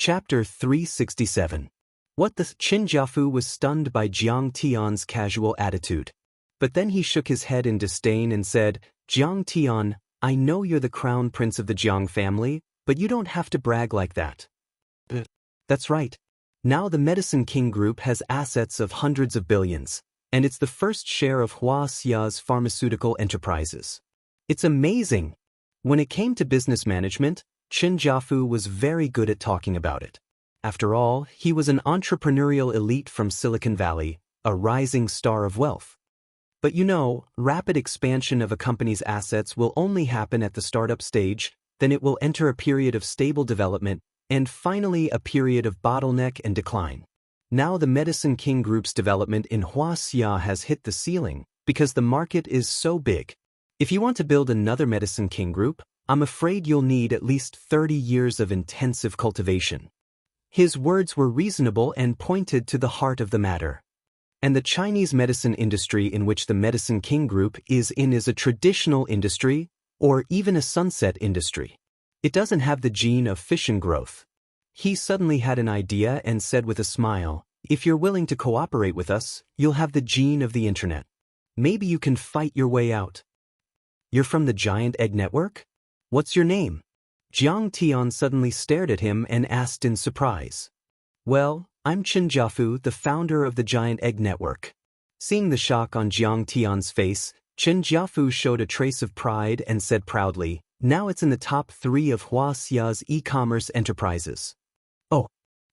Chapter 367. What the Qin Jiafu was stunned by Jiang Tian's casual attitude. But then he shook his head in disdain and said, Jiang Tian, I know you're the crown prince of the Jiang family, but you don't have to brag like that. That's right. Now the Medicine King Group has assets of hundreds of billions, and it's the first share of Wuxia's pharmaceutical enterprises. It's amazing. When it came to business management, Qin Jiafu was very good at talking about it. After all, he was an entrepreneurial elite from Silicon Valley, a rising star of wealth. But you know, rapid expansion of a company's assets will only happen at the startup stage, then it will enter a period of stable development, and finally a period of bottleneck and decline. Now the Medicine King Group's development in Wuxia has hit the ceiling, because the market is so big. If you want to build another Medicine King Group, I'm afraid you'll need at least 30 years of intensive cultivation. His words were reasonable and pointed to the heart of the matter. And the Chinese medicine industry in which the Medicine King Group is in is a traditional industry, or even a sunset industry. It doesn't have the gene of fission growth. He suddenly had an idea and said with a smile, if you're willing to cooperate with us, you'll have the gene of the internet. Maybe you can fight your way out. You're from the Giant Egg Network? What's your name? Jiang Tian suddenly stared at him and asked in surprise. Well, I'm Qin Jiafu, the founder of the Giant Egg Network. Seeing the shock on Jiang Tian's face, Qin Jiafu showed a trace of pride and said proudly, now it's in the top 3 of Wuxia's e-commerce enterprises. Oh.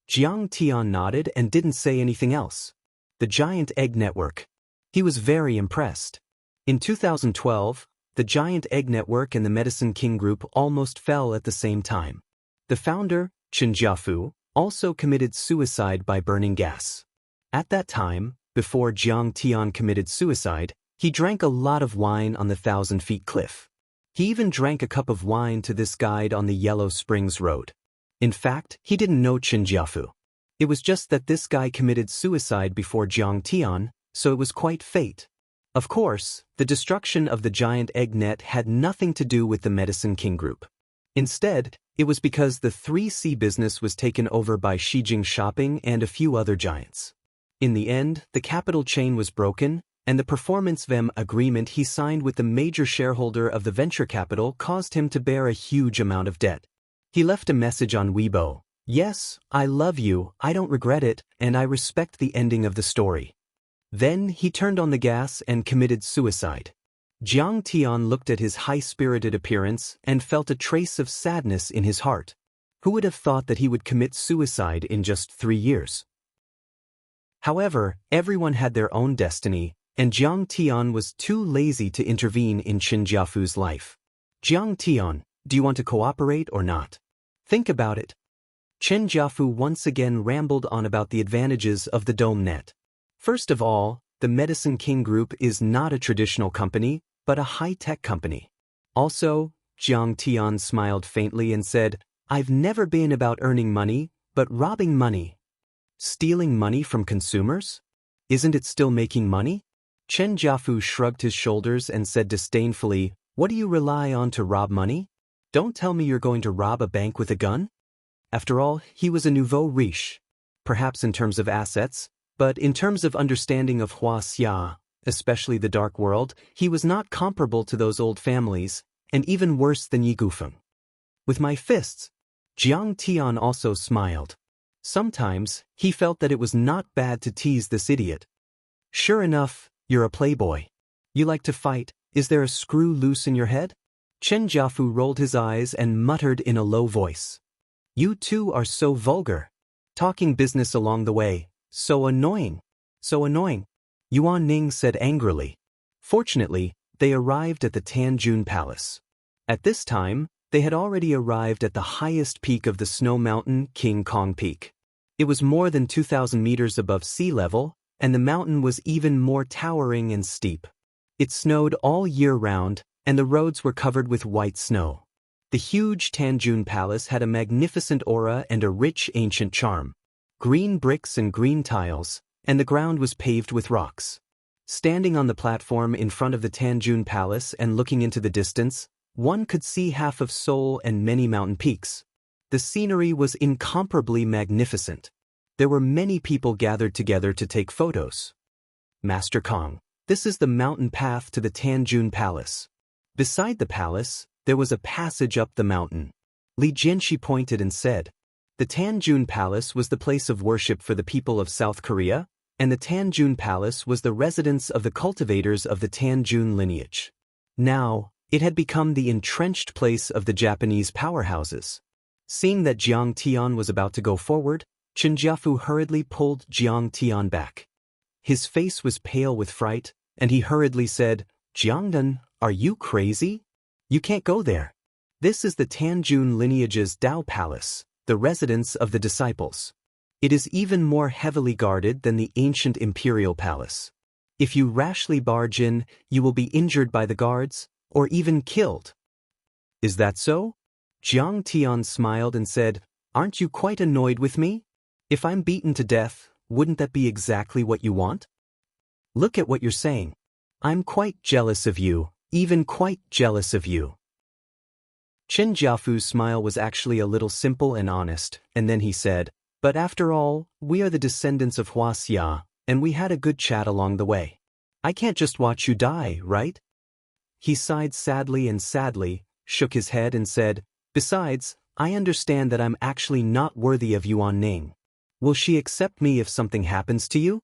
Jiang Tian nodded and didn't say anything else. The Giant Egg Network. He was very impressed. In 2012, the Giant Egg Network and the Medicine King Group almost fell at the same time. The founder, Qin Jiafu, also committed suicide by burning gas. At that time, before Jiang Tian committed suicide, he drank a lot of wine on the 1,000-foot cliff. He even drank a cup of wine to this guide on the Yellow Springs Road. In fact, he didn't know Qin Jiafu. It was just that this guy committed suicide before Jiang Tian, so it was quite fate. Of course, the destruction of the Giant Egg Net had nothing to do with the Medicine King Group. Instead, it was because the 3C business was taken over by Shijing Shopping and a few other giants. In the end, the capital chain was broken, and the performance VEM agreement he signed with the major shareholder of the venture capital caused him to bear a huge amount of debt. He left a message on Weibo. Yes, I love you, I don't regret it, and I respect the ending of the story. Then he turned on the gas and committed suicide. Jiang Tian looked at his high-spirited appearance and felt a trace of sadness in his heart. Who would have thought that he would commit suicide in just 3 years? However, everyone had their own destiny, and Jiang Tian was too lazy to intervene in Qin Jiafu's life. Jiang Tian, do you want to cooperate or not? Think about it. Qin Jiafu once again rambled on about the advantages of the dome net. First of all, the Medicine King Group is not a traditional company, but a high-tech company. Also, Jiang Tian smiled faintly and said, I've never been about earning money, but robbing money. Stealing money from consumers? Isn't it still making money? Qin Jiafu shrugged his shoulders and said disdainfully, what do you rely on to rob money? Don't tell me you're going to rob a bank with a gun? After all, he was a nouveau riche. Perhaps in terms of assets, but in terms of understanding of Wuxia, especially the dark world, he was not comparable to those old families, and even worse than Yigufeng. With my fists. Jiang Tian also smiled. Sometimes, he felt that it was not bad to tease this idiot. Sure enough, you're a playboy. You like to fight, is there a screw loose in your head? Qin Jiafu rolled his eyes and muttered in a low voice. You two are so vulgar. Talking business along the way. So annoying. So annoying. Yuan Ning said angrily. Fortunately, they arrived at the Tanjun Palace. At this time, they had already arrived at the highest peak of the snow mountain, King Kong Peak. It was more than 2,000 meters above sea level, and the mountain was even more towering and steep. It snowed all year round, and the roads were covered with white snow. The huge Tanjun Palace had a magnificent aura and a rich ancient charm. Green bricks and green tiles, and the ground was paved with rocks. Standing on the platform in front of the Tanjun Palace and looking into the distance, one could see half of Seoul and many mountain peaks. The scenery was incomparably magnificent. There were many people gathered together to take photos. Master Kong, this is the mountain path to the Tanjun Palace. Beside the palace, there was a passage up the mountain. Li Jianxi pointed and said, the Tanjun Palace was the place of worship for the people of South Korea, and the Tanjun Palace was the residence of the cultivators of the Tanjun lineage. Now, it had become the entrenched place of the Japanese powerhouses. Seeing that Jiang Tian was about to go forward, Chen Jiafu hurriedly pulled Jiang Tian back. His face was pale with fright, and he hurriedly said, Jiangdan, are you crazy? You can't go there. This is the Tanjun lineage's Dao Palace, the residence of the disciples. It is even more heavily guarded than the ancient imperial palace. If you rashly barge in, you will be injured by the guards, or even killed. Is that so? Jiang Tian smiled and said, aren't you quite annoyed with me? If I'm beaten to death, wouldn't that be exactly what you want? Look at what you're saying. I'm quite jealous of you, even quite jealous of you. Chen Jiafu's smile was actually a little simple and honest, and then he said, but after all, we are the descendants of Wuxia, and we had a good chat along the way. I can't just watch you die, right? He sighed sadly and sadly, shook his head and said, besides, I understand that I'm actually not worthy of Yuan Ning. Will she accept me if something happens to you?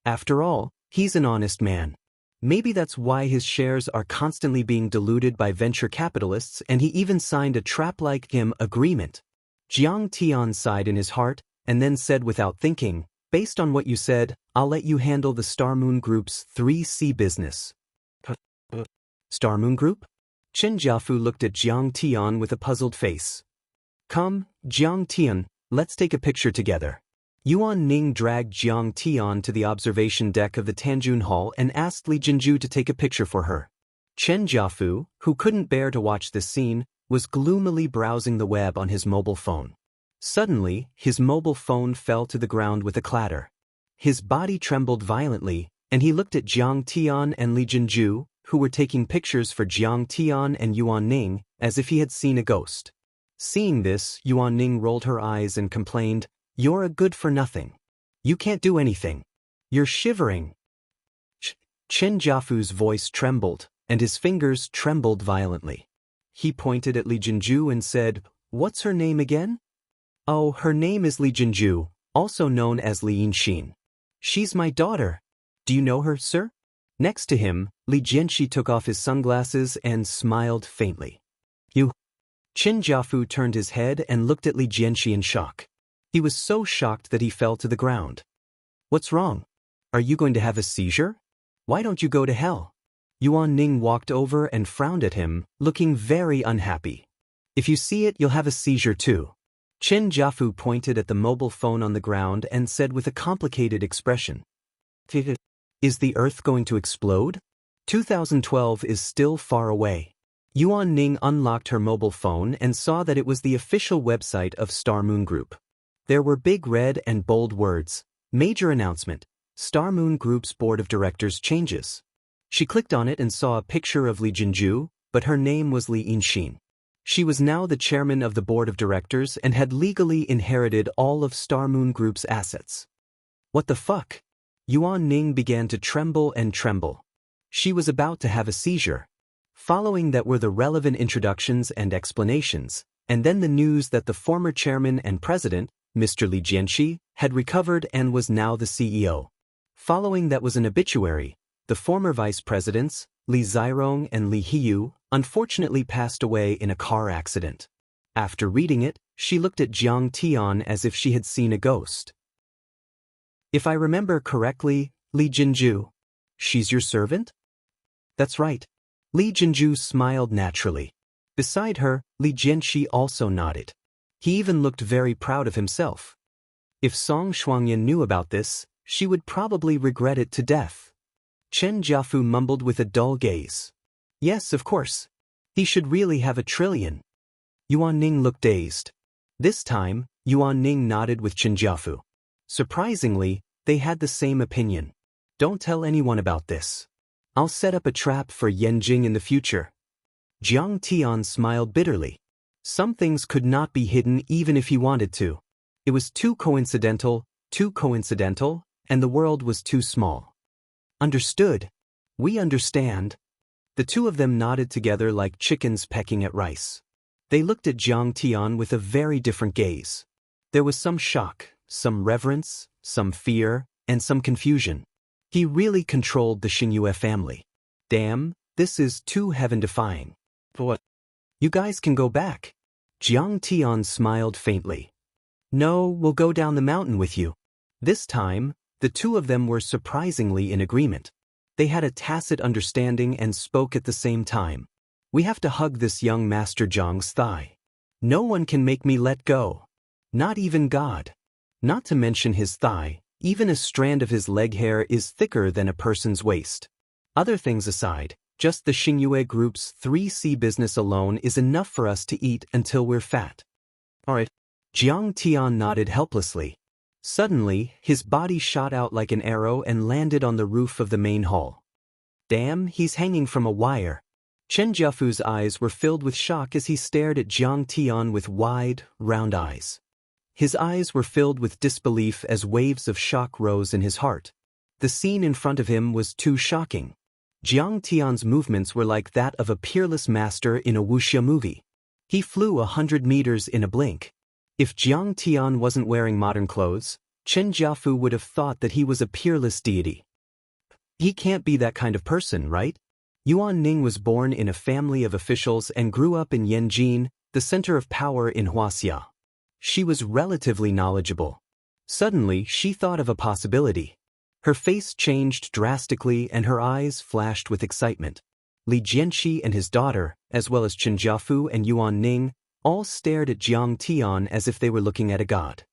After all, he's an honest man. Maybe that's why his shares are constantly being diluted by venture capitalists, and he even signed a trap-like him agreement. Jiang Tian sighed in his heart, and then said without thinking, based on what you said, I'll let you handle the Star Moon Group's 3C business. Star Moon Group? Chen Jiafu looked at Jiang Tian with a puzzled face. Come, Jiang Tian, let's take a picture together. Yuan Ning dragged Jiang Tian to the observation deck of the Tanjun Hall and asked Li Jinju to take a picture for her. Chen Jiafu, who couldn't bear to watch this scene, was gloomily browsing the web on his mobile phone. Suddenly, his mobile phone fell to the ground with a clatter. His body trembled violently, and he looked at Jiang Tian and Li Jinju, who were taking pictures for Jiang Tian and Yuan Ning, as if he had seen a ghost. Seeing this, Yuan Ning rolled her eyes and complained, you're a good-for-nothing. You can't do anything. You're shivering. Chen Jiafu's voice trembled, and his fingers trembled violently. He pointed at Li Jinju and said, what's her name again? Oh, her name is Li Jinju, also known as Li Yinxin. She's my daughter. Do you know her, sir? Next to him, Li Jianxi took off his sunglasses and smiled faintly. You? Chen Jiafu turned his head and looked at Li Jianxi in shock. He was so shocked that he fell to the ground. What's wrong? Are you going to have a seizure? Why don't you go to hell? Yuan Ning walked over and frowned at him, looking very unhappy. If you see it, you'll have a seizure too. Chen Jiafu pointed at the mobile phone on the ground and said with a complicated expression. Is the Earth going to explode? 2012 is still far away. Yuan Ning unlocked her mobile phone and saw that it was the official website of Star Moon Group. There were big red and bold words. Major announcement. Star Moon Group's board of directors changes. She clicked on it and saw a picture of Li Jinju, but her name was Li Yinxin. She was now the chairman of the board of directors and had legally inherited all of Star Moon Group's assets. What the fuck? Yuan Ning began to tremble and tremble. She was about to have a seizure. Following that were the relevant introductions and explanations, and then the news that the former chairman and president, Mr. Li Jianxi, had recovered and was now the CEO. Following that was an obituary. The former vice presidents, Li Zirong and Li Hiyu, unfortunately passed away in a car accident. After reading it, she looked at Jiang Tian as if she had seen a ghost. If I remember correctly, Li Jinju. She's your servant? That's right. Li Jinju smiled naturally. Beside her, Li Jianxi also nodded. He even looked very proud of himself. If Song Shuangyan knew about this, she would probably regret it to death. Chen Jiafu mumbled with a dull gaze. Yes, of course. He should really have a trillion. Yuan Ning looked dazed. This time, Yuan Ning nodded with Chen Jiafu. Surprisingly, they had the same opinion. Don't tell anyone about this. I'll set up a trap for Yanjing in the future. Jiang Tian smiled bitterly. Some things could not be hidden even if he wanted to. It was too coincidental, and the world was too small. Understood. We understand. The two of them nodded together like chickens pecking at rice. They looked at Jiang Tian with a very different gaze. There was some shock, some reverence, some fear, and some confusion. He really controlled the Xianxia family. Damn, this is too heaven-defying. What? You guys can go back. Jiang Tian smiled faintly. No, we'll go down the mountain with you. This time, the two of them were surprisingly in agreement. They had a tacit understanding and spoke at the same time. We have to hug this young Master Zhang's thigh. No one can make me let go. Not even God. Not to mention his thigh, even a strand of his leg hair is thicker than a person's waist. Other things aside, just the Xianxia group's 3C business alone is enough for us to eat until we're fat. Alright. Jiang Tian nodded helplessly. Suddenly, his body shot out like an arrow and landed on the roof of the main hall. Damn, he's hanging from a wire. Chen Jiafu's eyes were filled with shock as he stared at Jiang Tian with wide, round eyes. His eyes were filled with disbelief as waves of shock rose in his heart. The scene in front of him was too shocking. Jiang Tian's movements were like that of a peerless master in a wuxia movie. He flew 100 meters in a blink. If Jiang Tian wasn't wearing modern clothes, Chen Jiafu would have thought that he was a peerless deity. He can't be that kind of person, right? Yuan Ning was born in a family of officials and grew up in Yanjin, the center of power in Wuxia. She was relatively knowledgeable. Suddenly, she thought of a possibility. Her face changed drastically and her eyes flashed with excitement. Li Jianqi and his daughter, as well as Chen Jiafu and Yuan Ning, all stared at Jiang Tian as if they were looking at a god.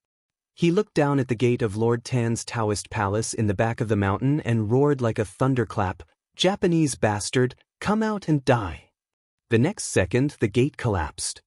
He looked down at the gate of Lord Tan's Daoist palace in the back of the mountain and roared like a thunderclap, "Japanese bastard, come out and die." The next second, the gate collapsed.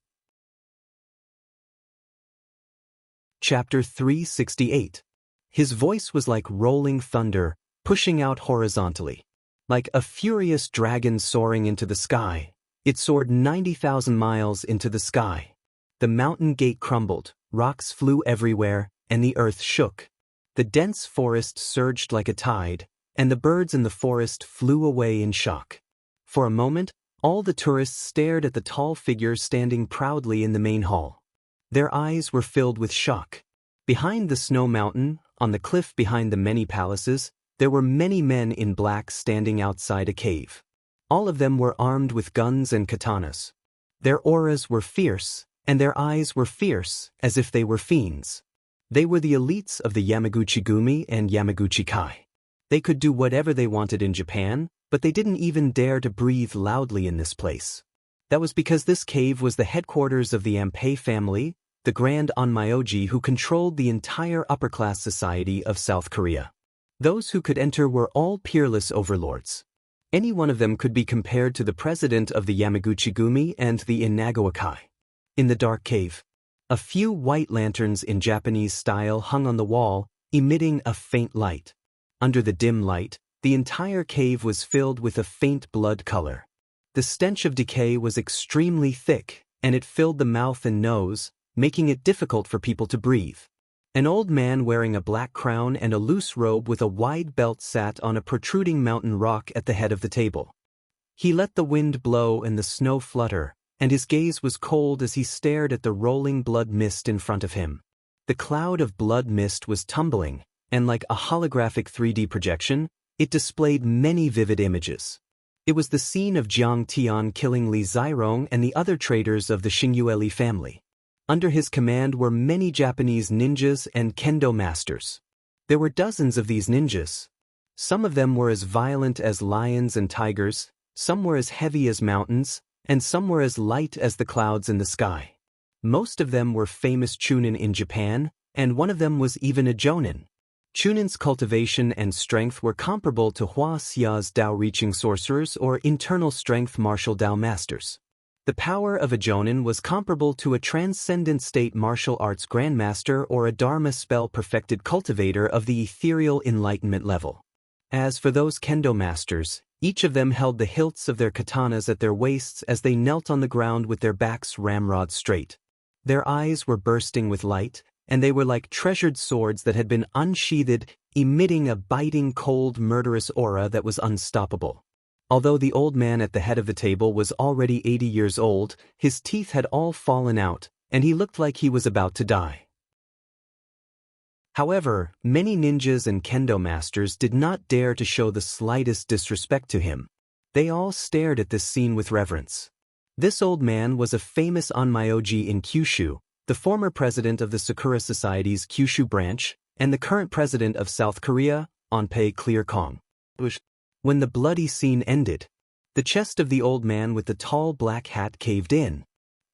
Chapter 368. His voice was like rolling thunder, pushing out horizontally. Like a furious dragon soaring into the sky, it soared 90,000 miles into the sky. The mountain gate crumbled, rocks flew everywhere, and the earth shook. The dense forest surged like a tide, and the birds in the forest flew away in shock. For a moment, all the tourists stared at the tall figure standing proudly in the main hall. Their eyes were filled with shock. Behind the snow mountain, on the cliff behind the many palaces, there were many men in black standing outside a cave. All of them were armed with guns and katanas. Their auras were fierce, and their eyes were fierce, as if they were fiends. They were the elites of the Yamaguchi-gumi and Yamaguchi-kai. They could do whatever they wanted in Japan, but they didn't even dare to breathe loudly in this place. That was because this cave was the headquarters of the Ampei family, the Grand Onmyoji who controlled the entire upper-class society of South Korea. Those who could enter were all peerless overlords. Any one of them could be compared to the president of the Yamaguchi-gumi and the Inagawa-kai. In the dark cave, a few white lanterns in Japanese style hung on the wall, emitting a faint light. Under the dim light, the entire cave was filled with a faint blood color. The stench of decay was extremely thick, and it filled the mouth and nose, making it difficult for people to breathe. An old man wearing a black crown and a loose robe with a wide belt sat on a protruding mountain rock at the head of the table. He let the wind blow and the snow flutter, and his gaze was cold as he stared at the rolling blood mist in front of him. The cloud of blood mist was tumbling, and like a holographic 3D projection, it displayed many vivid images. It was the scene of Jiang Tian killing Li Zirong and the other traders of the Xianxia family. Under his command were many Japanese ninjas and kendo masters. There were dozens of these ninjas. Some of them were as violent as lions and tigers, some were as heavy as mountains, and some were as light as the clouds in the sky. Most of them were famous chunin in Japan, and one of them was even a jonin. Chunin's cultivation and strength were comparable to Huaxia's Dao-reaching sorcerers or internal strength martial Dao masters. The power of a jonin was comparable to a transcendent state martial arts grandmaster or a dharma spell perfected cultivator of the ethereal enlightenment level. As for those kendo masters, Each of them held the hilts of their katanas at their waists as they knelt on the ground with their backs ramrod straight. Their eyes were bursting with light, and they were like treasured swords that had been unsheathed, emitting a biting, cold, murderous aura that was unstoppable. Although the old man at the head of the table was already 80 years old, his teeth had all fallen out, and he looked like he was about to die. However, many ninjas and kendo masters did not dare to show the slightest disrespect to him. They all stared at this scene with reverence. This old man was a famous onmyoji in Kyushu, the former president of the Sakura Society's Kyushu branch, and the current president of South Korea, Onpae Clearkong. When the bloody scene ended, the chest of the old man with the tall black hat caved in.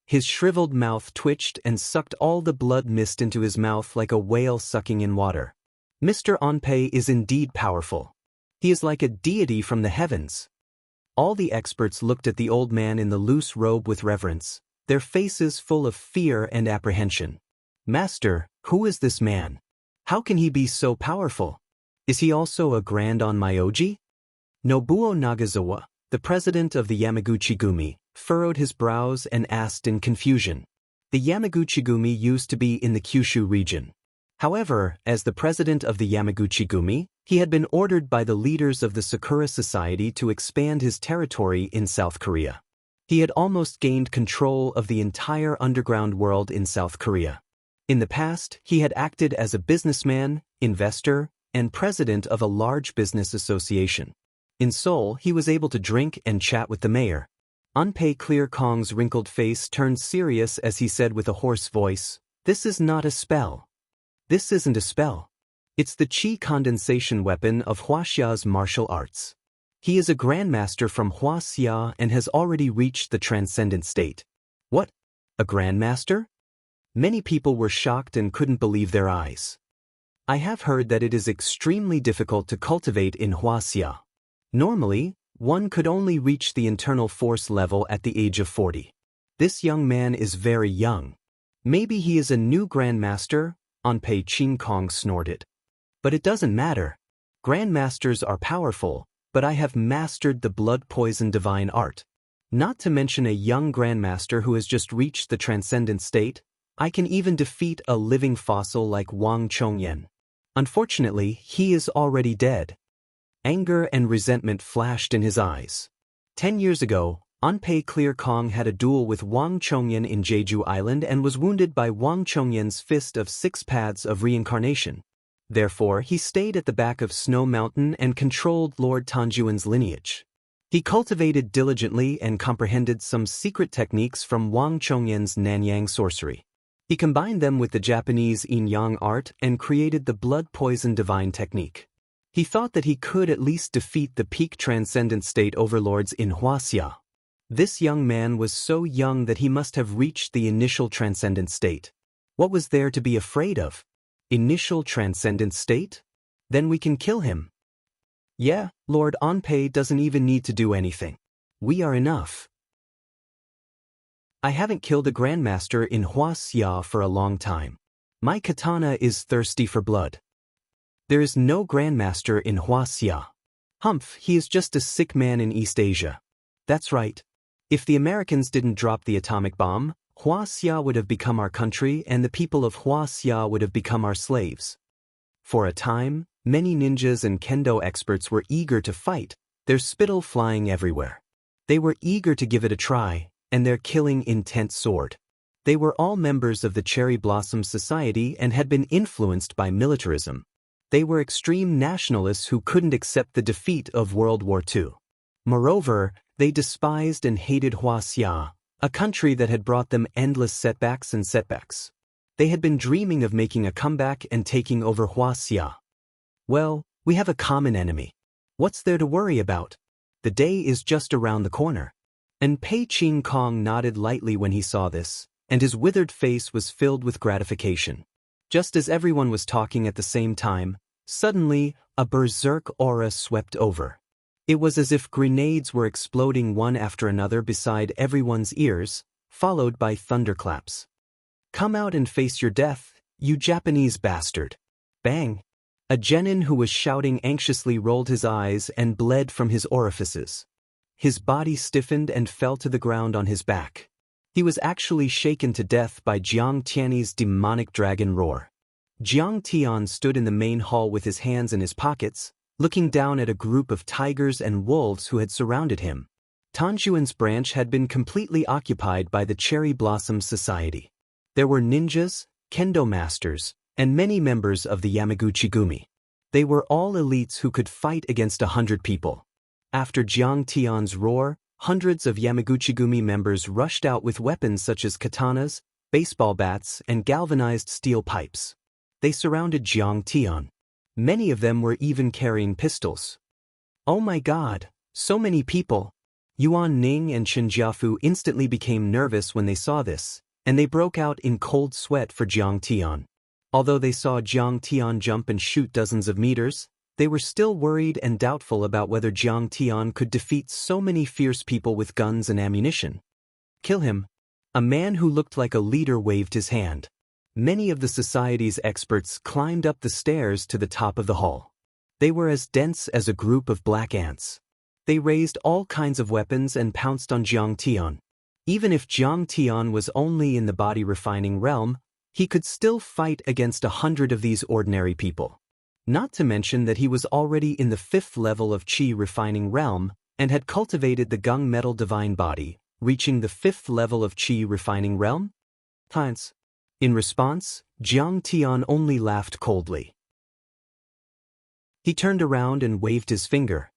His shriveled mouth twitched and sucked all the blood mist into his mouth like a whale sucking in water. Mr. Onpae is indeed powerful. He is like a deity from the heavens. All the experts looked at the old man in the loose robe with reverence, their faces full of fear and apprehension. Master, who is this man? How can he be so powerful? Is he also a grand onmyoji? Nobuo Nagasawa, the president of the Yamaguchi-gumi, furrowed his brows and asked in confusion. The Yamaguchi-gumi used to be in the Kyushu region. However, as the president of the Yamaguchi-gumi, he had been ordered by the leaders of the Sakura Society to expand his territory in South Korea. He had almost gained control of the entire underground world in South Korea. In the past, he had acted as a businessman, investor, and president of a large business association. In Seoul, he was able to drink and chat with the mayor. Onpae Clearkong's wrinkled face turned serious as he said with a hoarse voice, "This is not a spell. This isn't a spell. It's the chi condensation weapon of Huaxia's martial arts. He is a grandmaster from Huaxia and has already reached the transcendent state." What? A grandmaster? Many people were shocked and couldn't believe their eyes. I have heard that it is extremely difficult to cultivate in Huaxia. Normally, one could only reach the internal force level at the age of 40. This young man is very young. Maybe he is a new grandmaster, Onpae Clearkong snorted. But it doesn't matter. Grandmasters are powerful, but I have mastered the blood poison divine art. Not to mention a young grandmaster who has just reached the transcendent state, I can even defeat a living fossil like Wang Chongyan. Unfortunately, he is already dead. Anger and resentment flashed in his eyes. 10 years ago, Onpae Clearkong had a duel with Wang Chongyan in Jeju Island and was wounded by Wang Chongyan's fist of 6 paths of reincarnation. Therefore, he stayed at the back of Snow Mountain and controlled Lord Tanjuan's lineage. He cultivated diligently and comprehended some secret techniques from Wang Chongyan's Nanyang sorcery. He combined them with the Japanese yin-yang art and created the blood poison divine technique. He thought that he could at least defeat the peak transcendent state overlords in Huaxia. This young man was so young that he must have reached the initial transcendent state. What was there to be afraid of? Initial transcendent state? Then we can kill him. Yeah, Lord Onpae doesn't even need to do anything. We are enough. I haven't killed a grandmaster in Huaxia for a long time. My katana is thirsty for blood. There is no grandmaster in Huaxia. Humph, he is just a sick man in East Asia. That's right. If the Americans didn't drop the atomic bomb, Huaxia would have become our country and the people of Huaxia would have become our slaves. For a time, many ninjas and kendo experts were eager to fight, their spittle flying everywhere. They were eager to give it a try, and their killing intent soared. They were all members of the Cherry Blossom Society and had been influenced by militarism. They were extreme nationalists who couldn't accept the defeat of World War II. Moreover, they despised and hated Huaxia, a country that had brought them endless setbacks. They had been dreaming of making a comeback and taking over Huaxia. Well, we have a common enemy. What's there to worry about? The day is just around the corner. And Pei Clearkong nodded lightly when he saw this, and his withered face was filled with gratification. Just as everyone was talking at the same time, suddenly, a berserk aura swept over. It was as if grenades were exploding one after another beside everyone's ears, followed by thunderclaps. Come out and face your death, you Japanese bastard. Bang! A genin who was shouting anxiously rolled his eyes and bled from his orifices. His body stiffened and fell to the ground on his back. He was actually shaken to death by Jiang Tian's demonic dragon roar. Jiang Tian stood in the main hall with his hands in his pockets, looking down at a group of tigers and wolves who had surrounded him. Tanjuan's branch had been completely occupied by the Cherry Blossom Society. There were ninjas, kendo masters, and many members of the Yamaguchi-gumi. They were all elites who could fight against 100 people. After Jiang Tian's roar, hundreds of Yamaguchi-gumi members rushed out with weapons such as katanas, baseball bats, and galvanized steel pipes. They surrounded Jiang Tian. Many of them were even carrying pistols. Oh my God, so many people! Yuan Ning and Chen Jiafu instantly became nervous when they saw this, and they broke out in cold sweat for Jiang Tian. Although they saw Jiang Tian jump and shoot dozens of meters, they were still worried and doubtful about whether Jiang Tian could defeat so many fierce people with guns and ammunition. Kill him. A man who looked like a leader waved his hand. Many of the society's experts climbed up the stairs to the top of the hall. They were as dense as a group of black ants. They raised all kinds of weapons and pounced on Jiang Tian. Even if Jiang Tian was only in the body refining realm, he could still fight against 100 of these ordinary people. Not to mention that he was already in the 5th level of Qi refining realm and had cultivated the Gung metal divine body, reaching the 5th level of Qi refining realm? Science. In response, Jiang Tian only laughed coldly. He turned around and waved his finger.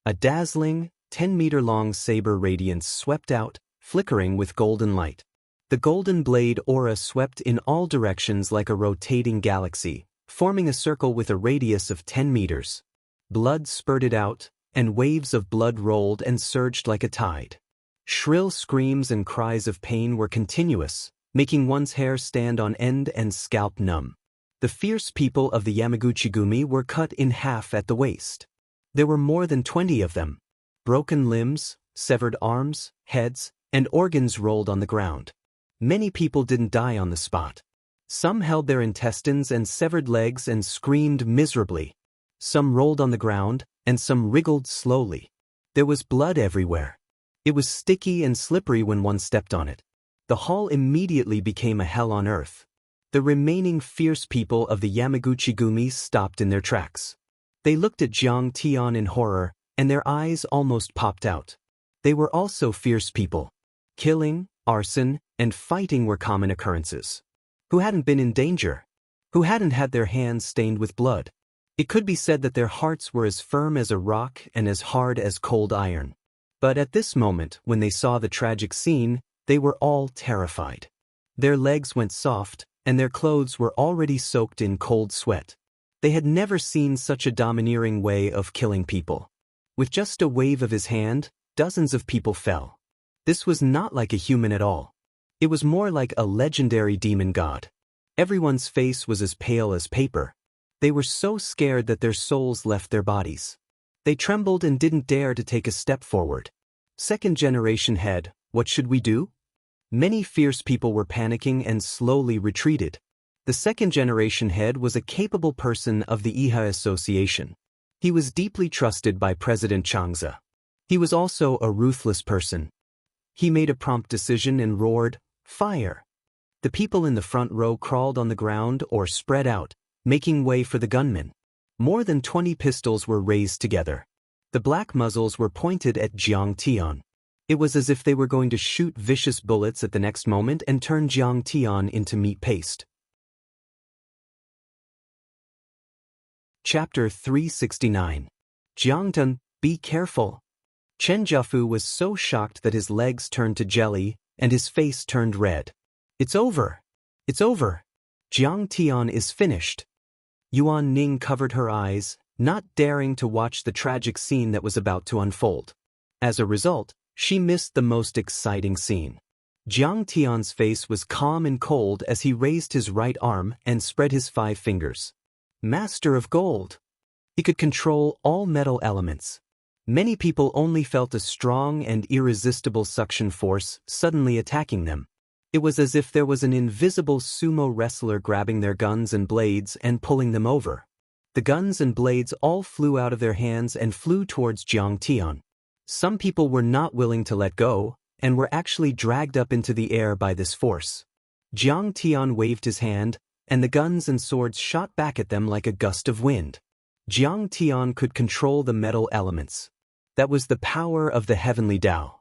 A dazzling, 10-meter-long saber radiance swept out, flickering with golden light. The golden blade aura swept in all directions like a rotating galaxy, forming a circle with a radius of 10 meters. Blood spurted out, and waves of blood rolled and surged like a tide. Shrill screams and cries of pain were continuous, making one's hair stand on end and scalp numb. The fierce people of the Yamaguchi-gumi were cut in half at the waist. There were more than 20 of them. Broken limbs, severed arms, heads, and organs rolled on the ground. Many people didn't die on the spot. Some held their intestines and severed legs and screamed miserably. Some rolled on the ground, and some wriggled slowly. There was blood everywhere. It was sticky and slippery when one stepped on it. The hall immediately became a hell on earth. The remaining fierce people of the Yamaguchi-gumi stopped in their tracks. They looked at Jiang Tian in horror, and their eyes almost popped out. They were also fierce people. Killing, arson, and fighting were common occurrences. Who hadn't been in danger? Who hadn't had their hands stained with blood? It could be said that their hearts were as firm as a rock and as hard as cold iron. But at this moment, when they saw the tragic scene, they were all terrified. Their legs went soft, and their clothes were already soaked in cold sweat. They had never seen such a domineering way of killing people. With just a wave of his hand, dozens of people fell. This was not like a human at all. It was more like a legendary demon god. Everyone's face was as pale as paper. They were so scared that their souls left their bodies. They trembled and didn't dare to take a step forward. Second generation head, what should we do? Many fierce people were panicking and slowly retreated. The second generation head was a capable person of the Iha Association. He was deeply trusted by President Changza. He was also a ruthless person. He made a prompt decision and roared, "Fire!" The people in the front row crawled on the ground or spread out, making way for the gunmen. More than 20 pistols were raised together. The black muzzles were pointed at Jiang Tian. It was as if they were going to shoot vicious bullets at the next moment and turn Jiang Tian into meat paste. Chapter 369. Jiangdan, be careful. Chen Jiafu was so shocked that his legs turned to jelly and his face turned red. It's over. It's over. Jiang Tian is finished. Yuan Ning covered her eyes, not daring to watch the tragic scene that was about to unfold. As a result, she missed the most exciting scene. Jiang Tian's face was calm and cold as he raised his right arm and spread his 5 fingers. Master of Gold. He could control all metal elements. Many people only felt a strong and irresistible suction force suddenly attacking them. It was as if there was an invisible sumo wrestler grabbing their guns and blades and pulling them over. The guns and blades all flew out of their hands and flew towards Jiang Tian. Some people were not willing to let go, and were actually dragged up into the air by this force. Jiang Tian waved his hand, and the guns and swords shot back at them like a gust of wind. Jiang Tian could control the metal elements. That was the power of the heavenly Tao.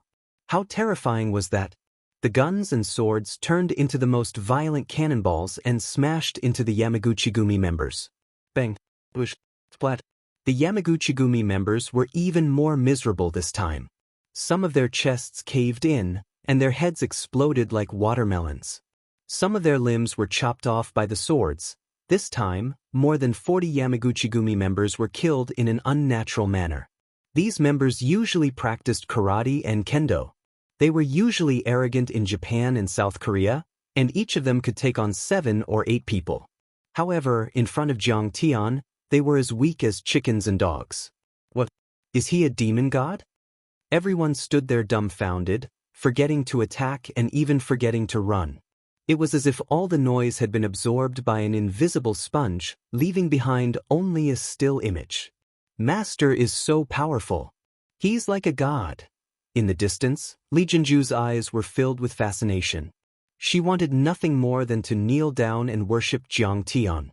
How terrifying was that? The guns and swords turned into the most violent cannonballs and smashed into the Yamaguchi-gumi members. Bang! Whoosh! Splat! The Yamaguchi-gumi members were even more miserable this time. Some of their chests caved in, and their heads exploded like watermelons. Some of their limbs were chopped off by the swords. This time, more than 40 Yamaguchi-gumi members were killed in an unnatural manner. These members usually practiced karate and kendo. They were usually arrogant in Japan and South Korea, and each of them could take on 7 or 8 people. However, in front of Jiang Tian, they were as weak as chickens and dogs. What? Is he a demon god? Everyone stood there dumbfounded, forgetting to attack and even forgetting to run. It was as if all the noise had been absorbed by an invisible sponge, leaving behind only a still image. Master is so powerful. He's like a god. In the distance, Li Jinju's eyes were filled with fascination. She wanted nothing more than to kneel down and worship Jiang Tian.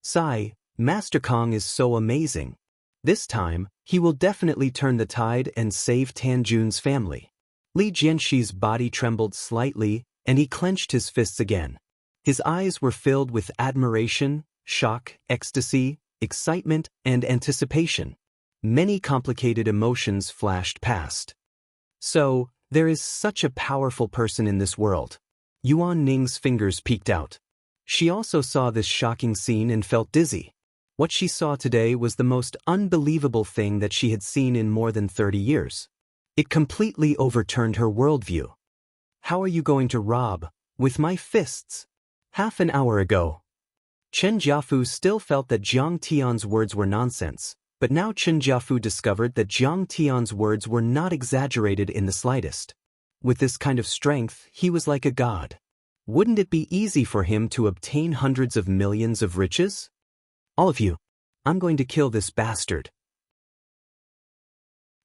Sigh, Master Kong is so amazing. This time, he will definitely turn the tide and save Tanjun's family. Li Jianxi's body trembled slightly, and he clenched his fists again. His eyes were filled with admiration, shock, ecstasy, excitement, and anticipation. Many complicated emotions flashed past. So, there is such a powerful person in this world. Yuan Ning's fingers peeked out. She also saw this shocking scene and felt dizzy. What she saw today was the most unbelievable thing that she had seen in more than 30 years. It completely overturned her worldview. How are you going to rob? With my fists? Half an hour ago. Chen Jiafu still felt that Jiang Tian's words were nonsense, but now Chen Jiafu discovered that Jiang Tian's words were not exaggerated in the slightest. With this kind of strength, he was like a god. Wouldn't it be easy for him to obtain hundreds of millions of riches? All of you, I'm going to kill this bastard.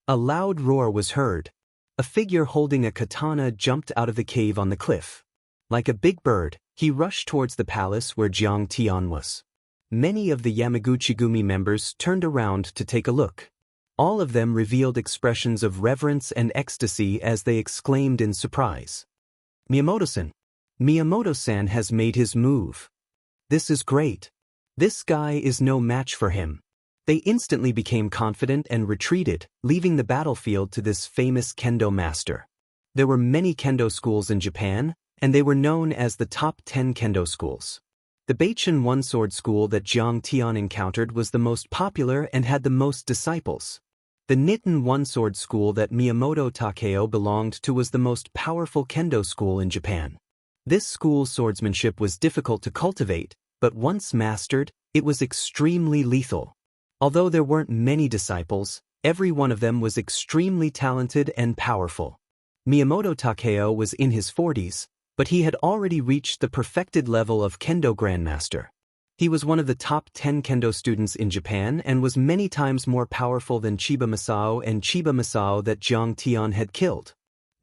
A loud roar was heard. A figure holding a katana jumped out of the cave on the cliff. Like a big bird, he rushed towards the palace where Jiang Tian was. Many of the Yamaguchi-gumi members turned around to take a look. All of them revealed expressions of reverence and ecstasy as they exclaimed in surprise. Miyamoto-san! Miyamoto-san has made his move. This is great. This guy is no match for him. They instantly became confident and retreated, leaving the battlefield to this famous kendo master. There were many kendo schools in Japan, and they were known as the top 10 kendo schools. The Beichen one-sword school that Jiang Tian encountered was the most popular and had the most disciples. The Nitin one-sword school that Miyamoto Takeo belonged to was the most powerful kendo school in Japan. This school's swordsmanship was difficult to cultivate, but once mastered, it was extremely lethal. Although there weren't many disciples, every one of them was extremely talented and powerful. Miyamoto Takeo was in his 40s, but he had already reached the perfected level of Kendo Grandmaster. He was one of the top 10 Kendo students in Japan and was many times more powerful than Chiba Masao and Chiba Masao that Jiang Tian had killed.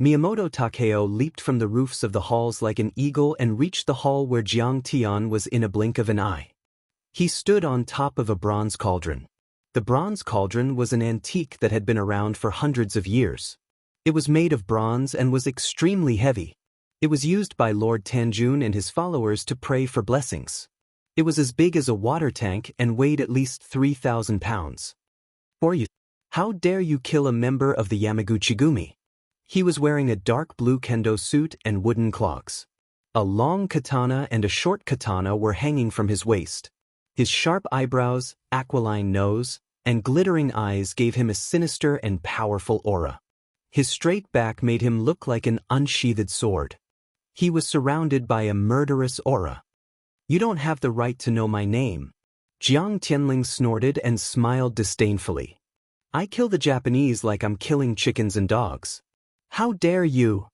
Miyamoto Takeo leaped from the roofs of the halls like an eagle and reached the hall where Jiang Tian was in a blink of an eye. He stood on top of a bronze cauldron. The bronze cauldron was an antique that had been around for hundreds of years. It was made of bronze and was extremely heavy. It was used by Lord Tanjun and his followers to pray for blessings. It was as big as a water tank and weighed at least 3,000 pounds. For you, how dare you kill a member of the Yamaguchi-gumi? He was wearing a dark blue kendo suit and wooden clogs. A long katana and a short katana were hanging from his waist. His sharp eyebrows, aquiline nose, and glittering eyes gave him a sinister and powerful aura. His straight back made him look like an unsheathed sword. He was surrounded by a murderous aura. You don't have the right to know my name. Jiang Tianling snorted and smiled disdainfully. I kill the Japanese like I'm killing chickens and dogs. How dare you?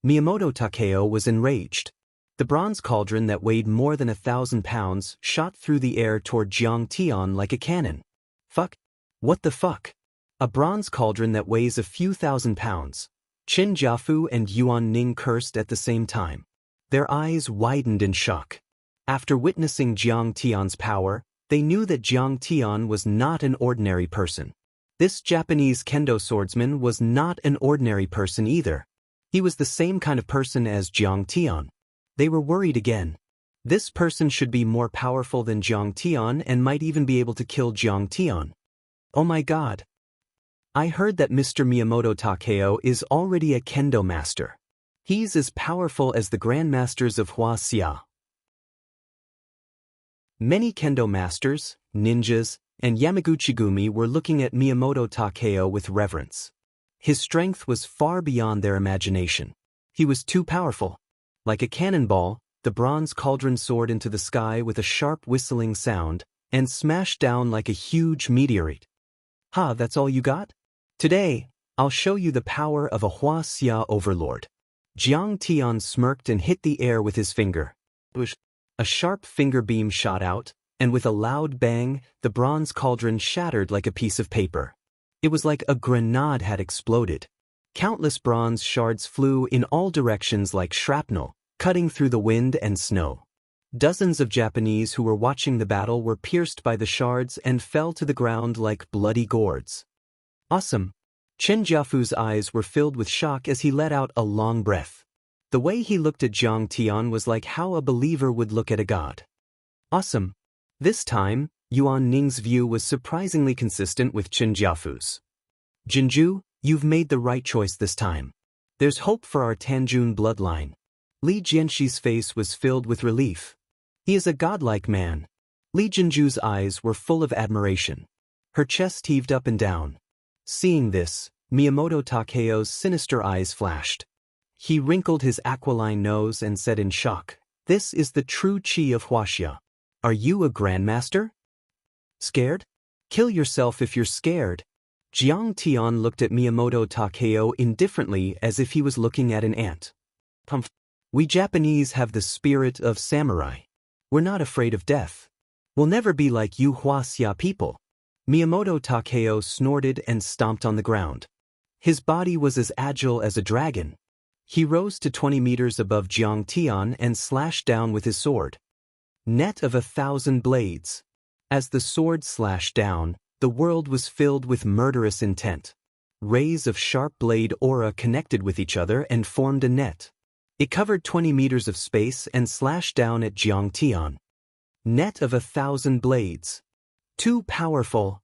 Miyamoto Takeo was enraged. The bronze cauldron that weighed more than 1,000 pounds shot through the air toward Jiang Tian like a cannon. Fuck. What the fuck? A bronze cauldron that weighs a few thousand pounds. Qin Jiafu and Yuan Ning cursed at the same time. Their eyes widened in shock. After witnessing Jiang Tian's power, they knew that Jiang Tian was not an ordinary person. This Japanese kendo swordsman was not an ordinary person either. He was the same kind of person as Jiang Tian. They were worried again. This person should be more powerful than Jiang Tian and might even be able to kill Jiang Tian. Oh my god. I heard that Mr. Miyamoto Takeo is already a kendo master. He's as powerful as the grandmasters of Wuxia. Many kendo masters, ninjas, and Yamaguchi-gumi were looking at Miyamoto Takeo with reverence. His strength was far beyond their imagination. He was too powerful. Like a cannonball, the bronze cauldron soared into the sky with a sharp whistling sound and smashed down like a huge meteorite. Ha, that's all you got? Today, I'll show you the power of a Wuxia overlord. Jiang Tian smirked and hit the air with his finger. A sharp finger beam shot out, and with a loud bang, the bronze cauldron shattered like a piece of paper. It was like a grenade had exploded. Countless bronze shards flew in all directions like shrapnel, cutting through the wind and snow. Dozens of Japanese who were watching the battle were pierced by the shards and fell to the ground like bloody gourds. Awesome! Chen Jiafu's eyes were filled with shock as he let out a long breath. The way he looked at Jiang Tian was like how a believer would look at a god. Awesome! This time, Yuan Ning's view was surprisingly consistent with Chen Jiafu's. Jinju, you've made the right choice this time. There's hope for our Tanjun bloodline. Li Jianxi's face was filled with relief. He is a godlike man. Li Jinju's eyes were full of admiration. Her chest heaved up and down. Seeing this, Miyamoto Takeo's sinister eyes flashed. He wrinkled his aquiline nose and said in shock, "This is the true chi of Wuxia. Are you a grandmaster? Scared? Kill yourself if you're scared." Jiang Tian looked at Miyamoto Takeo indifferently as if he was looking at an ant. We Japanese have the spirit of samurai. We're not afraid of death. We'll never be like you Wuxia people. Miyamoto Takeo snorted and stomped on the ground. His body was as agile as a dragon. He rose to 20 meters above Jiang Tian and slashed down with his sword. Net of 1,000 blades. As the sword slashed down, the world was filled with murderous intent. Rays of sharp blade aura connected with each other and formed a net. It covered 20 meters of space and slashed down at Jiang Tian. Net of 1,000 blades. Too powerful.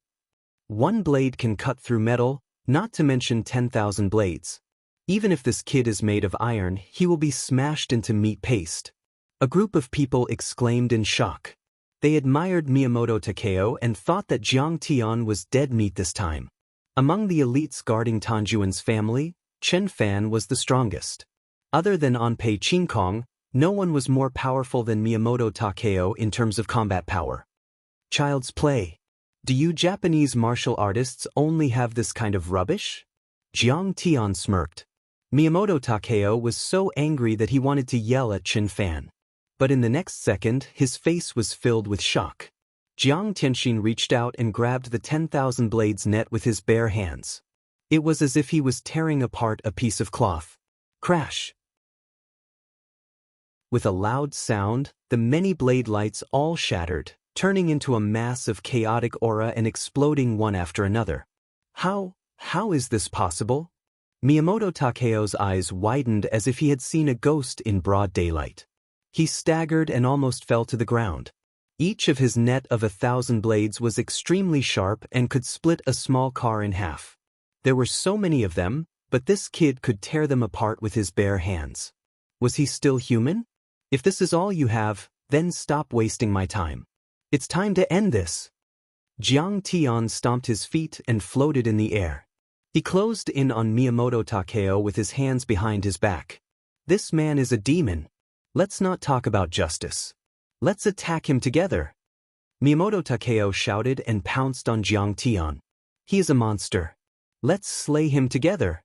One blade can cut through metal, not to mention 10,000 blades. Even if this kid is made of iron, he will be smashed into meat paste. A group of people exclaimed in shock. They admired Miyamoto Takeo and thought that Jiang Tian was dead meat this time. Among the elites guarding Tanjuan's family, Chen Fan was the strongest. Other than Anpei Qingkong, no one was more powerful than Miyamoto Takeo in terms of combat power. Child's play. Do you Japanese martial artists only have this kind of rubbish? Jiang Tian smirked. Miyamoto Takeo was so angry that he wanted to yell at Chen Fan. But in the next second, his face was filled with shock. Jiang Tianxin reached out and grabbed the 10,000 blades net with his bare hands. It was as if he was tearing apart a piece of cloth. Crash! With a loud sound, the many blade lights all shattered, turning into a mass of chaotic aura and exploding one after another. How is this possible? Miyamoto Takeo's eyes widened as if he had seen a ghost in broad daylight. He staggered and almost fell to the ground. Each of his net of 1,000 blades was extremely sharp and could split a small car in half. There were so many of them, but this kid could tear them apart with his bare hands. Was he still human? If this is all you have, then stop wasting my time. It's time to end this. Jiang Tian stomped his feet and floated in the air. He closed in on Miyamoto Takeo with his hands behind his back. This man is a demon. Let's not talk about justice. Let's attack him together. Miyamoto Takeo shouted and pounced on Jiang Tian. He is a monster. Let's slay him together.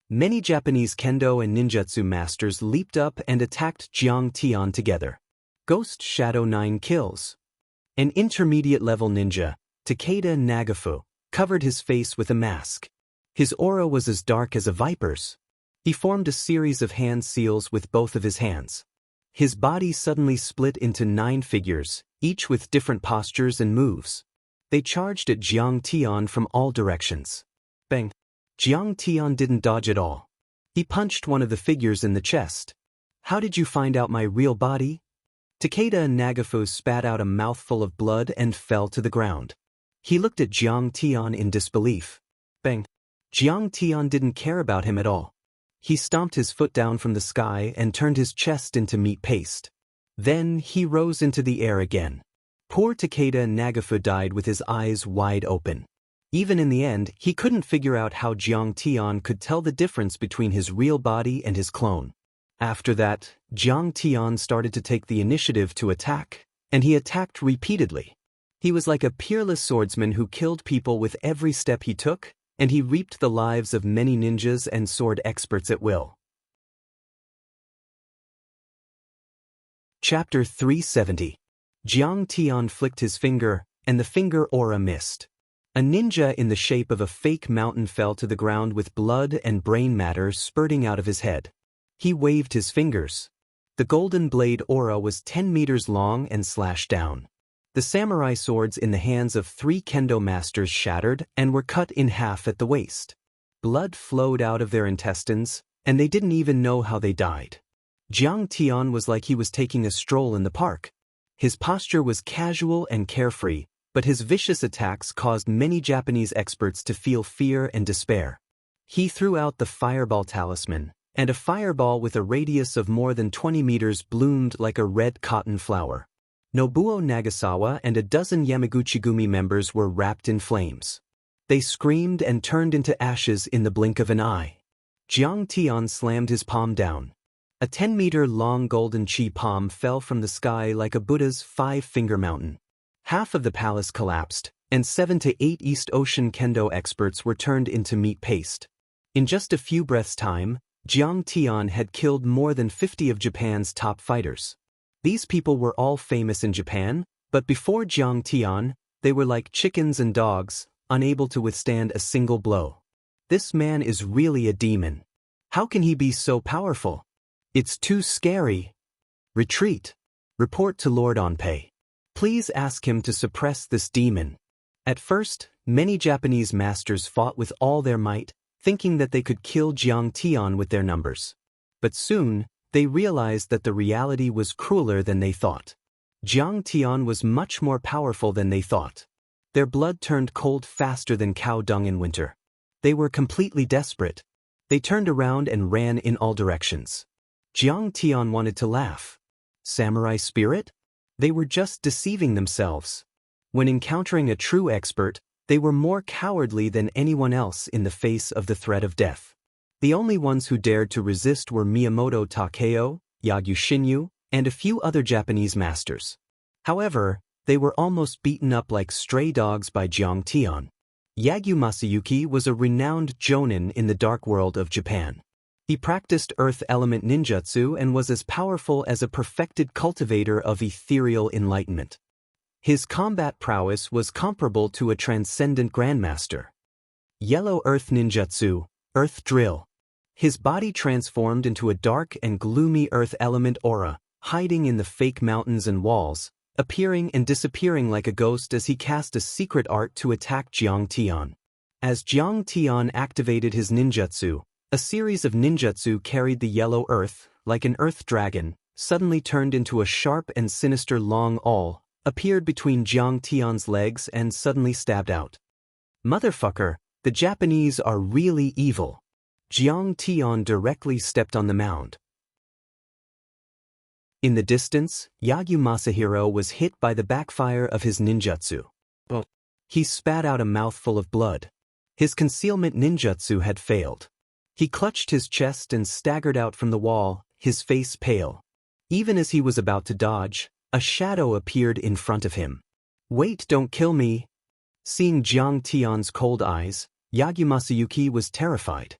Many Japanese kendo and ninjutsu masters leaped up and attacked Jiang Tian together. Ghost Shadow 9 kills. An intermediate-level ninja, Takeda Nagafu, covered his face with a mask. His aura was as dark as a viper's. He formed a series of hand seals with both of his hands. His body suddenly split into 9 figures, each with different postures and moves. They charged at Jiang Tian from all directions. Bang! Jiang Tian didn't dodge at all. He punched one of the figures in the chest. "How did you find out my real body?" Takeda Nagafu spat out a mouthful of blood and fell to the ground. He looked at Jiang Tian in disbelief. Bang! Jiang Tian didn't care about him at all. He stomped his foot down from the sky and turned his chest into meat paste. Then he rose into the air again. Poor Takeda Nagafu died with his eyes wide open. Even in the end, he couldn't figure out how Jiang Tian could tell the difference between his real body and his clone. After that, Jiang Tian started to take the initiative to attack, and he attacked repeatedly. He was like a peerless swordsman who killed people with every step he took, and he reaped the lives of many ninjas and sword experts at will. Chapter 370. Jiang Tian flicked his finger, and the finger aura missed. A ninja in the shape of a fake mountain fell to the ground with blood and brain matter spurting out of his head. He waved his fingers. The golden blade aura was 10 meters long and slashed down. The samurai swords in the hands of 3 kendo masters shattered and were cut in half at the waist. Blood flowed out of their intestines, and they didn't even know how they died. Jiang Tian was like he was taking a stroll in the park. His posture was casual and carefree, but his vicious attacks caused many Japanese experts to feel fear and despair. He threw out the fireball talisman, and a fireball with a radius of more than 20 meters bloomed like a red cotton flower. Nobuo Nagasawa and a dozen Yamaguchi-gumi members were wrapped in flames. They screamed and turned into ashes in the blink of an eye. Jiang Tian slammed his palm down. A 10-meter-long golden chi palm fell from the sky like a Buddha's 5-finger mountain. Half of the palace collapsed, and 7 to 8 East Ocean kendo experts were turned into meat paste. In just a few breaths' time, Jiang Tian had killed more than 50 of Japan's top fighters. These people were all famous in Japan, but before Jiang Tian, they were like chickens and dogs, unable to withstand a single blow. This man is really a demon. How can he be so powerful? It's too scary. Retreat. Report to Lord Onpei. Please ask him to suppress this demon. At first, many Japanese masters fought with all their might, thinking that they could kill Jiang Tian with their numbers. But soon, they realized that the reality was crueler than they thought. Jiang Tian was much more powerful than they thought. Their blood turned cold faster than cow dung in winter. They were completely desperate. They turned around and ran in all directions. Jiang Tian wanted to laugh. Samurai spirit? They were just deceiving themselves. When encountering a true expert, they were more cowardly than anyone else in the face of the threat of death. The only ones who dared to resist were Miyamoto Takeo, Yagyu Shinyu, and a few other Japanese masters. However, they were almost beaten up like stray dogs by Jiang Tian. Yagyu Masayuki was a renowned jonin in the dark world of Japan. He practiced earth element ninjutsu and was as powerful as a perfected cultivator of ethereal enlightenment. His combat prowess was comparable to a transcendent grandmaster. Yellow earth ninjutsu, earth drill. His body transformed into a dark and gloomy earth element aura, hiding in the fake mountains and walls, appearing and disappearing like a ghost as he cast a secret art to attack Jiang Tian. As Jiang Tian activated his ninjutsu, a series of ninjutsu carried the yellow earth, like an earth dragon, suddenly turned into a sharp and sinister long awl, appeared between Jiang Tian's legs and suddenly stabbed out. Motherfucker, the Japanese are really evil. Jiang Tian directly stepped on the mound. In the distance, Yagyu Masahiro was hit by the backfire of his ninjutsu. He spat out a mouthful of blood. His concealment ninjutsu had failed. He clutched his chest and staggered out from the wall, his face pale. Even as he was about to dodge, a shadow appeared in front of him. "Wait, don't kill me." Seeing Jiang Tian's cold eyes, Yagyu Masayuki was terrified.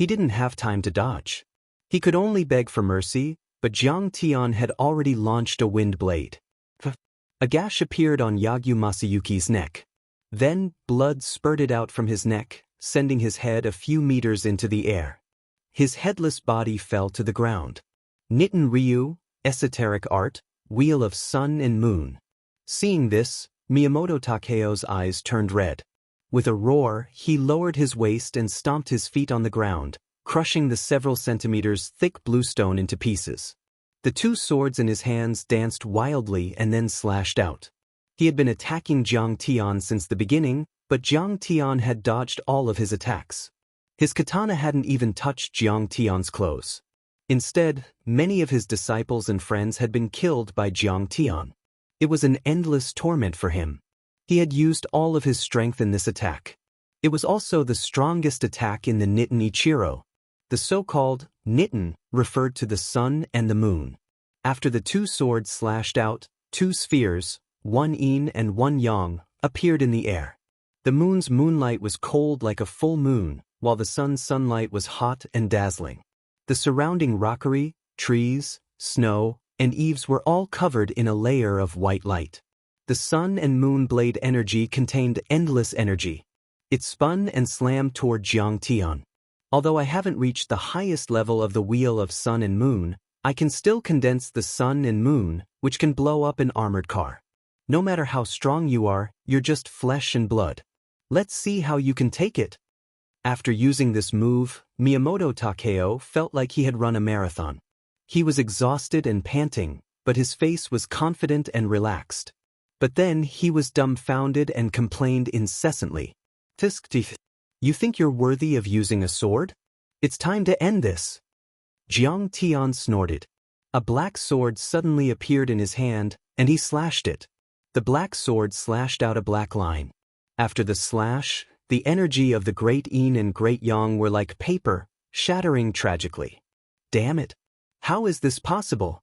He didn't have time to dodge. He could only beg for mercy, but Jiang Tian had already launched a wind blade. A gash appeared on Yagyu Masayuki's neck. Then, blood spurted out from his neck, sending his head a few meters into the air. His headless body fell to the ground. Nitten Ryu, esoteric art, wheel of sun and moon. Seeing this, Miyamoto Takeo's eyes turned red. With a roar, he lowered his waist and stomped his feet on the ground, crushing the several centimeters thick bluestone into pieces. The two swords in his hands danced wildly and then slashed out. He had been attacking Jiang Tian since the beginning, but Jiang Tian had dodged all of his attacks. His katana hadn't even touched Jiang Tian's clothes. Instead, many of his disciples and friends had been killed by Jiang Tian. It was an endless torment for him. He had used all of his strength in this attack. It was also the strongest attack in the Nitten Ichiro. The so-called Nitten referred to the sun and the moon. After the two swords slashed out, two spheres, one yin and one yang, appeared in the air. The moon's moonlight was cold like a full moon, while the sun's sunlight was hot and dazzling. The surrounding rockery, trees, snow, and eaves were all covered in a layer of white light. The sun and moon blade energy contained endless energy. It spun and slammed toward Jiang Tian. Although I haven't reached the highest level of the wheel of sun and moon, I can still condense the sun and moon, which can blow up an armored car. No matter how strong you are, you're just flesh and blood. Let's see how you can take it. After using this move, Miyamoto Takeo felt like he had run a marathon. He was exhausted and panting, but his face was confident and relaxed. But then he was dumbfounded and complained incessantly. You think you're worthy of using a sword? It's time to end this. Jiang Tian snorted. A black sword suddenly appeared in his hand, and he slashed it. The black sword slashed out a black line. After the slash, the energy of the Great Yin and Great Yang were like paper, shattering tragically. Damn it! How is this possible?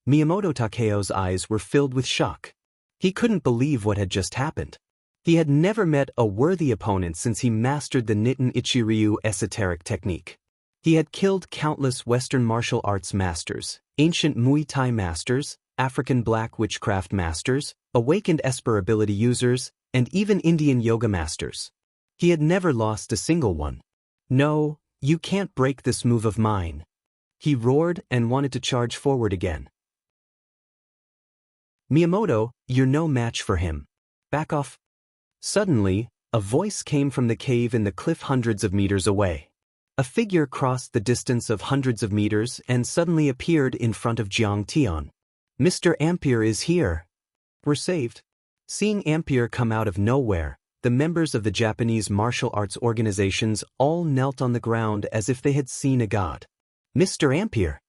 Miyamoto Takeo's eyes were filled with shock. He couldn't believe what had just happened. He had never met a worthy opponent since he mastered the Nitten Ichiryu esoteric technique. He had killed countless Western martial arts masters, ancient Muay Thai masters, African black witchcraft masters, awakened Esper ability users, and even Indian yoga masters. He had never lost a single one. No, you can't break this move of mine. He roared and wanted to charge forward again. Miyamoto, you're no match for him. Back off. Suddenly, a voice came from the cave in the cliff hundreds of meters away. A figure crossed the distance of hundreds of meters and suddenly appeared in front of Jiang Tian. Mr. Ampere is here. We're saved. Seeing Ampere come out of nowhere, the members of the Japanese martial arts organizations all knelt on the ground as if they had seen a god. Mr. Ampere!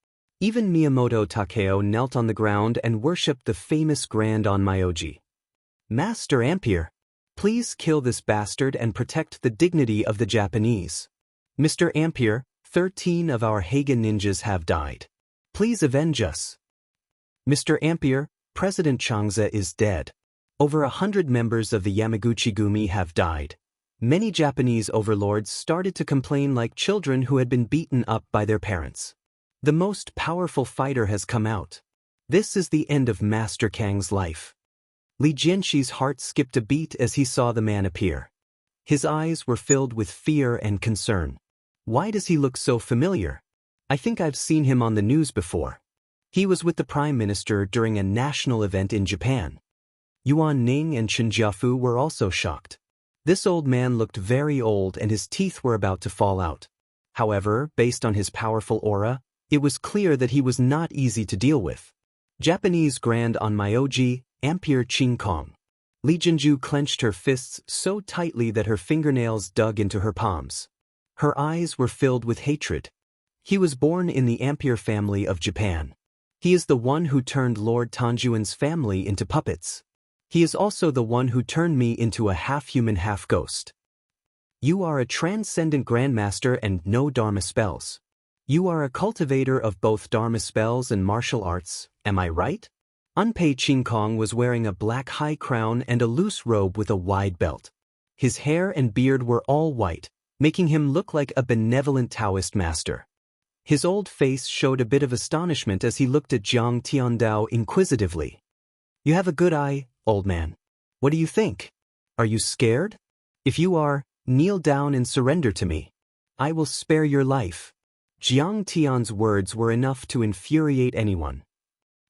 Even Miyamoto Takeo knelt on the ground and worshipped the famous Grand Onmyoji. Master Ampere! Please kill this bastard and protect the dignity of the Japanese. Mr. Ampere, 13 of our Haga ninjas have died. Please avenge us. Mr. Ampere, President Xianxia is dead. Over 100 members of the Yamaguchi-gumi have died. Many Japanese overlords started to complain like children who had been beaten up by their parents. The most powerful fighter has come out. This is the end of Master Kang's life. Li Jianxi's heart skipped a beat as he saw the man appear. His eyes were filled with fear and concern. Why does he look so familiar? I think I've seen him on the news before. He was with the Prime Minister during a national event in Japan. Yuan Ning and Chen Jiafu were also shocked. This old man looked very old and his teeth were about to fall out. However, based on his powerful aura, it was clear that he was not easy to deal with. Japanese Grand Onmyoji, Ampere Ching Kong. Li Jinju clenched her fists so tightly that her fingernails dug into her palms. Her eyes were filled with hatred. He was born in the Ampere family of Japan. He is the one who turned Lord Tanjuan's family into puppets. He is also the one who turned me into a half-human, half-ghost. You are a transcendent grandmaster and no Dharma spells. You are a cultivator of both Dharma spells and martial arts, am I right? Unpei Ching Kong was wearing a black high crown and a loose robe with a wide belt. His hair and beard were all white, making him look like a benevolent Taoist master. His old face showed a bit of astonishment as he looked at Jiang Tiandao inquisitively. "You have a good eye, old man. What do you think? Are you scared? If you are, kneel down and surrender to me. I will spare your life." Jiang Tian's words were enough to infuriate anyone.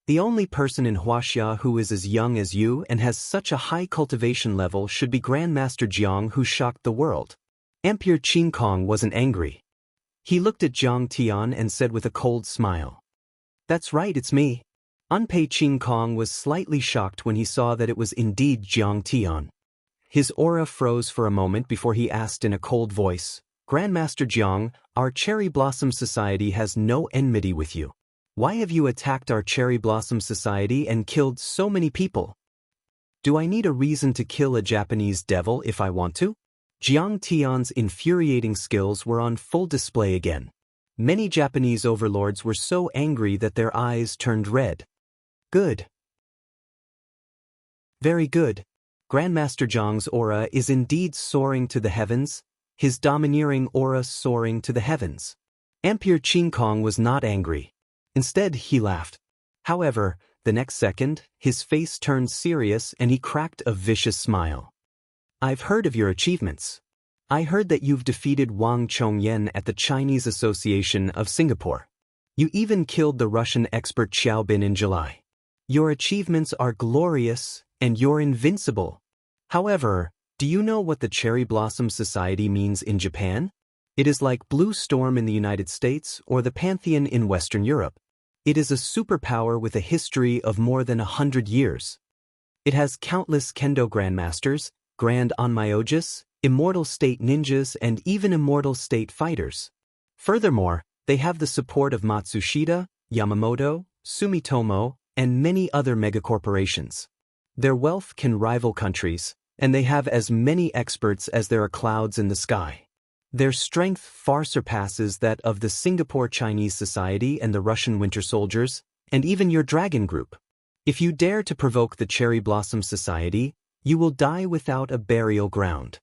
The only person in Wuxia who is as young as you and has such a high cultivation level should be Grandmaster Jiang, who shocked the world. Emperor Qin Kong wasn't angry. He looked at Jiang Tian and said with a cold smile, "That's right, it's me." Unpei Qin Kong was slightly shocked when he saw that it was indeed Jiang Tian. His aura froze for a moment before he asked in a cold voice, "Grandmaster Jiang, our Cherry Blossom Society has no enmity with you. Why have you attacked our Cherry Blossom Society and killed so many people? Do I need a reason to kill a Japanese devil if I want to?" Jiang Tian's infuriating skills were on full display again. Many Japanese overlords were so angry that their eyes turned red. "Good. Very good. Grandmaster Jiang's aura is indeed soaring to the heavens, his domineering aura soaring to the heavens." Emperor Qin Kong was not angry. Instead, he laughed. However, the next second, his face turned serious and he cracked a vicious smile. "I've heard of your achievements. I heard that you've defeated Wang Chongyan at the Chinese Association of Singapore. You even killed the Russian expert Xiaobin in July. Your achievements are glorious, and you're invincible. However, do you know what the Cherry Blossom Society means in Japan? It is like Blue Storm in the United States or the Pantheon in Western Europe. It is a superpower with a history of more than 100 years. It has countless kendo grandmasters, grand onmyoges, immortal state ninjas, and even immortal state fighters. Furthermore, they have the support of Matsushita, Yamamoto, Sumitomo, and many other megacorporations. Their wealth can rival countries, and they have as many experts as there are clouds in the sky. Their strength far surpasses that of the Singapore Chinese Society and the Russian Winter Soldiers, and even your Dragon Group. If you dare to provoke the Cherry Blossom Society, you will die without a burial ground."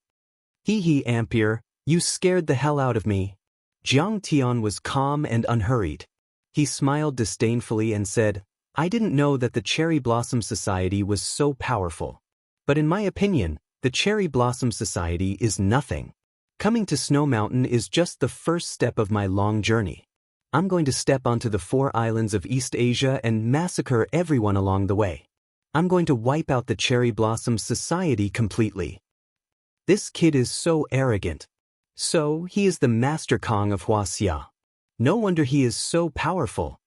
"Hee, Ampere, you scared the hell out of me." Jiang Tian was calm and unhurried. He smiled disdainfully and said, "I didn't know that the Cherry Blossom Society was so powerful. But in my opinion, the Cherry Blossom Society is nothing. Coming to Snow Mountain is just the first step of my long journey. I'm going to step onto the 4 islands of East Asia and massacre everyone along the way. I'm going to wipe out the Cherry Blossom Society completely. This kid is so arrogant. So, he is the Master Kong of Wuxia. No wonder he is so powerful.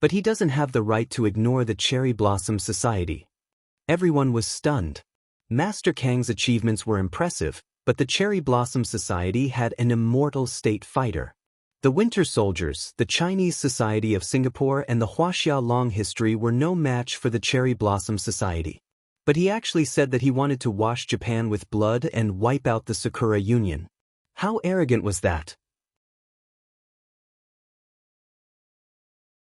But he doesn't have the right to ignore the Cherry Blossom Society." Everyone was stunned. Master Kang's achievements were impressive, but the Cherry Blossom Society had an immortal state fighter. The Winter Soldiers, the Chinese Society of Singapore, and the Wuxia long history were no match for the Cherry Blossom Society. But he actually said that he wanted to wash Japan with blood and wipe out the Sakura Union. How arrogant was that?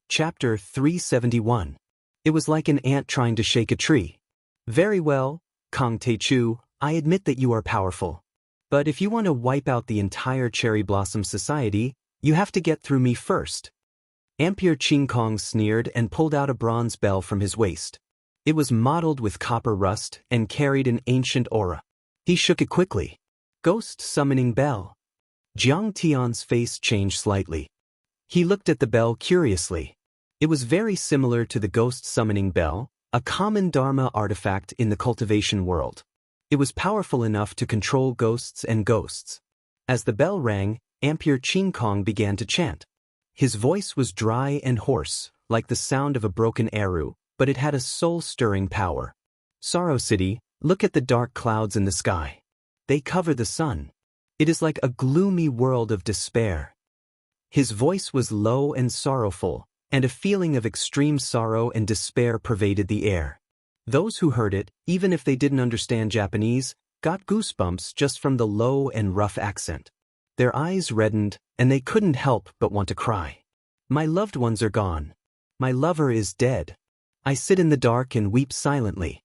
Chapter 371. It was like an ant trying to shake a tree. "Very well, Kong Teichu, I admit that you are powerful. But if you want to wipe out the entire Cherry Blossom Society, you have to get through me first." Emperor Qin Kong sneered and pulled out a bronze bell from his waist. It was mottled with copper rust and carried an ancient aura. He shook it quickly. "Ghost Summoning Bell." Jiang Tian's face changed slightly. He looked at the bell curiously. It was very similar to the Ghost Summoning Bell, a common Dharma artifact in the cultivation world. It was powerful enough to control ghosts and ghosts. As the bell rang, Emperor Qin Kong began to chant. His voice was dry and hoarse, like the sound of a broken arrow, but it had a soul-stirring power. "Sorrow City, look at the dark clouds in the sky. They cover the sun. It is like a gloomy world of despair." His voice was low and sorrowful, and a feeling of extreme sorrow and despair pervaded the air. Those who heard it, even if they didn't understand Japanese, got goosebumps just from the low and rough accent. Their eyes reddened, and they couldn't help but want to cry. "My loved ones are gone. My lover is dead. I sit in the dark and weep silently."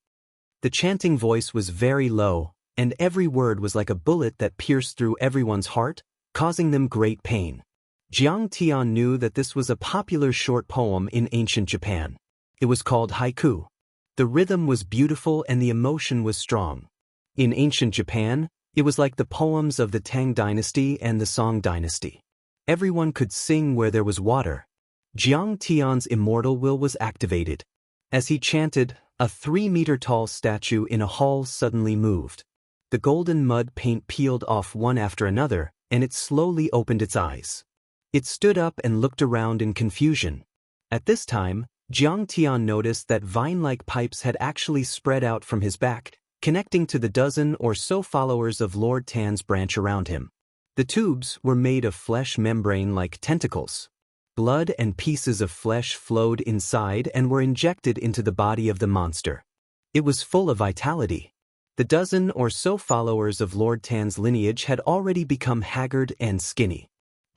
The chanting voice was very low, and every word was like a bullet that pierced through everyone's heart, causing them great pain. Jiang Tian knew that this was a popular short poem in ancient Japan. It was called haiku. The rhythm was beautiful and the emotion was strong. In ancient Japan, it was like the poems of the Tang dynasty and the Song dynasty. Everyone could sing where there was water. Jiang Tian's immortal will was activated. As he chanted, a 3-meter-tall statue in a hall suddenly moved. The golden mud paint peeled off one after another, and it slowly opened its eyes. It stood up and looked around in confusion. At this time, Jiang Tian noticed that vine-like pipes had actually spread out from his back, connecting to the dozen or so followers of Lord Tan's branch around him. The tubes were made of flesh membrane like tentacles. Blood and pieces of flesh flowed inside and were injected into the body of the monster. It was full of vitality. The dozen or so followers of Lord Tan's lineage had already become haggard and skinny.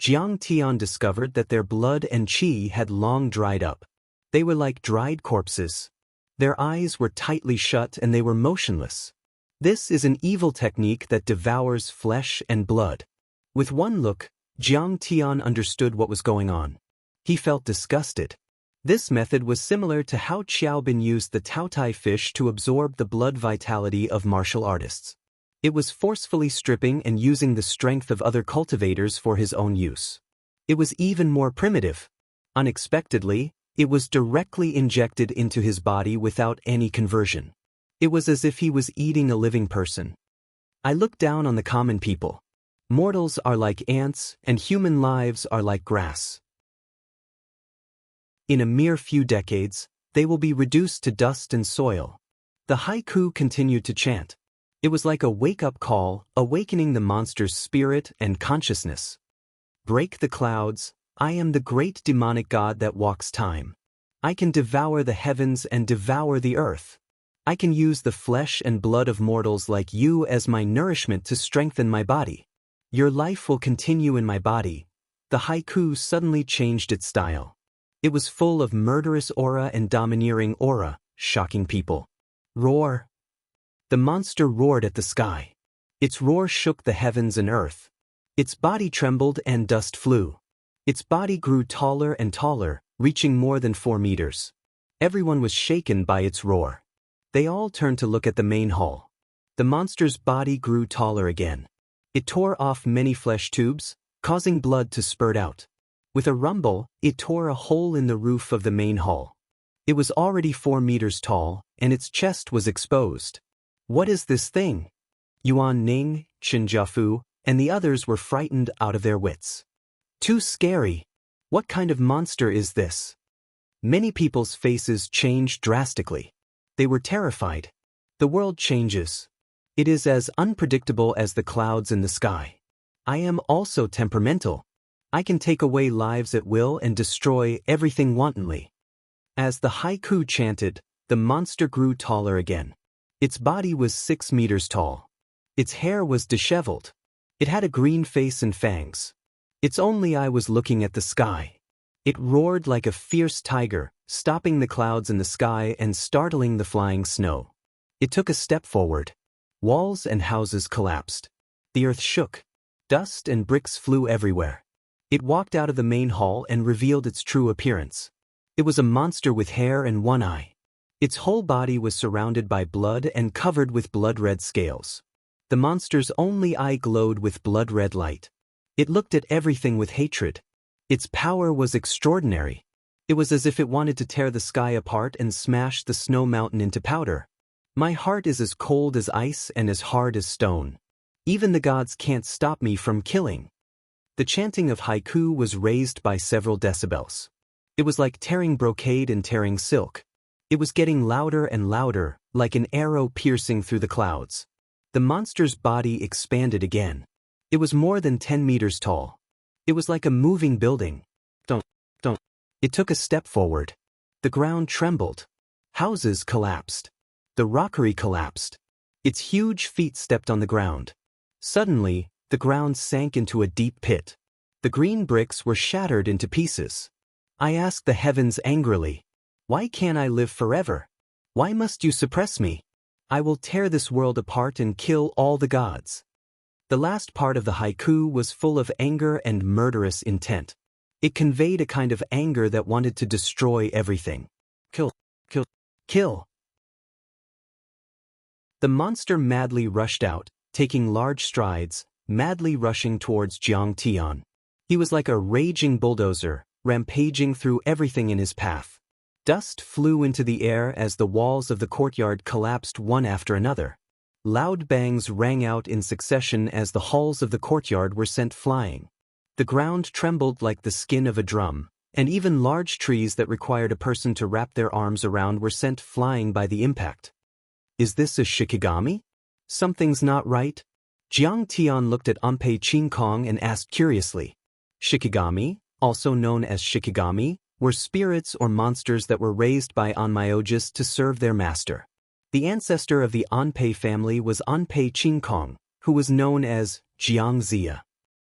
Jiang Tian discovered that their blood and qi had long dried up. They were like dried corpses. Their eyes were tightly shut and they were motionless. This is an evil technique that devours flesh and blood. With one look, Jiang Tian understood what was going on. He felt disgusted. This method was similar to how Xiaobin used the taotai fish to absorb the blood vitality of martial artists. It was forcefully stripping and using the strength of other cultivators for his own use. It was even more primitive. Unexpectedly, it was directly injected into his body without any conversion. It was as if he was eating a living person. I look down on the common people. Mortals are like ants, and human lives are like grass. In a mere few decades, they will be reduced to dust and soil. The haiku continued to chant. It was like a wake-up call, awakening the monster's spirit and consciousness. Break the clouds, I am the great demonic god that walks time. I can devour the heavens and devour the earth. I can use the flesh and blood of mortals like you as my nourishment to strengthen my body. Your life will continue in my body. The haiku suddenly changed its style. It was full of murderous aura and domineering aura, shocking people. Roar. The monster roared at the sky. Its roar shook the heavens and earth. Its body trembled and dust flew. Its body grew taller and taller, reaching more than 4 meters. Everyone was shaken by its roar. They all turned to look at the main hall. The monster's body grew taller again. It tore off many flesh tubes, causing blood to spurt out. With a rumble, it tore a hole in the roof of the main hall. It was already 4 meters tall, and its chest was exposed. What is this thing? Yuan Ning, Qin Jiafu, and the others were frightened out of their wits. Too scary. What kind of monster is this? Many people's faces changed drastically. They were terrified. The world changes. It is as unpredictable as the clouds in the sky. I am also temperamental. I can take away lives at will and destroy everything wantonly. As the haiku chanted, the monster grew taller again. Its body was 6 meters tall. Its hair was disheveled. It had a green face and fangs. Its only eye was looking at the sky. It roared like a fierce tiger, stopping the clouds in the sky and startling the flying snow. It took a step forward. Walls and houses collapsed. The earth shook. Dust and bricks flew everywhere. It walked out of the main hall and revealed its true appearance. It was a monster with hair and one eye. Its whole body was surrounded by blood and covered with blood-red scales. The monster's only eye glowed with blood-red light. It looked at everything with hatred. Its power was extraordinary. It was as if it wanted to tear the sky apart and smash the snow mountain into powder. My heart is as cold as ice and as hard as stone. Even the gods can't stop me from killing. The chanting of haiku was raised by several decibels. It was like tearing brocade and tearing silk. It was getting louder and louder, like an arrow piercing through the clouds. The monster's body expanded again. It was more than 10 meters tall. It was like a moving building. Don't. It took a step forward. The ground trembled. Houses collapsed. The rockery collapsed. Its huge feet stepped on the ground. Suddenly, the ground sank into a deep pit. The green bricks were shattered into pieces. I asked the heavens angrily, why can't I live forever? Why must you suppress me? I will tear this world apart and kill all the gods. The last part of the haiku was full of anger and murderous intent. It conveyed a kind of anger that wanted to destroy everything. Kill, kill, kill. The monster madly rushed out, taking large strides, madly rushing towards Jiang Tian. He was like a raging bulldozer, rampaging through everything in his path. Dust flew into the air as the walls of the courtyard collapsed one after another. Loud bangs rang out in succession as the halls of the courtyard were sent flying. The ground trembled like the skin of a drum, and even large trees that required a person to wrap their arms around were sent flying by the impact. Is this a shikigami? Something's not right. Jiang Tian looked at Anpei Qingkong and asked curiously. Shikigami, also known as shikigami, were spirits or monsters that were raised by onmyologists to serve their master. The ancestor of the Anpei family was Anpei Qingkong, who was known as Xianxia.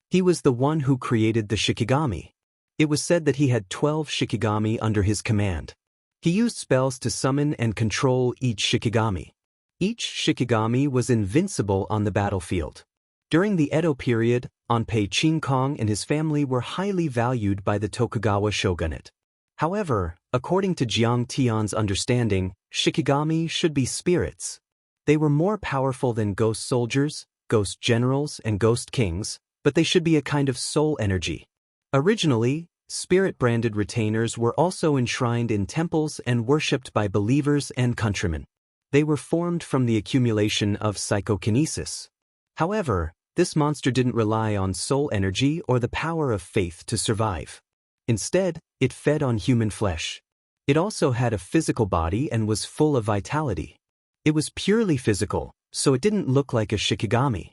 He was the one who created the shikigami. It was said that he had 12 shikigami under his command. He used spells to summon and control each shikigami. Each shikigami was invincible on the battlefield. During the Edo period, Anpei Qingkong and his family were highly valued by the Tokugawa shogunate. However, according to Jiang Tian's understanding, shikigami should be spirits. They were more powerful than ghost soldiers, ghost generals, and ghost kings, but they should be a kind of soul energy. Originally, spirit-branded retainers were also enshrined in temples and worshipped by believers and countrymen. They were formed from the accumulation of psychokinesis. However, this monster didn't rely on soul energy or the power of faith to survive. Instead, it fed on human flesh. It also had a physical body and was full of vitality. It was purely physical, so it didn't look like a shikigami.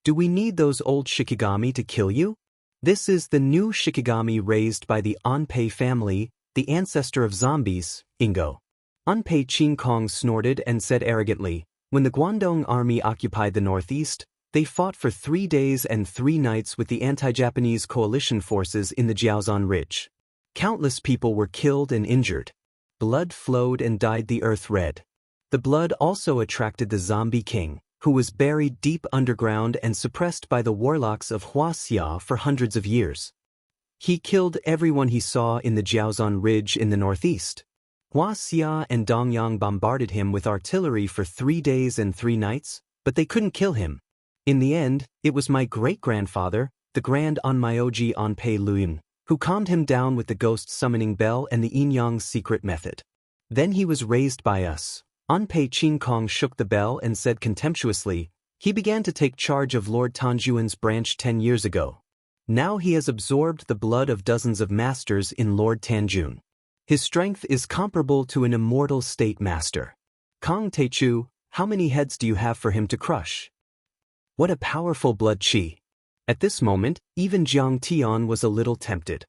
Do we need those old shikigami to kill you? This is the new shikigami raised by the Anpei family, the ancestor of zombies, Ingo. Anpei Qingkong snorted and said arrogantly, when the Guangdong army occupied the northeast, they fought for 3 days and 3 nights with the anti-Japanese coalition forces in the Jiaozan Ridge. Countless people were killed and injured. Blood flowed and dyed the earth red. The blood also attracted the zombie king, who was buried deep underground and suppressed by the warlocks of Wuxia for hundreds of years. He killed everyone he saw in the Jiaozan Ridge in the northeast. Wuxia and Dongyang bombarded him with artillery for 3 days and 3 nights, but they couldn't kill him. In the end, it was my great-grandfather, the Grand Onmyoji Anpei Lin, who calmed him down with the ghost summoning bell and the yin-yang secret method. Then he was raised by us. Anpei Qingkong shook the bell and said contemptuously, he began to take charge of Lord Tanjuan's branch 10 years ago. Now he has absorbed the blood of dozens of masters in Lord Tanjun. His strength is comparable to an immortal state master. Kong Teichu, how many heads do you have for him to crush? What a powerful blood qi. At this moment, even Jiang Tian was a little tempted.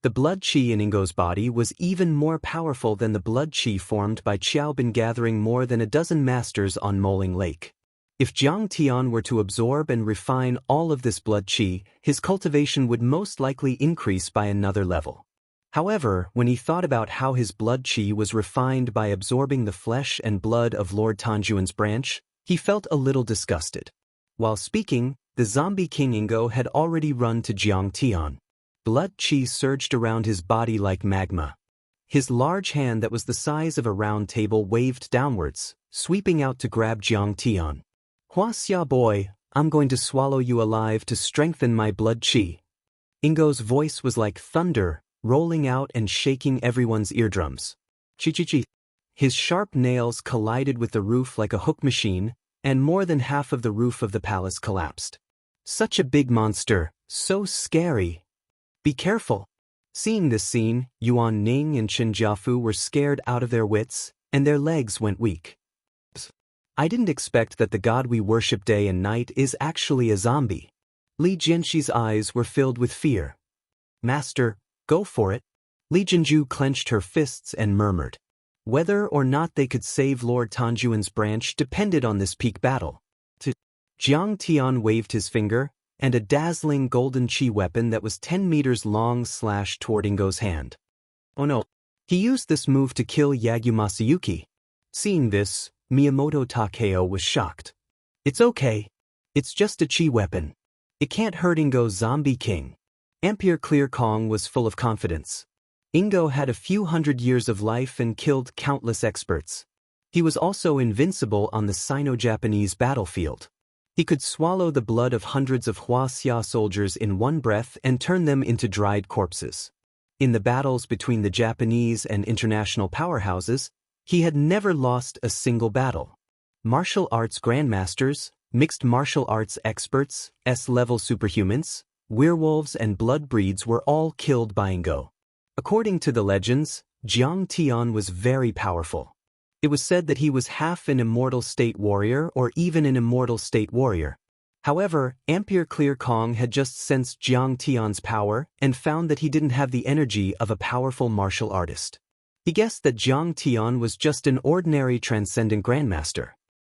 The blood qi in Ingo's body was even more powerful than the blood qi formed by Qiaobin gathering more than a dozen masters on Moling Lake. If Jiang Tian were to absorb and refine all of this blood qi, his cultivation would most likely increase by another level. However, when he thought about how his blood qi was refined by absorbing the flesh and blood of Lord Tanjuan's branch, he felt a little disgusted. While speaking, the zombie king Ingo had already run to Jiang Tian. Blood qi surged around his body like magma. His large hand that was the size of a round table waved downwards, sweeping out to grab Jiang Tian. Wuxia boy, I'm going to swallow you alive to strengthen my blood qi. Ingo's voice was like thunder, rolling out and shaking everyone's eardrums. Chi-chi-chi. His sharp nails collided with the roof like a hook machine, and more than half of the roof of the palace collapsed. Such a big monster, so scary. Be careful. Seeing this scene, Yuan Ning and Chen Jiafu were scared out of their wits, and their legs went weak. I didn't expect that the god we worship day and night is actually a zombie. Li Jianxi's eyes were filled with fear. Master, go for it. Li Jianju clenched her fists and murmured. Whether or not they could save Lord Tanjuan's branch depended on this peak battle. Jiang Tian waved his finger, and a dazzling golden qi weapon that was 10 meters long slashed toward Ingo's hand. Oh no! He used this move to kill Yagyu Masayuki. Seeing this, Miyamoto Takeo was shocked. It's okay. It's just a chi weapon. It can't hurt Ingo's zombie king. Ampere Clear Kong was full of confidence. Ingo had a few hundred years of life and killed countless experts. He was also invincible on the Sino-Japanese battlefield. He could swallow the blood of hundreds of Huaxia soldiers in one breath and turn them into dried corpses. In the battles between the Japanese and international powerhouses, he had never lost a single battle. Martial arts grandmasters, mixed martial arts experts, S-level superhumans, werewolves and blood breeds were all killed by Ingo. According to the legends, Jiang Tian was very powerful. It was said that he was half an immortal state warrior or even an immortal state warrior. However, Ampere Clear Kong had just sensed Jiang Tian's power and found that he didn't have the energy of a powerful martial artist. He guessed that Jiang Tian was just an ordinary transcendent grandmaster.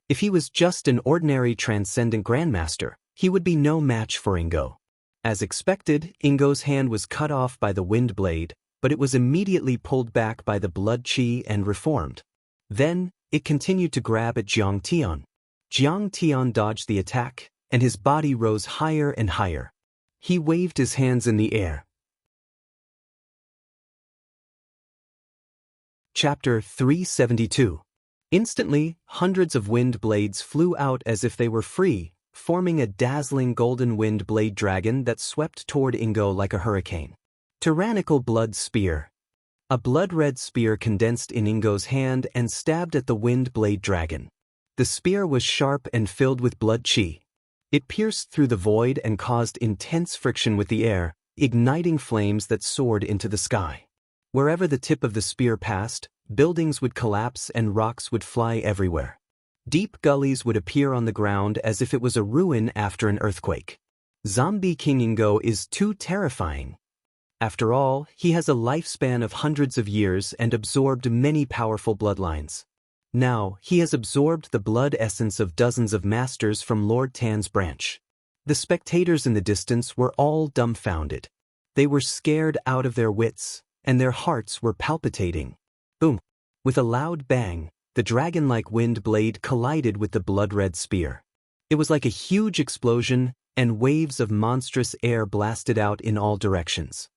If he was just an ordinary transcendent grandmaster, he would be no match for Ingo. As expected, Ingo's hand was cut off by the wind blade, but it was immediately pulled back by the blood chi and reformed. Then, it continued to grab at Jiang Tian. Jiang Tian dodged the attack, and his body rose higher and higher. He waved his hands in the air. Chapter 372. Instantly, hundreds of wind blades flew out as if they were free, forming a dazzling golden wind blade dragon that swept toward Ingo like a hurricane. Tyrannical blood spear. A blood-red spear condensed in Ingo's hand and stabbed at the wind blade dragon. The spear was sharp and filled with blood chi. It pierced through the void and caused intense friction with the air, igniting flames that soared into the sky. Wherever the tip of the spear passed, buildings would collapse and rocks would fly everywhere. Deep gullies would appear on the ground as if it was a ruin after an earthquake. Zombie King Ingo is too terrifying. After all, he has a lifespan of hundreds of years and absorbed many powerful bloodlines. Now, he has absorbed the blood essence of dozens of masters from Lord Tan's branch. The spectators in the distance were all dumbfounded. They were scared out of their wits, and their hearts were palpitating. Boom! With a loud bang, the dragon-like wind blade collided with the blood-red spear. It was like a huge explosion, and waves of monstrous air blasted out in all directions.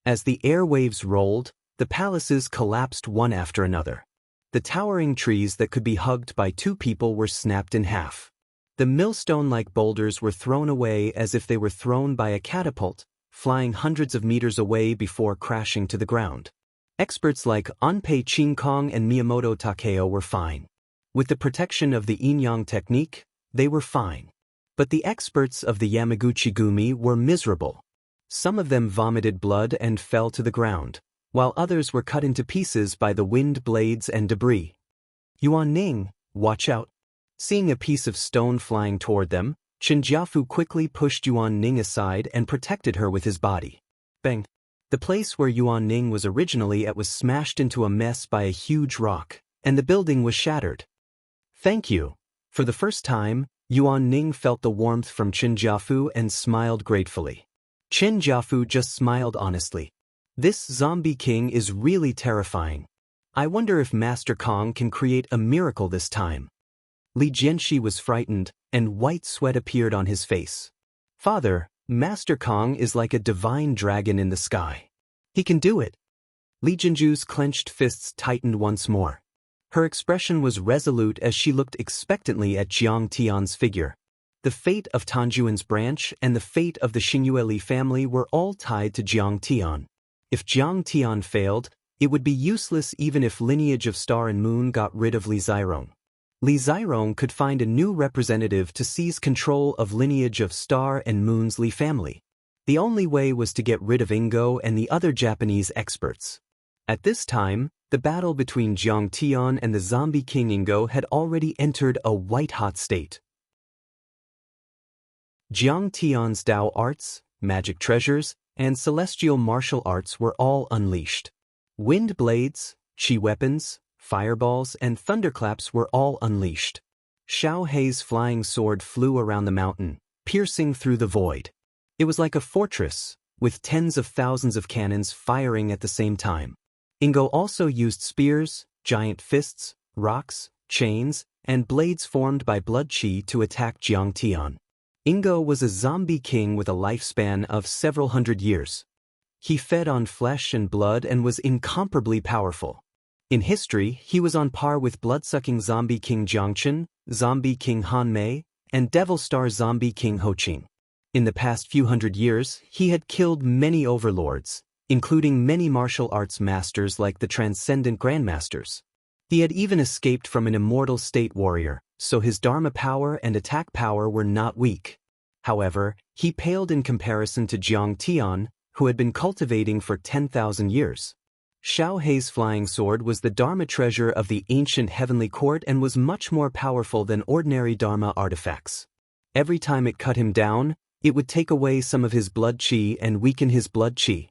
As the air waves rolled, the palaces collapsed one after another. The towering trees that could be hugged by two people were snapped in half. The millstone-like boulders were thrown away as if they were thrown by a catapult, flying hundreds of meters away before crashing to the ground. Experts like Anpei Qingkong and Miyamoto Takeo were fine. With the protection of the yin-yang technique, they were fine. But the experts of the Yamaguchi Gumi were miserable. Some of them vomited blood and fell to the ground, while others were cut into pieces by the wind blades and debris. Yuan Ning, watch out. Seeing a piece of stone flying toward them, Chen Jiafu quickly pushed Yuan Ning aside and protected her with his body. Bang! The place where Yuan Ning was originally at was smashed into a mess by a huge rock, and the building was shattered. Thank you. For the first time, Yuan Ning felt the warmth from Chen Jiafu and smiled gratefully. Chen Jiafu just smiled honestly. This zombie king is really terrifying. I wonder if Master Kong can create a miracle this time. Li Jianxi was frightened, and white sweat appeared on his face. Father, Master Kong is like a divine dragon in the sky. He can do it. Li Jianju's clenched fists tightened once more. Her expression was resolute as she looked expectantly at Jiang Tian's figure. The fate of Tanjuan's branch and the fate of the Xingyue family were all tied to Jiang Tian. If Jiang Tian failed, it would be useless even if Lineage of Star and Moon got rid of Li Zirong. Li Zirong could find a new representative to seize control of Lineage of Star and Moon's Li family. The only way was to get rid of Ingo and the other Japanese experts. At this time, the battle between Jiang Tian and the zombie king Ingo had already entered a white-hot state. Jiang Tian's Dao arts, magic treasures, and celestial martial arts were all unleashed. Wind blades, chi weapons, fireballs, and thunderclaps were all unleashed. Xiao Hei's flying sword flew around the mountain, piercing through the void. It was like a fortress, with tens of thousands of cannons firing at the same time. Ingo also used spears, giant fists, rocks, chains, and blades formed by blood qi to attack Jiang Tian. Ingo was a zombie king with a lifespan of several hundred years. He fed on flesh and blood and was incomparably powerful. In history, he was on par with blood-sucking zombie king Jiangchen, zombie king Han Mei, and devil star zombie king Ho Qing. In the past few hundred years, he had killed many overlords, including many martial arts masters like the transcendent grandmasters. He had even escaped from an immortal state warrior, so his dharma power and attack power were not weak. However, he paled in comparison to Jiang Tian, who had been cultivating for 10,000 years. Xiao Hei's flying sword was the dharma treasure of the ancient heavenly court and was much more powerful than ordinary dharma artifacts. Every time it cut him down, it would take away some of his blood qi and weaken his blood qi.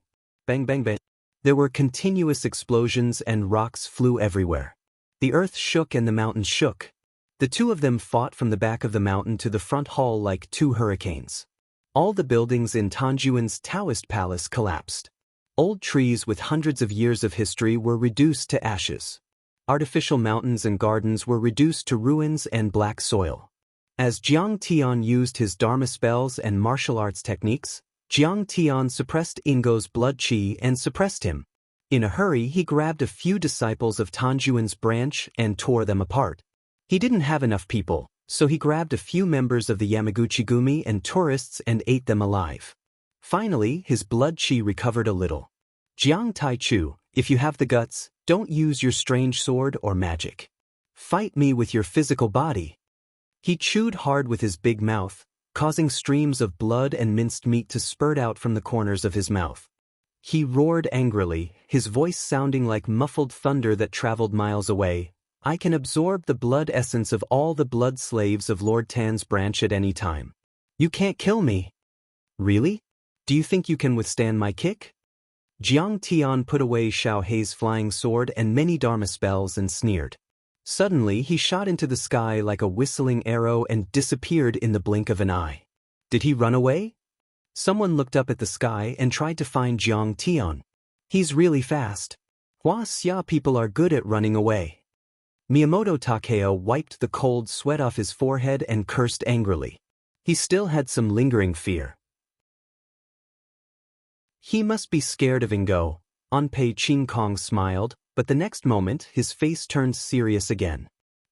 Bang bang bang. There were continuous explosions and rocks flew everywhere. The earth shook and the mountains shook. The two of them fought from the back of the mountain to the front hall like two hurricanes. All the buildings in Tanjuan's Daoist palace collapsed. Old trees with hundreds of years of history were reduced to ashes. Artificial mountains and gardens were reduced to ruins and black soil. As Jiang Tian used his dharma spells and martial arts techniques, Jiang Tian suppressed Ingo's blood qi and suppressed him. In a hurry, he grabbed a few disciples of Tanjuan's branch and tore them apart. He didn't have enough people, so he grabbed a few members of the Yamaguchi-gumi and tourists and ate them alive. Finally, his blood qi recovered a little. Jiang Taichu, if you have the guts, don't use your strange sword or magic. Fight me with your physical body. He chewed hard with his big mouth, causing streams of blood and minced meat to spurt out from the corners of his mouth. He roared angrily, his voice sounding like muffled thunder that traveled miles away. I can absorb the blood essence of all the blood slaves of Lord Tan's branch at any time. You can't kill me. Really? Do you think you can withstand my kick? Jiang Tian put away Xiao Hei's flying sword and many dharma spells and sneered. Suddenly he shot into the sky like a whistling arrow and disappeared in the blink of an eye. Did he run away? Someone looked up at the sky and tried to find Jiang Tian. He's really fast. Wuxia people are good at running away. Miyamoto Takeo wiped the cold sweat off his forehead and cursed angrily. He still had some lingering fear. He must be scared of Ingo. Anpei Qingkong smiled, but the next moment his face turned serious again.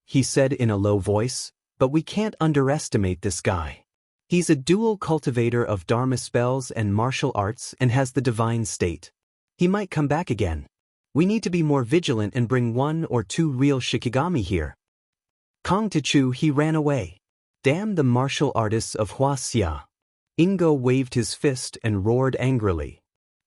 He said in a low voice, "But we can't underestimate this guy. He's a dual cultivator of dharma spells and martial arts and has the divine state. He might come back again. We need to be more vigilant and bring 1 or 2 real Shikigami here." Kong Tachu, he ran away. Damn the martial artists of Wuxia. Ingo waved his fist and roared angrily.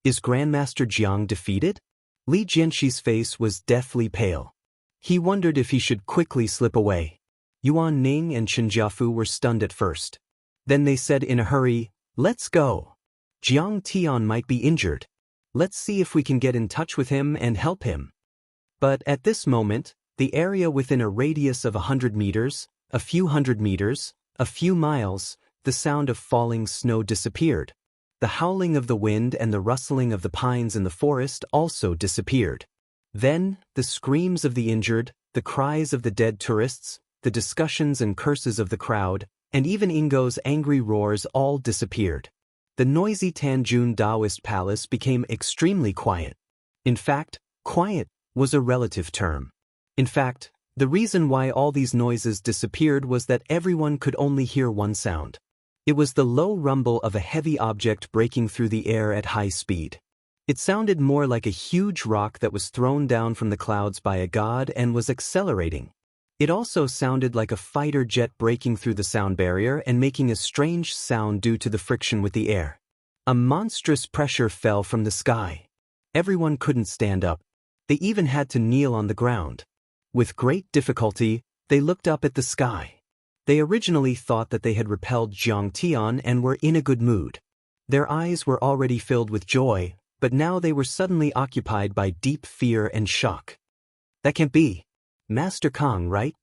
Is Grandmaster Jiang defeated? Li Jianxi's face was deathly pale. He wondered if he should quickly slip away. Yuan Ning and Chen Jiafu were stunned at first. Then they said in a hurry, "Let's go. Jiang Tian might be injured. Let's see if we can get in touch with him and help him." But at this moment, the area within a radius of 100 meters, a few hundred meters, a few miles, the sound of falling snow disappeared. The howling of the wind and the rustling of the pines in the forest also disappeared. Then, the screams of the injured, the cries of the dead tourists, the discussions and curses of the crowd, and even Ingo's angry roars all disappeared. The noisy Tanjun Daoist palace became extremely quiet. In fact, quiet was a relative term. In fact, the reason why all these noises disappeared was that everyone could only hear one sound. It was the low rumble of a heavy object breaking through the air at high speed. It sounded more like a huge rock that was thrown down from the clouds by a god and was accelerating. It also sounded like a fighter jet breaking through the sound barrier and making a strange sound due to the friction with the air. A monstrous pressure fell from the sky. Everyone couldn't stand up. They even had to kneel on the ground. With great difficulty, they looked up at the sky. They originally thought that they had repelled Jiang Tian and were in a good mood. Their eyes were already filled with joy, but now they were suddenly occupied by deep fear and shock. That can't be. Master Kong, right?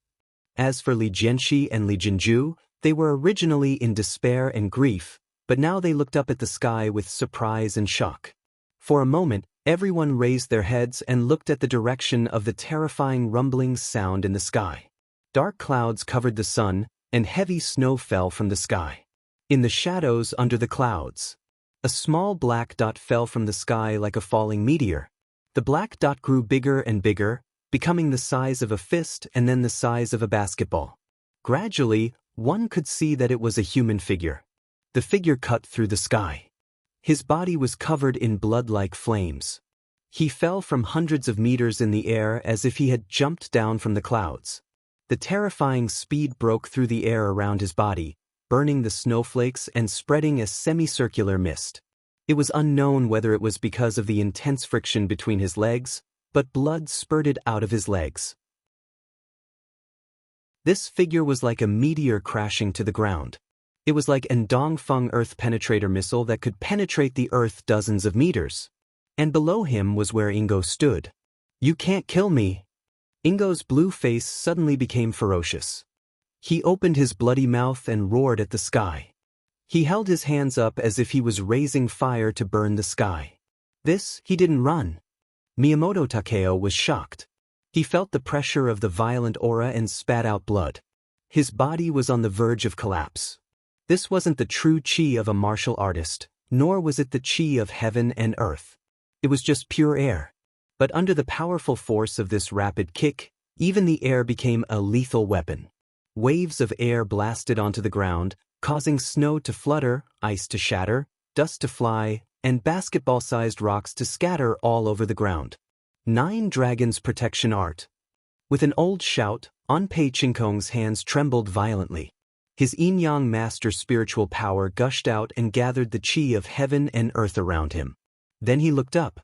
As for Li Jianxi and Li Jinju, they were originally in despair and grief, but now they looked up at the sky with surprise and shock. For a moment, Everyone raised their heads and looked at the direction of the terrifying rumbling sound in the sky. Dark clouds covered the sun, and heavy snow fell from the sky. In the shadows under the clouds, a small black dot fell from the sky like a falling meteor. The black dot grew bigger and bigger, becoming the size of a fist and then the size of a basketball. Gradually, one could see that it was a human figure. The figure cut through the sky. His body was covered in blood-like flames. He fell from hundreds of meters in the air as if he had jumped down from the clouds. The terrifying speed broke through the air around his body, burning the snowflakes and spreading a semicircular mist. It was unknown whether it was because of the intense friction between his legs, but blood spurted out of his legs. This figure was like a meteor crashing to the ground. It was like an Dongfeng Earth penetrator missile that could penetrate the Earth dozens of meters. And below him was where Ingo stood. "You can't kill me." Ingo's blue face suddenly became ferocious. He opened his bloody mouth and roared at the sky. He held his hands up as if he was raising fire to burn the sky. He didn't run. Miyamoto Takeo was shocked. He felt the pressure of the violent aura and spat out blood. His body was on the verge of collapse. This wasn't the true chi of a martial artist, nor was it the chi of heaven and earth. It was just pure air. But under the powerful force of this rapid kick, even the air became a lethal weapon. Waves of air blasted onto the ground, causing snow to flutter, ice to shatter, dust to fly, and basketball-sized rocks to scatter all over the ground. 9 Dragons Protection Art. With an old shout, Onpei Chinkong's hands trembled violently. His yin-yang master spiritual power gushed out and gathered the chi of heaven and earth around him. Then he looked up.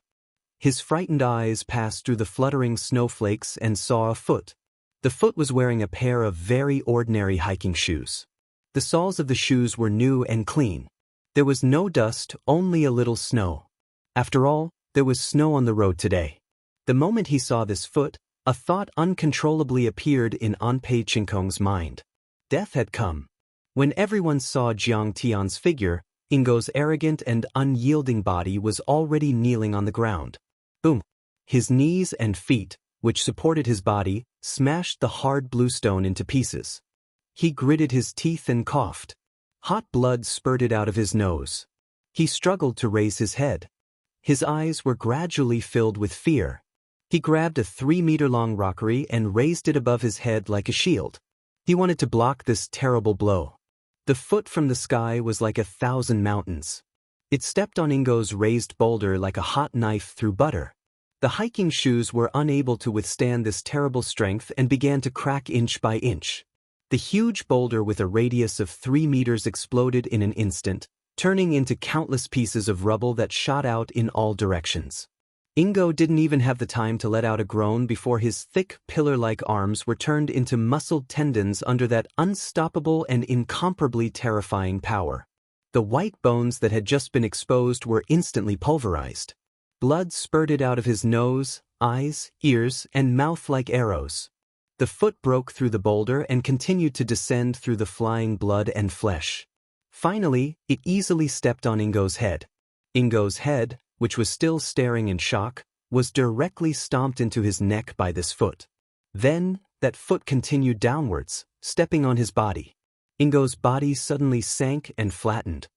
His frightened eyes passed through the fluttering snowflakes and saw a foot. The foot was wearing a pair of very ordinary hiking shoes. The soles of the shoes were new and clean. There was no dust, only a little snow. After all, there was snow on the road today. The moment he saw this foot, a thought uncontrollably appeared in Onpei Chinkong's mind. Death had come. When everyone saw Jiang Tian's figure, Ingo's arrogant and unyielding body was already kneeling on the ground. Boom! His knees and feet, which supported his body, smashed the hard bluestone into pieces. He gritted his teeth and coughed. Hot blood spurted out of his nose. He struggled to raise his head. His eyes were gradually filled with fear. He grabbed a 3-meter-long rockery and raised it above his head like a shield. He wanted to block this terrible blow. The foot from the sky was like 1,000 mountains. It stepped on Ingo's raised boulder like a hot knife through butter. The hiking shoes were unable to withstand this terrible strength and began to crack inch by inch. The huge boulder with a radius of 3 meters exploded in an instant, turning into countless pieces of rubble that shot out in all directions. Ingo didn't even have the time to let out a groan before his thick, pillar-like arms were turned into muscled tendons under that unstoppable and incomparably terrifying power. The white bones that had just been exposed were instantly pulverized. Blood spurted out of his nose, eyes, ears, and mouth like arrows. The foot broke through the boulder and continued to descend through the flying blood and flesh. Finally, it easily stepped on Ingo's head. Ingo's head, which was still staring in shock, was directly stomped into his neck by this foot. Then, that foot continued downwards, stepping on his body. Ingo's body suddenly sank and flattened.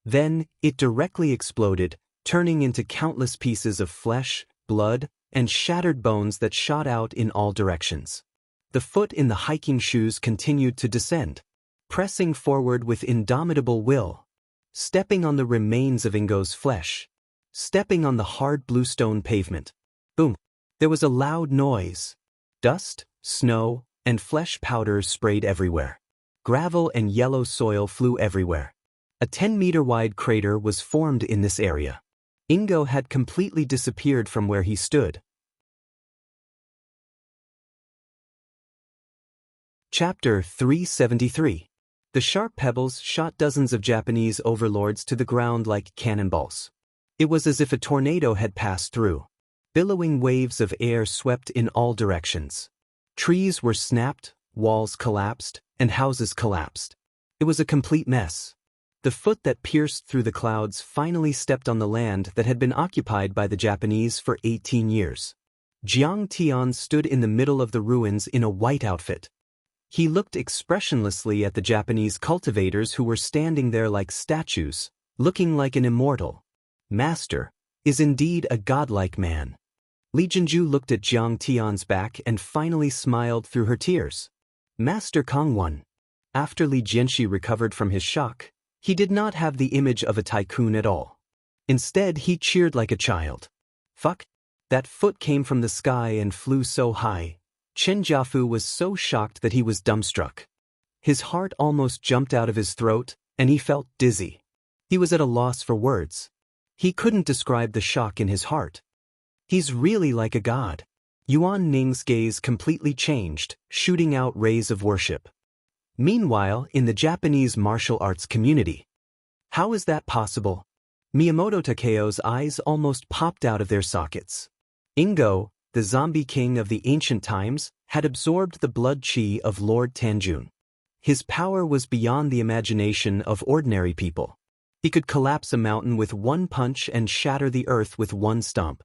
Then, it directly exploded, turning into countless pieces of flesh, blood, and shattered bones that shot out in all directions. The foot in the hiking shoes continued to descend, pressing forward with indomitable will, stepping on the remains of Ingo's flesh, stepping on the hard bluestone pavement. Boom! There was a loud noise. Dust, snow, and flesh powder sprayed everywhere. Gravel and yellow soil flew everywhere. A 10-meter-wide crater was formed in this area. Ingo had completely disappeared from where he stood. Chapter 373. The sharp pebbles shot dozens of Japanese overlords to the ground like cannonballs. It was as if a tornado had passed through. Billowing waves of air swept in all directions. Trees were snapped, walls collapsed, and houses collapsed. It was a complete mess. The foot that pierced through the clouds finally stepped on the land that had been occupied by the Japanese for 18 years. Jiang Tian stood in the middle of the ruins in a white outfit. He looked expressionlessly at the Japanese cultivators who were standing there like statues, looking like an immortal. Master is indeed a godlike man. Li Jinju looked at Jiang Tian's back and finally smiled through her tears. Master Kong won. After Li Jianxi recovered from his shock, he did not have the image of a tycoon at all. Instead, he cheered like a child. Fuck! That foot came from the sky and flew so high. Chen Jiafu was so shocked that he was dumbstruck. His heart almost jumped out of his throat, and he felt dizzy. He was at a loss for words. He couldn't describe the shock in his heart. He's really like a god. Yuan Ning's gaze completely changed, shooting out rays of worship. Meanwhile, in the Japanese martial arts community. How is that possible? Miyamoto Takeo's eyes almost popped out of their sockets. Ingo, the zombie king of the ancient times, had absorbed the blood chi of Lord Tanjun. His power was beyond the imagination of ordinary people. He could collapse a mountain with one punch and shatter the earth with one stomp.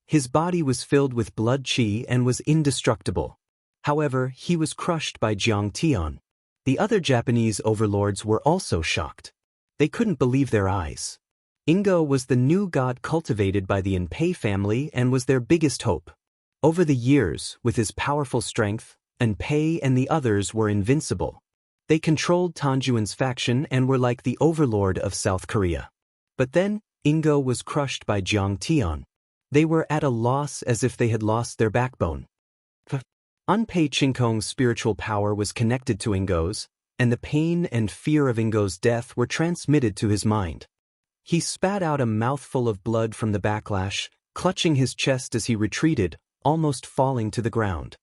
His body was filled with blood chi and was indestructible. However, he was crushed by Jiang Tian. The other Japanese overlords were also shocked. They couldn't believe their eyes. Ingo was the new god cultivated by the Enpei family and was their biggest hope. Over the years, with his powerful strength, Enpei and the others were invincible. They controlled Tanjuan's faction and were like the overlord of South Korea. But then, Ingo was crushed by Jiang Tian. They were at a loss as if they had lost their backbone. Enpei Qingkong's spiritual power was connected to Ingo's, and the pain and fear of Ingo's death were transmitted to his mind. He spat out a mouthful of blood from the backlash, clutching his chest as he retreated, almost falling to the ground.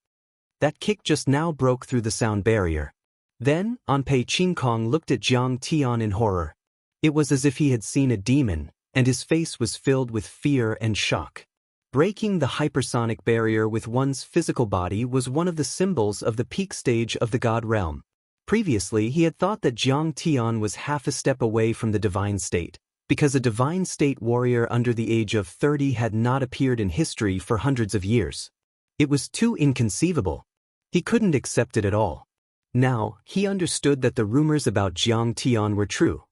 That kick just now broke through the sound barrier. Then, Enpei Qingkong looked at Jiang Tian in horror. It was as if he had seen a demon, and his face was filled with fear and shock. Breaking the hypersonic barrier with one's physical body was one of the symbols of the peak stage of the god realm. Previously, he had thought that Jiang Tian was half a step away from the divine state, because a divine state warrior under the age of 30 had not appeared in history for hundreds of years. It was too inconceivable. He couldn't accept it at all. Now, he understood that the rumors about Jiang Tian were true.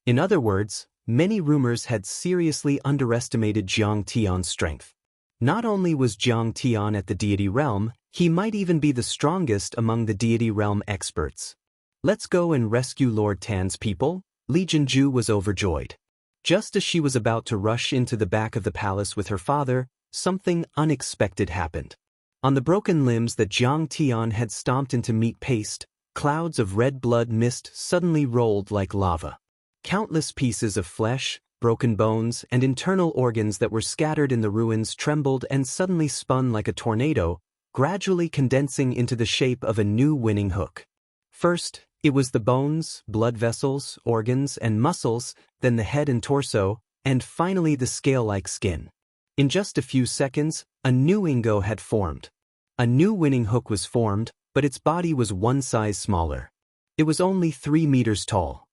In other words, many rumors had seriously underestimated Jiang Tian's strength. Not only was Jiang Tian at the deity realm, he might even be the strongest among the deity realm experts. Let's go and rescue Lord Tan's people. Li Jinju was overjoyed. Just as she was about to rush into the back of the palace with her father, something unexpected happened. On the broken limbs that Jiang Tian had stomped into meat paste, clouds of red blood mist suddenly rolled like lava. Countless pieces of flesh, broken bones, and internal organs that were scattered in the ruins trembled and suddenly spun like a tornado, gradually condensing into the shape of a new winning hook. First, it was the bones, blood vessels, organs, and muscles, then the head and torso, and finally the scale-like skin. In just a few seconds, a new Ingo had formed. A new winning hook was formed, but its body was one size smaller. It was only 3 meters tall.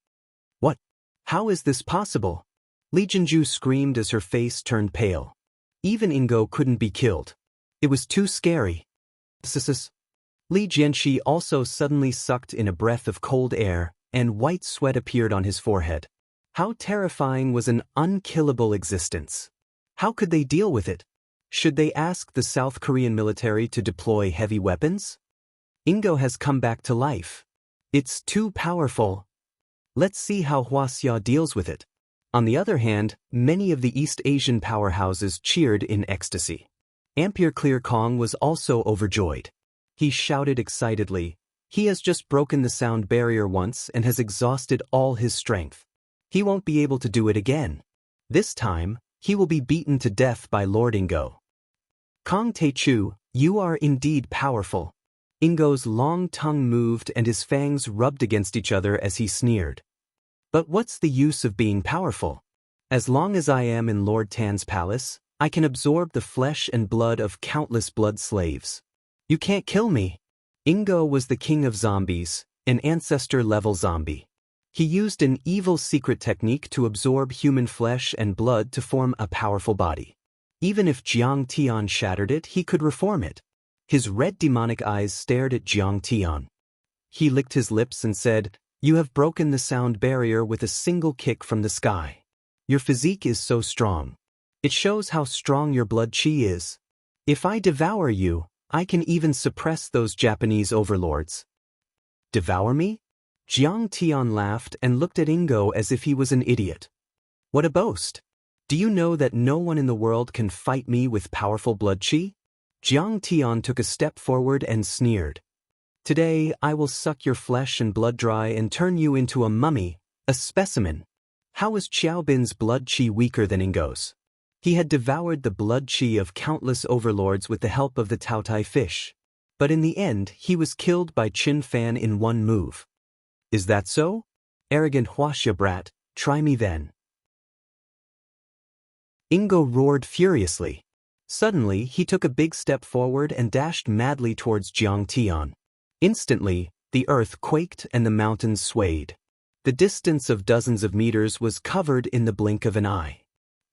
What? How is this possible? Li Jinju screamed as her face turned pale. Even Ingo couldn't be killed. It was too scary. Li Jianxi also suddenly sucked in a breath of cold air, and white sweat appeared on his forehead. How terrifying was an unkillable existence? How could they deal with it? Should they ask the South Korean military to deploy heavy weapons? Ingo has come back to life. It's too powerful. Let's see how Wuxia deals with it. On the other hand, many of the East Asian powerhouses cheered in ecstasy. Ampere Clear Kong was also overjoyed. He shouted excitedly, "He has just broken the sound barrier once and has exhausted all his strength. He won't be able to do it again. This time, he will be beaten to death by Lord Ingo." Kong Taechu, you are indeed powerful. Ingo's long tongue moved and his fangs rubbed against each other as he sneered. But what's the use of being powerful? As long as I am in Lord Tan's palace, I can absorb the flesh and blood of countless blood slaves. You can't kill me. Ingo was the king of zombies, an ancestor-level zombie. He used an evil secret technique to absorb human flesh and blood to form a powerful body. Even if Jiang Tian shattered it, he could reform it. His red demonic eyes stared at Jiang Tian. He licked his lips and said, "You have broken the sound barrier with a single kick from the sky. Your physique is so strong. It shows how strong your blood qi is. If I devour you, I can even suppress those Japanese overlords." "Devour me?" Jiang Tian laughed and looked at Ingo as if he was an idiot. "What a boast! Do you know that no one in the world can fight me with powerful blood qi?" Jiang Tian took a step forward and sneered. "Today I will suck your flesh and blood dry and turn you into a mummy, a specimen." How was Xiaobin's blood qi weaker than Ingo's? He had devoured the blood qi of countless overlords with the help of the Taotai fish. But in the end, he was killed by Qin Fan in one move. "Is that so? Arrogant Huaxia brat, try me then." Ingo roared furiously. Suddenly, he took a big step forward and dashed madly towards Jiang Tian. Instantly, the earth quaked and the mountains swayed. The distance of dozens of meters was covered in the blink of an eye.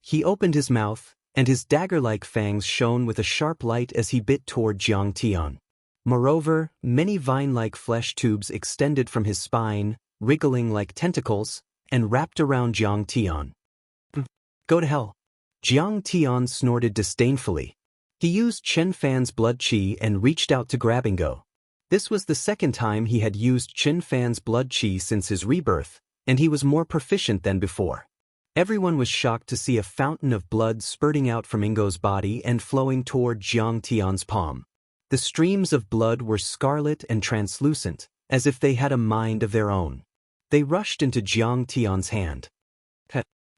He opened his mouth, and his dagger-like fangs shone with a sharp light as he bit toward Jiang Tian. Moreover, many vine-like flesh tubes extended from his spine, wriggling like tentacles, and wrapped around Jiang Tian. "Go to hell." Jiang Tian snorted disdainfully. He used Chen Fan's blood qi and reached out to grab Ingo. This was the second time he had used Chen Fan's blood qi since his rebirth, and he was more proficient than before. Everyone was shocked to see a fountain of blood spurting out from Ingo's body and flowing toward Jiang Tian's palm. The streams of blood were scarlet and translucent, as if they had a mind of their own. They rushed into Jiang Tian's hand.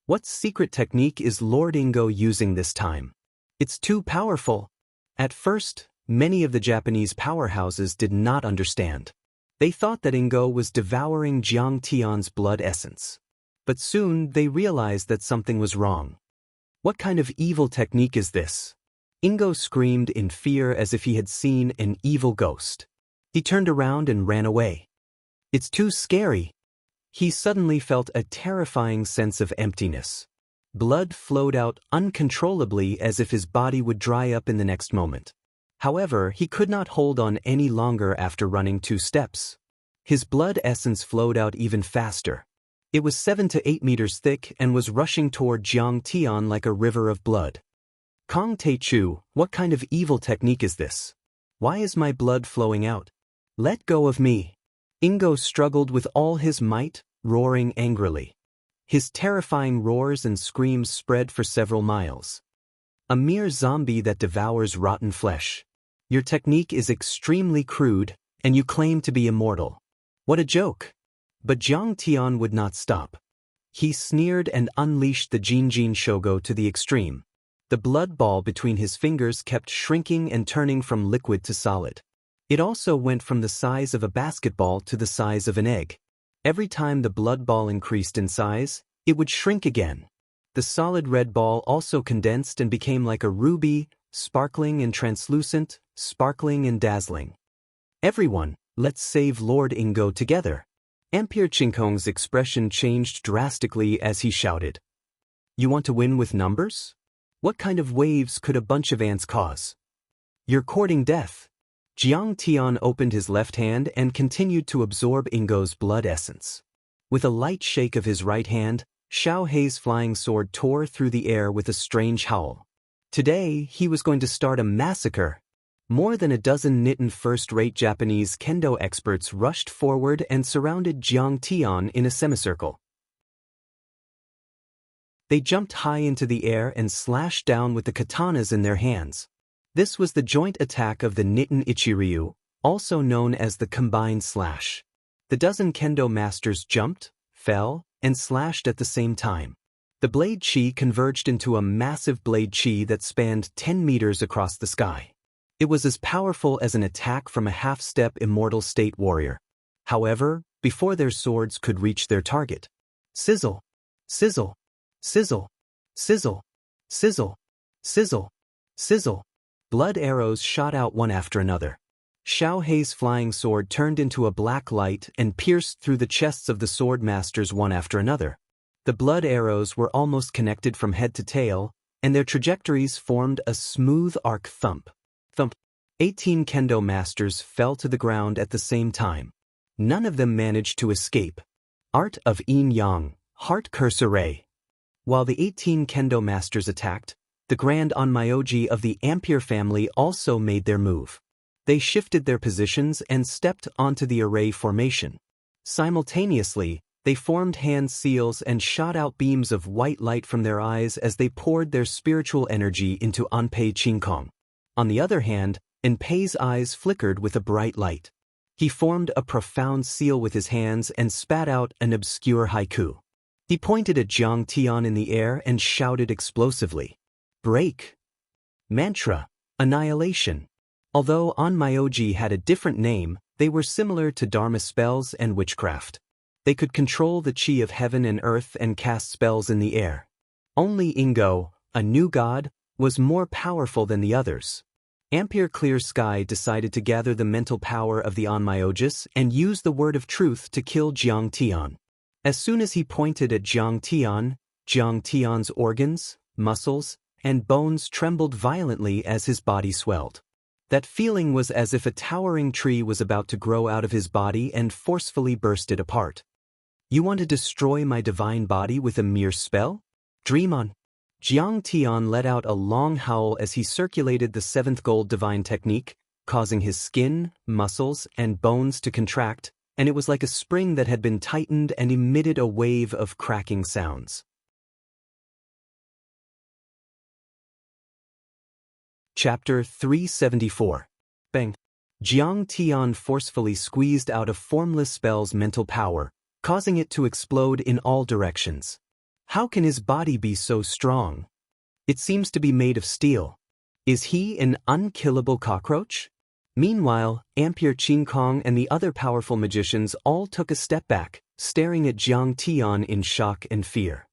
What secret technique is Lord Ingo using this time? It's too powerful. At first, many of the Japanese powerhouses did not understand. They thought that Ingo was devouring Jiang Tian's blood essence. But soon they realized that something was wrong. What kind of evil technique is this? Ingo screamed in fear as if he had seen an evil ghost. He turned around and ran away. "It's too scary." He suddenly felt a terrifying sense of emptiness. Blood flowed out uncontrollably as if his body would dry up in the next moment. However, he could not hold on any longer after running 2 steps. His blood essence flowed out even faster. It was 7 to 8 meters thick and was rushing toward Jiang Tian like a river of blood. "Kong Teichu, what kind of evil technique is this? Why is my blood flowing out? Let go of me." Ingo struggled with all his might, roaring angrily. His terrifying roars and screams spread for several miles. "A mere zombie that devours rotten flesh. Your technique is extremely crude, and you claim to be immortal. What a joke." But Jiang Tian would not stop. He sneered and unleashed the Jinjin Shogo to the extreme. The blood ball between his fingers kept shrinking and turning from liquid to solid. It also went from the size of a basketball to the size of an egg. Every time the blood ball increased in size, it would shrink again. The solid red ball also condensed and became like a ruby, sparkling and translucent, sparkling and dazzling. "Everyone, let's save Lord Ingo together." Emperor Qingkong's expression changed drastically as he shouted. "You want to win with numbers? What kind of waves could a bunch of ants cause? You're courting death." Jiang Tian opened his left hand and continued to absorb Ingo's blood essence. With a light shake of his right hand, Xiao Hei's flying sword tore through the air with a strange howl. Today, he was going to start a massacre. More than a dozen Nitin first-rate Japanese kendo experts rushed forward and surrounded Jiang Tian in a semicircle. They jumped high into the air and slashed down with the katanas in their hands. This was the joint attack of the Nitin Ichiryu, also known as the combined slash. The dozen kendo masters jumped, fell, and slashed at the same time. The blade chi converged into a massive blade chi that spanned 10 meters across the sky. It was as powerful as an attack from a half-step immortal state warrior. However, before their swords could reach their target, sizzle, sizzle, sizzle, sizzle, sizzle, sizzle, sizzle. Blood arrows shot out one after another. Xiao Hei's flying sword turned into a black light and pierced through the chests of the sword masters one after another. The blood arrows were almost connected from head to tail, and their trajectories formed a smooth arc thump. Thump. 18 kendo masters fell to the ground at the same time. None of them managed to escape. Art of Yin Yang, Heart Cursor Ray. While the 18 kendo masters attacked, the Grand Onmyoji of the Ampere family also made their move. They shifted their positions and stepped onto the array formation. Simultaneously, they formed hand seals and shot out beams of white light from their eyes as they poured their spiritual energy into Anpei Qingkong. On the other hand, Anpei's eyes flickered with a bright light. He formed a profound seal with his hands and spat out an obscure haiku. He pointed at Jiang Tian in the air and shouted explosively, "Break!" Mantra, Annihilation. Although Onmyoji had a different name, they were similar to Dharma spells and witchcraft. They could control the chi of heaven and earth and cast spells in the air. Only Ingo, a new god, was more powerful than the others. Ampere Clear Sky decided to gather the mental power of the Onmyojis and use the word of truth to kill Jiang Tian. As soon as he pointed at Jiang Tian's organs, muscles, and bones trembled violently as his body swelled. That feeling was as if a towering tree was about to grow out of his body and forcefully burst it apart. "You want to destroy my divine body with a mere spell? Dream on." Jiang Tian let out a long howl as he circulated the seventh gold divine technique, causing his skin, muscles, and bones to contract, and it was like a spring that had been tightened and emitted a wave of cracking sounds. Chapter 374. Bang. Jiang Tian forcefully squeezed out a formless spell's mental power, causing it to explode in all directions. How can his body be so strong? It seems to be made of steel. Is he an unkillable cockroach? Meanwhile, Ampere Qingkong and the other powerful magicians all took a step back, staring at Jiang Tian in shock and fear.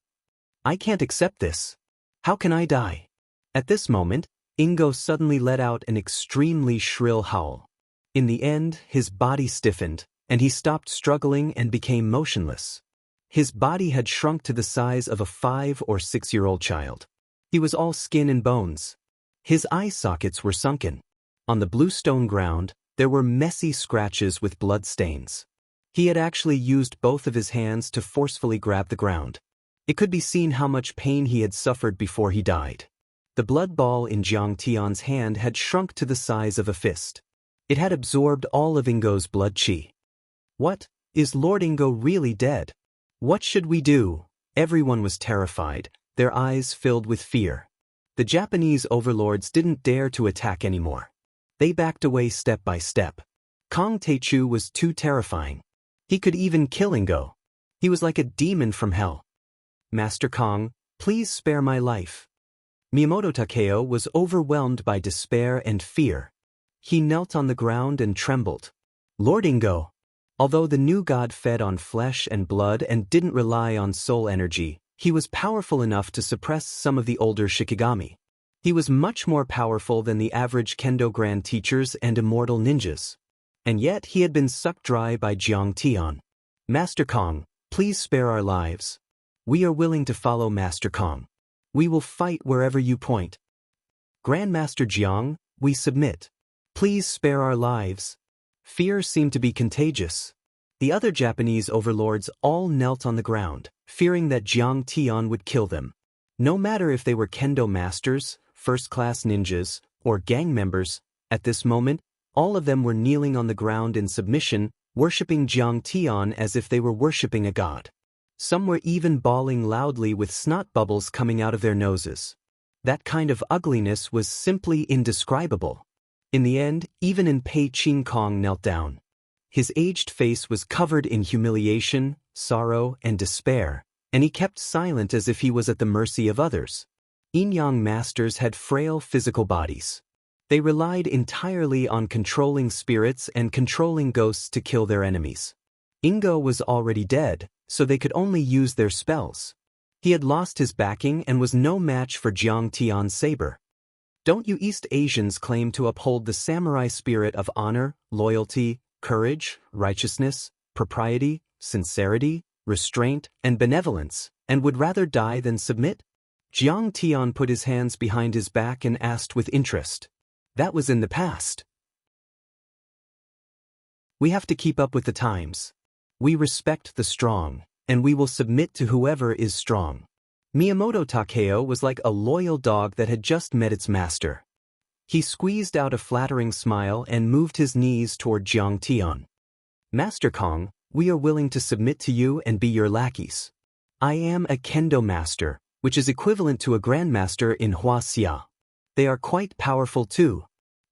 "I can't accept this. How can I die?" At this moment, Ingo suddenly let out an extremely shrill howl. In the end, his body stiffened, and he stopped struggling and became motionless. His body had shrunk to the size of a 5- or 6-year-old child. He was all skin and bones. His eye sockets were sunken. On the blue stone ground, there were messy scratches with blood stains. He had actually used both of his hands to forcefully grab the ground. It could be seen how much pain he had suffered before he died. The blood ball in Jiang Tian's hand had shrunk to the size of a fist. It had absorbed all of Ingo's blood chi. What? Is Lord Ingo really dead? What should we do? Everyone was terrified, their eyes filled with fear. The Japanese overlords didn't dare to attack anymore. They backed away step by step. Kong Teichu was too terrifying. He could even kill Ingo. He was like a demon from hell. "Master Kong, please spare my life." Miyamoto Takeo was overwhelmed by despair and fear. He knelt on the ground and trembled. "Lord Ingo." Although the new god fed on flesh and blood and didn't rely on soul energy, he was powerful enough to suppress some of the older Shikigami. He was much more powerful than the average Kendo Grand teachers and immortal ninjas. And yet he had been sucked dry by Jiang Tian. "Master Kong, please spare our lives. We are willing to follow Master Kong. We will fight wherever you point. Grandmaster Jiang, we submit. Please spare our lives." Fear seemed to be contagious. The other Japanese overlords all knelt on the ground, fearing that Jiang Tian would kill them. No matter if they were kendo masters, first-class ninjas, or gang members, at this moment, all of them were kneeling on the ground in submission, worshipping Jiang Tian as if they were worshipping a god. Some were even bawling loudly with snot bubbles coming out of their noses. That kind of ugliness was simply indescribable. In the end, even Anpei Qingkong knelt down. His aged face was covered in humiliation, sorrow, and despair, and he kept silent as if he was at the mercy of others. Yin-Yang masters had frail physical bodies. They relied entirely on controlling spirits and controlling ghosts to kill their enemies. Ingo was already dead, so they could only use their spells. He had lost his backing and was no match for Jiang Tian's saber. Don't you East Asians claim to uphold the samurai spirit of honor, loyalty, courage, righteousness, propriety, sincerity, restraint, and benevolence, and would rather die than submit? Jiang Tian put his hands behind his back and asked with interest. That was in the past. We have to keep up with the times. We respect the strong, and we will submit to whoever is strong. Miyamoto Takeo was like a loyal dog that had just met its master. He squeezed out a flattering smile and moved his knees toward Jiang Tian. Master Kong, we are willing to submit to you and be your lackeys. I am a kendo master, which is equivalent to a grandmaster in Wuxia. They are quite powerful too.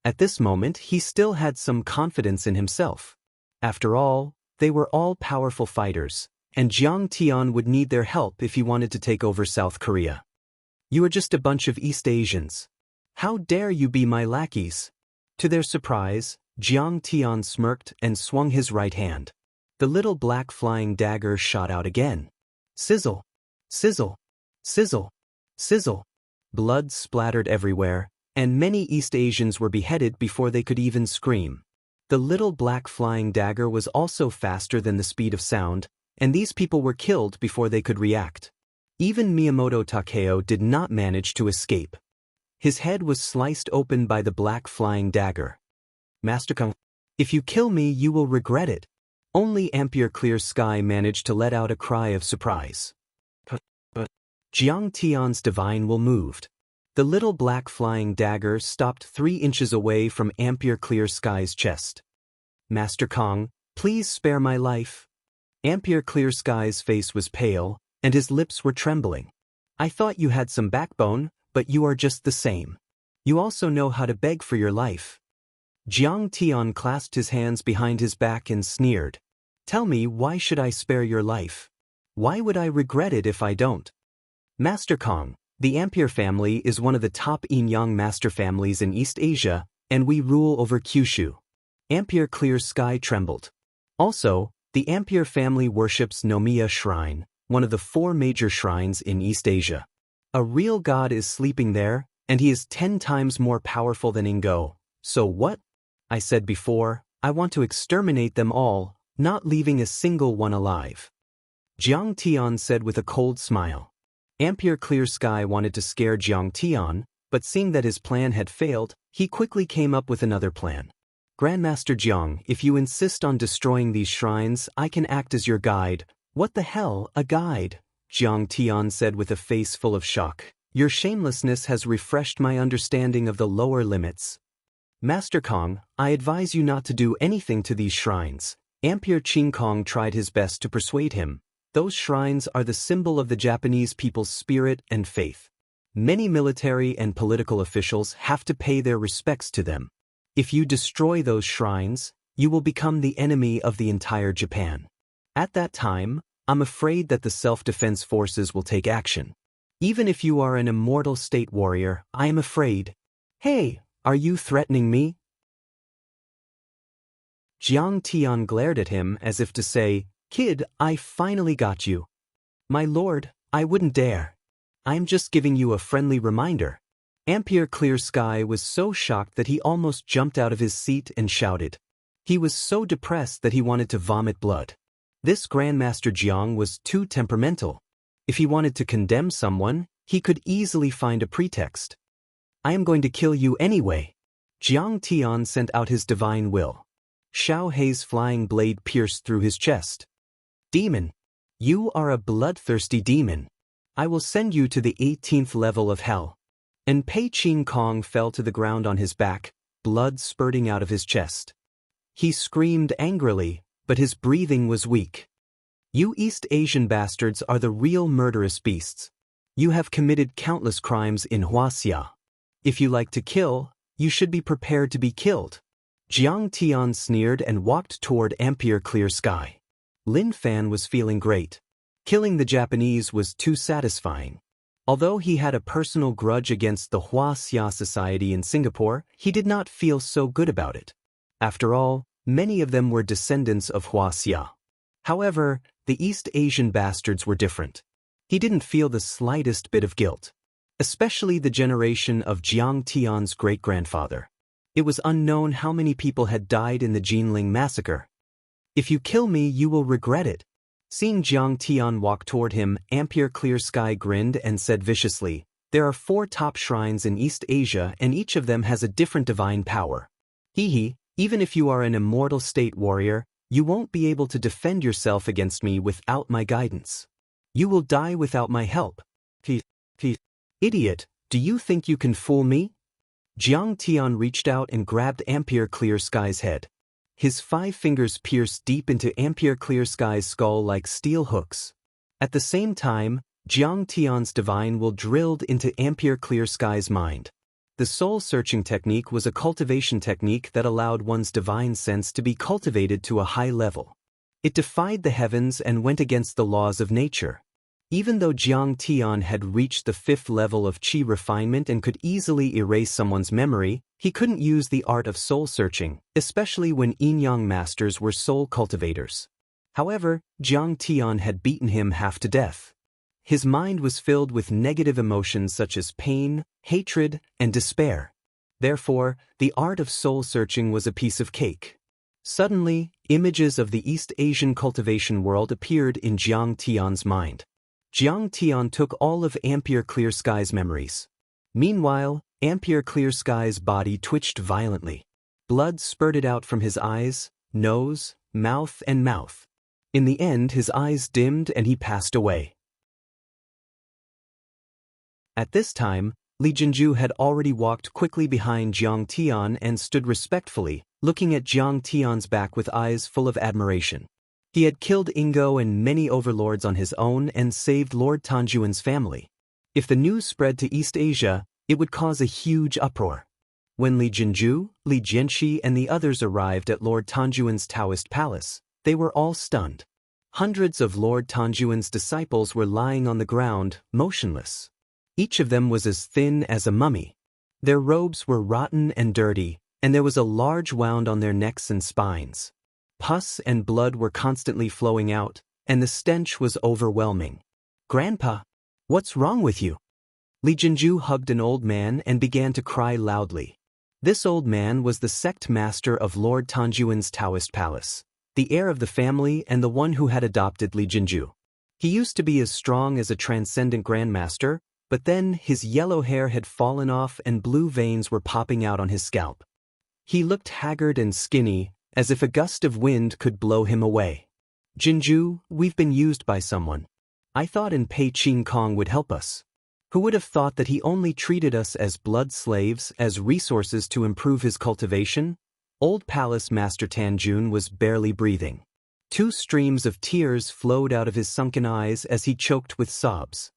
At this moment he still had some confidence in himself. After all, they were all powerful fighters, and Jiang Tian would need their help if he wanted to take over South Korea. You are just a bunch of East Asians. How dare you be my lackeys? To their surprise, Jiang Tian smirked and swung his right hand. The little black flying dagger shot out again. Sizzle! Sizzle! Sizzle! Sizzle! Blood splattered everywhere, and many East Asians were beheaded before they could even scream. The little black flying dagger was also faster than the speed of sound, and these people were killed before they could react. Even Miyamoto Takeo did not manage to escape. His head was sliced open by the black flying dagger. Master Kong, if you kill me you will regret it. Only Ampere Clear Sky managed to let out a cry of surprise. But Jiang Tian's divine will moved. The little black flying dagger stopped 3 inches away from Ampere Clear Sky's chest. Master Kong, please spare my life. Ampere Clear Sky's face was pale, and his lips were trembling. I thought you had some backbone, but you are just the same. You also know how to beg for your life. Jiang Tian clasped his hands behind his back and sneered. Tell me, why should I spare your life? Why would I regret it if I don't? Master Kong, the Ampere family is one of the top yin-yang master families in East Asia, and we rule over Kyushu. Ampere Clear Sky trembled. Also, the Ampere family worships Nomiya Shrine, one of the 4 major shrines in East Asia. A real god is sleeping there, and he is 10 times more powerful than Ingo. So what? I said before, I want to exterminate them all, not leaving a single one alive. Jiang Tian said with a cold smile. Ampere Clear Sky wanted to scare Jiang Tian, but seeing that his plan had failed, he quickly came up with another plan. Grandmaster Jiang, if you insist on destroying these shrines, I can act as your guide. What the hell, a guide? Jiang Tian said with a face full of shock. Your shamelessness has refreshed my understanding of the lower limits. Master Kong, I advise you not to do anything to these shrines. Ampere Ching Kong tried his best to persuade him. Those shrines are the symbol of the Japanese people's spirit and faith. Many military and political officials have to pay their respects to them. If you destroy those shrines, you will become the enemy of the entire Japan. At that time, I'm afraid that the self-defense forces will take action. Even if you are an immortal state warrior, I am afraid. Hey, are you threatening me? Jiang Tian glared at him as if to say, Kid, I finally got you. My lord, I wouldn't dare. I'm just giving you a friendly reminder. Ampere Clear Sky was so shocked that he almost jumped out of his seat and shouted. He was so depressed that he wanted to vomit blood. This Grandmaster Jiang was too temperamental. If he wanted to condemn someone, he could easily find a pretext. I am going to kill you anyway. Jiang Tian sent out his divine will. Xiao Hei's flying blade pierced through his chest. Demon, you are a bloodthirsty demon. I will send you to the 18th level of hell. And Pei Ching Kong fell to the ground on his back, blood spurting out of his chest. He screamed angrily, but his breathing was weak. You East Asian bastards are the real murderous beasts. You have committed countless crimes in Wuxia. If you like to kill, you should be prepared to be killed. Jiang Tian sneered and walked toward Ampere Clear Sky. Lin Fan was feeling great. Killing the Japanese was too satisfying. Although he had a personal grudge against the Wuxia society in Singapore, he did not feel so good about it. After all, many of them were descendants of Wuxia. However, the East Asian bastards were different. He didn't feel the slightest bit of guilt. especially the generation of Jiang Tian's great-grandfather. It was unknown how many people had died in the Jinling massacre. If you kill me, you will regret it. Seeing Jiang Tian walk toward him, Ampere Clear Sky grinned and said viciously, "There are 4 top shrines in East Asia and each of them has a different divine power. Hee, even if you are an immortal state warrior, you won't be able to defend yourself against me without my guidance. You will die without my help." Idiot, do you think you can fool me? Jiang Tian reached out and grabbed Ampere Clear Sky's head. His 5 fingers pierced deep into Ampere Clear Sky's skull like steel hooks. At the same time, Jiang Tian's divine will drilled into Ampere Clear Sky's mind. The soul-searching technique was a cultivation technique that allowed one's divine sense to be cultivated to a high level. It defied the heavens and went against the laws of nature. Even though Jiang Tian had reached the 5th level of qi refinement and could easily erase someone's memory, he couldn't use the art of soul-searching, especially when yin-yang masters were soul cultivators. However, Jiang Tian had beaten him half to death. His mind was filled with negative emotions such as pain, hatred, and despair. Therefore, the art of soul-searching was a piece of cake. Suddenly, images of the East Asian cultivation world appeared in Jiang Tian's mind. Jiang Tian took all of Ampere Clear Sky's memories. Meanwhile, Ampere Clear Sky's body twitched violently. Blood spurted out from his eyes, nose, mouth, and mouth. In the end, his eyes dimmed and he passed away. At this time, Li Jinju had already walked quickly behind Jiang Tian and stood respectfully, looking at Jiang Tian's back with eyes full of admiration. He had killed Ingo and many overlords on his own and saved Lord Tanjuan's family. If the news spread to East Asia, it would cause a huge uproar. When Li Jinju, Li Jianxi and the others arrived at Lord Tanjuan's Daoist palace, they were all stunned. Hundreds of Lord Tanjuan's disciples were lying on the ground, motionless. Each of them was as thin as a mummy. Their robes were rotten and dirty, and there was a large wound on their necks and spines. Pus and blood were constantly flowing out, and the stench was overwhelming. "Grandpa, what's wrong with you?" Li Jinju hugged an old man and began to cry loudly. This old man was the sect master of Lord Tanjuan's Daoist palace, the heir of the family and the one who had adopted Li Jinju. He used to be as strong as a transcendent grandmaster, but then his yellow hair had fallen off and blue veins were popping out on his scalp. He looked haggard and skinny, as if a gust of wind could blow him away. "Jinju, we've been used by someone. I thought in Pei Ching Kong would help us. Who would have thought that he only treated us as blood slaves, as resources to improve his cultivation?" Old Palace Master Tanjun was barely breathing. 2 streams of tears flowed out of his sunken eyes as he choked with sobs.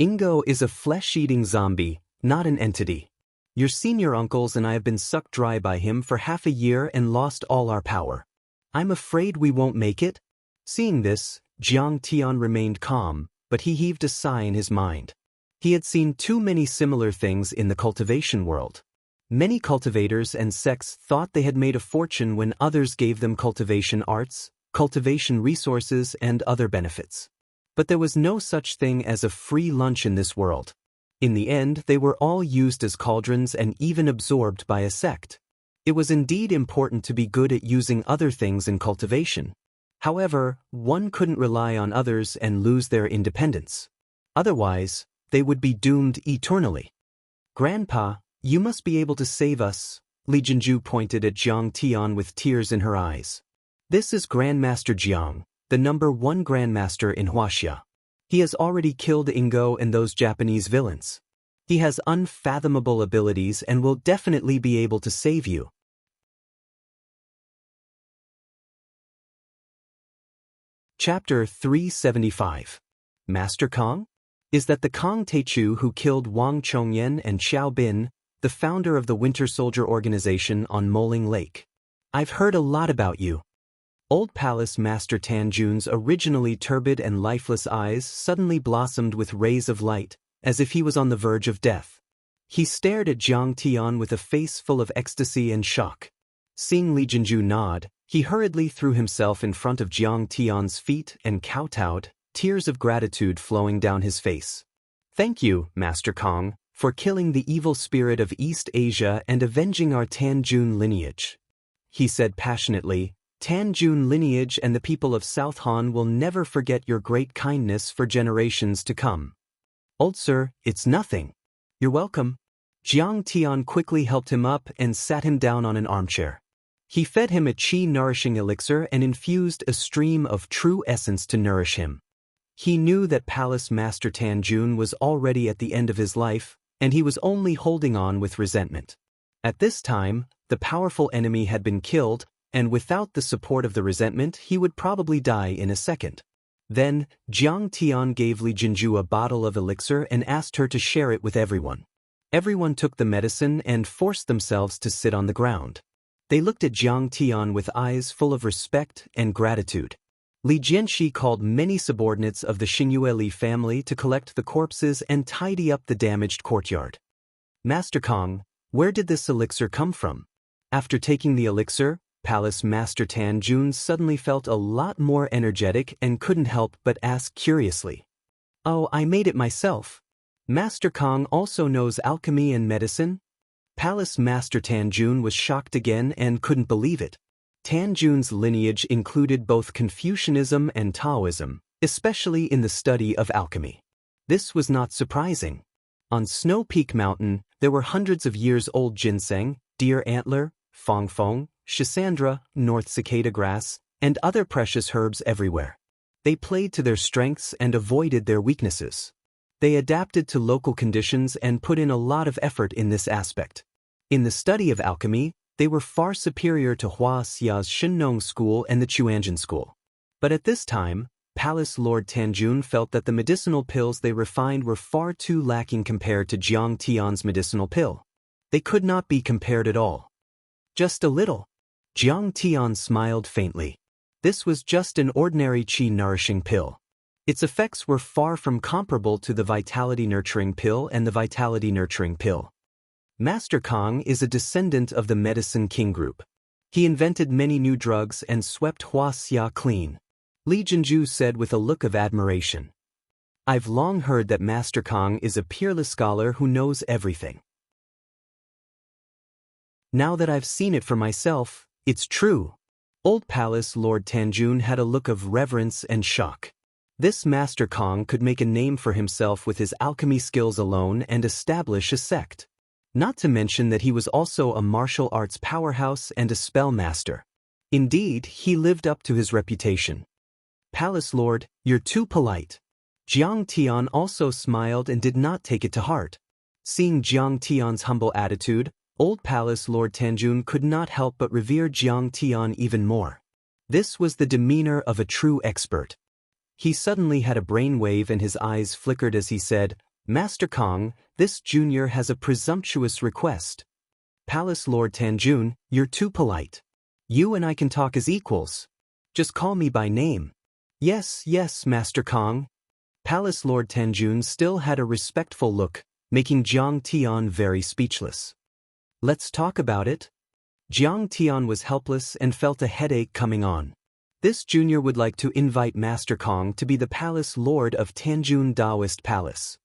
"Ingo is a flesh-eating zombie, not an entity. Your senior uncles and I have been sucked dry by him for half a year and lost all our power. I'm afraid we won't make it." Seeing this, Jiang Tian remained calm, but he heaved a sigh in his mind. He had seen too many similar things in the cultivation world. Many cultivators and sects thought they had made a fortune when others gave them cultivation arts, cultivation resources, and other benefits. But there was no such thing as a free lunch in this world. In the end, they were all used as cauldrons and even absorbed by a sect. It was indeed important to be good at using other things in cultivation. However, one couldn't rely on others and lose their independence. Otherwise, they would be doomed eternally. "Grandpa, you must be able to save us," Li Jinju pointed at Jiang Tian with tears in her eyes. "This is Grandmaster Jiang, the #1 Grandmaster in Wuxia. He has already killed Ingo and those Japanese villains. He has unfathomable abilities and will definitely be able to save you." Chapter 375. Master Kong? Is that the Kong Teichu who killed Wang Chongyan and Xiao Bin, the founder of the Winter Soldier Organization on Moling Lake? "I've heard a lot about you." Old Palace Master Tanjun's originally turbid and lifeless eyes suddenly blossomed with rays of light, as if he was on the verge of death. He stared at Jiang Tian with a face full of ecstasy and shock. Seeing Li Jinju nod, he hurriedly threw himself in front of Jiang Tian's feet and kowtowed, tears of gratitude flowing down his face. Thank you, Master Kong, for killing the evil spirit of East Asia and avenging our Tanjun lineage. He said passionately, Tanjun lineage and the people of South Han will never forget your great kindness for generations to come. Old sir, it's nothing. You're welcome. Jiang Tian quickly helped him up and sat him down on an armchair. He fed him a qi-nourishing elixir and infused a stream of true essence to nourish him. He knew that Palace Master Tanjun was already at the end of his life, and he was only holding on with resentment. At this time, the powerful enemy had been killed, and without the support of the resentment he would probably die in a second. Then, Jiang Tian gave Li Jinju a bottle of elixir and asked her to share it with everyone. Everyone took the medicine and forced themselves to sit on the ground. They looked at Jiang Tian with eyes full of respect and gratitude. Li Jianxi called many subordinates of the Xingyue Li family to collect the corpses and tidy up the damaged courtyard. Master Kong, where did this elixir come from? After taking the elixir, Palace Master Tanjun suddenly felt a lot more energetic and couldn't help but ask curiously. Oh, I made it myself. Master Kong also knows alchemy and medicine? Palace Master Tanjun was shocked again and couldn't believe it. Tanjun's lineage included both Confucianism and Taoism, especially in the study of alchemy. This was not surprising. On Snow Peak Mountain, there were hundreds of years old ginseng, deer antler, fongfong, schisandra, north cicada grass, and other precious herbs everywhere. They played to their strengths and avoided their weaknesses. They adapted to local conditions and put in a lot of effort in this aspect. In the study of alchemy, they were far superior to Hua Xia's Shinnong school and the Chuanjin school. But at this time, Palace Lord Tanjun felt that the medicinal pills they refined were far too lacking compared to Jiang Tian's medicinal pill. They could not be compared at all. Just a little. Jiang Tian smiled faintly. This was just an ordinary qi-nourishing pill. Its effects were far from comparable to the vitality-nurturing pill and the vitality-nurturing pill. Master Kong is a descendant of the Medicine King group. He invented many new drugs and swept Hua Xia clean. Li Jinju said with a look of admiration. I've long heard that Master Kong is a peerless scholar who knows everything. Now that I've seen it for myself, it's true. Old Palace Lord Tanjun had a look of reverence and shock. This Master Kong could make a name for himself with his alchemy skills alone and establish a sect. Not to mention that he was also a martial arts powerhouse and a spell master. Indeed, he lived up to his reputation. Palace Lord, you're too polite. Jiang Tian also smiled and did not take it to heart. Seeing Jiang Tian's humble attitude, Old Palace Lord Tanjun could not help but revere Jiang Tian even more. This was the demeanor of a true expert. He suddenly had a brainwave and his eyes flickered as he said, Master Kong, this junior has a presumptuous request. Palace Lord Tanjun, you're too polite. You and I can talk as equals. Just call me by name. Yes, yes, Master Kong. Palace Lord Tanjun still had a respectful look, making Jiang Tian very speechless. Let's talk about it. Jiang Tian was helpless and felt a headache coming on. This junior would like to invite Master Kong to be the Palace Lord of Tanjun Daoist Palace.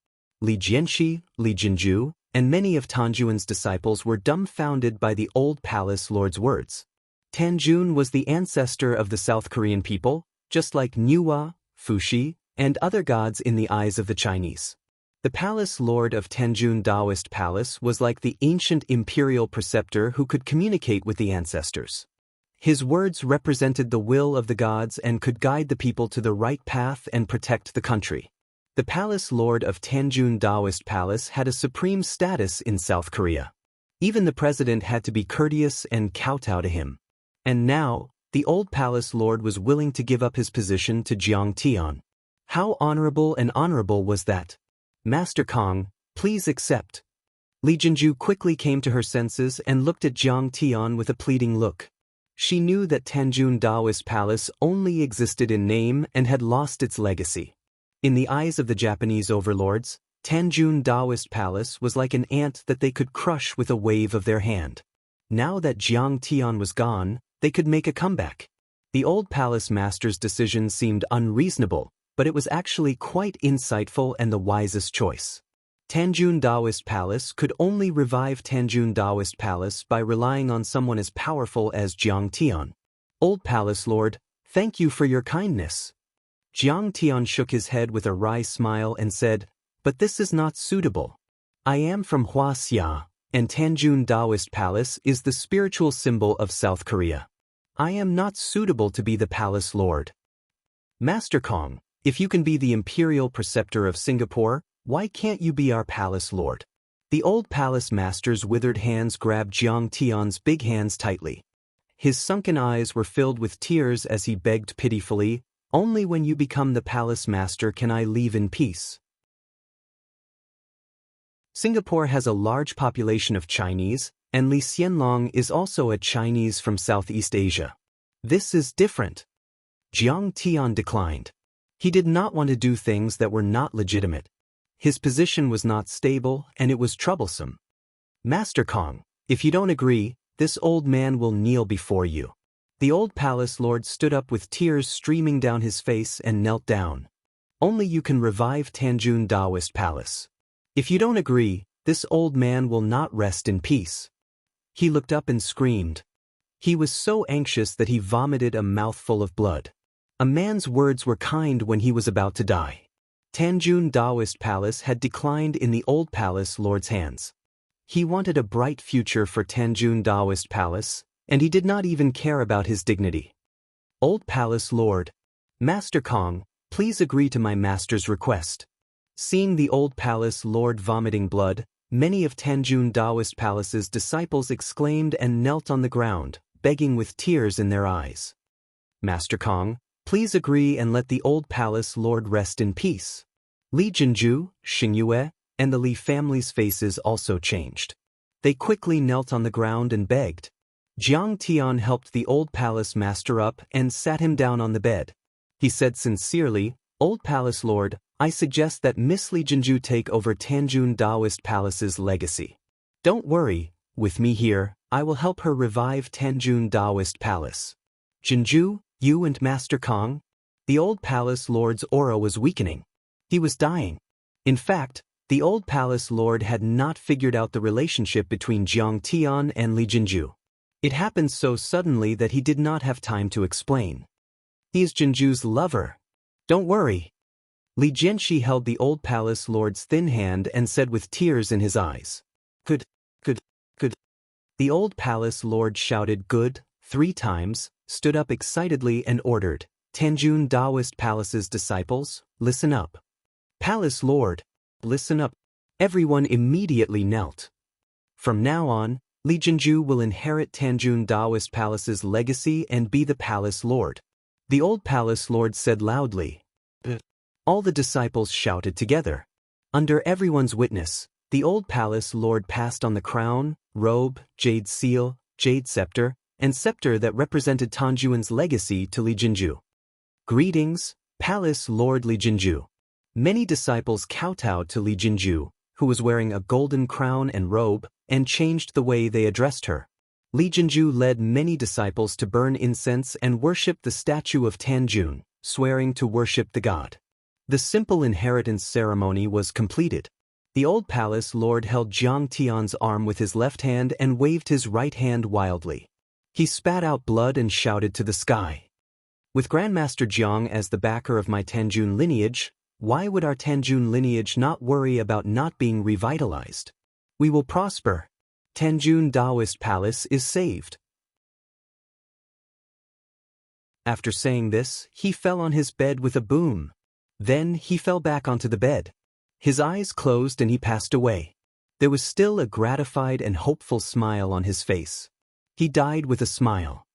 Li Jianxi, Li Jinju, and many of Tanjun's disciples were dumbfounded by the old Palace Lord's words. Tanjun was the ancestor of the South Korean people, just like Nuwa, Fuxi, and other gods in the eyes of the Chinese. The Palace Lord of Tanjun Daoist Palace was like the ancient imperial preceptor who could communicate with the ancestors. His words represented the will of the gods and could guide the people to the right path and protect the country. The Palace Lord of Tanjun Daoist Palace had a supreme status in South Korea. Even the president had to be courteous and kowtow to him. And now, the old Palace Lord was willing to give up his position to Jiang Tian. How honorable and honorable was that? Master Kong, please accept. Li Jinju quickly came to her senses and looked at Jiang Tian with a pleading look. She knew that Tanjun Daoist Palace only existed in name and had lost its legacy. In the eyes of the Japanese overlords, Tanjun Daoist Palace was like an ant that they could crush with a wave of their hand. Now that Jiang Tian was gone, they could make a comeback. The old palace master's decision seemed unreasonable, but it was actually quite insightful and the wisest choice. Tanjun Daoist Palace could only revive Tanjun Daoist Palace by relying on someone as powerful as Jiang Tian. Old Palace Lord, thank you for your kindness. Jiang Tian shook his head with a wry smile and said, but this is not suitable. I am from Wuxia, and Tanjun Daoist Palace is the spiritual symbol of South Korea. I am not suitable to be the Palace Lord. Master Kong, if you can be the Imperial Preceptor of Singapore, why can't you be our Palace Lord? The old Palace Master's withered hands grabbed Jiang Tian's big hands tightly. His sunken eyes were filled with tears as he begged pitifully, only when you become the Palace Master can I leave in peace. Singapore has a large population of Chinese, and Li Xianlong is also a Chinese from Southeast Asia. This is different. Jiang Tian declined. He did not want to do things that were not legitimate. His position was not stable and it was troublesome. Master Kong, if you don't agree, this old man will kneel before you. The old Palace Lord stood up with tears streaming down his face and knelt down. Only you can revive Tanjun Daoist Palace. If you don't agree, this old man will not rest in peace. He looked up and screamed. He was so anxious that he vomited a mouthful of blood. A man's words were kind when he was about to die. Tanjun Daoist Palace had declined in the old Palace Lord's hands. He wanted a bright future for Tanjun Daoist Palace, and he did not even care about his dignity. Old Palace Lord, Master Kong, please agree to my master's request. Seeing the old Palace Lord vomiting blood, many of Tanjun Daoist Palace's disciples exclaimed and knelt on the ground, begging with tears in their eyes. Master Kong, please agree and let the old Palace Lord rest in peace. Li Jinju, Xingyue, and the Li family's faces also changed. They quickly knelt on the ground and begged. Jiang Tian helped the old Palace Master up and sat him down on the bed. He said sincerely, Old Palace Lord, I suggest that Miss Li Jinju take over Tanjun Daoist Palace's legacy. Don't worry, with me here, I will help her revive Tanjun Daoist Palace. Jinju, you and Master Kong? The old Palace Lord's aura was weakening. He was dying. In fact, the old Palace Lord had not figured out the relationship between Jiang Tian and Li Jinju. It happened so suddenly that he did not have time to explain. He is Jinju's lover. Don't worry. Li Jianxi held the old Palace Lord's thin hand and said with tears in his eyes. Good. The old Palace Lord shouted good 3 times, stood up excitedly and ordered, Tanjun Daoist Palace's disciples, listen up. Palace Lord, listen up. Everyone immediately knelt. From now on, Li Jinju will inherit Tanjun Daoist Palace's legacy and be the Palace Lord. The old Palace Lord said loudly. All the disciples shouted together. Under everyone's witness, the old Palace Lord passed on the crown, robe, jade seal, jade scepter, and scepter that represented Tanjun's legacy to Li Jinju. Greetings, Palace Lord Li Jinju. Many disciples kowtowed to Li Jinju, who was wearing a golden crown and robe, and changed the way they addressed her. Li Jinju led many disciples to burn incense and worship the statue of Tanjun, swearing to worship the god. The simple inheritance ceremony was completed. The old Palace Lord held Jiang Tian's arm with his left hand and waved his right hand wildly. He spat out blood and shouted to the sky. With Grandmaster Jiang as the backer of my Tanjun lineage, why would our Tanjun lineage not worry about not being revitalized? We will prosper. Tanjun Daoist Palace is saved. After saying this, he fell on his bed with a boom. Then he fell back onto the bed. His eyes closed and he passed away. There was still a gratified and hopeful smile on his face. He died with a smile.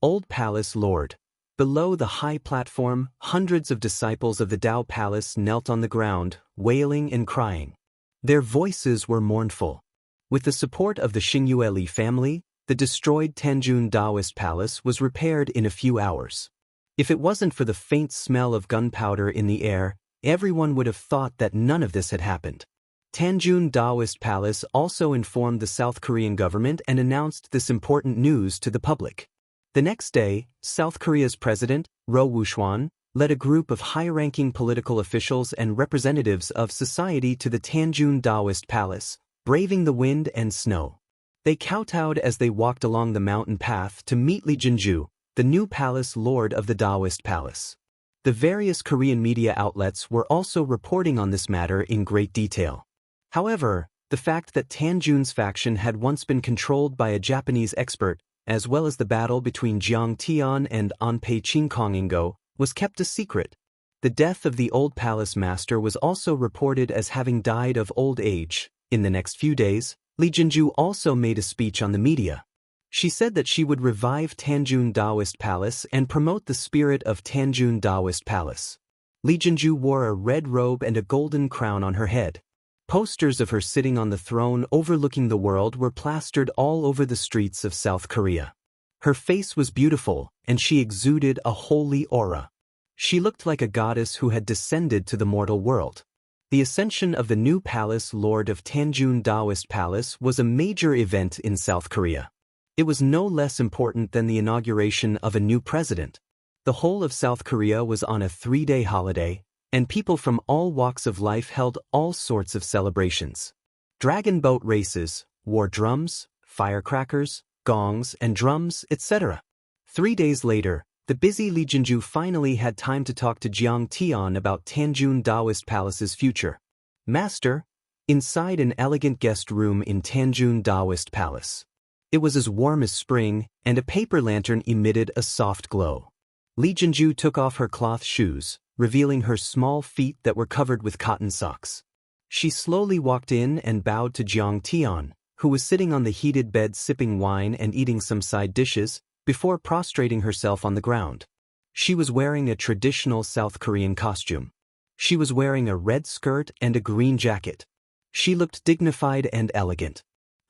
Old Palace Lord. Below the high platform, hundreds of disciples of the Dao Palace knelt on the ground, wailing and crying. Their voices were mournful. With the support of the Xingyue Li family, the destroyed Tanjun Daoist Palace was repaired in a few hours. If it wasn't for the faint smell of gunpowder in the air, everyone would have thought that none of this had happened. Tanjun Daoist Palace also informed the South Korean government and announced this important news to the public. The next day, South Korea's president, Roh Wushuan, led a group of high-ranking political officials and representatives of society to the Tanjun Daoist palace, braving the wind and snow. They kowtowed as they walked along the mountain path to meet Li Jinju, the new palace lord of the Daoist palace. The various Korean media outlets were also reporting on this matter in great detail. However, the fact that Tanjun's faction had once been controlled by a Japanese expert, as well as the battle between Jiang Tian and Anpei Qingkongingo, was kept a secret. The death of the old palace master was also reported as having died of old age. In the next few days, Li Jinju also made a speech on the media. She said that she would revive Tanjun Daoist Palace and promote the spirit of Tanjun Daoist Palace. Li Jinju wore a red robe and a golden crown on her head. Posters of her sitting on the throne overlooking the world were plastered all over the streets of South Korea. Her face was beautiful, and she exuded a holy aura. She looked like a goddess who had descended to the mortal world. The ascension of the new palace lord of Tanjun Daoist Palace was a major event in South Korea. It was no less important than the inauguration of a new president. The whole of South Korea was on a 3-day holiday, and people from all walks of life held all sorts of celebrations. Dragon boat races, war drums, firecrackers, gongs and drums, etc. 3 days later, the busy Li Jinju finally had time to talk to Jiang Tian about Tanjun Daoist Palace's future. Master, inside an elegant guest room in Tanjun Daoist Palace. It was as warm as spring, and a paper lantern emitted a soft glow. Li Jinju took off her cloth shoes, revealing her small feet that were covered with cotton socks. She slowly walked in and bowed to Jiang Tian, who was sitting on the heated bed sipping wine and eating some side dishes, before prostrating herself on the ground. She was wearing a traditional South Korean costume. She was wearing a red skirt and a green jacket. She looked dignified and elegant.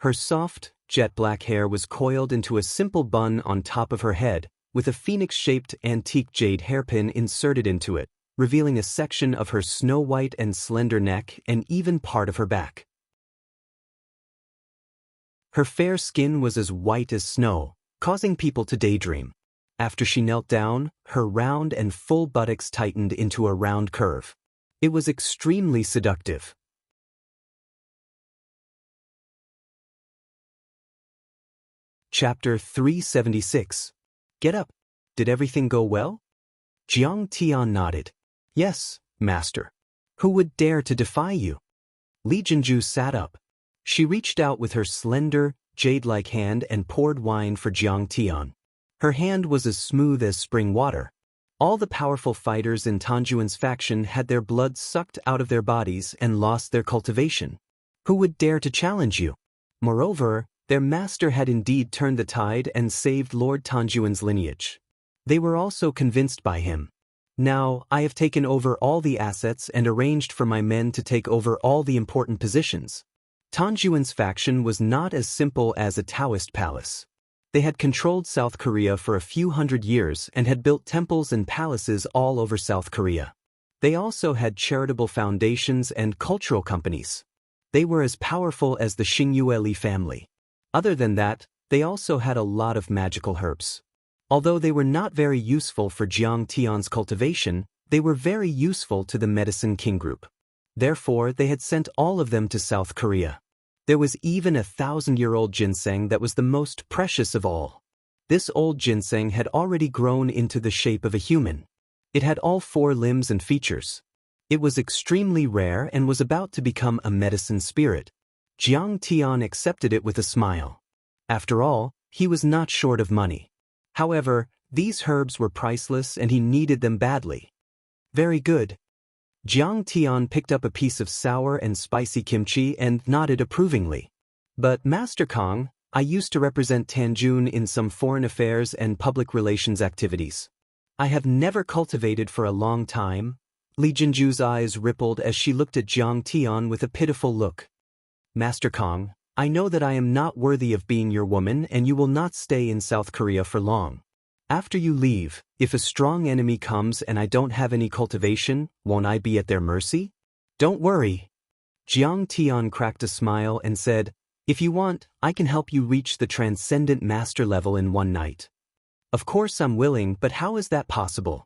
Her soft, jet-black hair was coiled into a simple bun on top of her head, with a phoenix-shaped antique jade hairpin inserted into it, revealing a section of her snow-white and slender neck and even part of her back. Her fair skin was as white as snow, causing people to daydream. After she knelt down, her round and full buttocks tightened into a round curve. It was extremely seductive. Chapter 376. Get up. Did everything go well? Jiang Tian nodded. Yes, master. Who would dare to defy you? Li Jinju sat up. She reached out with her slender, jade-like hand and poured wine for Jiang Tian. Her hand was as smooth as spring water. All the powerful fighters in Tanjuan's faction had their blood sucked out of their bodies and lost their cultivation. Who would dare to challenge you? Moreover, their master had indeed turned the tide and saved Lord Tanjuan's lineage. They were also convinced by him. Now, I have taken over all the assets and arranged for my men to take over all the important positions. Tanjuan's faction was not as simple as a Taoist palace. They had controlled South Korea for a few hundred years and had built temples and palaces all over South Korea. They also had charitable foundations and cultural companies. They were as powerful as the Xingyue family. Other than that, they also had a lot of magical herbs. Although they were not very useful for Jiang Tian's cultivation, they were very useful to the Medicine King group. Therefore, they had sent all of them to South Korea. There was even a 1,000-year-old ginseng that was the most precious of all. This old ginseng had already grown into the shape of a human. It had all 4 limbs and features. It was extremely rare and was about to become a medicine spirit. Jiang Tian accepted it with a smile. After all, he was not short of money. However, these herbs were priceless and he needed them badly. Very good. Jiang Tian picked up a piece of sour and spicy kimchi and nodded approvingly. But Master Kong, I used to represent Tanjun in some foreign affairs and public relations activities. I have never cultivated for a long time. Li Jinju's eyes rippled as she looked at Jiang Tian with a pitiful look. Master Kong, I know that I am not worthy of being your woman and you will not stay in South Korea for long. After you leave, if a strong enemy comes and I don't have any cultivation, won't I be at their mercy? Don't worry. Jiang Tian cracked a smile and said, if you want, I can help you reach the transcendent master level in one night. Of course I'm willing, but how is that possible?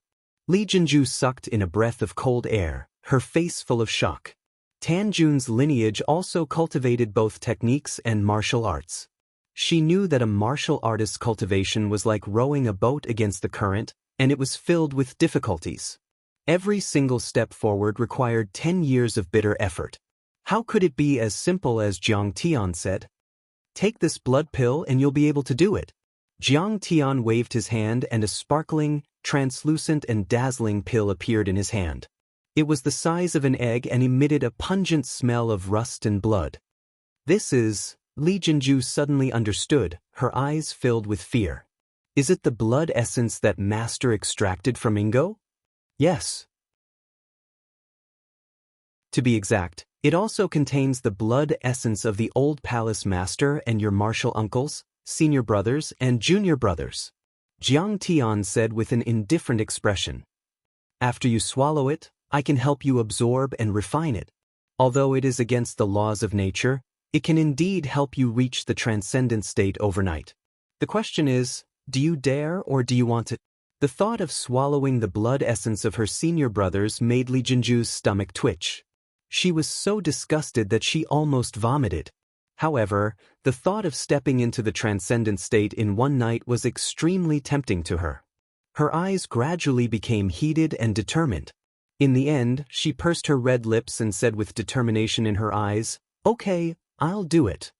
Li Jinju sucked in a breath of cold air, her face full of shock. Tanjun's lineage also cultivated both techniques and martial arts. She knew that a martial artist's cultivation was like rowing a boat against the current, and it was filled with difficulties. Every single step forward required 10 years of bitter effort. How could it be as simple as Jiang Tian said? Take this blood pill and you'll be able to do it. Jiang Tian waved his hand and a sparkling, translucent and dazzling pill appeared in his hand. It was the size of an egg and emitted a pungent smell of rust and blood. This is, Li Jinju suddenly understood, her eyes filled with fear. Is it the blood essence that Master extracted from Ingo? Yes. To be exact, it also contains the blood essence of the old palace master and your martial uncles, senior brothers and junior brothers. Jiang Tian said with an indifferent expression. After you swallow it, I can help you absorb and refine it. Although it is against the laws of nature, it can indeed help you reach the transcendent state overnight. The question is, do you dare or do you want it? The thought of swallowing the blood essence of her senior brothers made Li Jinju's stomach twitch. She was so disgusted that she almost vomited. However, the thought of stepping into the transcendent state in one night was extremely tempting to her. Her eyes gradually became heated and determined. In the end, she pursed her red lips and said with determination in her eyes, "Okay, I'll do it."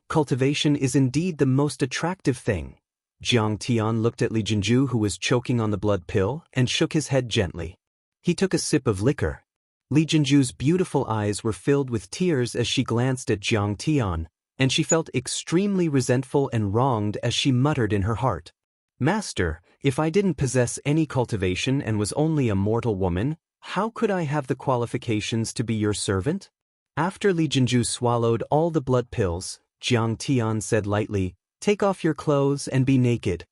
Cultivation is indeed the most attractive thing. Jiang Tian looked at Li Jinju who was choking on the blood pill and shook his head gently. He took a sip of liquor. Li Jinju's beautiful eyes were filled with tears as she glanced at Jiang Tian, and she felt extremely resentful and wronged as she muttered in her heart. Master, if I didn't possess any cultivation and was only a mortal woman, how could I have the qualifications to be your servant? After Li Jinju swallowed all the blood pills, Jiang Tian said lightly, "Take off your clothes and be naked."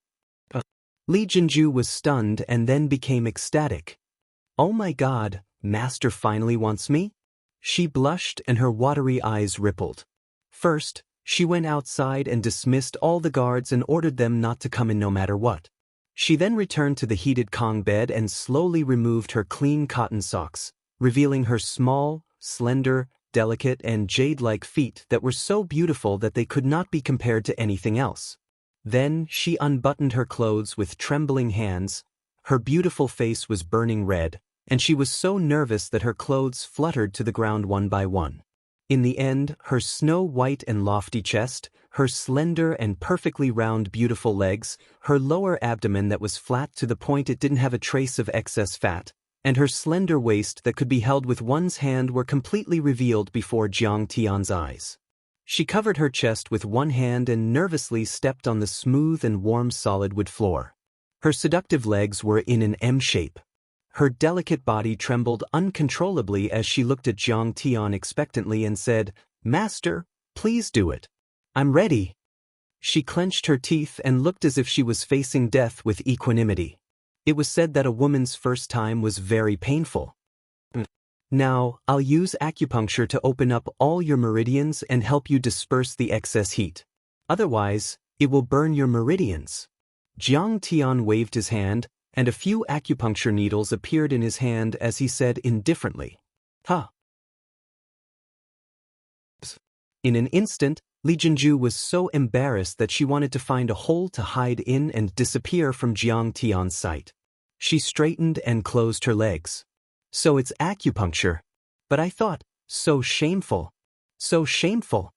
Li Jinju was stunned and then became ecstatic. "Oh my God, Master finally wants me?" She blushed and her watery eyes rippled. First, she went outside and dismissed all the guards and ordered them not to come in no matter what. She then returned to the heated Kong bed and slowly removed her clean cotton socks, revealing her small, slender, delicate and jade-like feet that were so beautiful that they could not be compared to anything else. Then she unbuttoned her clothes with trembling hands. Her beautiful face was burning red, and she was so nervous that her clothes fluttered to the ground one by one. In the end, her snow-white and lofty chest, her slender and perfectly round beautiful legs, her lower abdomen that was flat to the point it didn't have a trace of excess fat, and her slender waist that could be held with one's hand were completely revealed before Jiang Tian's eyes. She covered her chest with one hand and nervously stepped on the smooth and warm solid wood floor. Her seductive legs were in an M shape. Her delicate body trembled uncontrollably as she looked at Jiang Tian expectantly and said, "Master, please do it. I'm ready." She clenched her teeth and looked as if she was facing death with equanimity. It was said that a woman's first time was very painful. "Now, I'll use acupuncture to open up all your meridians and help you disperse the excess heat. Otherwise, it will burn your meridians." Jiang Tian waved his hand, and a few acupuncture needles appeared in his hand as he said indifferently, "Huh." In an instant, Li Jinju was so embarrassed that she wanted to find a hole to hide in and disappear from Jiang Tian's sight. She straightened and closed her legs. "So it's acupuncture. But I thought, so shameful. So shameful."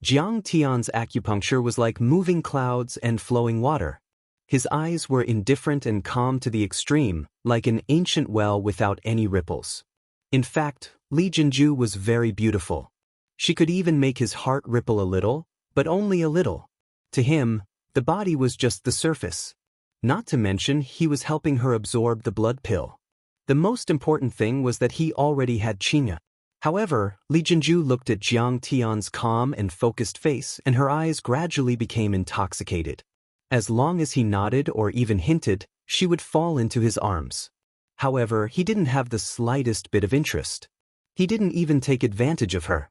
Jiang Tian's acupuncture was like moving clouds and flowing water. His eyes were indifferent and calm to the extreme, like an ancient well without any ripples. In fact, Li Jinju was very beautiful. She could even make his heart ripple a little, but only a little. To him, the body was just the surface. Not to mention, he was helping her absorb the blood pill. The most important thing was that he already had Qingya. However, Li Jinju looked at Jiang Tian's calm and focused face and her eyes gradually became intoxicated. As long as he nodded or even hinted, she would fall into his arms. However, he didn't have the slightest bit of interest. He didn't even take advantage of her.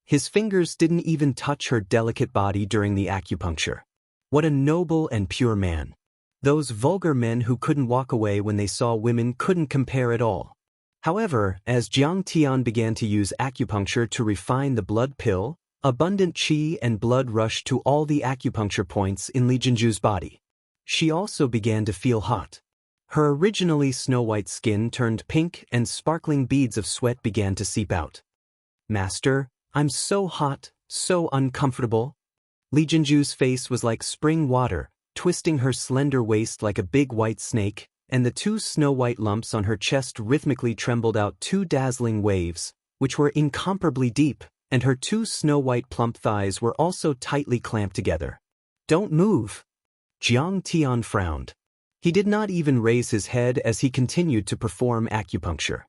His fingers didn't even touch her delicate body during the acupuncture. What a noble and pure man. Those vulgar men who couldn't walk away when they saw women couldn't compare at all. However, as Jiang Tian began to use acupuncture to refine the blood pill, abundant qi and blood rushed to all the acupuncture points in Li Jinju's body. She also began to feel hot. Her originally snow-white skin turned pink and sparkling beads of sweat began to seep out. "Master, I'm so hot, so uncomfortable." Li Jinju's face was like spring water, twisting her slender waist like a big white snake, and the two snow-white lumps on her chest rhythmically trembled out two dazzling waves, which were incomparably deep, and her two snow-white plump thighs were also tightly clamped together. "Don't move." Jiang Tian frowned. He did not even raise his head as he continued to perform acupuncture.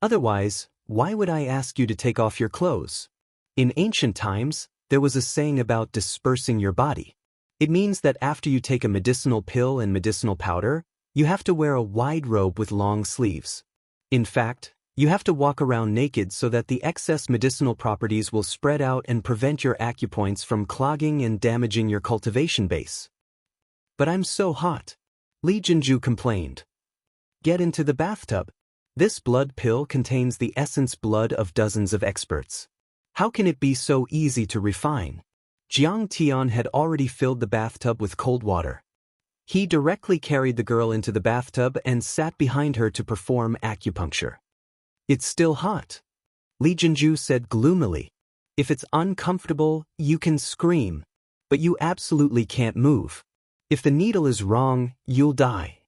"Otherwise, why would I ask you to take off your clothes?" In ancient times, there was a saying about dispersing your body. It means that after you take a medicinal pill and medicinal powder, you have to wear a wide robe with long sleeves. In fact, you have to walk around naked so that the excess medicinal properties will spread out and prevent your acupoints from clogging and damaging your cultivation base. "But I'm so hot," Li Jinju complained. "Get into the bathtub. This blood pill contains the essence blood of dozens of experts. How can it be so easy to refine?" Jiang Tian had already filled the bathtub with cold water. He directly carried the girl into the bathtub and sat behind her to perform acupuncture. "It's still hot," Li Jinju said gloomily. "If it's uncomfortable, you can scream. But you absolutely can't move. If the needle is wrong, you'll die."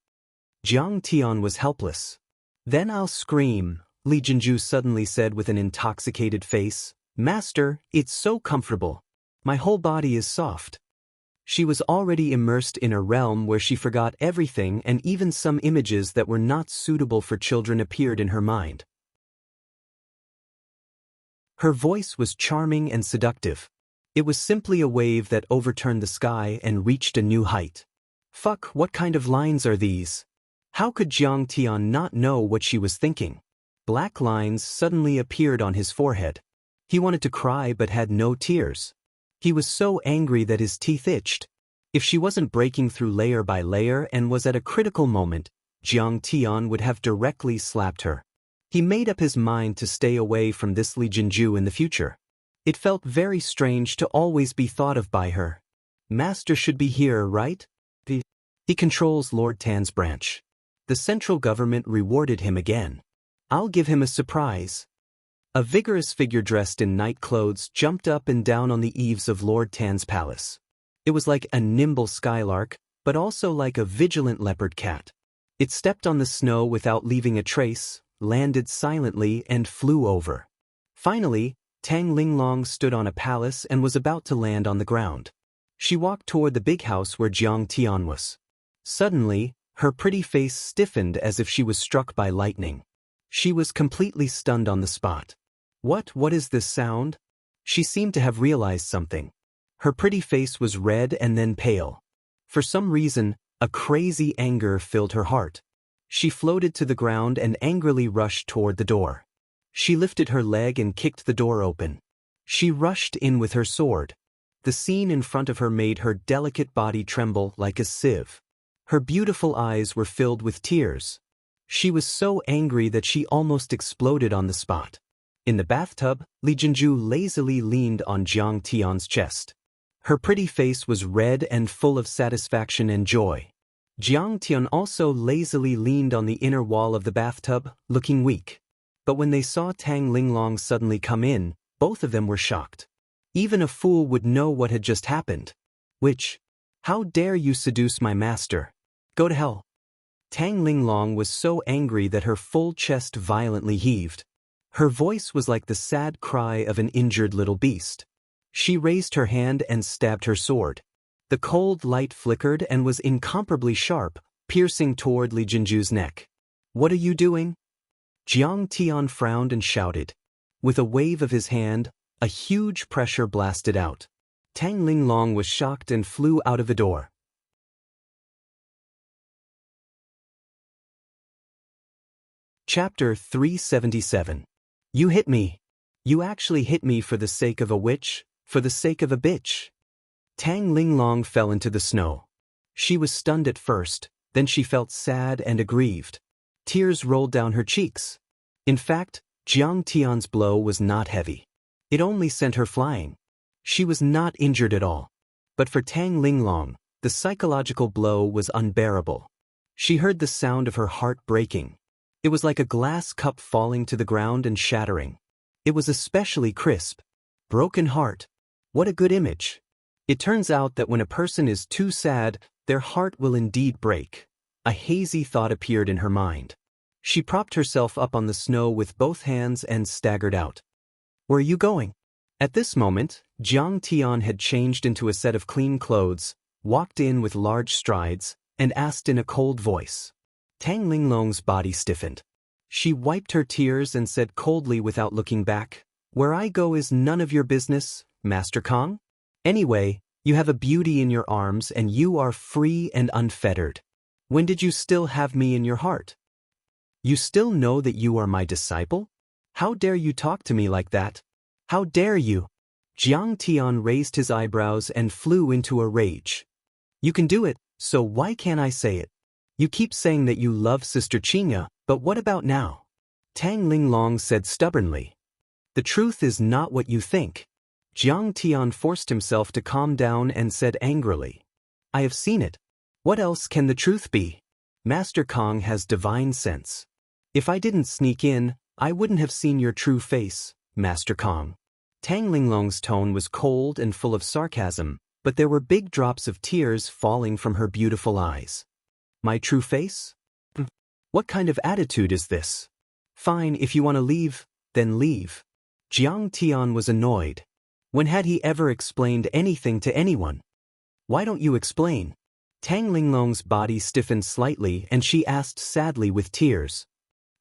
Jiang Tian was helpless. "Then I'll scream," Li Jinju suddenly said with an intoxicated face. "Master, it's so comfortable. My whole body is soft." She was already immersed in a realm where she forgot everything, and even some images that were not suitable for children appeared in her mind. Her voice was charming and seductive. It was simply a wave that overturned the sky and reached a new height. Fuck, what kind of lines are these? How could Jiang Tian not know what she was thinking? Black lines suddenly appeared on his forehead. He wanted to cry but had no tears. He was so angry that his teeth itched. If she wasn't breaking through layer by layer and was at a critical moment, Jiang Tian would have directly slapped her. He made up his mind to stay away from this Li Jinju in the future. It felt very strange to always be thought of by her. Master should be here, right? He controls Lord Tan's branch. The central government rewarded him again. I'll give him a surprise. A vigorous figure dressed in night clothes jumped up and down on the eaves of Lord Tan's palace. It was like a nimble skylark, but also like a vigilant leopard cat. It stepped on the snow without leaving a trace, landed silently, and flew over. Finally, Tang Linglong stood on a palace and was about to land on the ground. She walked toward the big house where Jiang Tian was. Suddenly, her pretty face stiffened as if she was struck by lightning. She was completely stunned on the spot. What is this sound? She seemed to have realized something. Her pretty face was red and then pale. For some reason, a crazy anger filled her heart. She floated to the ground and angrily rushed toward the door. She lifted her leg and kicked the door open. She rushed in with her sword. The scene in front of her made her delicate body tremble like a sieve. Her beautiful eyes were filled with tears. She was so angry that she almost exploded on the spot. In the bathtub, Li Jinju lazily leaned on Jiang Tian's chest. Her pretty face was red and full of satisfaction and joy. Jiang Tian also lazily leaned on the inner wall of the bathtub, looking weak. But when they saw Tang Linglong suddenly come in, both of them were shocked. Even a fool would know what had just happened. Which? How dare you seduce my master? Go to hell. Tang Linglong was so angry that her full chest violently heaved. Her voice was like the sad cry of an injured little beast. She raised her hand and stabbed her sword. The cold light flickered and was incomparably sharp, piercing toward Li Jinju's neck. What are you doing? Jiang Tian frowned and shouted. With a wave of his hand, a huge pressure blasted out. Tang Linglong was shocked and flew out of the door. Chapter 377. You hit me. You actually hit me for the sake of a witch, for the sake of a bitch. Tang Linglong fell into the snow. She was stunned at first, Then she felt sad and aggrieved. Tears rolled down her cheeks. In fact, Jiang Tian's blow was not heavy. It only sent her flying. She was not injured at all. But for Tang Linglong, the psychological blow was unbearable. She heard the sound of her heart breaking. It was like a glass cup falling to the ground and shattering. It was especially crisp. Broken heart. What a good image. It turns out that when a person is too sad, their heart will indeed break. A hazy thought appeared in her mind. She propped herself up on the snow with both hands and staggered out. Where are you going? At this moment, Jiang Tian had changed into a set of clean clothes, walked in with large strides, and asked in a cold voice. Tang Linglong's body stiffened. She wiped her tears and said coldly without looking back, "Where I go is none of your business, Master Kong. Anyway, you have a beauty in your arms and you are free and unfettered. When did you still have me in your heart? You still know that you are my disciple? How dare you talk to me like that? How dare you?" Jiang Tian raised his eyebrows and flew into a rage. "You can do it, so why can't I say it? You keep saying that you love Sister Xianxia, but what about now?" Tang Linglong said stubbornly. "The truth is not what you think." Jiang Tian forced himself to calm down and said angrily, "I have seen it. What else can the truth be? Master Kong has divine sense. If I didn't sneak in, I wouldn't have seen your true face, Master Kong." Tang Linglong's tone was cold and full of sarcasm, but there were big drops of tears falling from her beautiful eyes. "My true face? What kind of attitude is this? Fine, if you want to leave, then leave." Jiang Tian was annoyed. When had he ever explained anything to anyone? "Why don't you explain?" Tang Linglong's body stiffened slightly and she asked sadly with tears,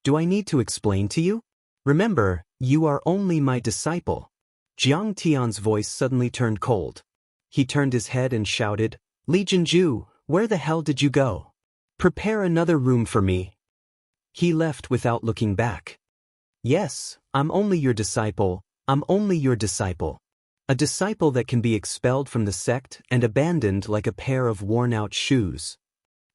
"Do I need to explain to you? Remember, you are only my disciple." Jiang Tian's voice suddenly turned cold. He turned his head and shouted, "Li Jinju, where the hell did you go? Prepare another room for me." He left without looking back. "Yes, I'm only your disciple, I'm only your disciple. A disciple that can be expelled from the sect and abandoned like a pair of worn-out shoes.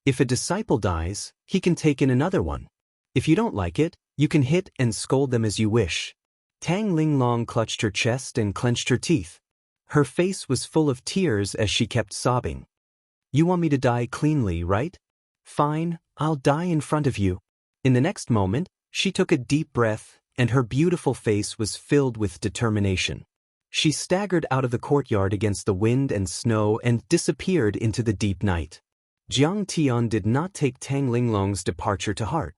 If a disciple dies, he can take in another one. If you don't like it, you can hit and scold them as you wish." Tang Linglong clutched her chest and clenched her teeth. Her face was full of tears as she kept sobbing. "You want me to die cleanly, right? Fine, I'll die in front of you." In the next moment, she took a deep breath, and her beautiful face was filled with determination. She staggered out of the courtyard against the wind and snow and disappeared into the deep night. Jiang Tian did not take Tang Linglong's departure to heart.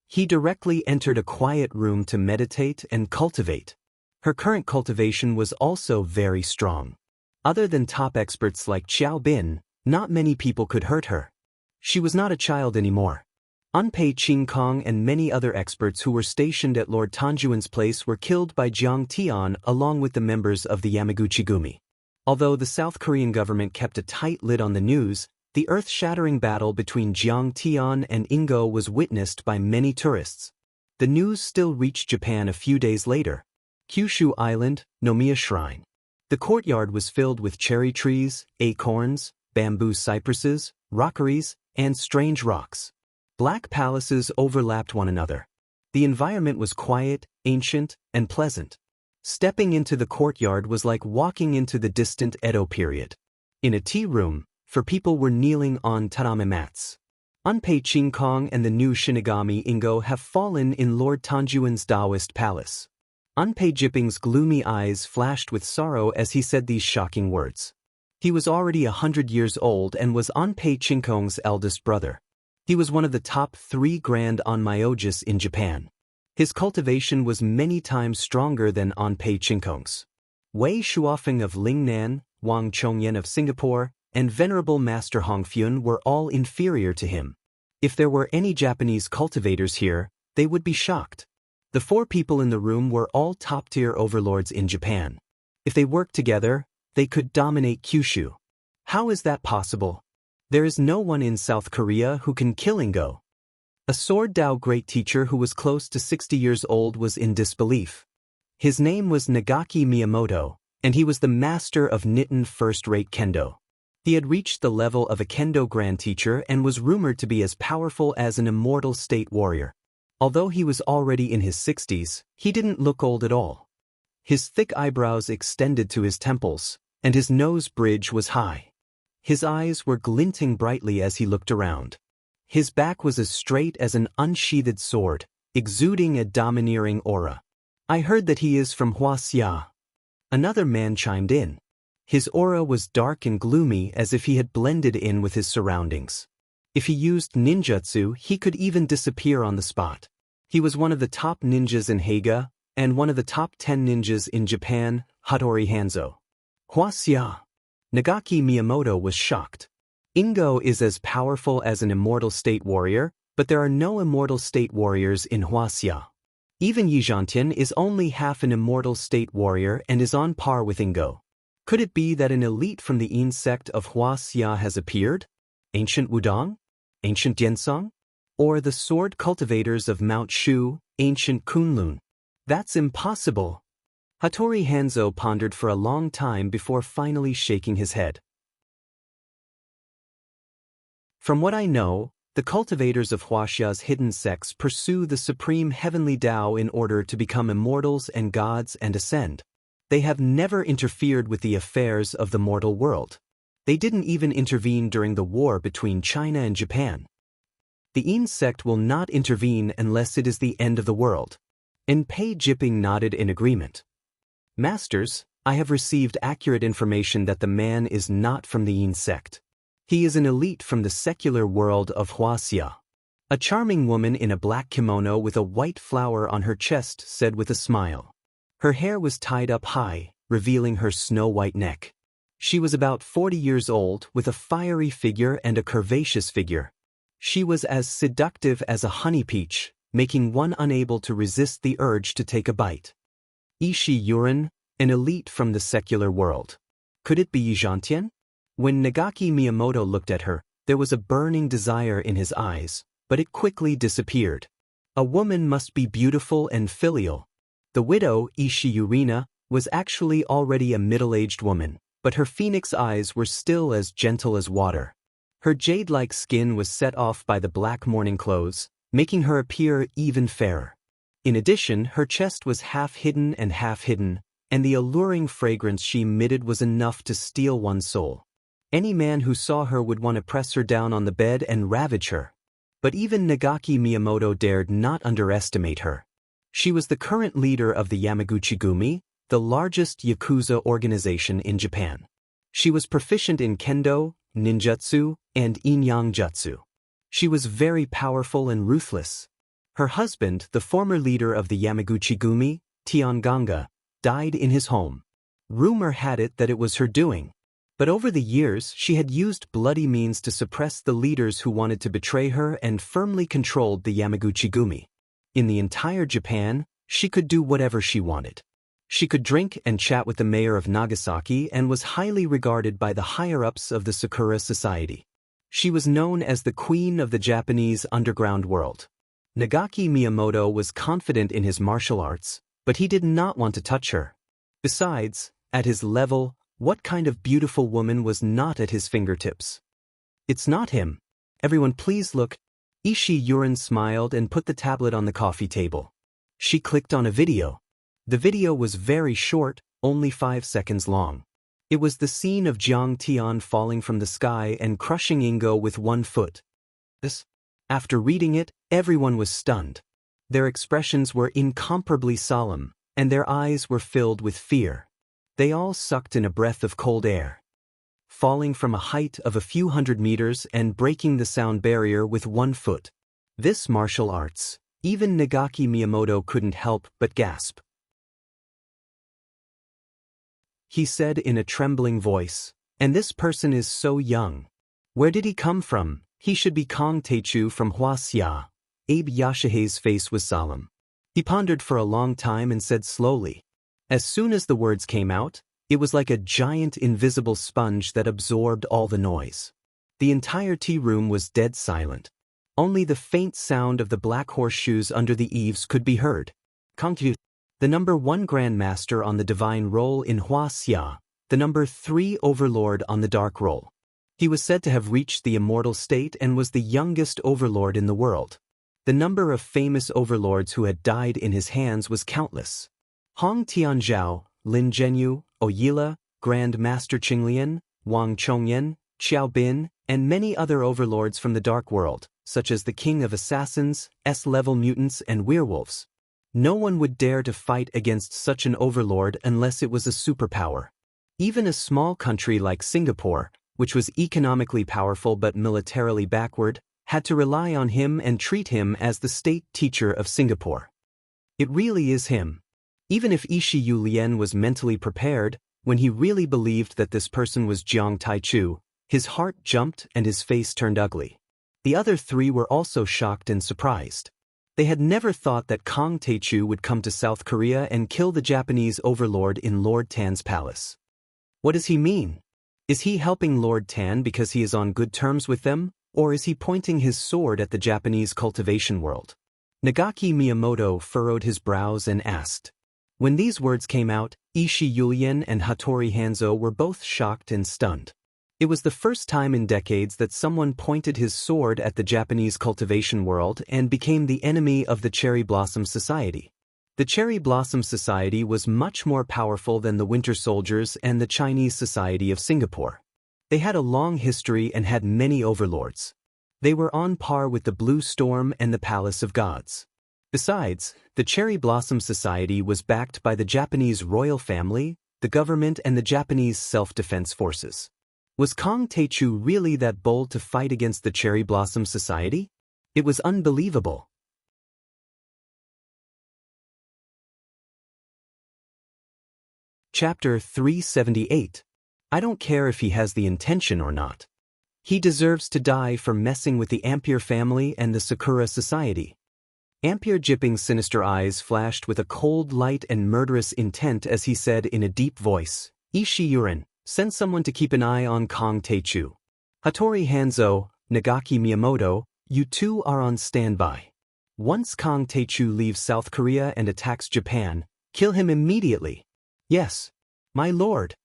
He directly entered a quiet room to meditate and cultivate. Her current cultivation was also very strong. Other than top experts like Xiao Bin, not many people could hurt her. She was not a child anymore. Unpei Qingkong and many other experts who were stationed at Lord Tanjuan's place were killed by Jiang Tian along with the members of the Yamaguchi-gumi. Although the South Korean government kept a tight lid on the news, the earth-shattering battle between Jiang Tian and Ingo was witnessed by many tourists. The news still reached Japan a few days later. Kyushu Island, Nomiya Shrine. The courtyard was filled with cherry trees, acorns, bamboo cypresses, rockeries, and strange rocks. Black palaces overlapped one another. The environment was quiet, ancient, and pleasant. Stepping into the courtyard was like walking into the distant Edo period. In a tea room, people were kneeling on tatami mats. Unpei Qingkong and the new Shinigami Ingo have fallen in Lord Tanjuan's Daoist palace. Unpei Jipping's gloomy eyes flashed with sorrow as he said these shocking words. He was already 100 years old and was Unpei Qingkong's eldest brother. He was one of the top 3 grand onmyologists in Japan. His cultivation was many times stronger than Unpei Qingkong's. Wei Shuofeng of Lingnan, Wang Chongyan of Singapore, and Venerable Master Hongfyun were all inferior to him. If there were any Japanese cultivators here, they would be shocked. The 4 people in the room were all top-tier overlords in Japan. If they worked together, they could dominate Kyushu. How is that possible? There is no one in South Korea who can kill Ingo. A Sword Dao great teacher who was close to 60 years old was in disbelief. His name was Nagaki Miyamoto, and he was the master of Niton first-rate kendo. He had reached the level of a kendo grand teacher and was rumored to be as powerful as an immortal state warrior. Although he was already in his 60s, he didn't look old at all. His thick eyebrows extended to his temples, and his nose bridge was high. His eyes were glinting brightly as he looked around. His back was as straight as an unsheathed sword, exuding a domineering aura. "I heard that he is from Wuxia." Another man chimed in. His aura was dark and gloomy, as if he had blended in with his surroundings. If he used ninjutsu, he could even disappear on the spot. He was one of the top ninjas in Haga, and one of the top 10 ninjas in Japan, Hattori Hanzo. Wuxia. Nagaki Miyamoto was shocked. Ingo is as powerful as an immortal state warrior, but there are no immortal state warriors in Wuxia. Even Xianxia is only half an immortal state warrior and is on par with Ingo. Could it be that an elite from the Yin sect of Wuxia has appeared? Ancient Wudong? Ancient Diansong? Or the sword cultivators of Mount Shu, ancient Kunlun? That's impossible. Hattori Hanzo pondered for a long time before finally shaking his head. From what I know, the cultivators of Wuxia's hidden sects pursue the supreme heavenly Tao in order to become immortals and gods and ascend. They have never interfered with the affairs of the mortal world. They didn't even intervene during the war between China and Japan. The Yin sect will not intervene unless it is the end of the world. And Pei Jipping nodded in agreement. Masters, I have received accurate information that the man is not from the Yin sect. He is an elite from the secular world of Wuxia. A charming woman in a black kimono with a white flower on her chest said with a smile. Her hair was tied up high, revealing her snow-white neck. She was about 40 years old, with a fiery figure and a curvaceous figure. She was as seductive as a honey peach, making one unable to resist the urge to take a bite. Ishii Yurin, an elite from the secular world. Could it be Xianxia? When Nagaki Miyamoto looked at her, there was a burning desire in his eyes, but it quickly disappeared. A woman must be beautiful and filial. The widow, Ishii Yurina, was actually already a middle-aged woman, but her phoenix eyes were still as gentle as water. Her jade-like skin was set off by the black mourning clothes, making her appear even fairer. In addition, her chest was half hidden, and the alluring fragrance she emitted was enough to steal one's soul. Any man who saw her would want to press her down on the bed and ravage her. But even Nagaki Miyamoto dared not underestimate her. She was the current leader of the Yamaguchi-gumi, the largest yakuza organization in Japan. She was proficient in kendo, ninjutsu, and yin-yang jutsu. She was very powerful and ruthless. Her husband, the former leader of the Yamaguchi-gumi, Tianganga, died in his home. Rumor had it that it was her doing. But over the years, she had used bloody means to suppress the leaders who wanted to betray her and firmly controlled the Yamaguchi-gumi. In the entire Japan, she could do whatever she wanted. She could drink and chat with the mayor of Nagasaki and was highly regarded by the higher-ups of the Sakura society. She was known as the queen of the Japanese underground world. Nagaki Miyamoto was confident in his martial arts, but he did not want to touch her. Besides, at his level, what kind of beautiful woman was not at his fingertips? It's not him. Everyone please look. Ishii Yurin smiled and put the tablet on the coffee table. She clicked on a video. The video was very short, only 5 seconds long. It was the scene of Jiang Tian falling from the sky and crushing Ingo with one foot. After reading it, everyone was stunned. Their expressions were incomparably solemn, and their eyes were filled with fear. They all sucked in a breath of cold air. Falling from a height of a few hundred meters and breaking the sound barrier with one foot. This martial arts, even Nagaki Miyamoto couldn't help but gasp. He said in a trembling voice, "And this person is so young. Where did he come from? He should be Kong Teichu from Wuxia." Abe Yashihei's face was solemn. He pondered for a long time and said slowly. As soon as the words came out, it was like a giant invisible sponge that absorbed all the noise. The entire tea room was dead silent. Only the faint sound of the black horseshoes under the eaves could be heard. Cultivate, the number 1 Grandmaster on the Divine Roll in Wuxia, the number 3 Overlord on the Dark Roll. He was said to have reached the immortal state and was the youngest overlord in the world. The number of famous overlords who had died in his hands was countless. Hong Tianzhao, Lin Zhenyu, Oyila, Grand Master Qinglian, Wang Chongyan, Xiao Bin, and many other overlords from the dark world, such as the King of Assassins, S-level mutants, and werewolves. No one would dare to fight against such an overlord unless it was a superpower. Even a small country like Singapore, which was economically powerful but militarily backward, had to rely on him and treat him as the state teacher of Singapore. It really is him. Even if Ishiyu Lian was mentally prepared, when he really believed that this person was Jiang Taichu, his heart jumped and his face turned ugly. The other three were also shocked and surprised. They had never thought that Kong Taichu would come to South Korea and kill the Japanese overlord in Lord Tan's palace. What does he mean? Is he helping Lord Tan because he is on good terms with them, or is he pointing his sword at the Japanese cultivation world? Nagaki Miyamoto furrowed his brows and asked. When these words came out, Ishiyu Lian and Hattori Hanzo were both shocked and stunned. It was the first time in decades that someone pointed his sword at the Japanese cultivation world and became the enemy of the Cherry Blossom Society. The Cherry Blossom Society was much more powerful than the Winter Soldiers and the Chinese Society of Singapore. They had a long history and had many overlords. They were on par with the Blue Storm and the Palace of Gods. Besides, the Cherry Blossom Society was backed by the Japanese royal family, the government, and the Japanese self-defense forces. Was Kong Taichu really that bold to fight against the Cherry Blossom Society? It was unbelievable. Chapter 378. I don't care if he has the intention or not. He deserves to die for messing with the Ampere family and the Sakura Society. Ampere Jipping's sinister eyes flashed with a cold light and murderous intent as he said in a deep voice, Ishiyurin, send someone to keep an eye on Kong Taichu. Hattori Hanzo, Nagaki Miyamoto, you two are on standby. Once Kong Taichu leaves South Korea and attacks Japan, kill him immediately. Yes, my lord.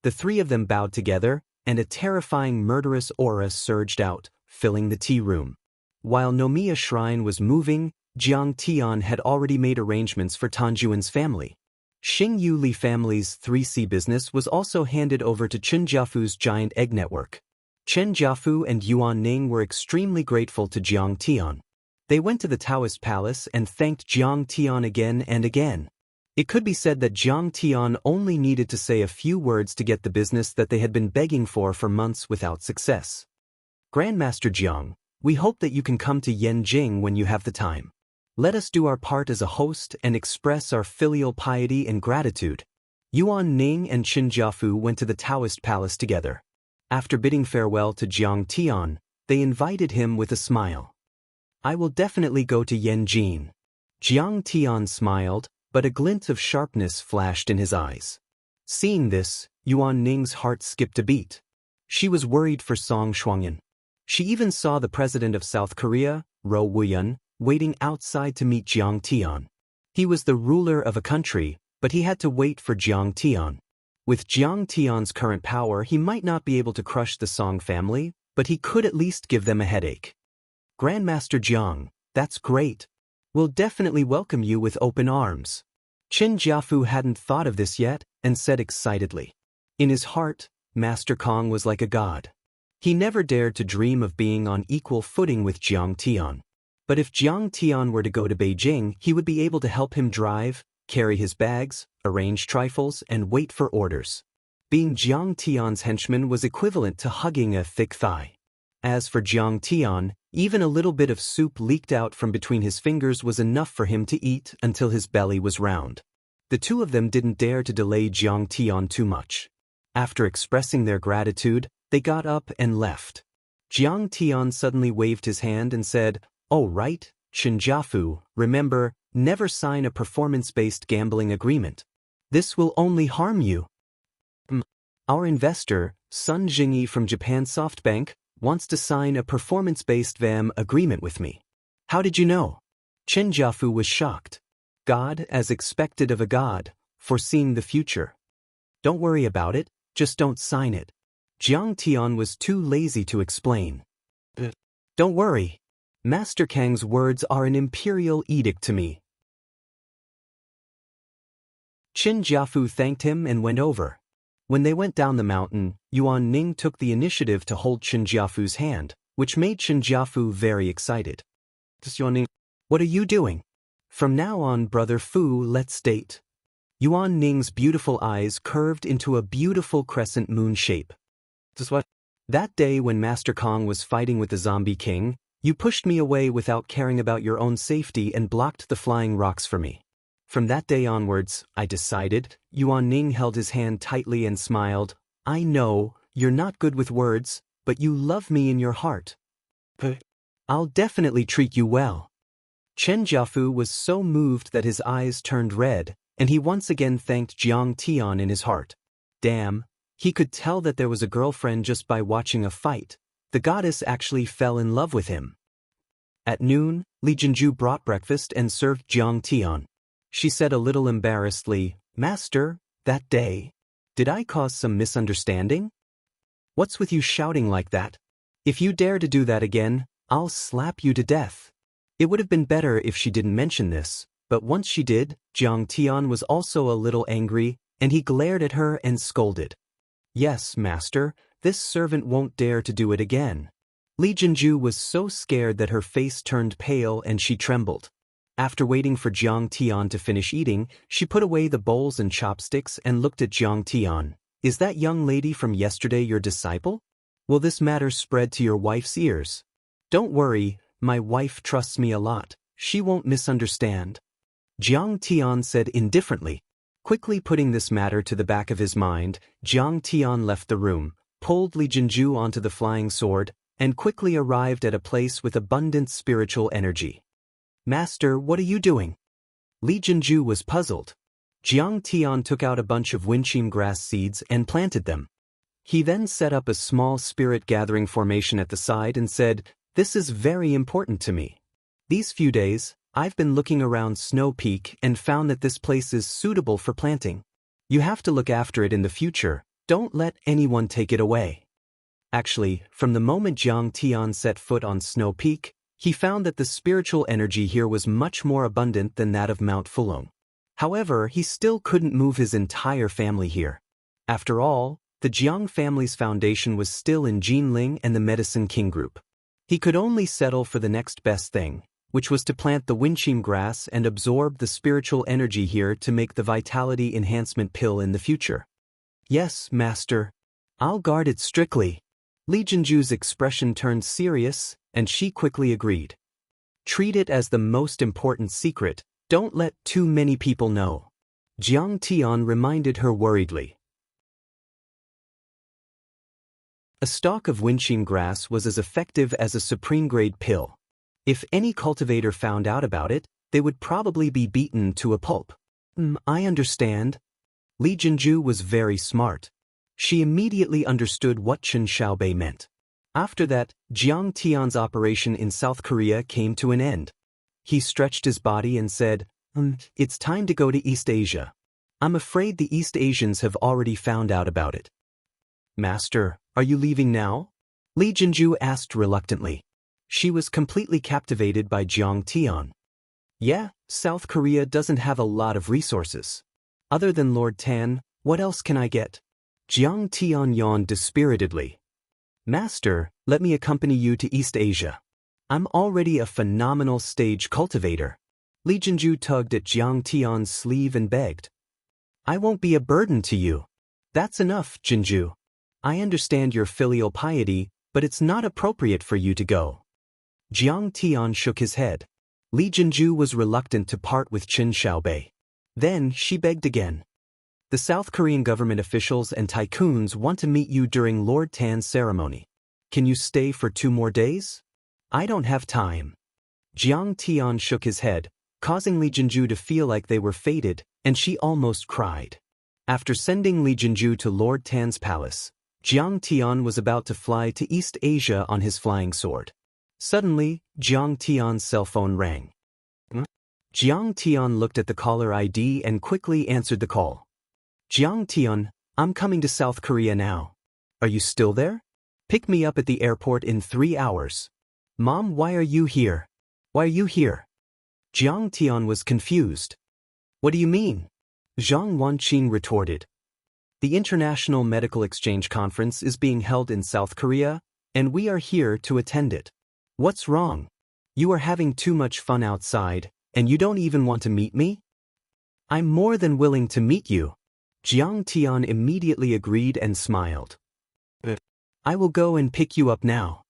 The three of them bowed together, and a terrifying murderous aura surged out, filling the tea room. While Nomiya Shrine was moving, Jiang Tian had already made arrangements for Tanjuan's family. Xing Yu Li family's 3C business was also handed over to Chen Jiafu's giant egg network. Chen Jiafu and Yuan Ning were extremely grateful to Jiang Tian. They went to the Daoist palace and thanked Jiang Tian again and again. It could be said that Jiang Tian only needed to say a few words to get the business that they had been begging for months without success. Grandmaster Jiang, we hope that you can come to Yanjing when you have the time. Let us do our part as a host and express our filial piety and gratitude. Yuan Ning and Qin Jiafu went to the Daoist palace together. After bidding farewell to Jiang Tian, they invited him with a smile. I will definitely go to Yanjing. Jiang Tian smiled, but a glint of sharpness flashed in his eyes. Seeing this, Yuan Ning's heart skipped a beat. She was worried for Song Shuangyan. She even saw the president of South Korea, Ro Wuyun, waiting outside to meet Jiang Tian. He was the ruler of a country, but he had to wait for Jiang Tian. With Jiang Tian's current power, he might not be able to crush the Song family, but he could at least give them a headache. Grandmaster Jiang, that's great. We'll definitely welcome you with open arms. Qin Jiafu hadn't thought of this yet, and said excitedly. In his heart, Master Kong was like a god. He never dared to dream of being on equal footing with Jiang Tian. But if Jiang Tian were to go to Beijing, he would be able to help him drive, carry his bags, arrange trifles, and wait for orders. Being Jiang Tian's henchman was equivalent to hugging a thick thigh. As for Jiang Tian, even a little bit of soup leaked out from between his fingers was enough for him to eat until his belly was round. The two of them didn't dare to delay Jiang Tian too much. After expressing their gratitude, they got up and left. Jiang Tian suddenly waved his hand and said, "Oh right, Qin Jiafu, remember, never sign a performance-based gambling agreement. This will only harm you." Our investor, Sun Jingyi from Japan SoftBank, wants to sign a performance-based VM agreement with me. How did you know? Qin Jiafu was shocked. God, as expected of a god, foreseeing the future. Don't worry about it, just don't sign it. Jiang Tian was too lazy to explain. Don't worry. Master Kang's words are an imperial edict to me. Qin Jiafu thanked him and went over. When they went down the mountain, Yuan Ning took the initiative to hold Qin Jiafu's hand, which made Qin Jiafu very excited. Yuan Ning, what are you doing? From now on, Brother Fu, let's date. Yuan Ning's beautiful eyes curved into a beautiful crescent moon shape. What? That day when Master Kong was fighting with the Zombie King, you pushed me away without caring about your own safety and blocked the flying rocks for me. From that day onwards, I decided. Yuan Ning held his hand tightly and smiled. I know, you're not good with words, but you love me in your heart. I'll definitely treat you well. Chen Jiafu was so moved that his eyes turned red, and he once again thanked Jiang Tian in his heart. Damn, he could tell that there was a girlfriend just by watching a fight. The goddess actually fell in love with him. At noon, Li Jinju brought breakfast and served Jiang Tian. She said a little embarrassedly, Master, that day, did I cause some misunderstanding? What's with you shouting like that? If you dare to do that again, I'll slap you to death. It would have been better if she didn't mention this, but once she did, Jiang Tian was also a little angry, and he glared at her and scolded. Yes, Master, this servant won't dare to do it again. Li Jinju was so scared that her face turned pale and she trembled. After waiting for Jiang Tian to finish eating, she put away the bowls and chopsticks and looked at Jiang Tian. Is that young lady from yesterday your disciple? Will this matter spread to your wife's ears? Don't worry, my wife trusts me a lot. She won't misunderstand. Jiang Tian said indifferently. Quickly putting this matter to the back of his mind, Jiang Tian left the room, pulled Li Jinju onto the flying sword, and quickly arrived at a place with abundant spiritual energy. Master, what are you doing? Li Jinju was puzzled. Jiang Tian took out a bunch of winchim grass seeds and planted them. He then set up a small spirit gathering formation at the side and said, This is very important to me. These few days, I've been looking around Snow Peak and found that this place is suitable for planting. You have to look after it in the future. Don't let anyone take it away. Actually, from the moment Jiang Tian set foot on Snow Peak, he found that the spiritual energy here was much more abundant than that of Mount Fulong. However, he still couldn't move his entire family here. After all, the Jiang family's foundation was still in Jinling and the Medicine King group. He could only settle for the next best thing, which was to plant the winchim grass and absorb the spiritual energy here to make the vitality enhancement pill in the future. Yes, Master. I'll guard it strictly. Li Jinju's expression turned serious, and she quickly agreed. Treat it as the most important secret. Don't let too many people know. Jiang Tian reminded her worriedly. A stalk of winchim grass was as effective as a supreme-grade pill. If any cultivator found out about it, they would probably be beaten to a pulp. I understand. Li Jinju was very smart. She immediately understood what Chen Xiaobei meant. After that, Jiang Tian's operation in South Korea came to an end. He stretched his body and said, It's time to go to East Asia. I'm afraid the East Asians have already found out about it. Master, are you leaving now? Li Jinju asked reluctantly. She was completely captivated by Jiang Tian. Yeah, South Korea doesn't have a lot of resources. Other than Lord Tan, what else can I get? Jiang Tian yawned dispiritedly. Master, let me accompany you to East Asia. I'm already a phenomenal stage cultivator. Li Jinju tugged at Jiang Tian's sleeve and begged. I won't be a burden to you. That's enough, Jinju. I understand your filial piety, but it's not appropriate for you to go. Jiang Tian shook his head. Li Jinju was reluctant to part with Chen Xiaobei. Then she begged again. The South Korean government officials and tycoons want to meet you during Lord Tan's ceremony. Can you stay for 2 more days? I don't have time. Jiang Tian shook his head, causing Li Jinju to feel like they were fated, and she almost cried. After sending Li Jinju to Lord Tan's palace, Jiang Tian was about to fly to East Asia on his flying sword. Suddenly, Jiang Tian's cell phone rang. Jiang Tian looked at the caller ID and quickly answered the call. Jiang Tian, I'm coming to South Korea now. Are you still there? Pick me up at the airport in 3 hours. Mom, why are you here? Why are you here? Jiang Tian was confused. What do you mean? Zhang Wanqing retorted. The International Medical Exchange Conference is being held in South Korea, and we are here to attend it. What's wrong? You are having too much fun outside, and you don't even want to meet me? I'm more than willing to meet you. Jiang Tian immediately agreed and smiled. I will go and pick you up now.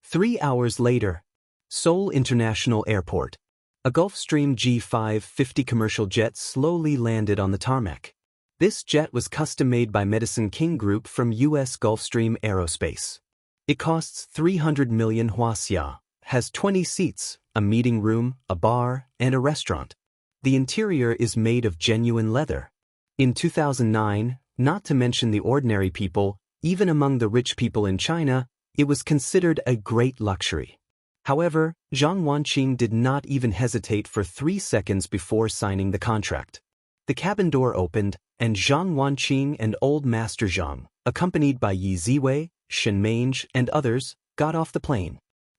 3 hours later, Seoul International Airport. A Gulfstream G550 commercial jet slowly landed on the tarmac. This jet was custom-made by Medicine King Group from U.S. Gulfstream Aerospace. It costs 300 million Wuxia, has 20 seats, a meeting room, a bar, and a restaurant. The interior is made of genuine leather. In 2009, not to mention the ordinary people, even among the rich people in China, it was considered a great luxury. However, Zhang Wanqing did not even hesitate for 3 seconds before signing the contract. The cabin door opened, and Zhang Wanqing and Old Master Zhang, accompanied by Yi Ziwei, Shen Mange, and others, got off the plane.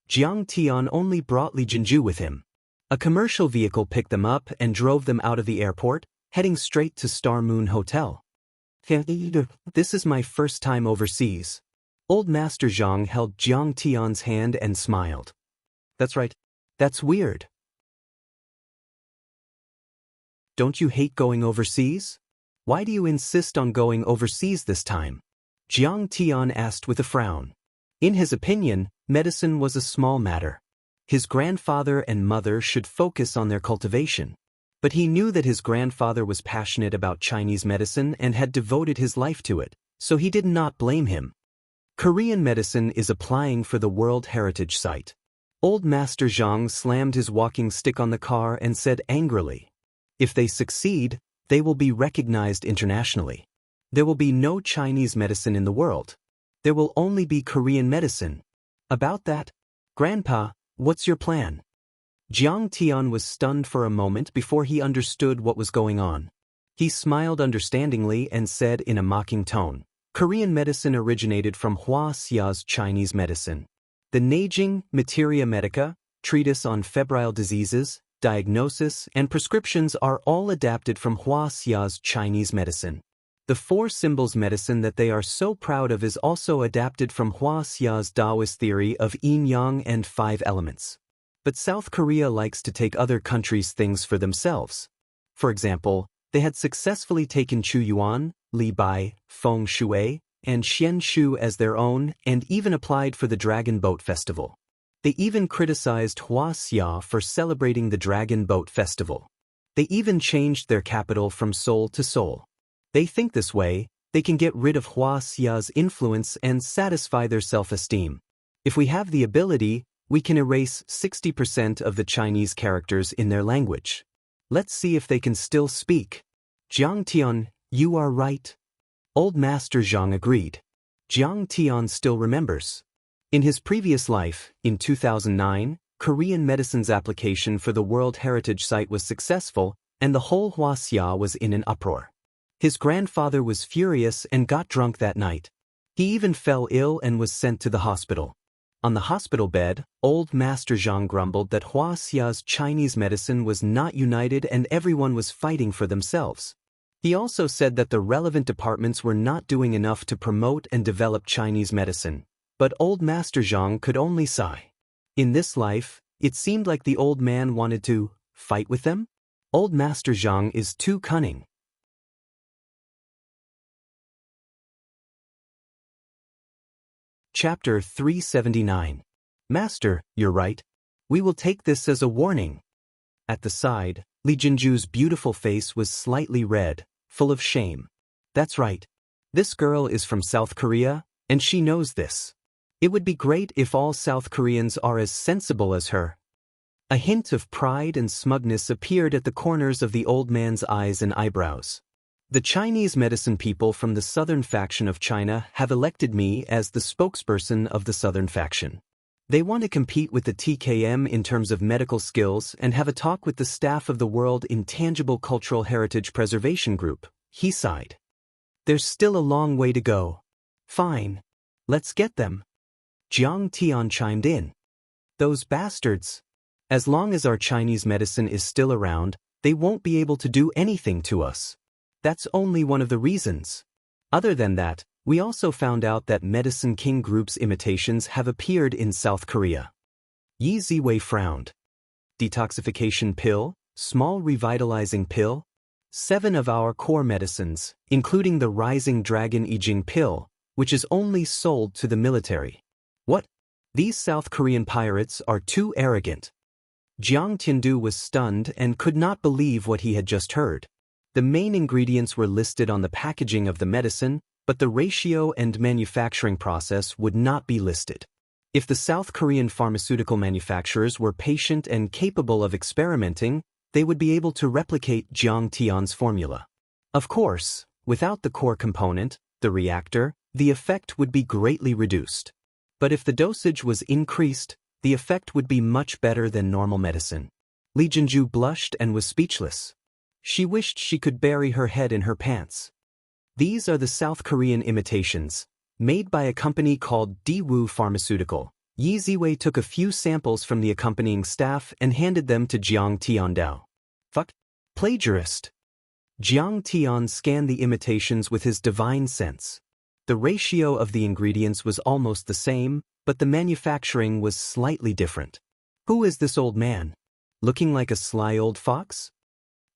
Jiang Tian only brought Li Jinju with him. A commercial vehicle picked them up and drove them out of the airport, heading straight to Star Moon Hotel. This is my first time overseas. Old Master Zhang held Jiang Tian's hand and smiled. That's right. That's weird. Don't you hate going overseas? Why do you insist on going overseas this time? Jiang Tian asked with a frown. In his opinion, medicine was a small matter. His grandfather and mother should focus on their cultivation. But he knew that his grandfather was passionate about Chinese medicine and had devoted his life to it, so he did not blame him. Korean medicine is applying for the World Heritage Site. Old Master Zhang slammed his walking stick on the car and said angrily, if they succeed, they will be recognized internationally. There will be no Chinese medicine in the world. There will only be Korean medicine. About that, Grandpa, what's your plan? Jiang Tian was stunned for a moment before he understood what was going on. He smiled understandingly and said in a mocking tone, Korean medicine originated from Wuxia's Chinese medicine. The Neijing Materia Medica, treatise on febrile diseases, diagnosis, and prescriptions are all adapted from Wuxia's Chinese medicine. The 4 symbols medicine that they are so proud of is also adapted from Wuxia's Daoist theory of yin-yang and 5 elements. But South Korea likes to take other countries' things for themselves. For example, they had successfully taken Chu Yuan, Li Bai, Feng Shui, and Xian Shu as their own and even applied for the Dragon Boat Festival. They even criticized Wuxia for celebrating the Dragon Boat Festival. They even changed their capital from Seoul to Seoul. They think this way, they can get rid of Wuxia's influence and satisfy their self-esteem. If we have the ability, we can erase 60% of the Chinese characters in their language. Let's see if they can still speak. Jiang Tian, you are right. Old Master Zhang agreed. Jiang Tian still remembers. In his previous life, in 2009, Korean medicine's application for the World Heritage Site was successful, and the whole Wuxia was in an uproar. His grandfather was furious and got drunk that night. He even fell ill and was sent to the hospital. On the hospital bed, Old Master Zhang grumbled that Wuxia's Chinese medicine was not united and everyone was fighting for themselves. He also said that the relevant departments were not doing enough to promote and develop Chinese medicine. But Old Master Zhang could only sigh. In this life, it seemed like the old man wanted to fight with them. Old Master Zhang is too cunning. Chapter 379. Master, you're right. We will take this as a warning. At the side, Li Jinju's beautiful face was slightly red, full of shame. That's right. This girl is from South Korea, and she knows this. It would be great if all South Koreans are as sensible as her. A hint of pride and smugness appeared at the corners of the old man's eyes and eyebrows. The Chinese medicine people from the southern faction of China have elected me as the spokesperson of the southern faction. They want to compete with the TKM in terms of medical skills and have a talk with the staff of the World Intangible Cultural Heritage Preservation Group, he sighed. There's still a long way to go. Fine. Let's get them. Jiang Tian chimed in. Those bastards. As long as our Chinese medicine is still around, they won't be able to do anything to us. That's only one of the reasons. Other than that, we also found out that Medicine King Group's imitations have appeared in South Korea. Yi Ziwei frowned. Detoxification pill, small revitalizing pill, 7 of our core medicines, including the Rising Dragon Yijing pill, which is only sold to the military. What? These South Korean pirates are too arrogant. Jiang Tiandu was stunned and could not believe what he had just heard. The main ingredients were listed on the packaging of the medicine, but the ratio and manufacturing process would not be listed. If the South Korean pharmaceutical manufacturers were patient and capable of experimenting, they would be able to replicate Jiang Tian's formula. Of course, without the core component, the reactor, the effect would be greatly reduced. But if the dosage was increased, the effect would be much better than normal medicine. Li Jinju blushed and was speechless. She wished she could bury her head in her pants. These are the South Korean imitations, made by a company called Daewoong Pharmaceutical. Yi Ziwei took a few samples from the accompanying staff and handed them to Jiang Tiandao. Fuck. Plagiarist. Jiang Tian scanned the imitations with his divine sense. The ratio of the ingredients was almost the same, but the manufacturing was slightly different. Who is this old man? Looking like a sly old fox?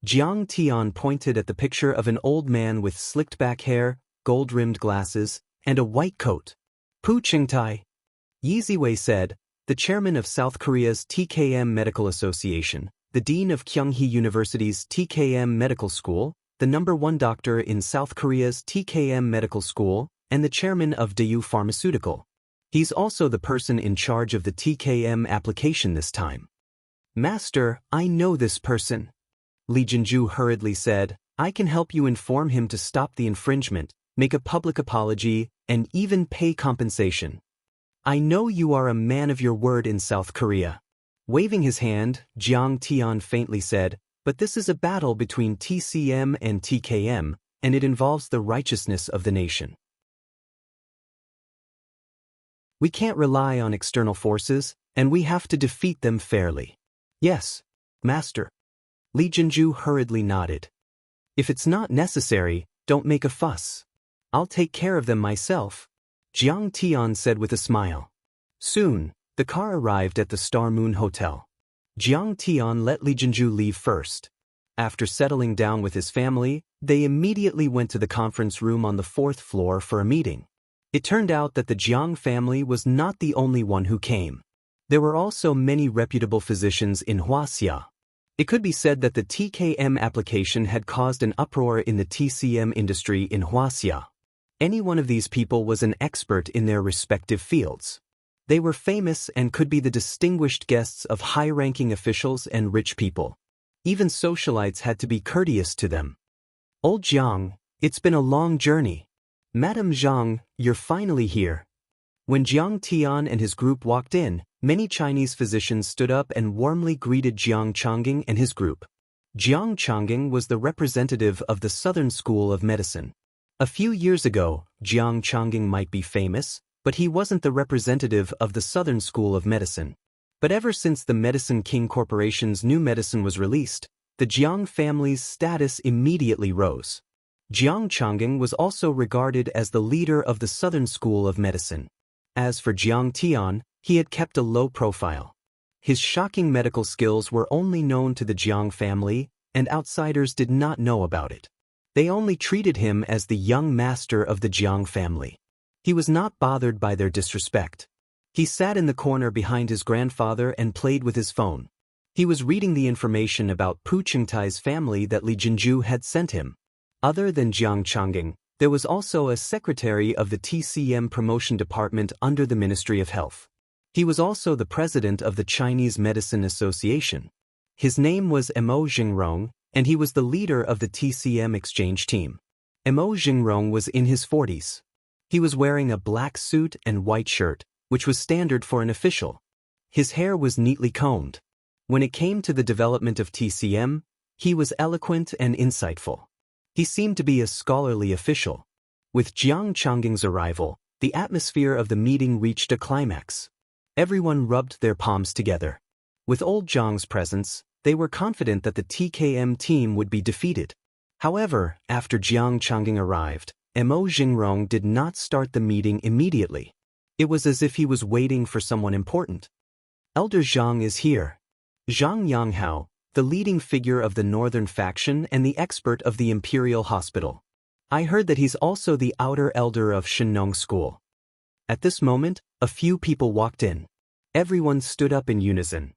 Jiang Tian pointed at the picture of an old man with slicked back hair, gold-rimmed glasses, and a white coat. Pu Qingtai. Yi Ziwei said, the chairman of South Korea's TKM Medical Association, the dean of Kyunghee University's TKM Medical School, the #1 doctor in South Korea's TKM Medical School, and the chairman of Daewoong Pharmaceutical. He's also the person in charge of the TKM application this time. Master, I know this person. Li Jinju hurriedly said, I can help you inform him to stop the infringement, make a public apology, and even pay compensation. I know you are a man of your word in South Korea. Waving his hand, Jiang Tian faintly said, but this is a battle between TCM and TKM, and it involves the righteousness of the nation. We can't rely on external forces, and we have to defeat them fairly. Yes, Master. Li Jinju hurriedly nodded. If it's not necessary, don't make a fuss. I'll take care of them myself, Jiang Tian said with a smile. Soon, the car arrived at the Star Moon Hotel. Jiang Tian let Li Jinju leave first. After settling down with his family, they immediately went to the conference room on the 4th floor for a meeting. It turned out that the Jiang family was not the only one who came. There were also many reputable physicians in Wuxia. It could be said that the TKM application had caused an uproar in the TCM industry in Wuxia. Any one of these people was an expert in their respective fields. They were famous and could be the distinguished guests of high-ranking officials and rich people. Even socialites had to be courteous to them. Old Jiang, it's been a long journey. Madame Zhang, you're finally here. When Jiang Tian and his group walked in, many Chinese physicians stood up and warmly greeted Jiang Changing and his group. Jiang Changing was the representative of the Southern School of Medicine. A few years ago, Jiang Changing might be famous, but he wasn't the representative of the Southern School of Medicine. But ever since the Medicine King Corporation's new medicine was released, the Jiang family's status immediately rose. Jiang Changing was also regarded as the leader of the Southern School of Medicine. As for Jiang Tian, he had kept a low profile. His shocking medical skills were only known to the Jiang family, and outsiders did not know about it. They only treated him as the young master of the Jiang family. He was not bothered by their disrespect. He sat in the corner behind his grandfather and played with his phone. He was reading the information about Pu Qingtai's family that Li Jinju had sent him. Other than Jiang Changing, there was also a secretary of the TCM promotion department under the Ministry of Health. He was also the president of the Chinese Medicine Association. His name was Mo Jingrong, and he was the leader of the TCM exchange team. Mo Jingrong was in his 40s. He was wearing a black suit and white shirt, which was standard for an official. His hair was neatly combed. When it came to the development of TCM, he was eloquent and insightful. He seemed to be a scholarly official. With Jiang Changing's arrival, The atmosphere of the meeting reached a climax. Everyone rubbed their palms together. With old Zhang's presence, they were confident that the TKM team would be defeated. However, after Jiang Changing arrived, Mo Jingrong did not start the meeting immediately. It was as if he was waiting for someone important. Elder Zhang is here. Zhang Yanghao, the leading figure of the northern faction and the expert of the Imperial Hospital. I heard that he's also the outer elder of Shenong School. At this moment, a few people walked in. Everyone stood up in unison.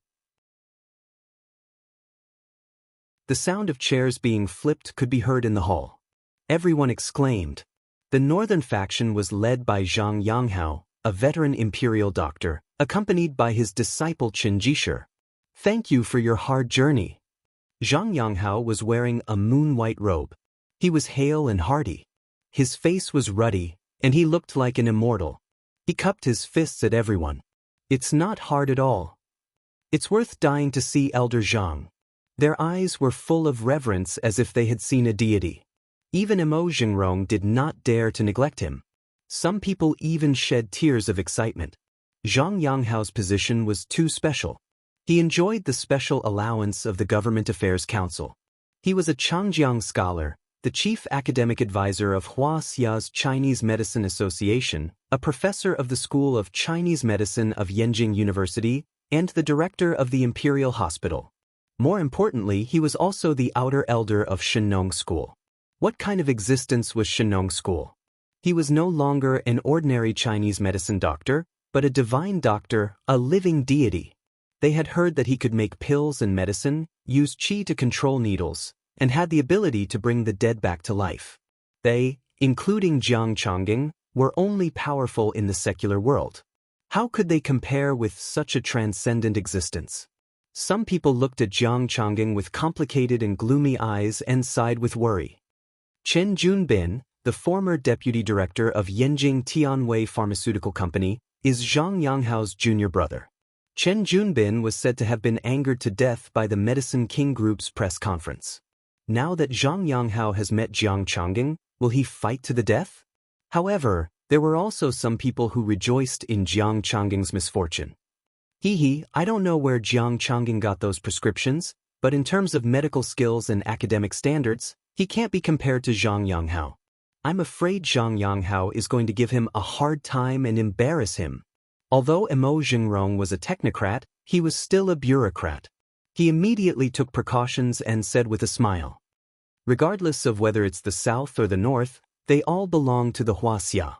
The sound of chairs being flipped could be heard in the hall. Everyone exclaimed. The northern faction was led by Zhang Yanghao, a veteran imperial doctor, accompanied by his disciple Qin Jisher. Thank you for your hard journey. Zhang Yanghao was wearing a moon-white robe. He was hale and hearty. His face was ruddy, and he looked like an immortal. He cupped his fists at everyone. It's not hard at all. It's worth dying to see Elder Zhang. Their eyes were full of reverence as if they had seen a deity. Even Mo Jingrong did not dare to neglect him. Some people even shed tears of excitement. Zhang Yanghao's position was too special. He enjoyed the special allowance of the Government Affairs Council. He was a Changjiang scholar, the chief academic advisor of Huaxia's Chinese Medicine Association, a professor of the School of Chinese Medicine of Yenjing University, and the director of the Imperial Hospital. More importantly, he was also the outer elder of Shenong School. What kind of existence was Shenong School? He was no longer an ordinary Chinese medicine doctor, but a divine doctor, a living deity. They had heard that he could make pills and medicine, use qi to control needles, and had the ability to bring the dead back to life. They, including Jiang Changing, were only powerful in the secular world. How could they compare with such a transcendent existence? Some people looked at Jiang Changing with complicated and gloomy eyes and sighed with worry. Chen Junbin, the former deputy director of Yenjing Tianwei Pharmaceutical Company, is Zhang Yanghao's junior brother. Chen Junbin was said to have been angered to death by the Medicine King Group's press conference. Now that Zhang Yanghao has met Jiang Changing, will he fight to the death? However, there were also some people who rejoiced in Jiang Changing's misfortune. I don't know where Jiang Changing got those prescriptions, but in terms of medical skills and academic standards, he can't be compared to Zhang Yanghao. I'm afraid Zhang Yanghao is going to give him a hard time and embarrass him. Although Mo Jingrong was a technocrat, he was still a bureaucrat. He immediately took precautions and said with a smile. Regardless of whether it's the south or the north, they all belong to the Huaxia.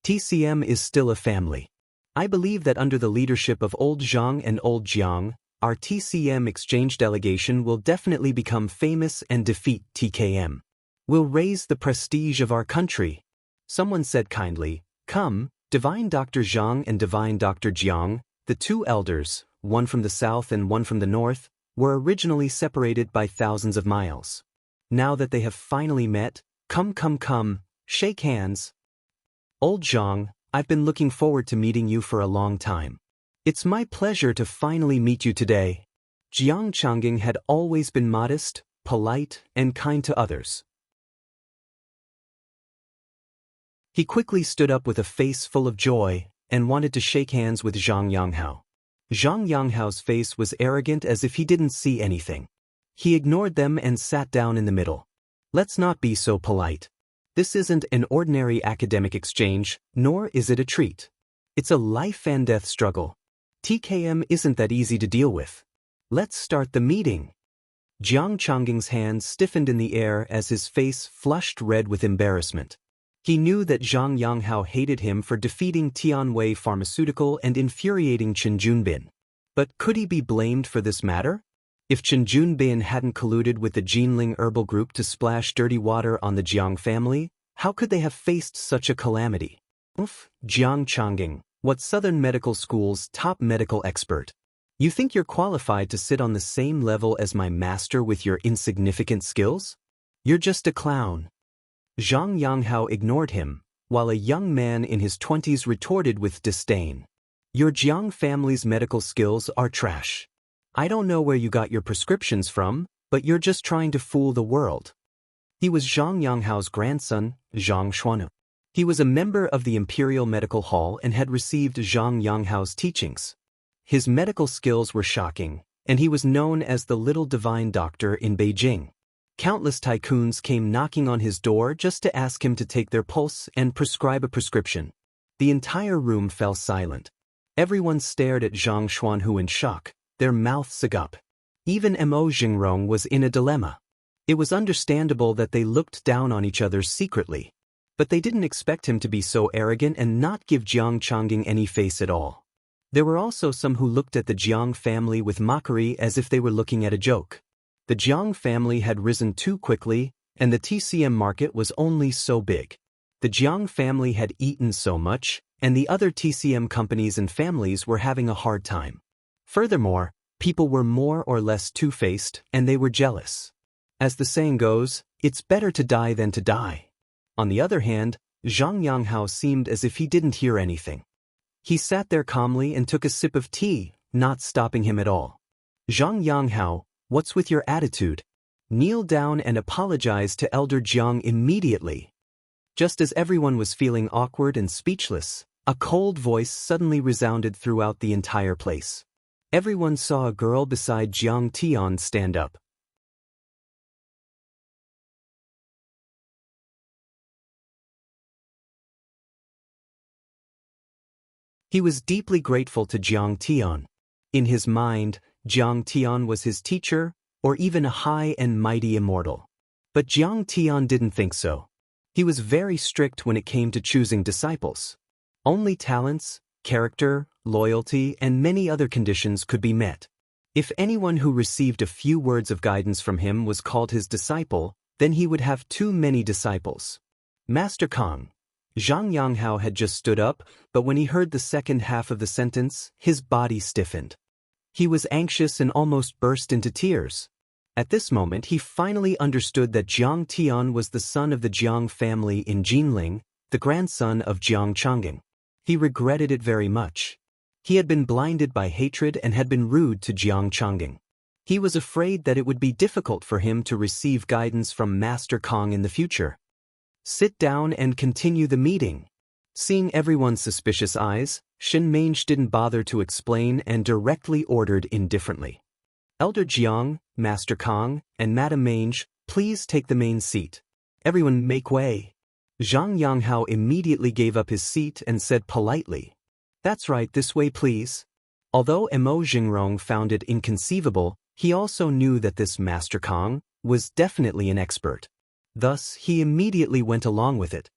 TCM is still a family. I believe that under the leadership of old Zhang and old Jiang, our TCM exchange delegation will definitely become famous and defeat TKM. We'll raise the prestige of our country. Someone said kindly, come, Divine Dr. Zhang and Divine Dr. Jiang, the two elders, one from the south and one from the north, were originally separated by thousands of miles. Now that they have finally met, come, shake hands. Old Zhang, I've been looking forward to meeting you for a long time. It's my pleasure to finally meet you today. Jiang Changing had always been modest, polite, and kind to others. He quickly stood up with a face full of joy and wanted to shake hands with Zhang Yanghao. Zhang Yanghao's face was arrogant as if he didn't see anything. He ignored them and sat down in the middle. Let's not be so polite. This isn't an ordinary academic exchange, nor is it a treat. It's a life and death struggle. TKM isn't that easy to deal with. Let's start the meeting. Jiang Changing's hands stiffened in the air as his face flushed red with embarrassment. He knew that Zhang Yanghao hated him for defeating Tianwei Pharmaceutical and infuriating Chen Junbin. But could he be blamed for this matter? If Chen Junbin hadn't colluded with the Jinling herbal group to splash dirty water on the Jiang family, how could they have faced such a calamity? Jiang Changing, what Southern Medical School's top medical expert. You think you're qualified to sit on the same level as my master with your insignificant skills? You're just a clown. Zhang Yanghao ignored him, while a young man in his 20s retorted with disdain. Your Jiang family's medical skills are trash. I don't know where you got your prescriptions from, but you're just trying to fool the world. He was Zhang Yanghao's grandson, Zhang Xuanu. He was a member of the Imperial Medical Hall and had received Zhang Yanghao's teachings. His medical skills were shocking, and he was known as the Little Divine Doctor in Beijing. Countless tycoons came knocking on his door just to ask him to take their pulse and prescribe a prescription. The entire room fell silent. Everyone stared at Zhang Xuanhu in shock, their mouths agape. Even Mo Jingrong was in a dilemma. It was understandable that they looked down on each other secretly. But they didn't expect him to be so arrogant and not give Jiang Changing any face at all. There were also some who looked at the Jiang family with mockery as if they were looking at a joke. The Jiang family had risen too quickly, and the TCM market was only so big. The Jiang family had eaten so much, and the other TCM companies and families were having a hard time. Furthermore, people were more or less two-faced, and they were jealous. As the saying goes, it's better to die than to die. On the other hand, Zhang Yanghao seemed as if he didn't hear anything. He sat there calmly and took a sip of tea, not stopping him at all. Zhang Yanghao, what's with your attitude? Kneel down and apologize to Elder Jiang immediately. Just as everyone was feeling awkward and speechless, a cold voice suddenly resounded throughout the entire place. Everyone saw a girl beside Jiang Tian stand up. He was deeply grateful to Jiang Tian. In his mind, Jiang Tian was his teacher, or even a high and mighty immortal. But Jiang Tian didn't think so. He was very strict when it came to choosing disciples. Only talents, character, loyalty, and many other conditions could be met. If anyone who received a few words of guidance from him was called his disciple, then he would have too many disciples. Master Kong. Zhang Yanghao had just stood up, but when he heard the second half of the sentence, his body stiffened. He was anxious and almost burst into tears. At this moment he finally understood that Jiang Tian was the son of the Jiang family in Jinling, the grandson of Jiang Changing. He regretted it very much. He had been blinded by hatred and had been rude to Jiang Changing. He was afraid that it would be difficult for him to receive guidance from Master Kong in the future. Sit down and continue the meeting. Seeing everyone's suspicious eyes, Shen Mange didn't bother to explain and directly ordered indifferently. Elder Jiang, Master Kong, and Madame Mange, please take the main seat. Everyone make way. Zhang Yanghao immediately gave up his seat and said politely, "That's right, this way please." Although Mo Jingrong found it inconceivable, he also knew that this Master Kong was definitely an expert. Thus, he immediately went along with it.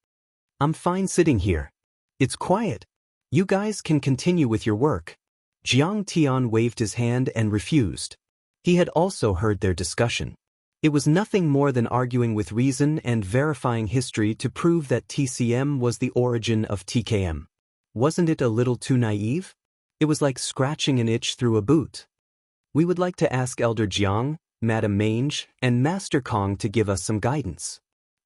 "I'm fine sitting here. It's quiet. You guys can continue with your work." Jiang Tian waved his hand and refused. He had also heard their discussion. It was nothing more than arguing with reason and verifying history to prove that TCM was the origin of TKM. Wasn't it a little too naive? It was like scratching an itch through a boot. "We would like to ask Elder Jiang, Madame Mange, and Master Kong to give us some guidance,"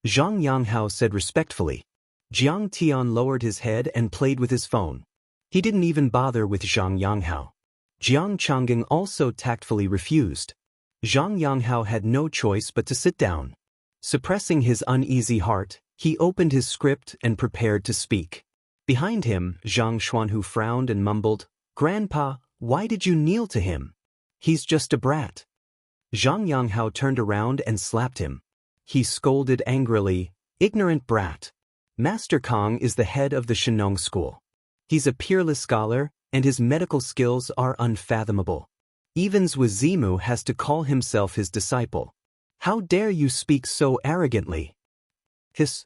Zhang Yanghao said respectfully. Jiang Tian lowered his head and played with his phone. He didn't even bother with Zhang Yanghao. Jiang Changing also tactfully refused. Zhang Yanghao had no choice but to sit down. Suppressing his uneasy heart, he opened his script and prepared to speak. Behind him, Zhang Xuanhu frowned and mumbled, "Grandpa, why did you kneel to him? He's just a brat." Zhang Yanghao turned around and slapped him. He scolded angrily, "Ignorant brat. Master Kong is the head of the Shenong school. He's a peerless scholar, and his medical skills are unfathomable. Even Zimu has to call himself his disciple. How dare you speak so arrogantly?" Hiss.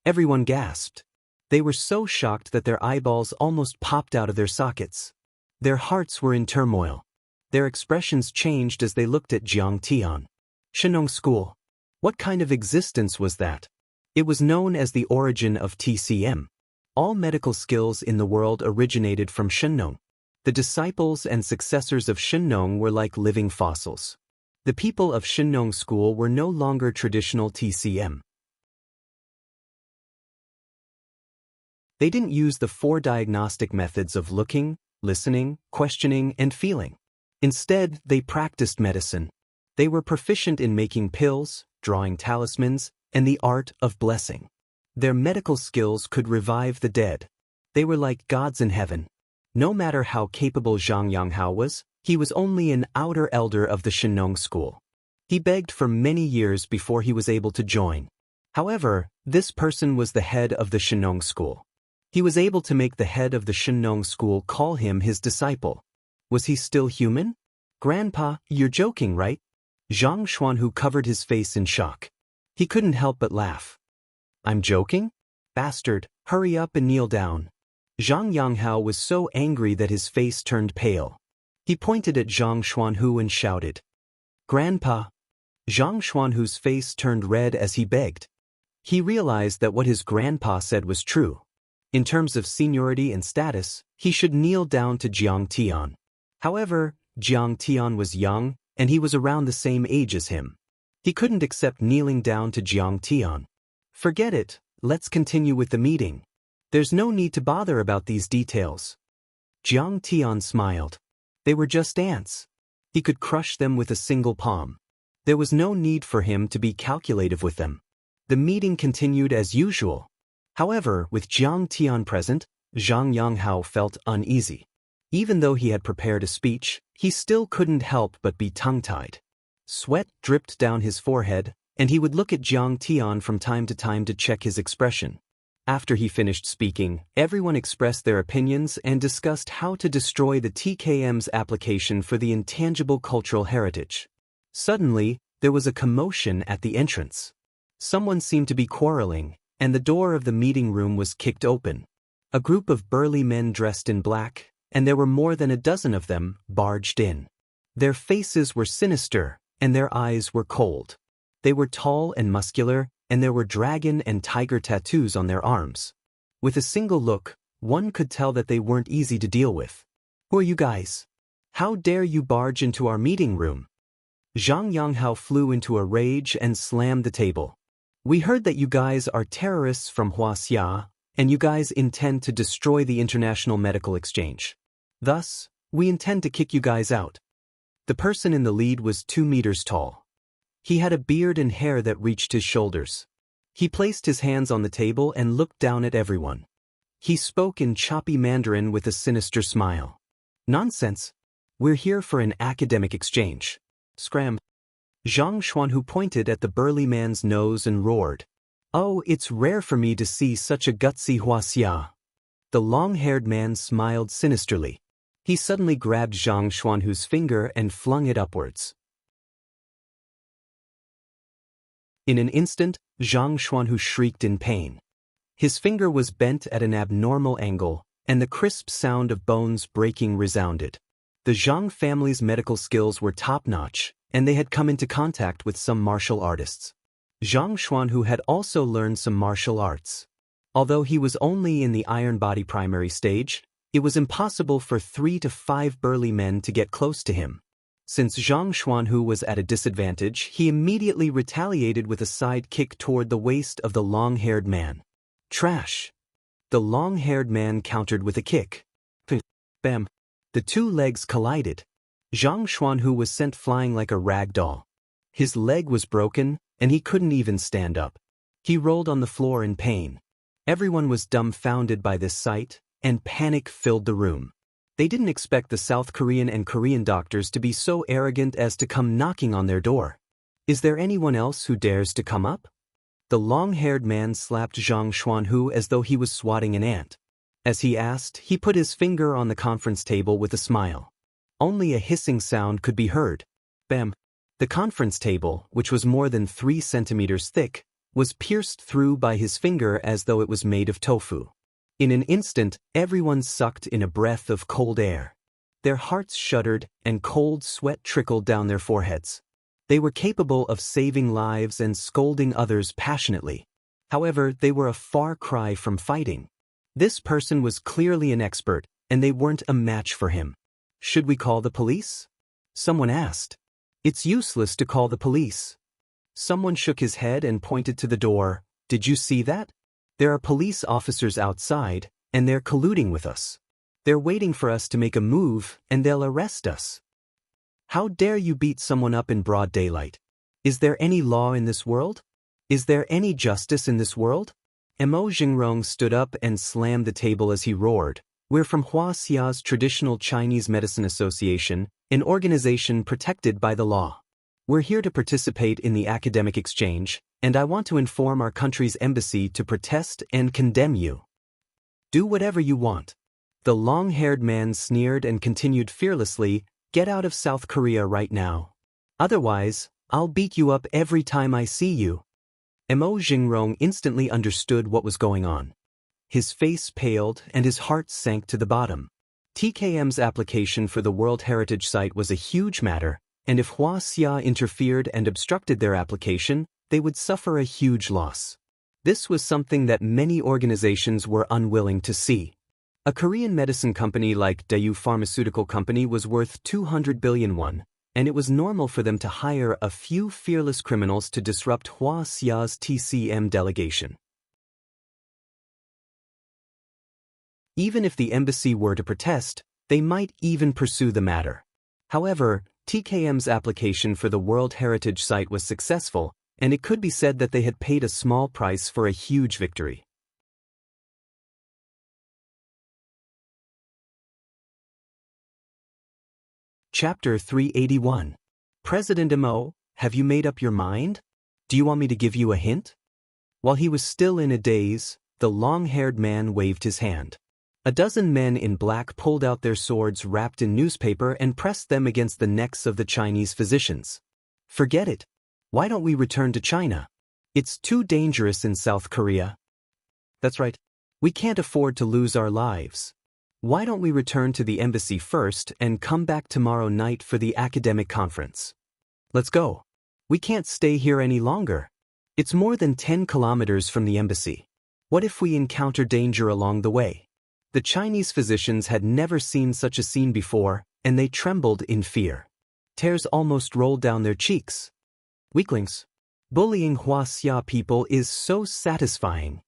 Everyone gasped. They were so shocked that their eyeballs almost popped out of their sockets. Their hearts were in turmoil. Their expressions changed as they looked at Jiang Tian. Shenong School. What kind of existence was that? It was known as the origin of TCM. All medical skills in the world originated from Shenong. The disciples and successors of Shenong were like living fossils. The people of Shenong School were no longer traditional TCM. They didn't use the 4 diagnostic methods of looking, listening, questioning, and feeling. Instead, they practiced medicine. They were proficient in making pills, drawing talismans, and the art of blessing. Their medical skills could revive the dead. They were like gods in heaven. No matter how capable Zhang Yanghao was, he was only an outer elder of the Shenong school. He begged for many years before he was able to join. However, this person was the head of the Shenong school. He was able to make the head of the Shenong school call him his disciple. Was he still human? Grandpa, you're joking, right? Zhang Xuanhu covered his face in shock. He couldn't help but laugh. I'm joking? Bastard, hurry up and kneel down. Zhang Yanghao was so angry that his face turned pale. He pointed at Zhang Xuanhu and shouted, Grandpa. Zhang Xuanhu's face turned red as he begged. He realized that what his grandpa said was true. In terms of seniority and status, he should kneel down to Jiang Tian. However, Jiang Tian was young, and he was around the same age as him. He couldn't accept kneeling down to Jiang Tian. Forget it, let's continue with the meeting. There's no need to bother about these details. Jiang Tian smiled. They were just ants. He could crush them with a single palm. There was no need for him to be calculative with them. The meeting continued as usual. However, with Jiang Tian present, Zhang Yanghao felt uneasy. Even though he had prepared a speech, he still couldn't help but be tongue-tied. Sweat dripped down his forehead, and he would look at Jiang Tian from time to time to check his expression. After he finished speaking, everyone expressed their opinions and discussed how to destroy the TKM's application for the intangible cultural heritage. Suddenly, there was a commotion at the entrance. Someone seemed to be quarreling, and the door of the meeting room was kicked open. A group of burly men dressed in black, and there were more than a dozen of them, barged in. Their faces were sinister, and their eyes were cold. They were tall and muscular, and there were dragon and tiger tattoos on their arms. With a single look, one could tell that they weren't easy to deal with. Who are you guys? How dare you barge into our meeting room? Zhang Yanghao flew into a rage and slammed the table. We heard that you guys are terrorists from Wuxia, and you guys intend to destroy the international medical exchange. Thus, we intend to kick you guys out. The person in the lead was 2 meters tall. He had a beard and hair that reached his shoulders. He placed his hands on the table and looked down at everyone. He spoke in choppy Mandarin with a sinister smile. Nonsense. We're here for an academic exchange. Scram. Zhang Xuanhu pointed at the burly man's nose and roared. Oh, it's rare for me to see such a gutsy Wuxia. The long-haired man smiled sinisterly. He suddenly grabbed Zhang Xuanhu's finger and flung it upwards. In an instant, Zhang Xuanhu shrieked in pain. His finger was bent at an abnormal angle, and the crisp sound of bones breaking resounded. The Zhang family's medical skills were top-notch, and they had come into contact with some martial artists. Zhang Xuanhu had also learned some martial arts. Although he was only in the iron body primary stage, it was impossible for 3 to 5 burly men to get close to him. Since Zhang Xuanhu was at a disadvantage, he immediately retaliated with a side kick toward the waist of the long-haired man. Trash! The long-haired man countered with a kick. Bam! The 2 legs collided. Zhang Xuanhu was sent flying like a rag doll. His leg was broken, and he couldn't even stand up. He rolled on the floor in pain. Everyone was dumbfounded by this sight, and panic filled the room. They didn't expect the South Korean and Korean doctors to be so arrogant as to come knocking on their door. Is there anyone else who dares to come up? The long-haired man slapped Zhang Xuanhu as though he was swatting an ant. As he asked, he put his finger on the conference table with a smile. Only a hissing sound could be heard. Bam! The conference table, which was more than 3 centimeters thick, was pierced through by his finger as though it was made of tofu. In an instant, everyone sucked in a breath of cold air. Their hearts shuddered, and cold sweat trickled down their foreheads. They were capable of saving lives and scolding others passionately. However, they were a far cry from fighting. This person was clearly an expert, and they weren't a match for him. Should we call the police? Someone asked. It's useless to call the police. Someone shook his head and pointed to the door. Did you see that? There are police officers outside, and they're colluding with us. They're waiting for us to make a move, and they'll arrest us. How dare you beat someone up in broad daylight? Is there any law in this world? Is there any justice in this world? Emo Jingrong stood up and slammed the table as he roared. We're from Huaxia's Traditional Chinese Medicine Association, an organization protected by the law. We're here to participate in the academic exchange, and I want to inform our country's embassy to protest and condemn you. Do whatever you want. The long-haired man sneered and continued fearlessly, get out of South Korea right now. Otherwise, I'll beat you up every time I see you. Emo Jingrong instantly understood what was going on. His face paled and his heart sank to the bottom. TKM's application for the World Heritage Site was a huge matter, and if Huaxia interfered and obstructed their application, they would suffer a huge loss. This was something that many organizations were unwilling to see. A Korean medicine company like Daoist Pharmaceutical Company was worth 200 billion won, and it was normal for them to hire a few fearless criminals to disrupt Huaxia's TCM delegation. Even if the embassy were to protest, they might even pursue the matter. However, TKM's application for the World Heritage Site was successful, and it could be said that they had paid a small price for a huge victory. Chapter 381. President Emo, have you made up your mind? Do you want me to give you a hint? While he was still in a daze, the long-haired man waved his hand. A dozen men in black pulled out their swords wrapped in newspaper and pressed them against the necks of the Chinese physicians. Forget it. Why don't we return to China? It's too dangerous in South Korea. That's right. We can't afford to lose our lives. Why don't we return to the embassy first and come back tomorrow night for the academic conference? Let's go. We can't stay here any longer. It's more than 10 kilometers from the embassy. What if we encounter danger along the way? The Chinese physicians had never seen such a scene before, and they trembled in fear. Tears almost rolled down their cheeks. Weaklings. Bullying Huaxia people is so satisfying.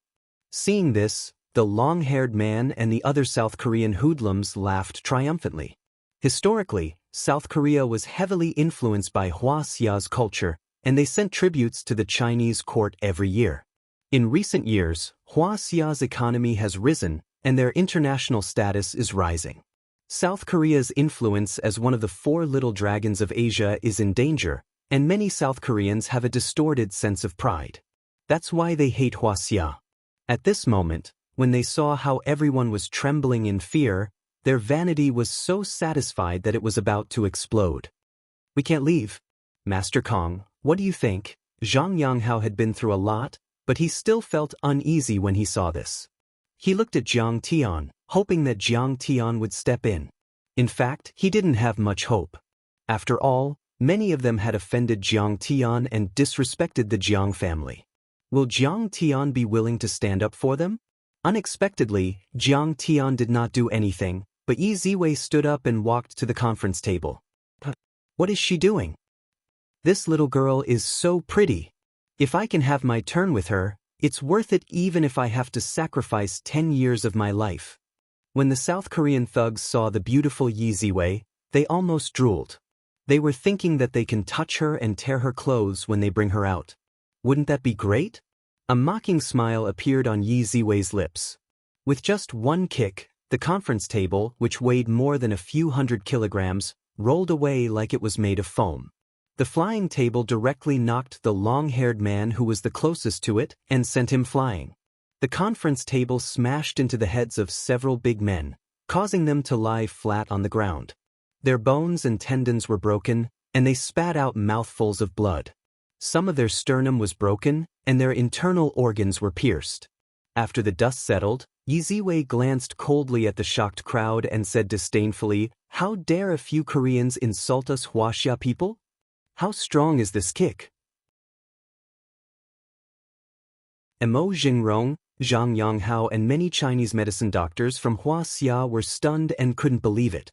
Seeing this, the long-haired man and the other South Korean hoodlums laughed triumphantly. Historically, South Korea was heavily influenced by Huaxia's culture, and they sent tributes to the Chinese court every year. In recent years, Huaxia's economy has risen, and their international status is rising. South Korea's influence as one of the four little dragons of Asia is in danger, and many South Koreans have a distorted sense of pride. That's why they hate Huaxia. At this moment, when they saw how everyone was trembling in fear, their vanity was so satisfied that it was about to explode. We can't leave. Master Kong, what do you think? Zhang Yanghao had been through a lot, but he still felt uneasy when he saw this. He looked at Jiang Tian, hoping that Jiang Tian would step in. In fact, he didn't have much hope. After all, many of them had offended Jiang Tian and disrespected the Jiang family. Will Jiang Tian be willing to stand up for them? Unexpectedly, Jiang Tian did not do anything, but Yi Ziwei stood up and walked to the conference table. What is she doing? This little girl is so pretty. If I can have my turn with her, it's worth it even if I have to sacrifice 10 years of my life. When the South Korean thugs saw the beautiful Yi Ziwei, they almost drooled. They were thinking that they can touch her and tear her clothes when they bring her out. Wouldn't that be great? A mocking smile appeared on Yi Ziwei's lips. With just one kick, the conference table, which weighed more than a few hundred kilograms, rolled away like it was made of foam. The flying table directly knocked the long-haired man who was the closest to it and sent him flying. The conference table smashed into the heads of several big men, causing them to lie flat on the ground. Their bones and tendons were broken, and they spat out mouthfuls of blood. Some of their sternum was broken, and their internal organs were pierced. After the dust settled, Yi Ziwei glanced coldly at the shocked crowd and said disdainfully, "How dare a few Koreans insult us Huaxia people? How strong is this kick?" Emo Jingrong, Zhang Yanghao and many Chinese medicine doctors from Huaxia were stunned and couldn't believe it.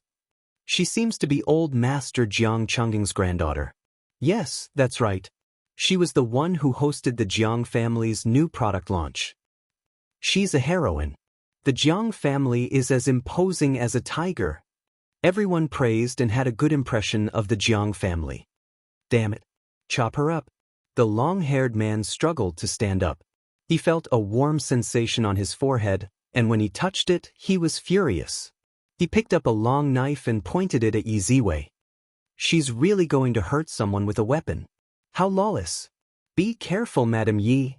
She seems to be old Master Jiang Chongging's granddaughter. Yes, that's right. She was the one who hosted the Jiang family's new product launch. She's a heroine. The Jiang family is as imposing as a tiger. Everyone praised and had a good impression of the Jiang family. Damn it. Chop her up. The long-haired man struggled to stand up. He felt a warm sensation on his forehead, and when he touched it, he was furious. He picked up a long knife and pointed it at Yi Ziwei. She's really going to hurt someone with a weapon. How lawless. Be careful, Madam Yi.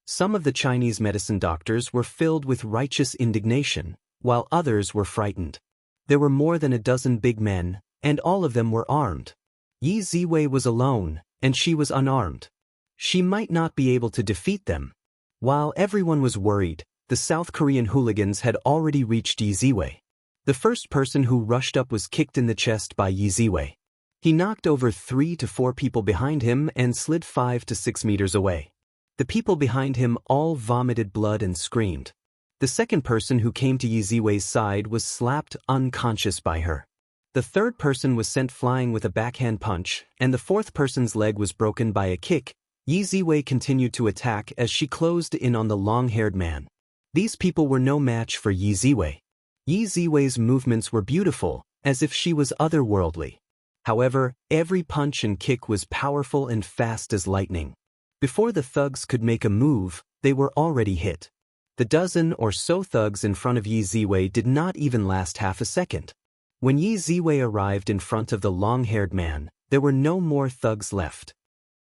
Some of the Chinese medicine doctors were filled with righteous indignation, while others were frightened. There were more than a dozen big men, and all of them were armed. Yi Ziwei was alone, and she was unarmed. She might not be able to defeat them. While everyone was worried, the South Korean hooligans had already reached Yi Ziwei. The first person who rushed up was kicked in the chest by Yi Ziwei. He knocked over 3 to 4 people behind him and slid 5 to 6 meters away. The people behind him all vomited blood and screamed. The second person who came to Yi Ziwei's side was slapped unconscious by her. The third person was sent flying with a backhand punch, and the fourth person's leg was broken by a kick. Yi Ziwei continued to attack as she closed in on the long-haired man. These people were no match for Yi Ziwei. Yi Ziwei's movements were beautiful, as if she was otherworldly. However, every punch and kick was powerful and fast as lightning. Before the thugs could make a move, they were already hit. The dozen or so thugs in front of Yi Ziwei did not even last half a second. When Yi Ziwei arrived in front of the long-haired man, there were no more thugs left.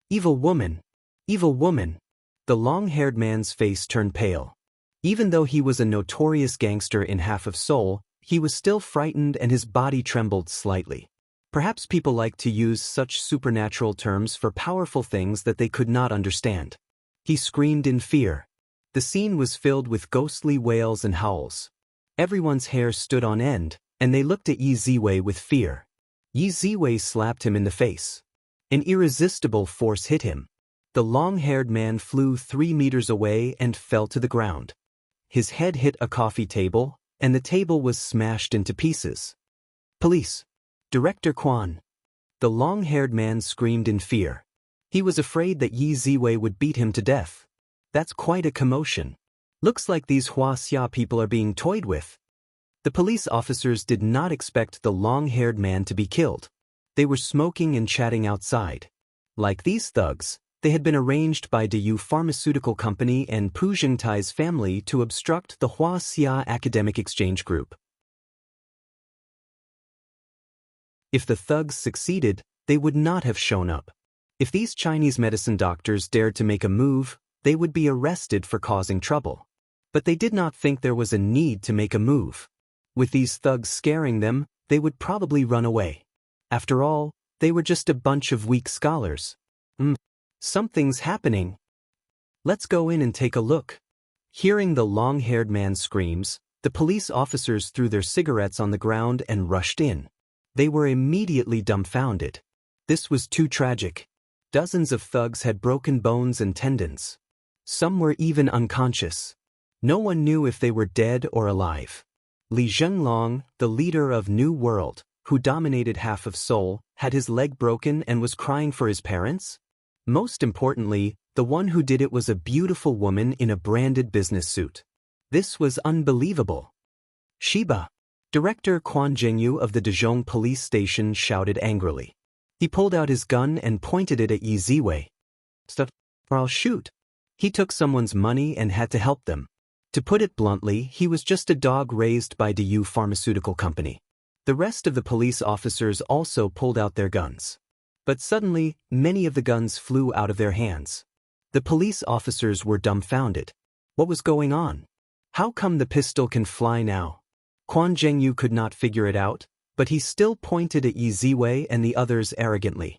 Evil woman! Evil woman! The long-haired man's face turned pale. Even though he was a notorious gangster in Half of Seoul, he was still frightened and his body trembled slightly. Perhaps people like to use such supernatural terms for powerful things that they could not understand. He screamed in fear. The scene was filled with ghostly wails and howls. Everyone's hair stood on end, and they looked at Yi Ziwei with fear. Yi Ziwei slapped him in the face. An irresistible force hit him. The long-haired man flew 3 meters away and fell to the ground. His head hit a coffee table, and the table was smashed into pieces. Police! Director Quan! The long-haired man screamed in fear. He was afraid that Yi Ziwei would beat him to death. That's quite a commotion. Looks like these Wuxia people are being toyed with. The police officers did not expect the long-haired man to be killed. They were smoking and chatting outside. Like these thugs, they had been arranged by Daoist Pharmaceutical Company and Pu Jingtai's family to obstruct the Wuxia Academic Exchange Group. If the thugs succeeded, they would not have shown up. If these Chinese medicine doctors dared to make a move, they would be arrested for causing trouble. But they did not think there was a need to make a move. With these thugs scaring them, they would probably run away. After all, they were just a bunch of weak scholars. Something's happening. Let's go in and take a look. Hearing the long-haired man's screams, the police officers threw their cigarettes on the ground and rushed in. They were immediately dumbfounded. This was too tragic. Dozens of thugs had broken bones and tendons. Some were even unconscious. No one knew if they were dead or alive. Li Zhenglong, the leader of New World, who dominated Half of Seoul, had his leg broken and was crying for his parents? Most importantly, the one who did it was a beautiful woman in a branded business suit. This was unbelievable. Shiba! Director Quan Zhengyu of the Dezhong police station shouted angrily. He pulled out his gun and pointed it at Yi Ziwei. Stop, or I'll shoot. He took someone's money and had to help them. To put it bluntly, he was just a dog raised by Daoist Pharmaceutical Company. The rest of the police officers also pulled out their guns. But suddenly, many of the guns flew out of their hands. The police officers were dumbfounded. What was going on? How come the pistol can fly now? Quan Zhengyu could not figure it out, but he still pointed at Yi Ziwei and the others arrogantly.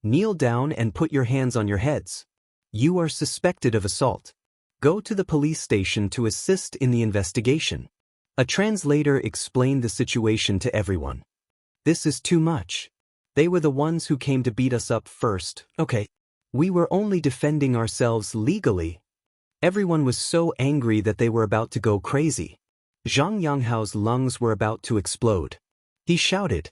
Kneel down and put your hands on your heads. You are suspected of assault. Go to the police station to assist in the investigation. A translator explained the situation to everyone. This is too much. They were the ones who came to beat us up first. Okay. We were only defending ourselves legally. Everyone was so angry that they were about to go crazy. Zhang Yanghao's lungs were about to explode. He shouted,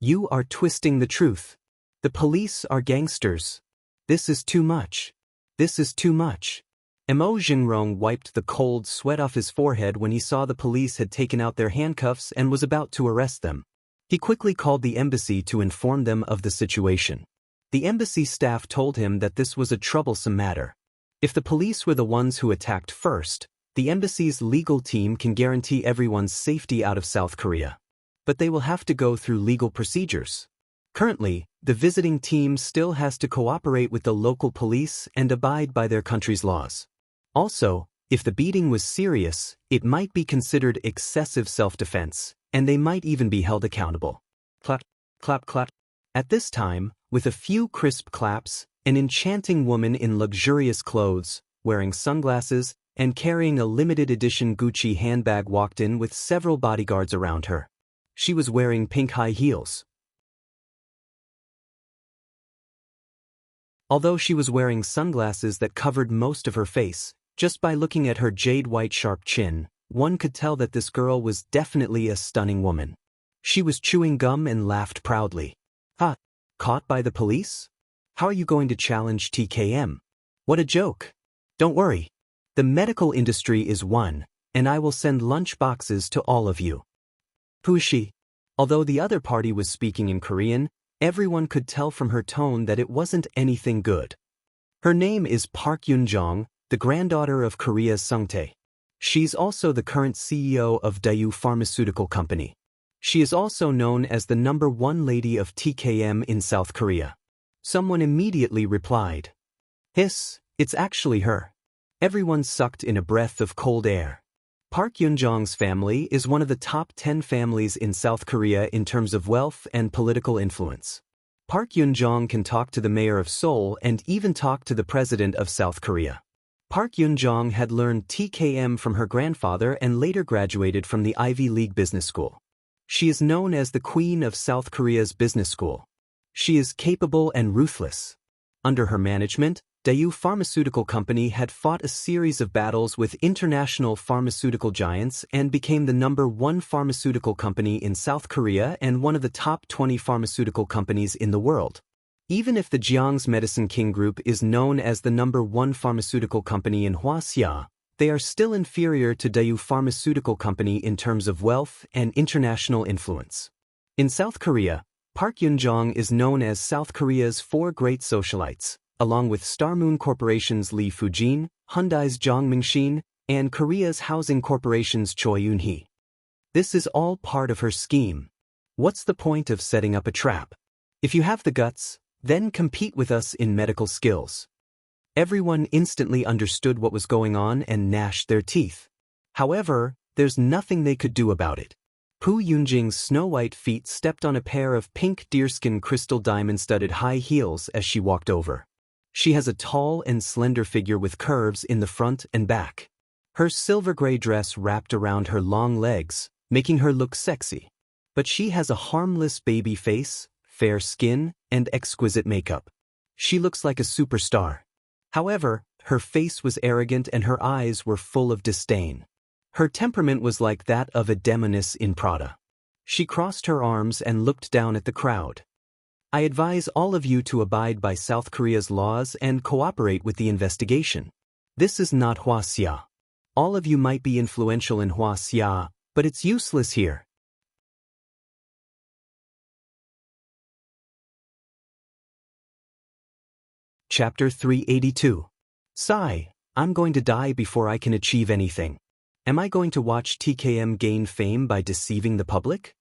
"You are twisting the truth. The police are gangsters. This is too much. This is too much." Mo Jingrong wiped the cold sweat off his forehead when he saw the police had taken out their handcuffs and was about to arrest them. He quickly called the embassy to inform them of the situation. The embassy staff told him that this was a troublesome matter. If the police were the ones who attacked first, the embassy's legal team can guarantee everyone's safety out of South Korea. But they will have to go through legal procedures. Currently, the visiting team still has to cooperate with the local police and abide by their country's laws. Also, if the beating was serious, it might be considered excessive self-defense, and they might even be held accountable. Clap, clap, clap. At this time, with a few crisp claps, an enchanting woman in luxurious clothes, wearing sunglasses, and carrying a limited edition Gucci handbag walked in with several bodyguards around her. She was wearing pink high heels. Although she was wearing sunglasses that covered most of her face, just by looking at her jade-white sharp chin, one could tell that this girl was definitely a stunning woman. She was chewing gum and laughed proudly. Ha! Caught by the police? How are you going to challenge TKM? What a joke! Don't worry. The medical industry is one, and I will send lunch boxes to all of you. Who is she? Although the other party was speaking in Korean, everyone could tell from her tone that it wasn't anything good. Her name is Park Yoon-jong, the granddaughter of Korea's Sungtae. She's also the current CEO of Daewoo Pharmaceutical Company. She is also known as the #1 lady of TKM in South Korea. Someone immediately replied. Hiss, it's actually her. Everyone sucked in a breath of cold air. Park Yoon-jong's family is one of the top 10 families in South Korea in terms of wealth and political influence. Park Yoon-jong can talk to the mayor of Seoul and even talk to the president of South Korea. Park Yoon-jong had learned TKM from her grandfather and later graduated from the Ivy League Business School. She is known as the Queen of South Korea's business school. She is capable and ruthless. Under her management, Daewoo Pharmaceutical Company had fought a series of battles with international pharmaceutical giants and became the #1 pharmaceutical company in South Korea and one of the top 20 pharmaceutical companies in the world. Even if the Jiang's Medicine King Group is known as the #1 pharmaceutical company in Wuxia, they are still inferior to Daewoo Pharmaceutical Company in terms of wealth and international influence. In South Korea, Park Yoon-jong is known as South Korea's 4 great socialites, along with Star Moon Corporation's Lee Fujin, Hyundai's Jong Mingshin, and Korea's Housing Corporation's Choi Eun-hee. This is all part of her scheme. What's the point of setting up a trap? If you have the guts, then compete with us in medical skills. Everyone instantly understood what was going on and gnashed their teeth. However, there's nothing they could do about it. Pu Yoonjing's snow-white feet stepped on a pair of pink deerskin crystal diamond-studded high heels as she walked over. She has a tall and slender figure with curves in the front and back. Her silver-gray dress wrapped around her long legs, making her look sexy. But she has a harmless baby face, fair skin, and exquisite makeup. She looks like a superstar. However, her face was arrogant and her eyes were full of disdain. Her temperament was like that of a demoness in Prada. She crossed her arms and looked down at the crowd. I advise all of you to abide by South Korea's laws and cooperate with the investigation. This is not Wuxia. All of you might be influential in Wuxia, but it's useless here. Chapter 382. Sigh, I'm going to die before I can achieve anything. Am I going to watch TKM gain fame by deceiving the public?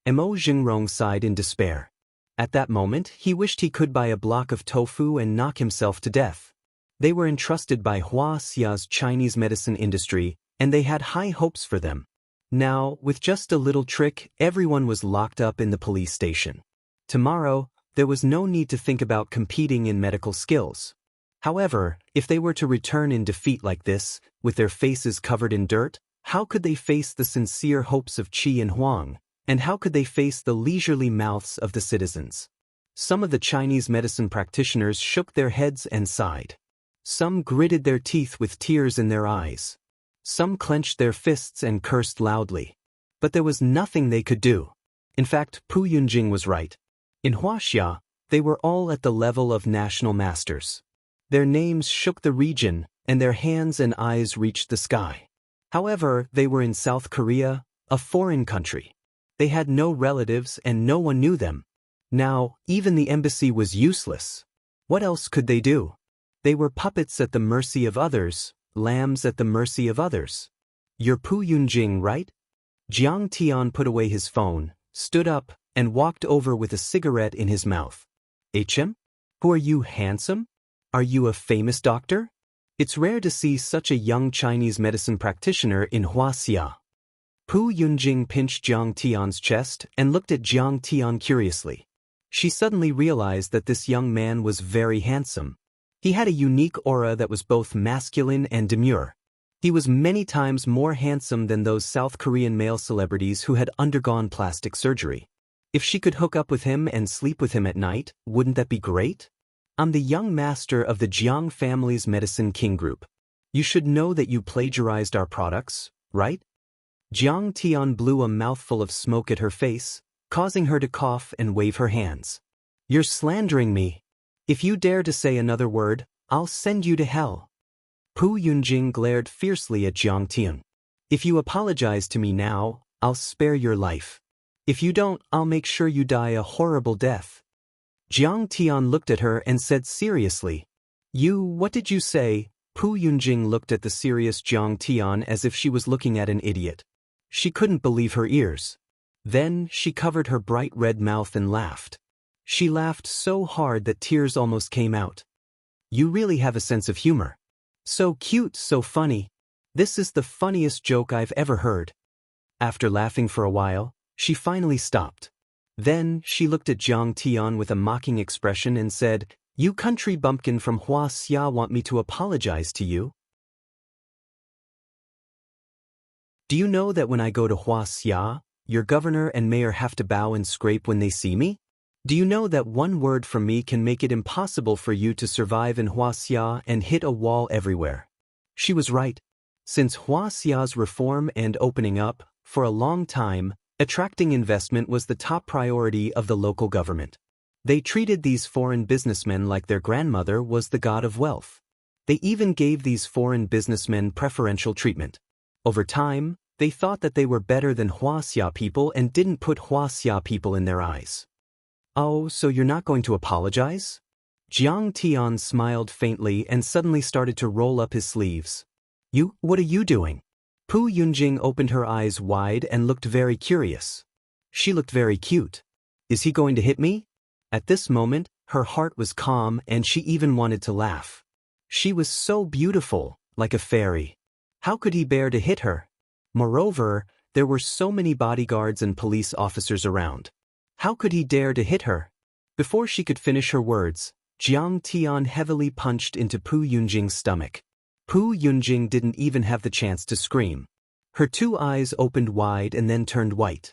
Mo Jingrong sighed in despair. At that moment, he wished he could buy a block of tofu and knock himself to death. They were entrusted by Wuxia's Chinese medicine industry, and they had high hopes for them. Now, with just a little trick, everyone was locked up in the police station. Tomorrow, there was no need to think about competing in medical skills. However, if they were to return in defeat like this, with their faces covered in dirt, how could they face the sincere hopes of Qi and Huang, and how could they face the leisurely mouths of the citizens? Some of the Chinese medicine practitioners shook their heads and sighed. Some gritted their teeth with tears in their eyes. Some clenched their fists and cursed loudly. But there was nothing they could do. In fact, Pu Yunjing was right. In Wuxia, they were all at the level of national masters. Their names shook the region, and their hands and eyes reached the sky. However, they were in South Korea, a foreign country. They had no relatives and no one knew them. Now, even the embassy was useless. What else could they do? They were puppets at the mercy of others, lambs at the mercy of others. You're Pu Yunjing, right? Jiang Tian put away his phone, stood up, and walked over with a cigarette in his mouth. HM? Who are you, handsome? Are you a famous doctor? It's rare to see such a young Chinese medicine practitioner in Wuxia. Pu Yunjing pinched Jiang Tian's chest and looked at Jiang Tian curiously. She suddenly realized that this young man was very handsome. He had a unique aura that was both masculine and demure. He was many times more handsome than those South Korean male celebrities who had undergone plastic surgery. If she could hook up with him and sleep with him at night, wouldn't that be great? I'm the young master of the Jiang family's Medicine King group. You should know that you plagiarized our products, right? Jiang Tian blew a mouthful of smoke at her face, causing her to cough and wave her hands. You're slandering me. If you dare to say another word, I'll send you to hell. Pu Yunjing glared fiercely at Jiang Tian. If you apologize to me now, I'll spare your life. If you don't, I'll make sure you die a horrible death. Jiang Tian looked at her and said seriously. What did you say? Pu Yunjing looked at the serious Jiang Tian as if she was looking at an idiot. She couldn't believe her ears. Then she covered her bright red mouth and laughed. She laughed so hard that tears almost came out. You really have a sense of humor. So cute, so funny. This is the funniest joke I've ever heard. After laughing for a while, she finally stopped. Then she looked at Jiang Tian with a mocking expression and said, You country bumpkin from Wuxia want me to apologize to you? Do you know that when I go to Wuxia, your governor and mayor have to bow and scrape when they see me? Do you know that one word from me can make it impossible for you to survive in Wuxia and hit a wall everywhere? She was right. Since Wuxia's reform and opening up, for a long time, attracting investment was the top priority of the local government. They treated these foreign businessmen like their grandmother was the god of wealth. They even gave these foreign businessmen preferential treatment. Over time, they thought that they were better than Wuxia people and didn't put Wuxia people in their eyes. Oh, so you're not going to apologize? Jiang Tian smiled faintly and suddenly started to roll up his sleeves. What are you doing? Pu Yunjing opened her eyes wide and looked very curious. She looked very cute. Is he going to hit me? At this moment, her heart was calm and she even wanted to laugh. She was so beautiful, like a fairy. How could he bear to hit her? Moreover, there were so many bodyguards and police officers around. How could he dare to hit her? Before she could finish her words, Jiang Tian heavily punched into Pu Yunjing's stomach. Pu Yunjing didn't even have the chance to scream. Her two eyes opened wide and then turned white.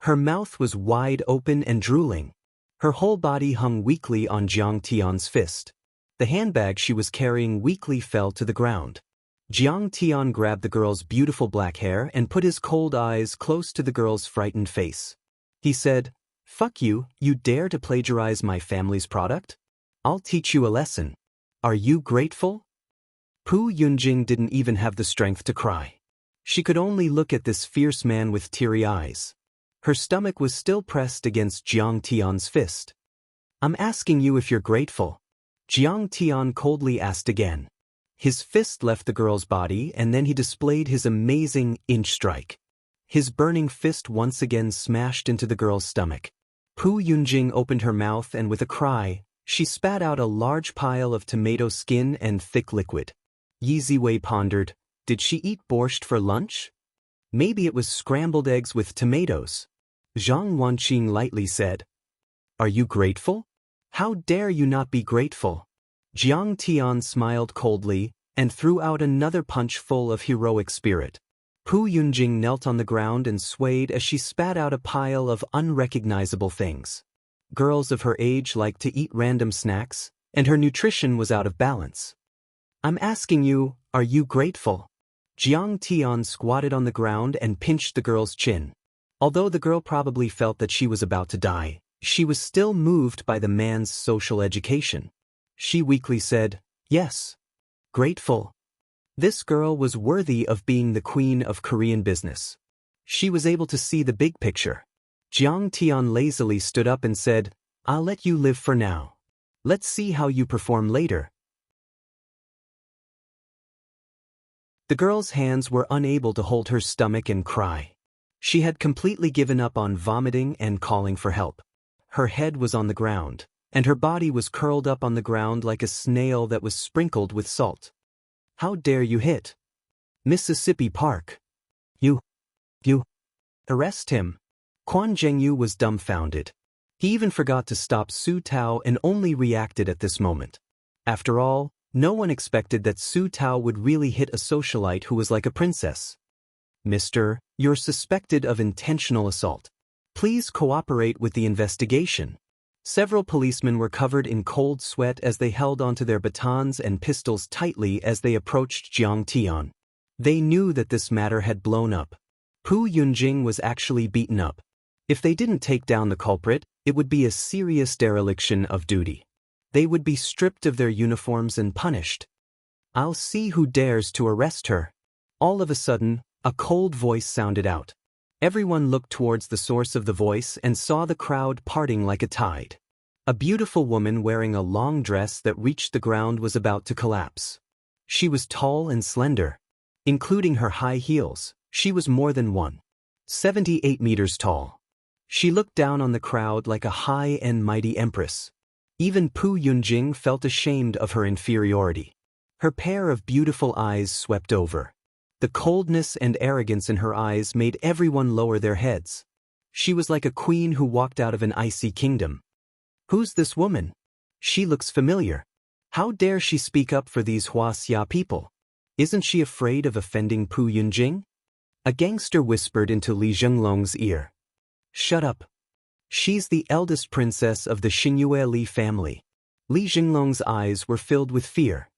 Her mouth was wide open and drooling. Her whole body hung weakly on Jiang Tian's fist. The handbag she was carrying weakly fell to the ground. Jiang Tian grabbed the girl's beautiful black hair and put his cold eyes close to the girl's frightened face. He said, Fuck you, you dare to plagiarize my family's product? I'll teach you a lesson. Are you grateful? Pu Yunjing didn't even have the strength to cry. She could only look at this fierce man with teary eyes. Her stomach was still pressed against Jiang Tian's fist. I'm asking you if you're grateful. Jiang Tian coldly asked again. His fist left the girl's body and then he displayed his amazing inch strike. His burning fist once again smashed into the girl's stomach. Pu Yunjing opened her mouth and with a cry, she spat out a large pile of tomato skin and thick liquid. Yi Ziwei pondered, did she eat borscht for lunch? Maybe it was scrambled eggs with tomatoes. Zhang Wanqing lightly said, Are you grateful? How dare you not be grateful? Jiang Tian smiled coldly and threw out another punch full of heroic spirit. Pu Yunjing knelt on the ground and swayed as she spat out a pile of unrecognizable things. Girls of her age liked to eat random snacks, and her nutrition was out of balance. I'm asking you, are you grateful? Jiang Tian squatted on the ground and pinched the girl's chin. Although the girl probably felt that she was about to die, she was still moved by the man's social education. She weakly said, Yes. Grateful. This girl was worthy of being the queen of Korean business. She was able to see the big picture. Jiang Tian lazily stood up and said, I'll let you live for now. Let's see how you perform later. The girl's hands were unable to hold her stomach and cry. She had completely given up on vomiting and calling for help. Her head was on the ground, and her body was curled up on the ground like a snail that was sprinkled with salt. How dare you hit Mississippi Park? You arrest him. Quan Zhengyu was dumbfounded. He even forgot to stop Su Tao and only reacted at this moment. After all, no one expected that Su Tao would really hit a socialite who was like a princess. Mister, you're suspected of intentional assault. Please cooperate with the investigation. Several policemen were covered in cold sweat as they held onto their batons and pistols tightly as they approached Jiang Tian. They knew that this matter had blown up. Pu Yunjing was actually beaten up. If they didn't take down the culprit, it would be a serious dereliction of duty. They would be stripped of their uniforms and punished. I'll see who dares to arrest her. All of a sudden, a cold voice sounded out. Everyone looked towards the source of the voice and saw the crowd parting like a tide. A beautiful woman wearing a long dress that reached the ground was about to collapse. She was tall and slender. Including her high heels, she was more than 1.78 meters tall. She looked down on the crowd like a high and mighty empress. Even Pu Yunjing felt ashamed of her inferiority. Her pair of beautiful eyes swept over. The coldness and arrogance in her eyes made everyone lower their heads. She was like a queen who walked out of an icy kingdom. Who's this woman? She looks familiar. How dare she speak up for these Huaxia people? Isn't she afraid of offending Pu Yunjing? A gangster whispered into Li Zhenglong's ear. Shut up. She's the eldest princess of the Xianxia Li family. Li Zhenglong's eyes were filled with fear.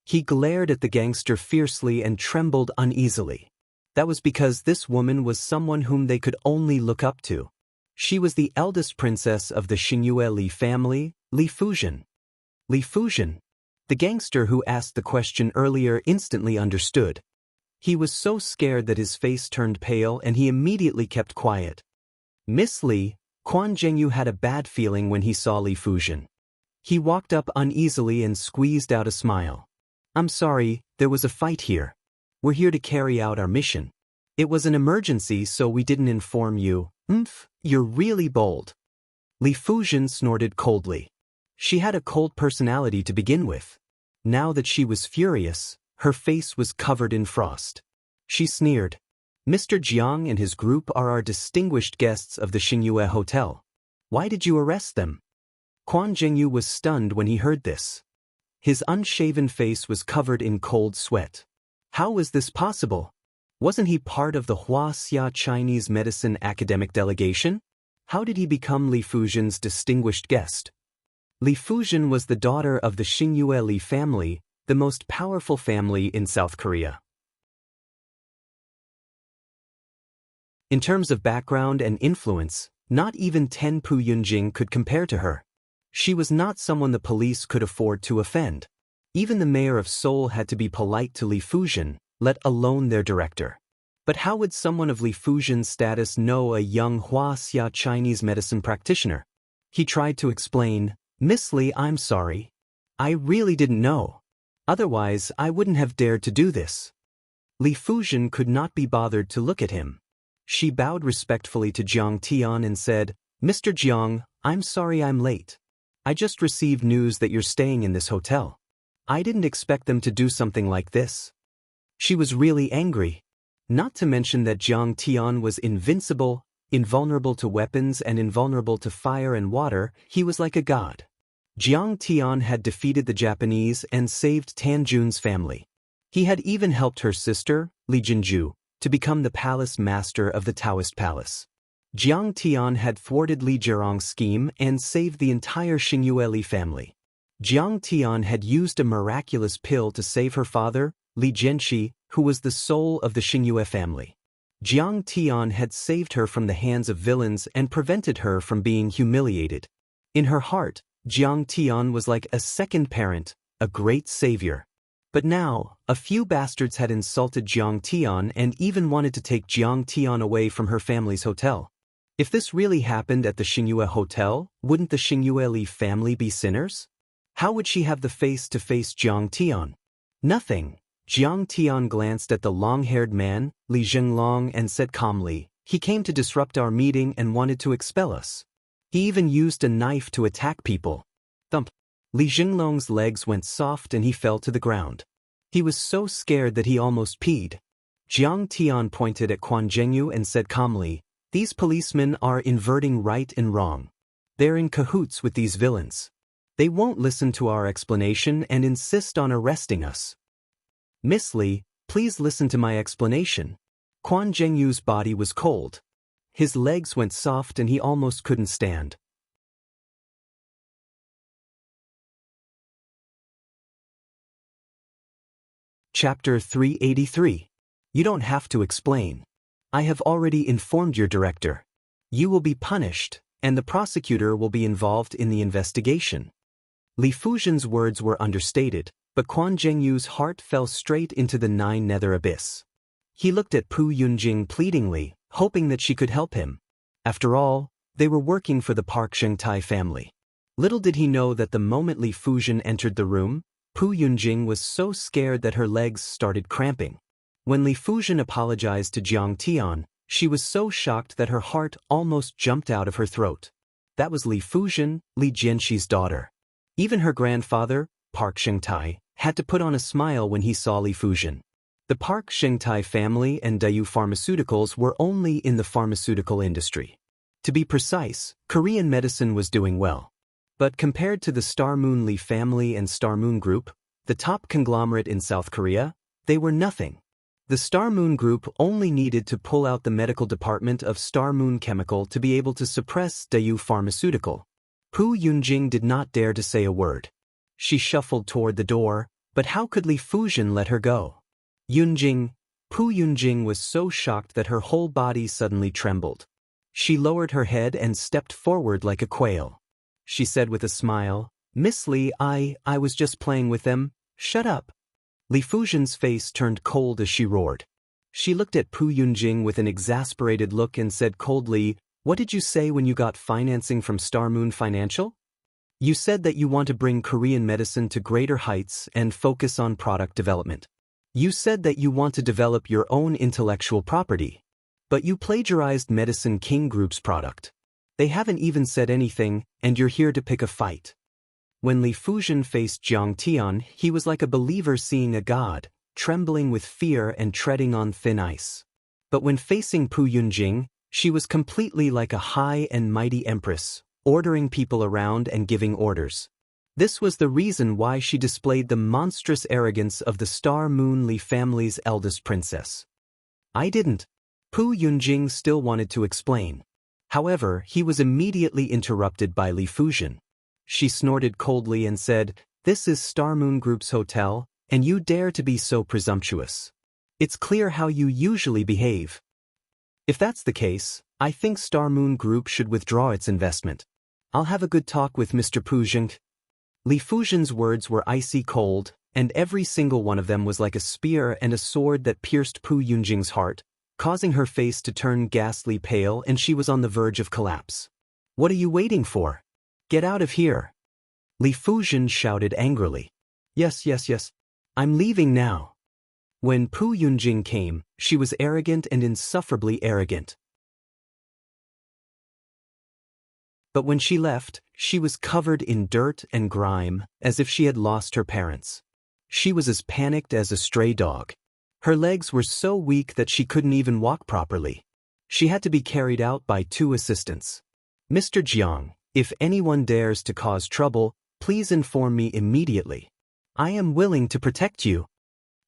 He glared at the gangster fiercely and trembled uneasily. That was because this woman was someone whom they could only look up to. She was the eldest princess of the Xianxia Li family, Li Fuzhen. Li Fuzhen? The gangster who asked the question earlier instantly understood. He was so scared that his face turned pale and he immediately kept quiet. Miss Li, Quan Zhengyu had a bad feeling when he saw Li Fuzhen. He walked up uneasily and squeezed out a smile. I'm sorry, there was a fight here. We're here to carry out our mission. It was an emergency, so we didn't inform you. You're really bold. Li Fuzhen snorted coldly. She had a cold personality to begin with. Now that she was furious, her face was covered in frost. She sneered. Mr. Jiang and his group are our distinguished guests of the Xianxia Hotel. Why did you arrest them? Quan Zhengyu was stunned when he heard this. His unshaven face was covered in cold sweat. How was this possible? Wasn't he part of the Huaxia Chinese medicine academic delegation? How did he become Li Fuzhen's distinguished guest? Li Fuzhen was the daughter of the Xianxia Li family, the most powerful family in South Korea. In terms of background and influence, not even Ten Pu Yunjing could compare to her. She was not someone the police could afford to offend. Even the mayor of Seoul had to be polite to Li Fuzhen, let alone their director. But how would someone of Li Fuzhen's status know a young Huaxia Chinese medicine practitioner? He tried to explain, Miss Li, I'm sorry. I really didn't know. Otherwise, I wouldn't have dared to do this. Li Fuzhen could not be bothered to look at him. She bowed respectfully to Jiang Tian and said, Mr. Jiang, I'm sorry I'm late. I just received news that you're staying in this hotel. I didn't expect them to do something like this. She was really angry. Not to mention that Jiang Tian was invincible, invulnerable to weapons and invulnerable to fire and water. He was like a god. Jiang Tian had defeated the Japanese and saved Tan Jun's family. He had even helped her sister, Li Jinju, to become the palace master of the Daoist palace. Jiang Tian had thwarted Li Zhirong's scheme and saved the entire Xianxia Li family. Jiang Tian had used a miraculous pill to save her father, Li Jianxi, who was the soul of the Xianxia family. Jiang Tian had saved her from the hands of villains and prevented her from being humiliated. In her heart, Jiang Tian was like a second parent, a great savior. But now, a few bastards had insulted Jiang Tian and even wanted to take Jiang Tian away from her family's hotel. If this really happened at the Xianxia Hotel, wouldn't the Xianxia Li family be sinners? How would she have the face to face Jiang Tian? Nothing. Jiang Tian glanced at the long-haired man, Li Zhenglong, and said calmly, "He came to disrupt our meeting and wanted to expel us. He even used a knife to attack people." Thump. Li Zhenglong's legs went soft and he fell to the ground. He was so scared that he almost peed. Jiang Tian pointed at Quan Zhengyu and said calmly, "These policemen are inverting right and wrong. They're in cahoots with these villains. They won't listen to our explanation and insist on arresting us." "Miss Li, please listen to my explanation." Quan Zhengyu's body was cold. His legs went soft and he almost couldn't stand. Chapter 383. You don't have to explain. I have already informed your director. You will be punished, and the prosecutor will be involved in the investigation. Li Fuzhen's words were understated, but Quan Zhengyu's heart fell straight into the nine-nether abyss. He looked at Pu Yunjing pleadingly, hoping that she could help him. After all, they were working for the Park Shengtai family. Little did he know that the moment Li Fuzhen entered the room, Pu Yunjing was so scared that her legs started cramping. When Li Fuzhen apologized to Jiang Tian, she was so shocked that her heart almost jumped out of her throat. That was Li Fuzhen, Li Jianxi's daughter. Even her grandfather, Park Shengtai, had to put on a smile when he saw Li Fuzhen. The Park Shengtai family and Daoist Pharmaceuticals were only in the pharmaceutical industry. To be precise, Korean medicine was doing well. But compared to the Star Moon Lee family and Star Moon Group, the top conglomerate in South Korea, they were nothing. The Star Moon Group only needed to pull out the medical department of Star Moon Chemical to be able to suppress Daoist Pharmaceutical. Pu Yunjing did not dare to say a word. She shuffled toward the door, but how could Li Fuzhen let her go? Yunjing. Pu Yunjing was so shocked that her whole body suddenly trembled. She lowered her head and stepped forward like a quail. She said with a smile, "Miss Li, I was just playing with them. Shut up." Li Fuzhen's face turned cold as she roared. She looked at Pu Yunjing with an exasperated look and said coldly, "What did you say when you got financing from Star Moon Financial? You said that you want to bring Korean medicine to greater heights and focus on product development. You said that you want to develop your own intellectual property. But you plagiarized Medicine King Group's product. They haven't even said anything, and you're here to pick a fight." When Li Fuzhen faced Jiang Tian, he was like a believer seeing a god, trembling with fear and treading on thin ice. But when facing Pu Yunjing, she was completely like a high and mighty empress, ordering people around and giving orders. This was the reason why she displayed the monstrous arrogance of the Star Moon Li family's eldest princess. "I didn't." Pu Yunjing still wanted to explain. However, he was immediately interrupted by Li Fuzhen. She snorted coldly and said, "This is Star Moon Group's hotel, and you dare to be so presumptuous. It's clear how you usually behave. If that's the case, I think Star Moon Group should withdraw its investment. I'll have a good talk with Mr. Pu Yunjing." Li Fuzhen's words were icy cold, and every single one of them was like a spear and a sword that pierced Pu Yunjing's heart, causing her face to turn ghastly pale, and she was on the verge of collapse. "What are you waiting for? Get out of here!" Li Fuzhen shouted angrily. Yes. I'm leaving now." When Pu Yunjing came, she was arrogant and insufferably arrogant. But when she left, she was covered in dirt and grime, as if she had lost her parents. She was as panicked as a stray dog. Her legs were so weak that she couldn't even walk properly. She had to be carried out by 2 assistants. "Mr. Jiang, if anyone dares to cause trouble, please inform me immediately. I am willing to protect you."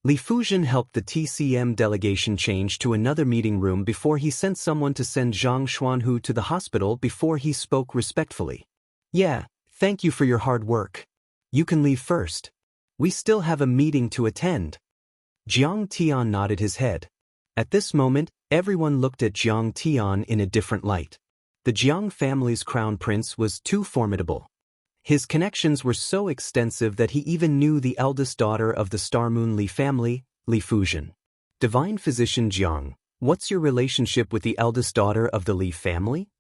Li Fuzhen helped the TCM delegation change to another meeting room before he sent someone to send Zhang Xuanhu to the hospital before he spoke respectfully. "Yeah, thank you for your hard work. You can leave first. We still have a meeting to attend." Jiang Tian nodded his head. At this moment, everyone looked at Jiang Tian in a different light. The Jiang family's crown prince was too formidable. His connections were so extensive that he even knew the eldest daughter of the Star Moon Li family, Li Fuzhen. "Divine Physician Jiang, what's your relationship with the eldest daughter of the Li family?"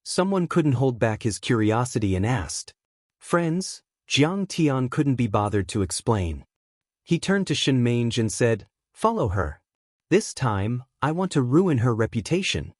Someone couldn't hold back his curiosity and asked. "Friends?" Jiang Tian couldn't be bothered to explain. He turned to Shen Mange and said, "Follow her. This time, I want to ruin her reputation."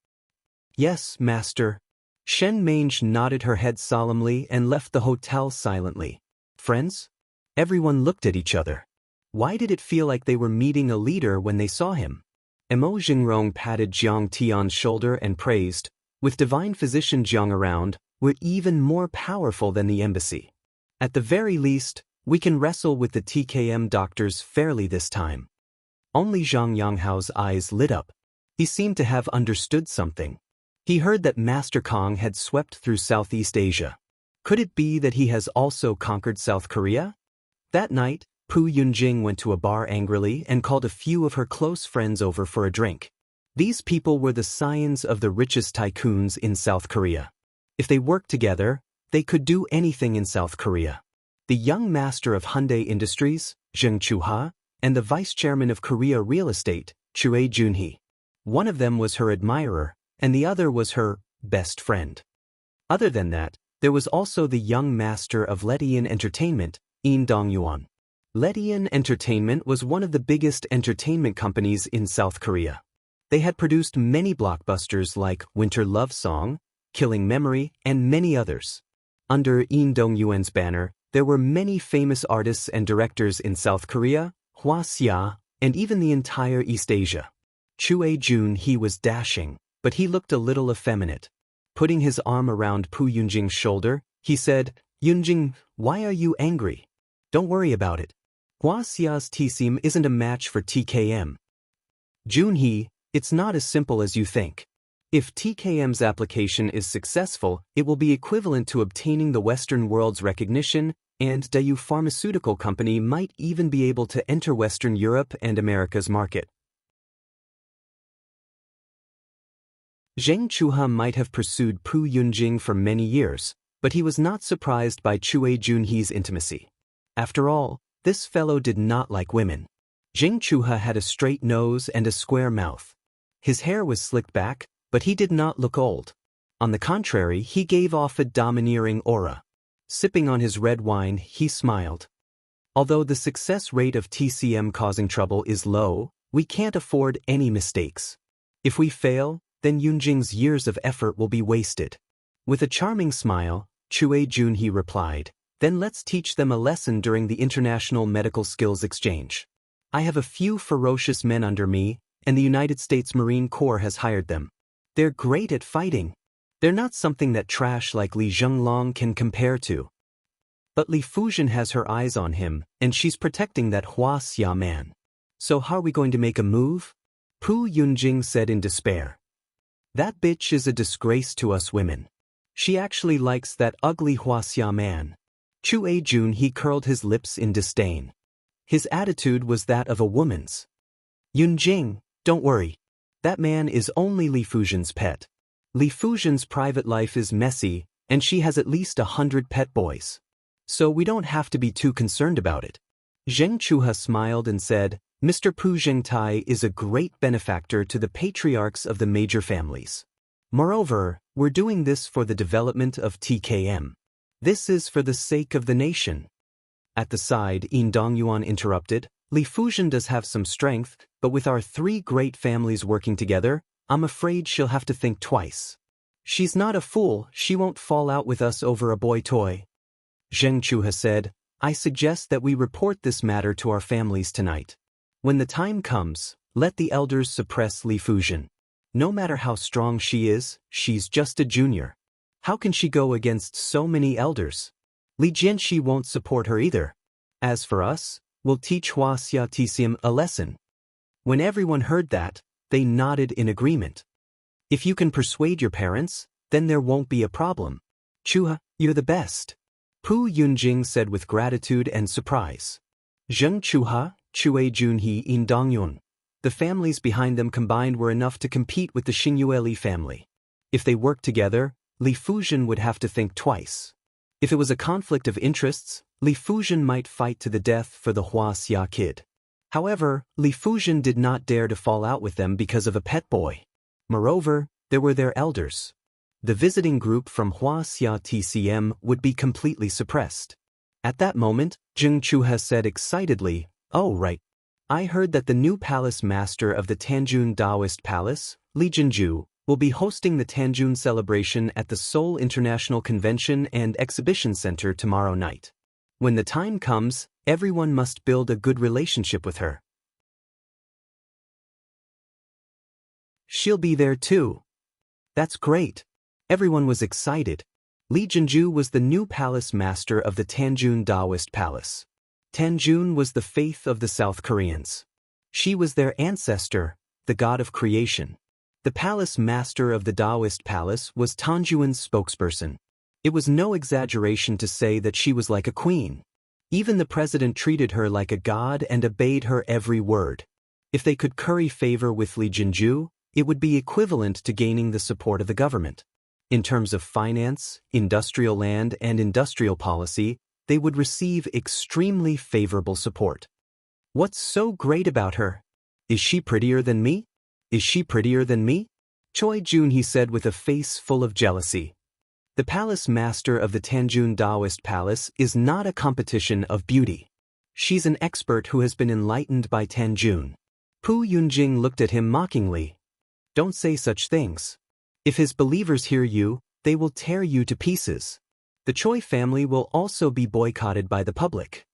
"Yes, master." Shen Mange nodded her head solemnly and left the hotel silently. Friends? Everyone looked at each other. Why did it feel like they were meeting a leader when they saw him? Emo Jingrong patted Jiang Tian's shoulder and praised, "With divine physician Jiang around, we're even more powerful than the embassy. At the very least, we can wrestle with the TKM doctors fairly this time." Only Zhang Yanghao's eyes lit up. He seemed to have understood something. He heard that Master Kong had swept through Southeast Asia. Could it be that he has also conquered South Korea? That night, Pu Yunjing went to a bar angrily and called a few of her close friends over for a drink. These people were the scions of the richest tycoons in South Korea. If they worked together, they could do anything in South Korea. The young master of Hyundai Industries, Zheng Chuha, and the vice-chairman of Korea Real Estate, Chue Junhee. One of them was her admirer, and the other was her best friend. Other than that, there was also the young master of Letian Entertainment, Yin Dongyuan. Letian Entertainment was one of the biggest entertainment companies in South Korea. They had produced many blockbusters like Winter Love Song, Killing Memory, and many others. Under Yin Dongyuan's banner, there were many famous artists and directors in South Korea, Wuxia, and even the entire East Asia. Chue Junhee was dashing, but he looked a little effeminate. Putting his arm around Pu Yunjing's shoulder, he said, "Yunjing, why are you angry? Don't worry about it. Wuxia's TCM isn't a match for TKM. Junhee, it's not as simple as you think. If TKM's application is successful, it will be equivalent to obtaining the Western world's recognition, and Daoist Pharmaceutical Company might even be able to enter Western Europe and America's market." Zheng Chuha might have pursued Pu Yunjing for many years, but he was not surprised by Chue Junhee's intimacy. After all, this fellow did not like women. Zheng Chuha had a straight nose and a square mouth. His hair was slicked back, but he did not look old. On the contrary, he gave off a domineering aura. Sipping on his red wine, he smiled. "Although the success rate of TCM causing trouble is low, we can't afford any mistakes. If we fail, then Yunjing's years of effort will be wasted." With a charming smile, Chue Junhee replied, "Then let's teach them a lesson during the International Medical Skills Exchange. I have a few ferocious men under me, and the United States Marine Corps has hired them. They're great at fighting. They're not something that trash like Li Zhenglong can compare to. But Li Fuzhen has her eyes on him, and she's protecting that Wuxia man. So how are we going to make a move?" Pu Yunjing said in despair. "That bitch is a disgrace to us women. She actually likes that ugly Wuxia man." Chue Junhee curled his lips in disdain. His attitude was that of a woman's. "Yunjing, don't worry. That man is only Li Fuzhen's pet. Li Fuzhen's private life is messy, and she has at least 100 pet boys. So we don't have to be too concerned about it." Zheng Chuha smiled and said, "Mr. Pu Zhengtai is a great benefactor to the patriarchs of the major families. Moreover, we're doing this for the development of TKM. This is for the sake of the nation." At the side, Yin Dongyuan interrupted, "Li Fuzhen does have some strength, but with our three great families working together, I'm afraid she'll have to think twice. She's not a fool, she won't fall out with us over a boy toy." Zheng Chuha said, "I suggest that we report this matter to our families tonight. When the time comes, let the elders suppress Li Fuzhen. No matter how strong she is, she's just a junior. How can she go against so many elders? Li Jianxi won't support her either. As for us, we'll teach Wuxia TCM a lesson." When everyone heard that, they nodded in agreement. "If you can persuade your parents, then there won't be a problem. Chuha, you're the best," Pu Yunjing said with gratitude and surprise. Zheng Chuha, Chue Junhee, Yin Dongyuan. The families behind them combined were enough to compete with the Xingyue Li family. If they worked together, Li Fuzhen would have to think twice. If it was a conflict of interests, Li Fuzhen might fight to the death for the Wuxia kid. However, Li Fuzhen did not dare to fall out with them because of a pet boy. Moreover, there were their elders. The visiting group from Wuxia TCM would be completely suppressed. At that moment, Zheng Chuha said excitedly, Oh right. I heard that the new palace master of the Tanjun Daoist Palace, Li Jinju, will be hosting the Tanjun celebration at the Seoul International Convention and Exhibition Center tomorrow night. When the time comes, everyone must build a good relationship with her. She'll be there too. That's great. Everyone was excited. Li Jinju was the new palace master of the Tanjun Daoist Palace. Tanjun was the faith of the South Koreans. She was their ancestor, the god of creation. The palace master of the Daoist palace was Tanjuan's spokesperson. It was no exaggeration to say that she was like a queen. Even the president treated her like a god and obeyed her every word. If they could curry favor with Li Jinju, it would be equivalent to gaining the support of the government. In terms of finance, industrial land, and industrial policy, they would receive extremely favorable support. What's so great about her? Is she prettier than me? Is she prettier than me? Choi Jun-hee said with a face full of jealousy. The palace master of the Tanjun Daoist Palace is not a competition of beauty. She's an expert who has been enlightened by Tanjun. Pu Yunjing looked at him mockingly. Don't say such things. If his believers hear you, they will tear you to pieces. The Choi family will also be boycotted by the public.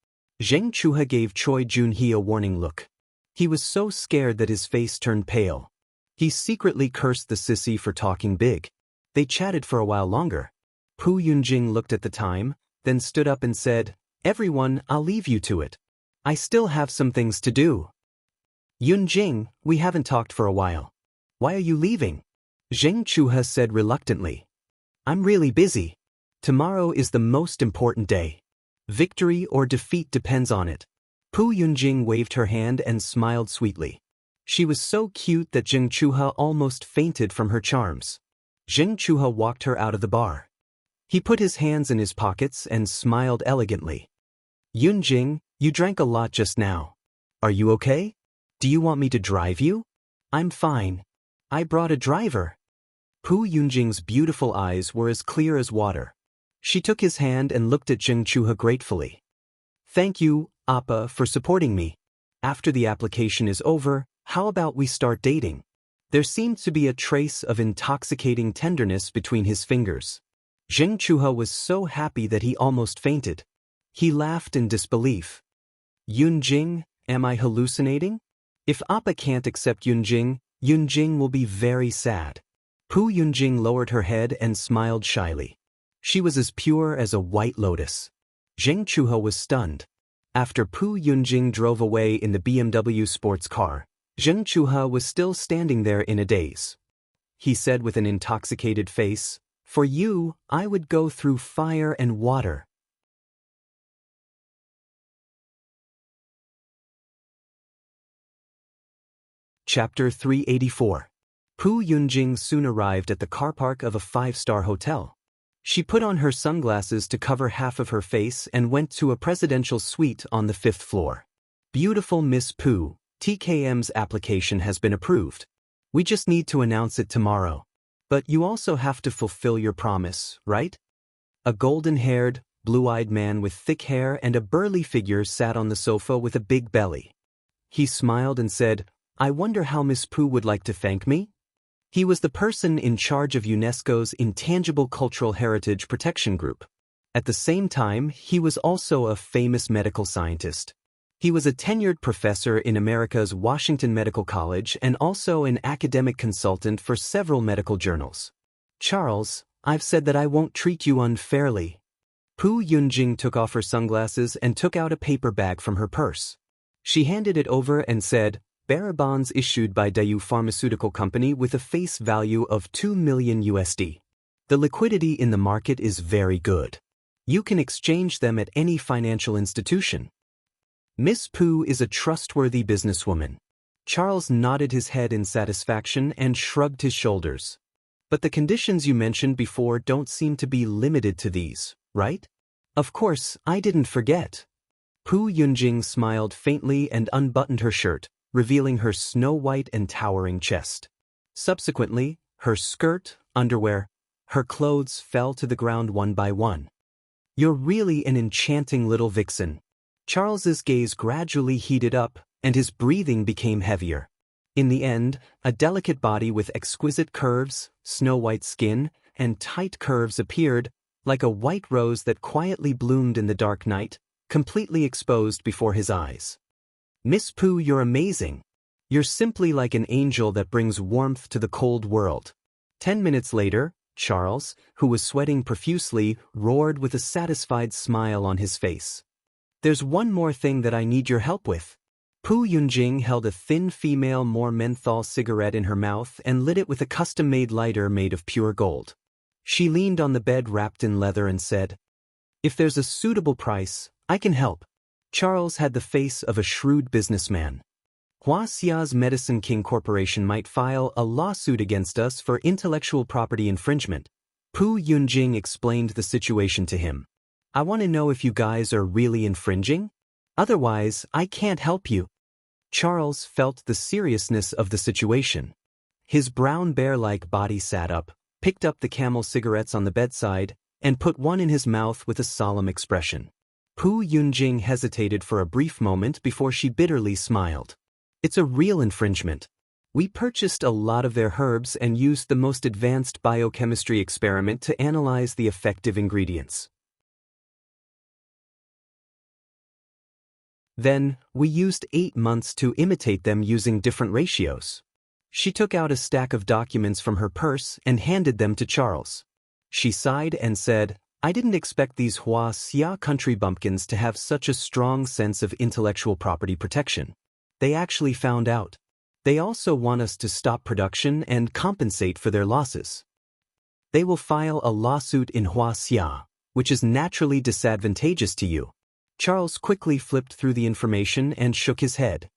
Zheng Chuha gave Choi Jun-hee a warning look. He was so scared that his face turned pale. He secretly cursed the sissy for talking big. They chatted for a while longer. Pu Yunjing looked at the time, then stood up and said, "Everyone, I'll leave you to it. I still have some things to do." "Yunjing, we haven't talked for a while. Why are you leaving?" Zheng Chuha said reluctantly. "I'm really busy. Tomorrow is the most important day. Victory or defeat depends on it." Pu Yunjing waved her hand and smiled sweetly. She was so cute that Zheng Chuha almost fainted from her charms. Zheng Chuha walked her out of the bar. He put his hands in his pockets and smiled elegantly. "Yunjing, you drank a lot just now. Are you okay? Do you want me to drive you?" "I'm fine. I brought a driver." Pu Yunjing's beautiful eyes were as clear as water. She took his hand and looked at Zheng Chuha gratefully. "Thank you, Appa, for supporting me. After the application is over, how about we start dating?" There seemed to be a trace of intoxicating tenderness between his fingers. Zheng Chuha was so happy that he almost fainted. He laughed in disbelief. "Yunjing, am I hallucinating? If Appa can't accept Yunjing, Yunjing will be very sad." Pu Yunjing lowered her head and smiled shyly. She was as pure as a white lotus. Zheng Chuha was stunned. After Pu Yunjing drove away in the BMW sports car, Zheng Chuha was still standing there in a daze. He said with an intoxicated face, "For you, I would go through fire and water." Chapter 384. Pu Yunjing soon arrived at the car park of a five-star hotel. She put on her sunglasses to cover half of her face and went to a presidential suite on the 5th floor. "Beautiful Miss Pu, TKM's application has been approved. We just need to announce it tomorrow. But you also have to fulfill your promise, right?" A golden-haired, blue-eyed man with thick hair and a burly figure sat on the sofa with a big belly. He smiled and said, "I wonder how Miss Pu would like to thank me?" He was the person in charge of UNESCO's Intangible Cultural Heritage Protection Group. At the same time, he was also a famous medical scientist. He was a tenured professor in America's Washington Medical College and also an academic consultant for several medical journals. "Charles, I've said that I won't treat you unfairly." Pu Yunjing took off her sunglasses and took out a paper bag from her purse. She handed it over and said, "Bearer bonds issued by Daewoo Pharmaceutical Company with a face value of $2 million USD. The liquidity in the market is very good. You can exchange them at any financial institution." Miss Pu is a trustworthy businesswoman. Charles nodded his head in satisfaction and shrugged his shoulders. "But the conditions you mentioned before don't seem to be limited to these, right?" "Of course, I didn't forget." Pu Yunjing smiled faintly and unbuttoned her shirt, revealing her snow-white and towering chest. Subsequently, her skirt, underwear, her clothes fell to the ground one by one. "You're really an enchanting little vixen." Charles's gaze gradually heated up, and his breathing became heavier. In the end, a delicate body with exquisite curves, snow-white skin, and tight curves appeared, like a white rose that quietly bloomed in the dark night, completely exposed before his eyes. Miss Pooh, you're amazing. You're simply like an angel that brings warmth to the cold world. 10 minutes later, Charles, who was sweating profusely, roared with a satisfied smile on his face. There's one more thing that I need your help with. Pu Yunjing held a thin female more menthol cigarette in her mouth and lit it with a custom-made lighter made of pure gold. She leaned on the bed wrapped in leather and said, "If there's a suitable price, I can help." Charles had the face of a shrewd businessman. Huaxia's Medicine King Corporation might file a lawsuit against us for intellectual property infringement. Pu Yunjing explained the situation to him. I want to know if you guys are really infringing? Otherwise, I can't help you. Charles felt the seriousness of the situation. His brown bear-like body sat up, picked up the Camel cigarettes on the bedside, and put one in his mouth with a solemn expression. Pu Yunjing hesitated for a brief moment before she bitterly smiled. It's a real infringement. We purchased a lot of their herbs and used the most advanced biochemistry experiment to analyze the effective ingredients. Then, we used 8 months to imitate them using different ratios. She took out a stack of documents from her purse and handed them to Charles. She sighed and said, I didn't expect these Huaxia country bumpkins to have such a strong sense of intellectual property protection. They actually found out. They also want us to stop production and compensate for their losses. They will file a lawsuit in Huaxia, which is naturally disadvantageous to you. Charles quickly flipped through the information and shook his head.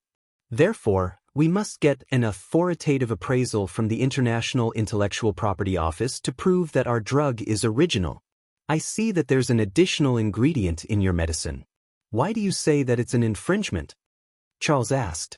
Therefore, we must get an authoritative appraisal from the International Intellectual Property Office to prove that our drug is original. I see that there's an additional ingredient in your medicine. Why do you say that it's an infringement? Charles asked.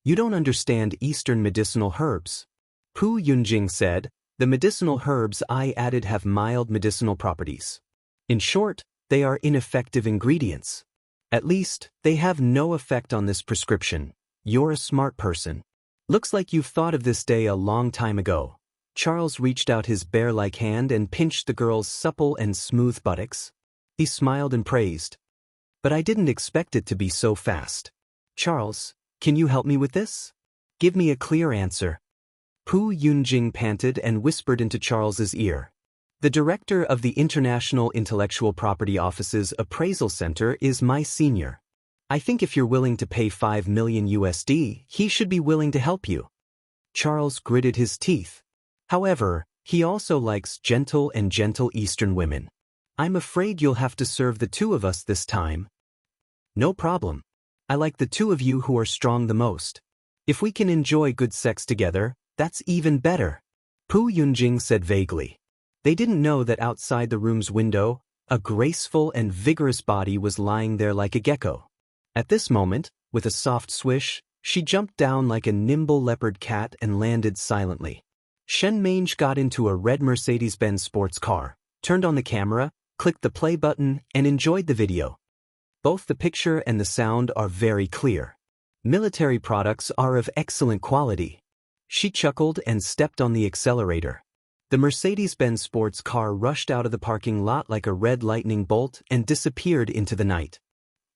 You don't understand Eastern medicinal herbs. Pu Yunjing said, the medicinal herbs I added have mild medicinal properties. In short, they are ineffective ingredients. At least, they have no effect on this prescription. You're a smart person. Looks like you've thought of this day a long time ago. Charles reached out his bear-like hand and pinched the girl's supple and smooth buttocks. He smiled and praised. But I didn't expect it to be so fast. Charles, can you help me with this? Give me a clear answer. Pu Yunjing panted and whispered into Charles's ear. The director of the International Intellectual Property Office's appraisal center is my senior. I think if you're willing to pay $5 million USD, he should be willing to help you. Charles gritted his teeth. However, he also likes gentle Eastern women. I'm afraid you'll have to serve the two of us this time. No problem. I like the two of you who are strong the most. If we can enjoy good sex together, that's even better. Pu Yunjing said vaguely. They didn't know that outside the room's window, a graceful and vigorous body was lying there like a gecko. At this moment, with a soft swish, she jumped down like a nimble leopard cat and landed silently. Shen Mange got into a red Mercedes-Benz sports car, turned on the camera, clicked the play button, and enjoyed the video. Both the picture and the sound are very clear. Military products are of excellent quality. She chuckled and stepped on the accelerator. The Mercedes-Benz sports car rushed out of the parking lot like a red lightning bolt and disappeared into the night.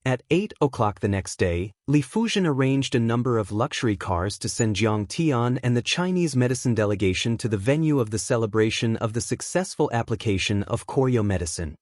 At 8 o'clock the next day, Li Fuzhen arranged a number of luxury cars to send Jiang Tian and the Chinese medicine delegation to the venue of the celebration of the successful application of Koryo medicine.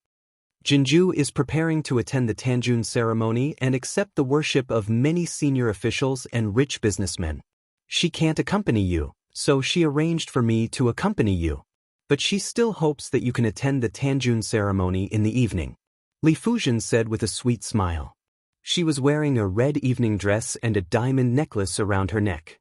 Jinju is preparing to attend the Tanjun ceremony and accept the worship of many senior officials and rich businessmen. She can't accompany you, so she arranged for me to accompany you. But she still hopes that you can attend the Tanjun ceremony in the evening. Li Fuzhen said with a sweet smile. She was wearing a red evening dress and a diamond necklace around her neck.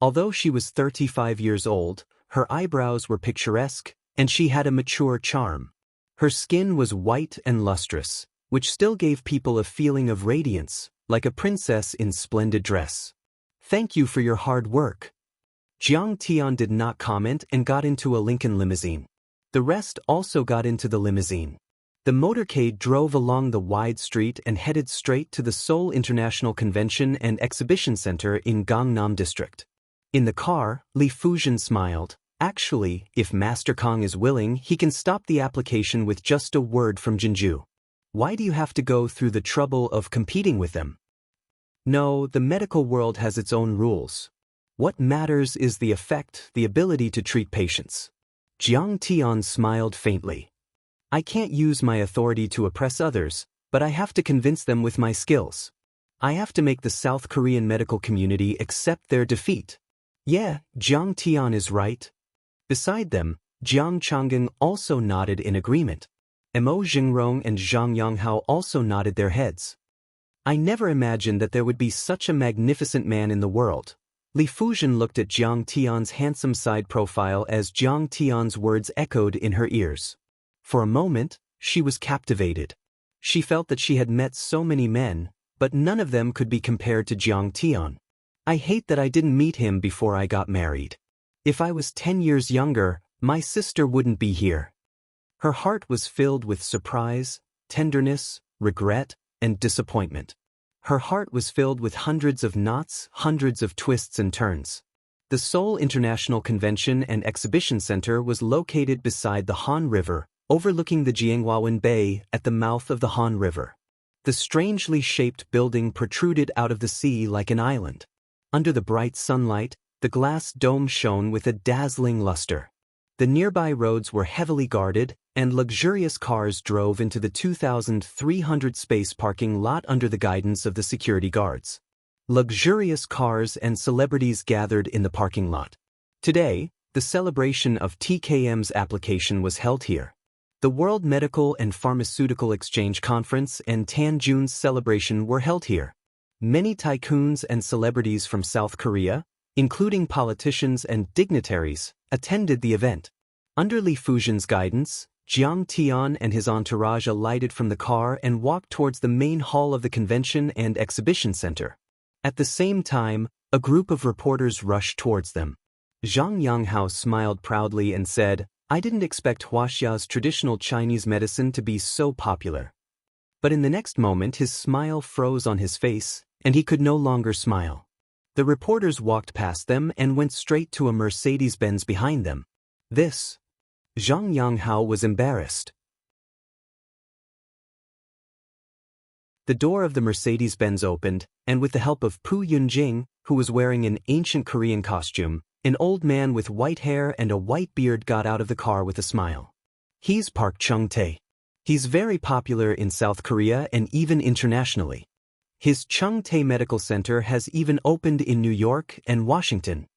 Although she was 35 years old, her eyebrows were picturesque, and she had a mature charm. Her skin was white and lustrous, which still gave people a feeling of radiance, like a princess in splendid dress. Thank you for your hard work. Jiang Tian did not comment and got into a Lincoln limousine. The rest also got into the limousine. The motorcade drove along the wide street and headed straight to the Seoul International Convention and Exhibition Center in Gangnam District. In the car, Li Fuzhen smiled. Actually, if Master Kong is willing, he can stop the application with just a word from Jinju. Why do you have to go through the trouble of competing with them? No, the medical world has its own rules. What matters is the effect, the ability to treat patients. Jiang Tian smiled faintly. I can't use my authority to oppress others, but I have to convince them with my skills. I have to make the South Korean medical community accept their defeat. Yeah, Jiang Tian is right. Beside them, Jiang Chang'an also nodded in agreement. Mo Jingrong and Zhang Yanghao also nodded their heads. I never imagined that there would be such a magnificent man in the world. Li Fuzhen looked at Jiang Tian's handsome side profile as Jiang Tian's words echoed in her ears. For a moment, she was captivated. She felt that she had met so many men, but none of them could be compared to Jiang Tian. I hate that I didn't meet him before I got married. If I was 10 years younger, my sister wouldn't be here. Her heart was filled with surprise, tenderness, regret, and disappointment. Her heart was filled with hundreds of knots, hundreds of twists and turns. The Seoul International Convention and Exhibition Center was located beside the Han River, overlooking the Jianghuawen Bay at the mouth of the Han River. The strangely shaped building protruded out of the sea like an island. Under the bright sunlight, the glass dome shone with a dazzling luster. The nearby roads were heavily guarded, and luxurious cars drove into the 2,300-space parking lot under the guidance of the security guards. Luxurious cars and celebrities gathered in the parking lot. Today, the celebration of TKM's application was held here. The World Medical and Pharmaceutical Exchange Conference and Tanjun's celebration were held here. Many tycoons and celebrities from South Korea, including politicians and dignitaries, attended the event. Under Li Fuzhen's guidance, Jiang Tian and his entourage alighted from the car and walked towards the main hall of the Convention and Exhibition Center. At the same time, a group of reporters rushed towards them. Zhang Yanghao smiled proudly and said, I didn't expect Huaxia's traditional Chinese medicine to be so popular. But in the next moment his smile froze on his face, and he could no longer smile. The reporters walked past them and went straight to a Mercedes-Benz behind them. This. Zhang Yanghao was embarrassed. The door of the Mercedes-Benz opened, and with the help of Pu Yunjing, who was wearing an ancient Korean costume, an old man with white hair and a white beard got out of the car with a smile. He's Park Chung-tae. He's very popular in South Korea and even internationally. His Chung-tae Medical Center has even opened in New York and Washington.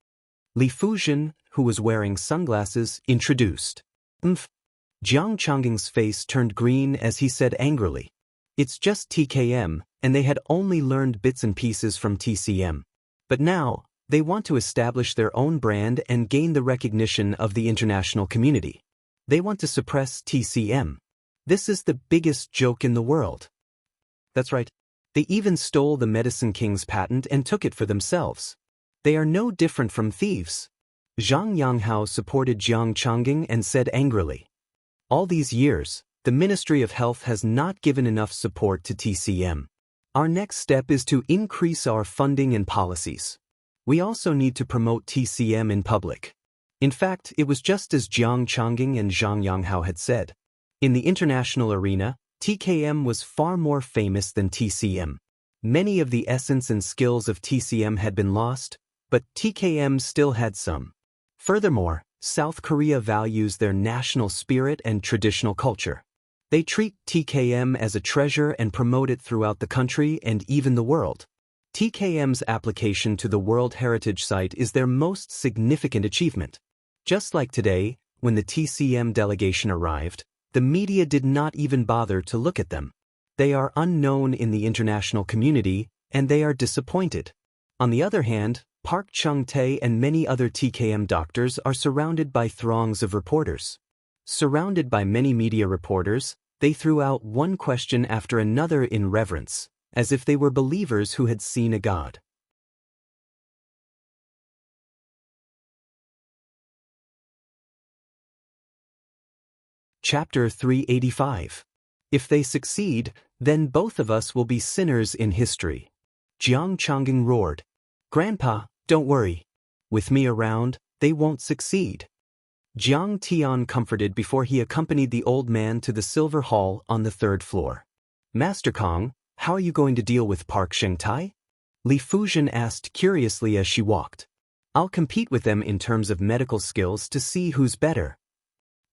Li Fuzhen, who was wearing sunglasses, introduced. Jiang Chang'an's face turned green as he said angrily. It's just TKM, and they had only learned bits and pieces from TCM. But now, they want to establish their own brand and gain the recognition of the international community. They want to suppress TCM. This is the biggest joke in the world. That's right. They even stole the Medicine King's patent and took it for themselves. They are no different from thieves. Zhang Yanghao supported Jiang Chang'an and said angrily. All these years, the Ministry of Health has not given enough support to TCM. Our next step is to increase our funding and policies. We also need to promote TCM in public. In fact, it was just as Jiang Chang'an and Zhang Yanghao had said. In the international arena, TKM was far more famous than TCM. Many of the essence and skills of TCM had been lost, but TKM still had some. Furthermore, South Korea values their national spirit and traditional culture. They treat TKM as a treasure and promote it throughout the country and even the world. TKM's application to the World Heritage Site is their most significant achievement. Just like today, when the TCM delegation arrived, the media did not even bother to look at them. They are unknown in the international community, and they are disappointed. On the other hand, Park Chung-tae and many other TKM doctors are surrounded by throngs of reporters. Surrounded by many media reporters, they threw out one question after another in reverence, as if they were believers who had seen a god. Chapter 385. If they succeed, then both of us will be sinners in history. Jiang Chang'ing roared. Grandpa, don't worry. With me around, they won't succeed. Jiang Tian comforted before he accompanied the old man to the Silver Hall on the 3rd floor. Master Kong, how are you going to deal with Park Shengtai? Li Fuzhen asked curiously as she walked. I'll compete with them in terms of medical skills to see who's better.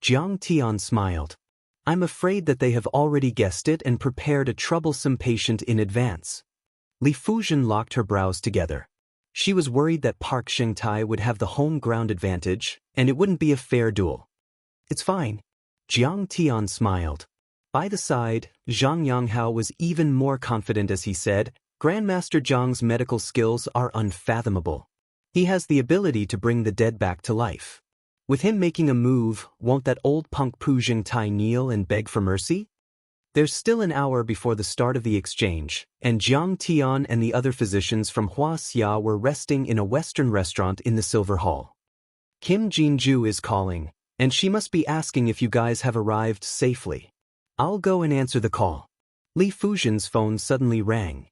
Jiang Tian smiled. I'm afraid that they have already guessed it and prepared a troublesome patient in advance. Li Fuzhen locked her brows together. She was worried that Park Shengtai would have the home ground advantage, and it wouldn't be a fair duel. It's fine. Jiang Tian smiled. By the side, Zhang Yanghao was even more confident as he said, Grandmaster Zhang's medical skills are unfathomable. He has the ability to bring the dead back to life. With him making a move, won't that old punk Pu Jingtai kneel and beg for mercy? There's still an hour before the start of the exchange, and Jiang Tian and the other physicians from Huaxia were resting in a Western restaurant in the Silver Hall. Kim Jinju is calling, and she must be asking if you guys have arrived safely. I'll go and answer the call. Li Fuzhen's phone suddenly rang.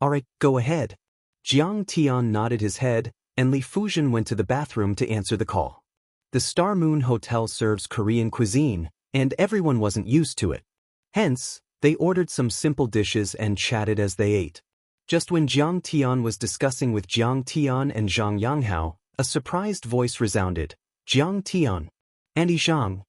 Alright, go ahead. Jiang Tian nodded his head, and Li Fuzhen went to the bathroom to answer the call. The Star Moon Hotel serves Korean cuisine, and everyone wasn't used to it. Hence, they ordered some simple dishes and chatted as they ate. Just when Jiang Tian was discussing with Jiang Tian and Zhang Yanghao, a surprised voice resounded. Jiang Tian. Andy Zhang.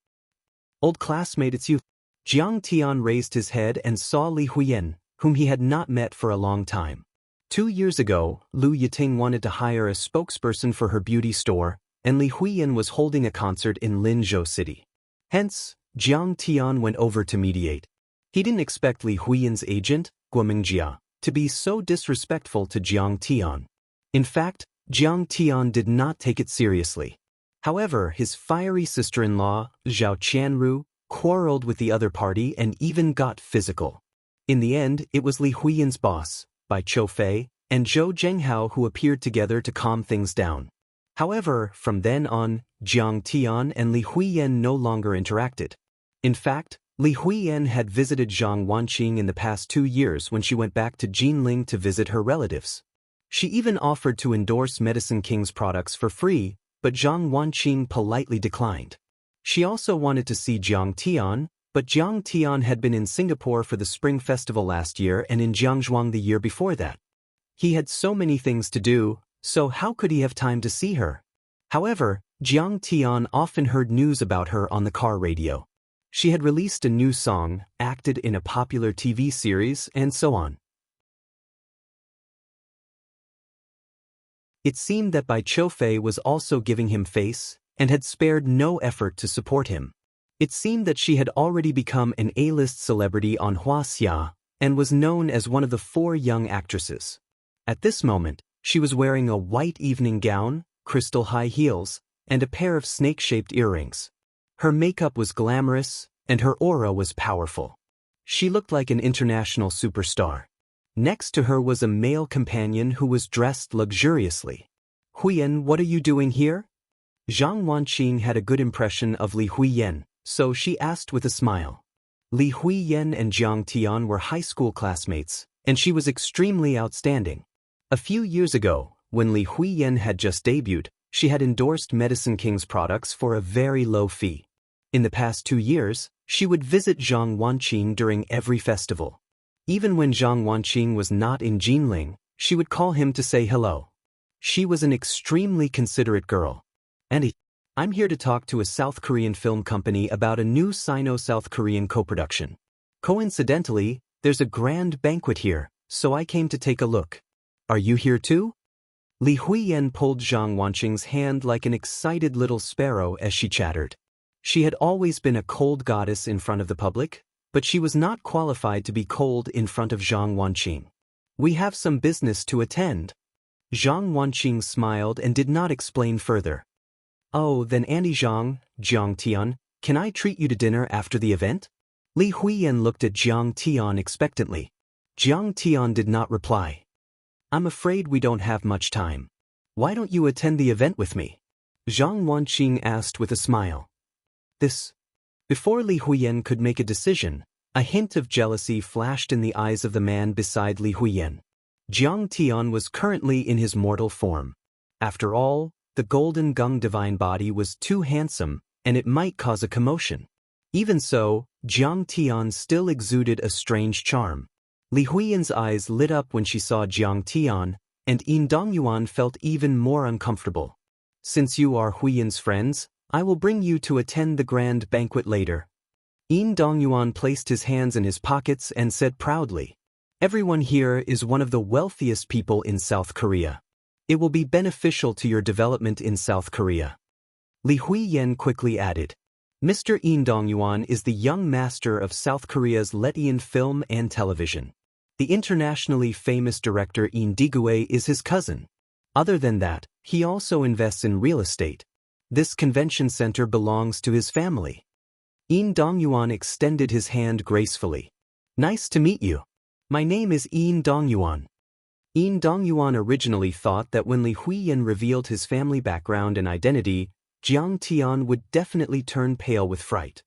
Old classmate, it's you. Jiang Tian raised his head and saw Li Huiyan, whom he had not met for a long time. 2 years ago, Lu Yiting wanted to hire a spokesperson for her beauty store, and Li Huiyan was holding a concert in Linzhou City. Hence, Jiang Tian went over to mediate. He didn't expect Li Huiyan's agent, Guomingjia, to be so disrespectful to Jiang Tian. In fact, Jiang Tian did not take it seriously. However, his fiery sister-in-law, Zhao Qianru, quarreled with the other party and even got physical. In the end, it was Li Huiyan's boss, Bai Choufei, and Zhou Zhenghao who appeared together to calm things down. However, from then on, Jiang Tian and Li Huiyan no longer interacted. In fact, Li Huiyan had visited Zhang Wanqing in the past 2 years when she went back to Jinling to visit her relatives. She even offered to endorse Medicine King's products for free, but Zhang Wanqing politely declined. She also wanted to see Jiang Tian, but Jiang Tian had been in Singapore for the Spring Festival last year and in Jiangzhuang the year before that. He had so many things to do, so how could he have time to see her? However, Jiang Tian often heard news about her on the car radio. She had released a new song, acted in a popular TV series, and so on. It seemed that Bai Choufei was also giving him face, and had spared no effort to support him. It seemed that she had already become an A-list celebrity on Huaxia, and was known as one of the 4 young actresses. At this moment, she was wearing a white evening gown, crystal high heels, and a pair of snake-shaped earrings. Her makeup was glamorous, and her aura was powerful. She looked like an international superstar. Next to her was a male companion who was dressed luxuriously. Huiyan, what are you doing here? Zhang Wanqing had a good impression of Li Huiyan, so she asked with a smile. Li Huiyan and Jiang Tian were high school classmates, and she was extremely outstanding. A few years ago, when Li Huiyan had just debuted, she had endorsed Medicine King's products for a very low fee. In the past 2 years, she would visit Zhang Wanqing during every festival. Even when Zhang Wanqing was not in Jinling, she would call him to say hello. She was an extremely considerate girl. And I'm here to talk to a South Korean film company about a new Sino-South Korean co-production. Coincidentally, there's a grand banquet here, so I came to take a look. Are you here too? Li Huiyan pulled Zhang Wanqing's hand like an excited little sparrow as she chattered. She had always been a cold goddess in front of the public, but she was not qualified to be cold in front of Zhang Wanqing. We have some business to attend. Zhang Wanqing smiled and did not explain further. Oh, then Andy Zhang, Jiang Tian, can I treat you to dinner after the event? Li Huiyan looked at Jiang Tian expectantly. Jiang Tian did not reply. I'm afraid we don't have much time. Why don't you attend the event with me? Zhang Wanqing asked with a smile. Before Li Huiyan could make a decision, A hint of jealousy flashed in the eyes of the man beside Li Huiyan. Jiang Tian was currently in his mortal form. After all, the golden gung divine body was too handsome, and it might cause a commotion. Even so, Jiang Tian still exuded a strange charm. Li Huiyan's eyes lit up when she saw Jiang Tian, and Yin Dongyuan felt even more uncomfortable. Since you are Huiyan's friends, I will bring you to attend the grand banquet later. Yin Dongyuan placed his hands in his pockets and said proudly, "Everyone here is one of the wealthiest people in South Korea. It will be beneficial to your development in South Korea." Li Huiyan quickly added, "Mr. Yin Dongyuan is the young master of South Korea's Letian film and television. The internationally famous director Yin Digue is his cousin. Other than that, he also invests in real estate. This convention center belongs to his family." Yin Dongyuan extended his hand gracefully. "Nice to meet you. My name is Yin Dongyuan." Yin Dongyuan originally thought that when Li Huiyan revealed his family background and identity, Jiang Tian would definitely turn pale with fright.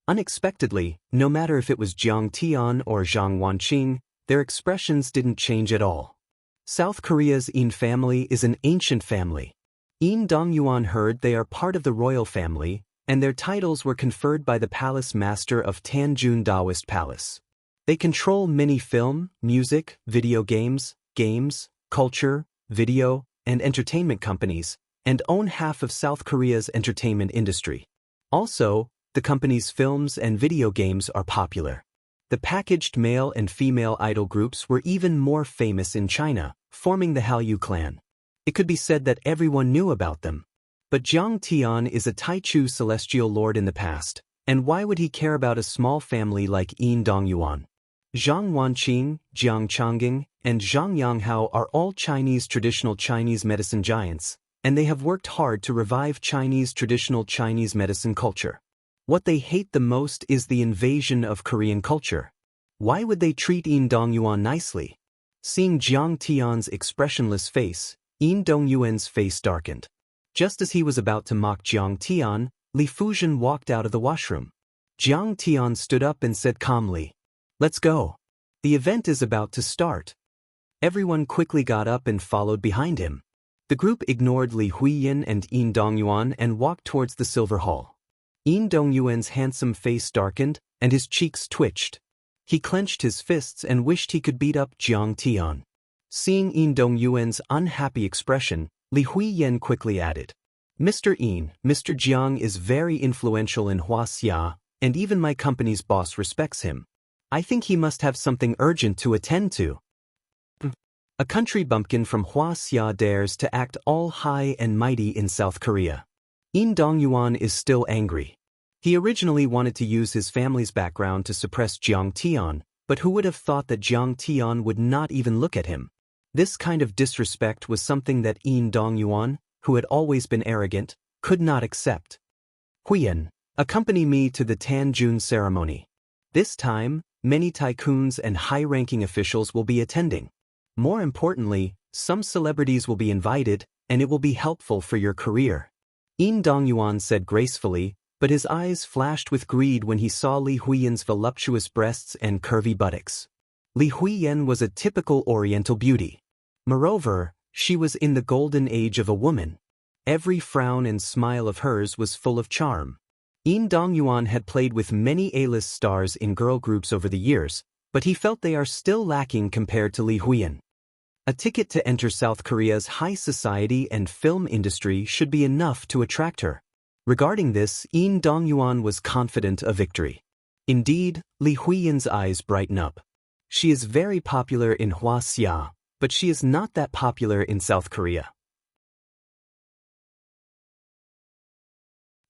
Unexpectedly, no matter if it was Jiang Tian or Zhang Wanqing, their expressions didn't change at all. South Korea's Yin family is an ancient family. Yin Dongyuan heard they are part of the royal family, and their titles were conferred by the palace master of Tanjun Daoist Palace. They control many film, music, video games, culture, video, and entertainment companies, and own half of South Korea's entertainment industry. Also, the company's films and video games are popular. The packaged male and female idol groups were even more famous in China, forming the Hallyu clan. It could be said that everyone knew about them. But Jiang Tian is a Taichu celestial lord in the past, and why would he care about a small family like Yin Dongyuan? Zhang Wanqing, Jiang Changging, and Zhang Yanghao are all traditional Chinese medicine giants, and they have worked hard to revive traditional Chinese medicine culture. What they hate the most is the invasion of Korean culture. Why would they treat Yin Dongyuan nicely? Seeing Jiang Tian's expressionless face, Yin Dongyuan's face darkened. Just as he was about to mock Jiang Tian, Li Fuzhen walked out of the washroom. Jiang Tian stood up and said calmly, "Let's go. The event is about to start." Everyone quickly got up and followed behind him. The group ignored Li Huiyan and Yin Dongyuan and walked towards the Silver Hall. Yin Dongyuan's handsome face darkened, and his cheeks twitched. He clenched his fists and wished he could beat up Jiang Tian. Seeing Yin Dongyuan's unhappy expression, Li Huiyan quickly added, "Mr. Yin, Mr. Jiang is very influential in Wuxia, and even my company's boss respects him. I think he must have something urgent to attend to." A country bumpkin from Wuxia dares to act all high and mighty in South Korea. Yin Dongyuan is still angry. He originally wanted to use his family's background to suppress Jiang Tian, but who would have thought that Jiang Tian would not even look at him? This kind of disrespect was something that Yin Dongyuan, who had always been arrogant, could not accept. "Huiyan, accompany me to the Tanjun ceremony. This time, many tycoons and high-ranking officials will be attending. More importantly, some celebrities will be invited, and it will be helpful for your career." Yin Dongyuan said gracefully, but his eyes flashed with greed when he saw Li Huiyan's voluptuous breasts and curvy buttocks. Li Huiyan was a typical Oriental beauty. Moreover, she was in the golden age of a woman. Every frown and smile of hers was full of charm. Yin Dongyuan had played with many A-list stars in girl groups over the years, but he felt they are still lacking compared to Li Huiyan. A ticket to enter South Korea's high society and film industry should be enough to attract her. Regarding this, Yin Dongyuan was confident of victory. Indeed, Li Huiyan's eyes brighten up. She is very popular in Wuxia, but she is not that popular in South Korea.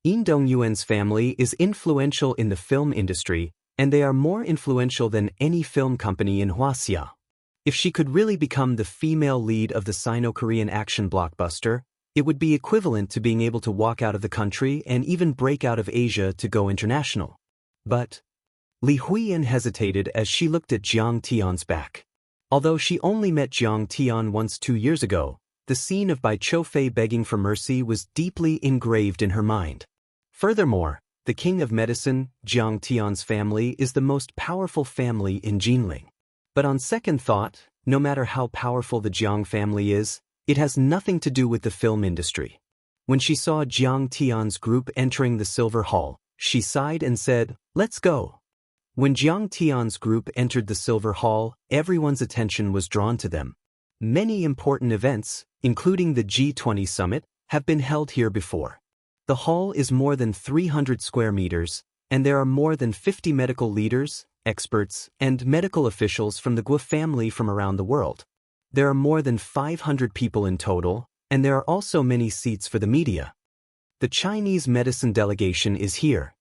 Yin Dongyuan's family is influential in the film industry, and they are more influential than any film company in Wuxia. If she could really become the female lead of the Sino-Korean action blockbuster, it would be equivalent to being able to walk out of the country and even break out of Asia to go international. But Li Huiyan hesitated as she looked at Jiang Tian's back. Although she only met Jiang Tian once 2 years ago, the scene of Bai Chofei begging for mercy was deeply engraved in her mind. Furthermore, the king of medicine, Jiang Tian's family is the most powerful family in Jinling. But on second thought, no matter how powerful the Jiang family is, it has nothing to do with the film industry. When she saw Jiang Tian's group entering the Silver Hall, she sighed and said, "Let's go." When Jiang Tian's group entered the Silver Hall, everyone's attention was drawn to them. Many important events, including the G20 summit, have been held here before. The hall is more than 300 square meters, and there are more than 50 medical leaders, experts, and medical officials from the Guo family from around the world. There are more than 500 people in total, and there are also many seats for the media. The Chinese medicine delegation is here.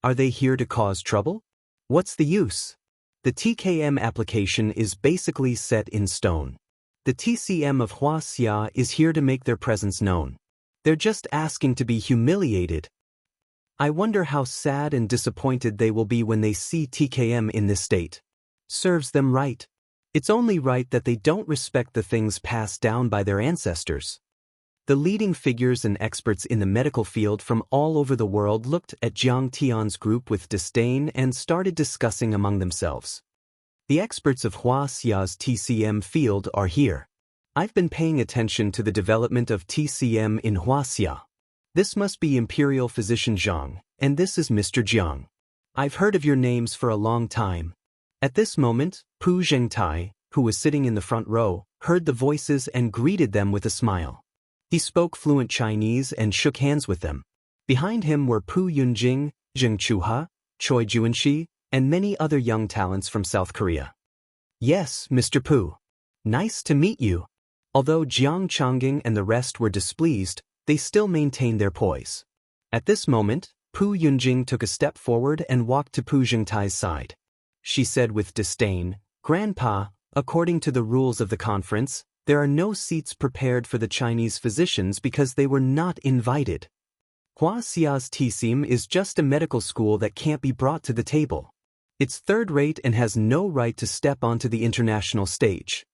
Are they here to cause trouble? What's the use? The TKM application is basically set in stone. The TCM of Wuxia is here to make their presence known. They're just asking to be humiliated. I wonder how sad and disappointed they will be when they see TKM in this state. Serves them right. It's only right that they don't respect the things passed down by their ancestors. The leading figures and experts in the medical field from all over the world looked at Jiang Tian's group with disdain and started discussing among themselves. The experts of Wuxia's TCM field are here. I've been paying attention to the development of TCM in Wuxia. This must be Imperial Physician Zhang, and this is Mr. Jiang. I've heard of your names for a long time. At this moment, Pu Zhengtai, who was sitting in the front row, heard the voices and greeted them with a smile. He spoke fluent Chinese and shook hands with them. Behind him were Pu Yunjing, Zheng Chuha, Choi Juanxi, and many other young talents from South Korea. Yes, Mr. Pu. Nice to meet you. Although Jiang Changing and the rest were displeased, they still maintained their poise. At this moment, Pu Yunjing took a step forward and walked to Pu Zhengtai's side. She said with disdain, "Grandpa, according to the rules of the conference, there are no seats prepared for the Chinese physicians because they were not invited. Wuxia's TCM is just a medical school that can't be brought to the table. It's third-rate and has no right to step onto the international stage."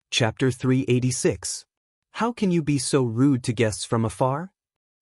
Chapter 386. How can you be so rude to guests from afar?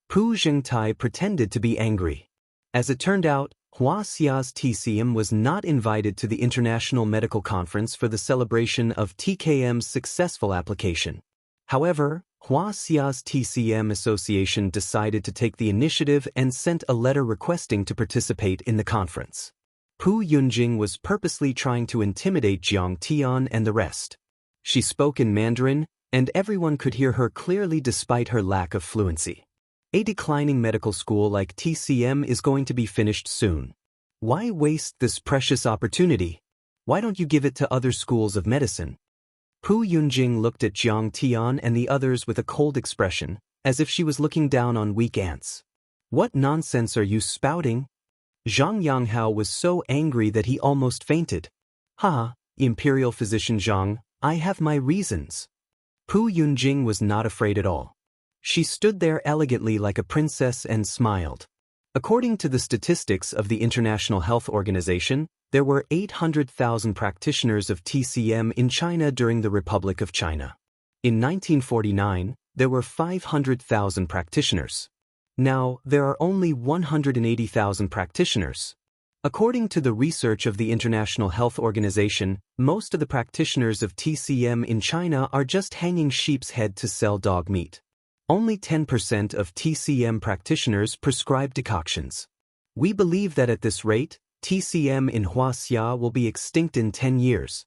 Pu Zhengtai pretended to be angry. As it turned out, Wuxia's TCM was not invited to the International Medical Conference for the celebration of TKM's successful application. However, Wuxia's TCM Association decided to take the initiative and sent a letter requesting to participate in the conference. Pu Yunjing was purposely trying to intimidate Jiang Tian and the rest. She spoke in Mandarin, and everyone could hear her clearly despite her lack of fluency. A declining medical school like TCM is going to be finished soon. Why waste this precious opportunity? Why don't you give it to other schools of medicine? Pu Yunjing looked at Jiang Tian and the others with a cold expression, as if she was looking down on weak ants. What nonsense are you spouting? Zhang Yanghao was so angry that he almost fainted. Ha, Imperial Physician Zhang, I have my reasons. Pu Yunjing was not afraid at all. She stood there elegantly like a princess and smiled. According to the statistics of the International Health Organization, there were 800,000 practitioners of TCM in China during the Republic of China. In 1949, there were 500,000 practitioners. Now, there are only 180,000 practitioners. According to the research of the International Health Organization, most of the practitioners of TCM in China are just hanging sheep's head to sell dog meat. Only 10% of TCM practitioners prescribe decoctions. We believe that at this rate, TCM in Wuxia will be extinct in 10 years.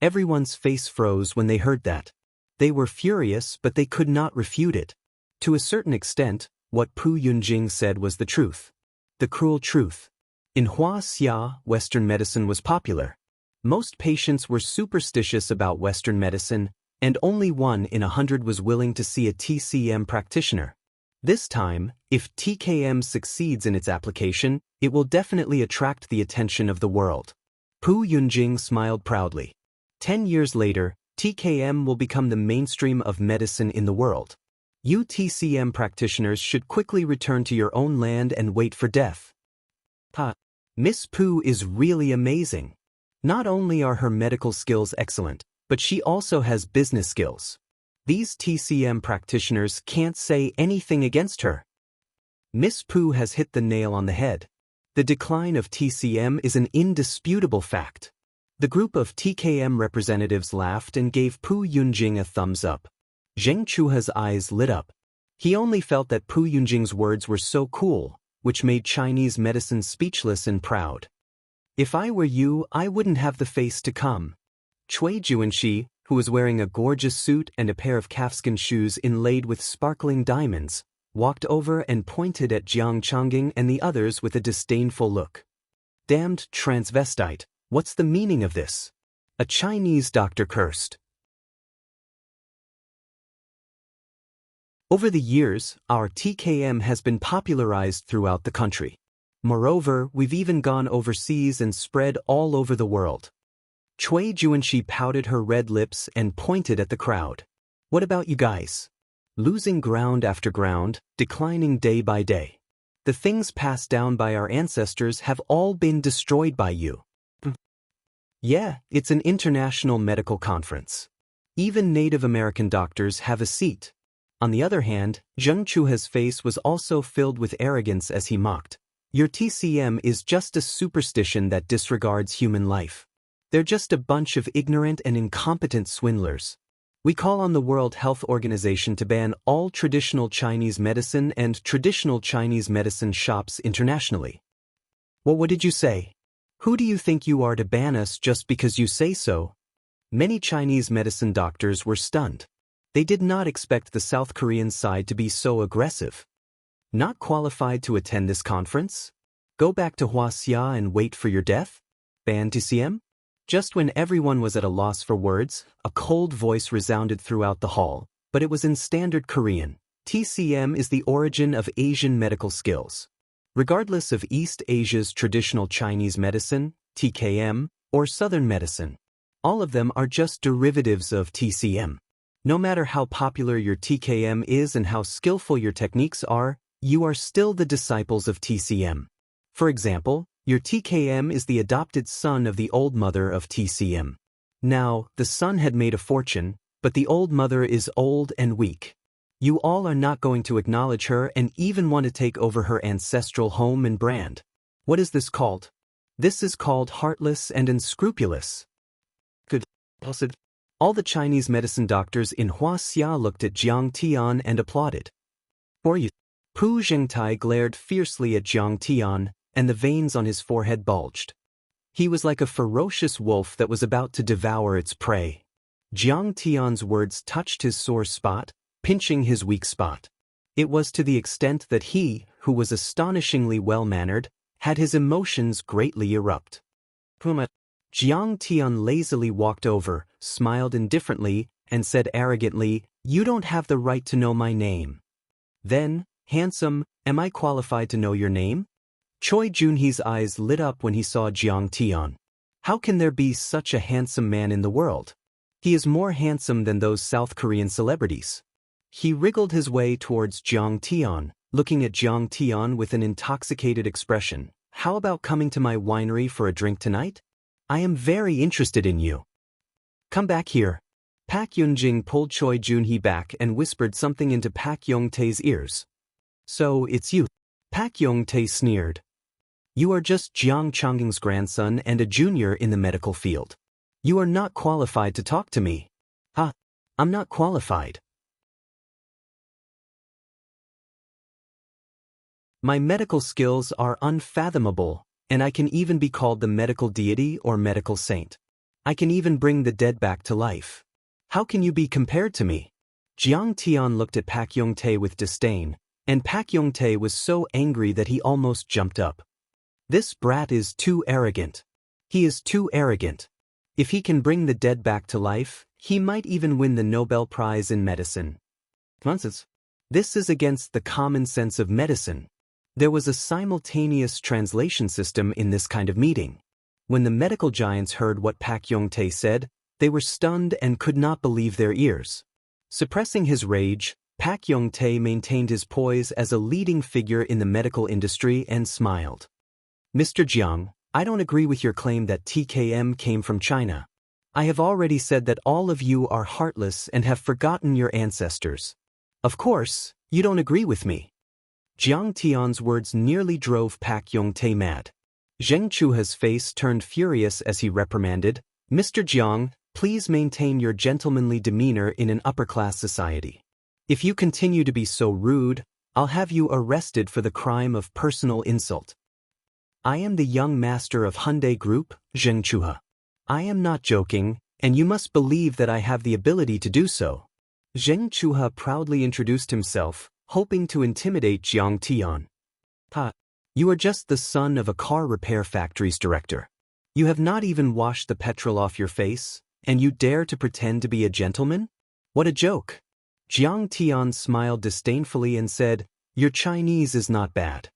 Everyone's face froze when they heard that. They were furious, but they could not refute it. To a certain extent, what Pu Yunjing said was the truth. The cruel truth. In Wuxia, Western medicine was popular. Most patients were superstitious about Western medicine, and only 1 in 100 was willing to see a TCM practitioner. This time, if TKM succeeds in its application, it will definitely attract the attention of the world. Pu Yunjing smiled proudly. 10 years later, TKM will become the mainstream of medicine in the world. You TCM practitioners should quickly return to your own land and wait for death. Miss Pu is really amazing. Not only are her medical skills excellent, but she also has business skills. These TCM practitioners can't say anything against her. Miss Pooh has hit the nail on the head. The decline of TCM is an indisputable fact. The group of TKM representatives laughed and gave Pu Yunjing a thumbs up. Zheng Chuha's eyes lit up. He only felt that Pu Yunjing's words were so cool, which made Chinese medicine speechless and proud. If I were you, I wouldn't have the face to come. Cui Juanxi, who was wearing a gorgeous suit and a pair of calfskin shoes inlaid with sparkling diamonds, walked over and pointed at Jiang Changing and the others with a disdainful look. Damned transvestite, what's the meaning of this? A Chinese doctor cursed. Over the years, our TKM has been popularized throughout the country. Moreover, we've even gone overseas and spread all over the world. Cui Juanxi pouted her red lips and pointed at the crowd. What about you guys? Losing ground after ground, declining day by day. The things passed down by our ancestors have all been destroyed by you. Yeah, it's an international medical conference. Even Native American doctors have a seat. On the other hand, Zheng Chuha's face was also filled with arrogance as he mocked. Your TCM is just a superstition that disregards human life. They're just a bunch of ignorant and incompetent swindlers. We call on the World Health Organization to ban all traditional Chinese medicine and traditional Chinese medicine shops internationally. Well, what did you say? Who do you think you are to ban us just because you say so? Many Chinese medicine doctors were stunned. They did not expect the South Korean side to be so aggressive. Not qualified to attend this conference? Go back to Wuxia and wait for your death? Ban TCM? Just when everyone was at a loss for words, a cold voice resounded throughout the hall, but it was in standard Korean. TCM is the origin of Asian medical skills. Regardless of East Asia's traditional Chinese medicine, TKM, or Southern medicine, all of them are just derivatives of TCM. No matter how popular your TKM is and how skillful your techniques are, you are still the disciples of TCM. For example, your TKM is the adopted son of the old mother of TCM. Now, the son had made a fortune, but the old mother is old and weak. You all are not going to acknowledge her and even want to take over her ancestral home and brand. What is this called? This is called heartless and unscrupulous. Good. All the Chinese medicine doctors in Wuxia looked at Jiang Tian and applauded. For you. Pu Zhengtai glared fiercely at Jiang Tian, and the veins on his forehead bulged. He was like a ferocious wolf that was about to devour its prey. Jiang Tian's words touched his sore spot, pinching his weak spot. It was to the extent that he, who was astonishingly well-mannered, had his emotions greatly erupt. Jiang Tian lazily walked over, smiled indifferently, and said arrogantly, "You don't have the right to know my name." Then, "Handsome, am I qualified to know your name?" Cui Junhe's eyes lit up when he saw Jiang Tian. How can there be such a handsome man in the world? He is more handsome than those South Korean celebrities. He wriggled his way towards Jiang Tian, looking at Jiang Tian with an intoxicated expression. How about coming to my winery for a drink tonight? I am very interested in you. Come back here. Pak Yunjing pulled Cui Junhe back and whispered something into Pak Yongtae's ears. So, it's you. Pak Yongtae sneered. You are just Jiang Changging's grandson and a junior in the medical field. You are not qualified to talk to me. I'm not qualified. My medical skills are unfathomable, and I can even be called the medical deity or medical saint. I can even bring the dead back to life. How can you be compared to me? Jiang Tian looked at Pak Yongtae with disdain, and Pak Yongtae was so angry that he almost jumped up. This brat is too arrogant. He is too arrogant. If he can bring the dead back to life, he might even win the Nobel Prize in medicine. Nonsense. This is against the common sense of medicine. There was a simultaneous translation system in this kind of meeting. When the medical giants heard what Pak Yongtae said, they were stunned and could not believe their ears. Suppressing his rage, Pak Yongtae maintained his poise as a leading figure in the medical industry and smiled. Mr. Jiang, I don't agree with your claim that TKM came from China. I have already said that all of you are heartless and have forgotten your ancestors. Of course, you don't agree with me. Jiang Tian's words nearly drove Pak Yongtae mad. Zheng Chuha's face turned furious as he reprimanded, Mr. Jiang, please maintain your gentlemanly demeanor in an upper-class society. If you continue to be so rude, I'll have you arrested for the crime of personal insult. I am the young master of Hyundai Group, Zheng Chuha. I am not joking, and you must believe that I have the ability to do so. Zheng Chuha proudly introduced himself, hoping to intimidate Jiang Tian. You are just the son of a car repair factory's director. You have not even washed the petrol off your face, and you dare to pretend to be a gentleman? What a joke! Jiang Tian smiled disdainfully and said, Your Chinese is not bad.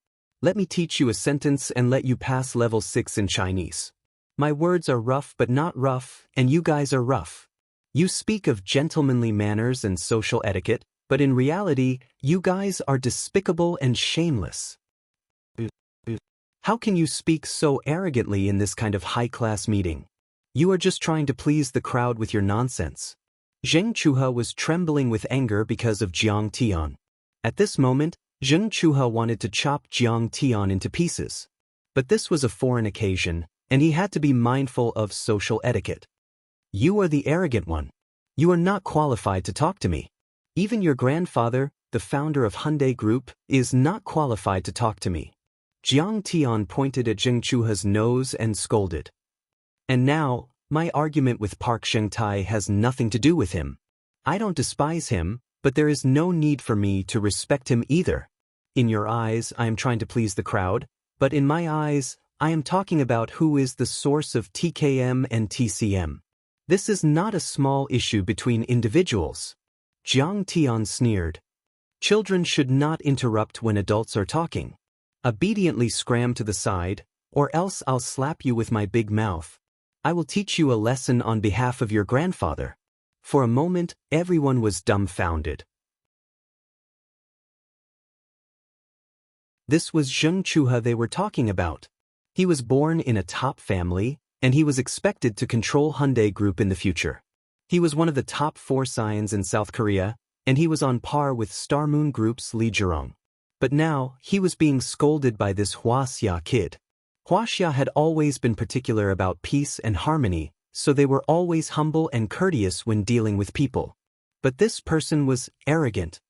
Let me teach you a sentence and let you pass level 6 in Chinese. My words are rough but not rough, and you guys are rough. You speak of gentlemanly manners and social etiquette, but in reality, you guys are despicable and shameless. How can you speak so arrogantly in this kind of high-class meeting? You are just trying to please the crowd with your nonsense. Zheng Chuha was trembling with anger because of Jiang Tian. At this moment, Zheng Chuha wanted to chop Jiang Tian into pieces. But this was a foreign occasion, and he had to be mindful of social etiquette. You are the arrogant one. You are not qualified to talk to me. Even your grandfather, the founder of Hyundai Group, is not qualified to talk to me. Jiang Tian pointed at Zheng Chuha's nose and scolded. And now, my argument with Park Shengtai has nothing to do with him. I don't despise him, but there is no need for me to respect him either. In your eyes, I am trying to please the crowd, but in my eyes, I am talking about who is the source of TKM and TCM. This is not a small issue between individuals. Jiang Tian sneered. Children should not interrupt when adults are talking. Obediently scram to the side, or else I'll slap you with my big mouth. I will teach you a lesson on behalf of your grandfather. For a moment, everyone was dumbfounded. This was Zheng Chuha they were talking about. He was born in a top family, and he was expected to control Hyundai Group in the future. He was one of the top 4 scions in South Korea, and he was on par with Star Moon Group's Lee Jirong. But now, he was being scolded by this Wuxia kid. Wuxia had always been particular about peace and harmony, so they were always humble and courteous when dealing with people. But this person was arrogant,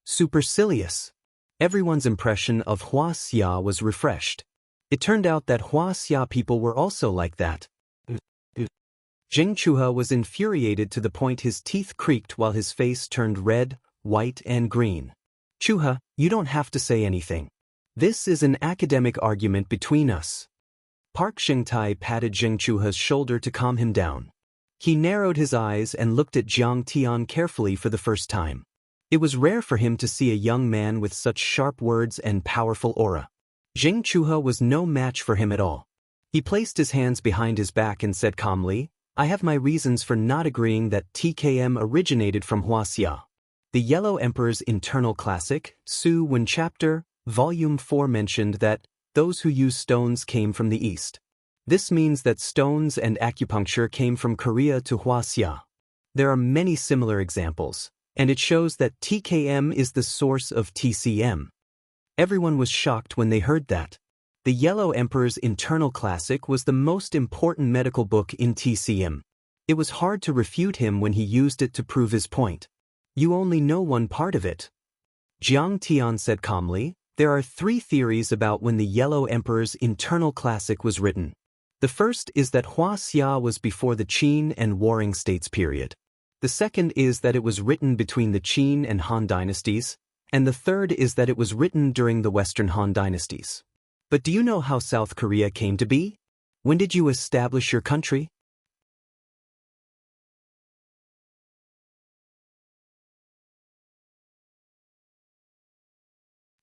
supercilious. Everyone's impression of Wuxia was refreshed. It turned out that Wuxia people were also like that. Zheng Chuha was infuriated to the point his teeth creaked while his face turned red, white, and green. Chuha, you don't have to say anything. This is an academic argument between us. Park Shengtai patted Zheng Chuha's shoulder to calm him down. He narrowed his eyes and looked at Jiang Tian carefully for the first time. It was rare for him to see a young man with such sharp words and powerful aura. Zheng Chuha was no match for him at all. He placed his hands behind his back and said calmly, I have my reasons for not agreeing that TKM originated from Wuxia. The Yellow Emperor's internal classic, Su Wen Chapter, Volume 4 mentioned that those who use stones came from the East. This means that stones and acupuncture came from Korea to Wuxia. There are many similar examples, and it shows that TKM is the source of TCM. Everyone was shocked when they heard that. The Yellow Emperor's internal classic was the most important medical book in TCM. It was hard to refute him when he used it to prove his point. You only know one part of it. Jiang Tian said calmly, there are 3 theories about when the Yellow Emperor's internal classic was written. The first is that Wuxia was before the Qin and Warring States period. The second is that it was written between the Qin and Han dynasties, and the third is that it was written during the Western Han dynasties. But do you know how South Korea came to be? When did you establish your country?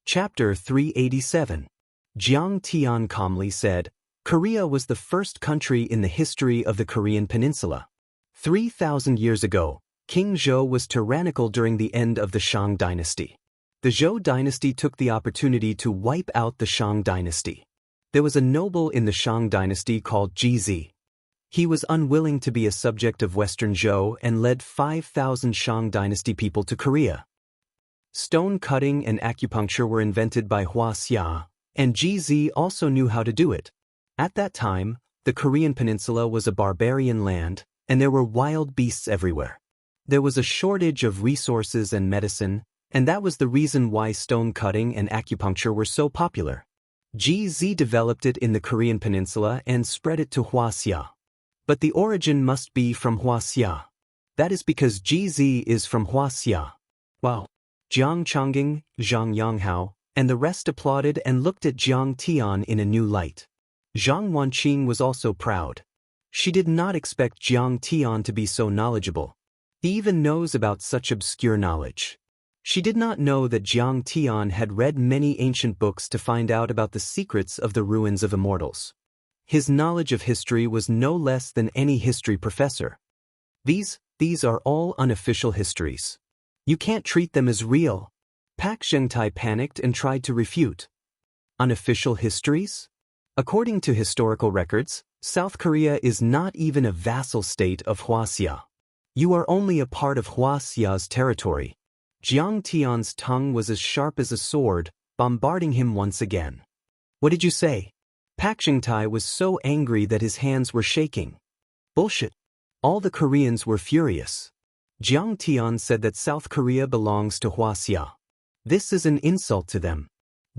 Chapter 387. Jiang Tian calmly said, Korea was the first country in the history of the Korean peninsula. 3,000 years ago, King Zhou was tyrannical during the end of the Shang dynasty. The Zhou dynasty took the opportunity to wipe out the Shang dynasty. There was a noble in the Shang dynasty called Jizi. He was unwilling to be a subject of Western Zhou and led 5,000 Shang dynasty people to Korea. Stone cutting and acupuncture were invented by Wuxia, and GZ also knew how to do it. At that time, the Korean peninsula was a barbarian land, and there were wild beasts everywhere. There was a shortage of resources and medicine, and that was the reason why stone cutting and acupuncture were so popular. GZ developed it in the Korean peninsula and spread it to Wuxia. But the origin must be from Wuxia. That is because GZ is from Wuxia. Wow. Jiang Changing, Zhang Yanghao, and the rest applauded and looked at Jiang Tian in a new light. Zhang Wanqing was also proud. She did not expect Jiang Tian to be so knowledgeable. He even knows about such obscure knowledge. She did not know that Jiang Tian had read many ancient books to find out about the secrets of the ruins of immortals. His knowledge of history was no less than any history professor. These are all unofficial histories. You can't treat them as real. Pak Zhengtai panicked and tried to refute. Unofficial histories? According to historical records, South Korea is not even a vassal state of Wuxia. You are only a part of Wuxia's territory. Jiang Tian's tongue was as sharp as a sword, bombarding him once again. What did you say? Pak Zhengtai was so angry that his hands were shaking. Bullshit. All the Koreans were furious. Jiang Tian said that South Korea belongs to Wuxia. This is an insult to them.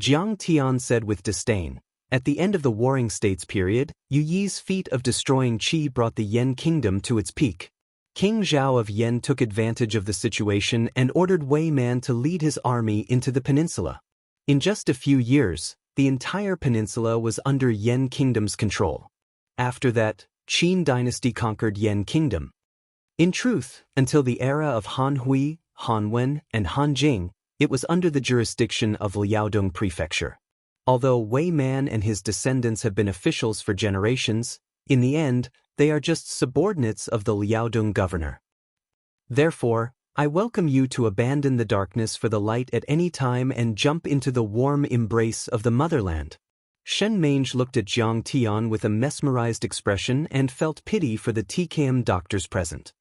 Jiang Tian said with disdain. At the end of the Warring States period, Yu Yi's feat of destroying Qi brought the Yen kingdom to its peak. King Zhao of Yen took advantage of the situation and ordered Wei Man to lead his army into the peninsula. In just a few years, the entire peninsula was under Yen kingdom's control. After that, Qin dynasty conquered Yen kingdom. In truth, until the era of Han Hui, Han Wen, and Han Jing, it was under the jurisdiction of Liaodong Prefecture. Although Wei Man and his descendants have been officials for generations, in the end, they are just subordinates of the Liaodong governor. Therefore, I welcome you to abandon the darkness for the light at any time and jump into the warm embrace of the motherland. Shen Mange looked at Jiang Tian with a mesmerized expression and felt pity for the TKM doctors present.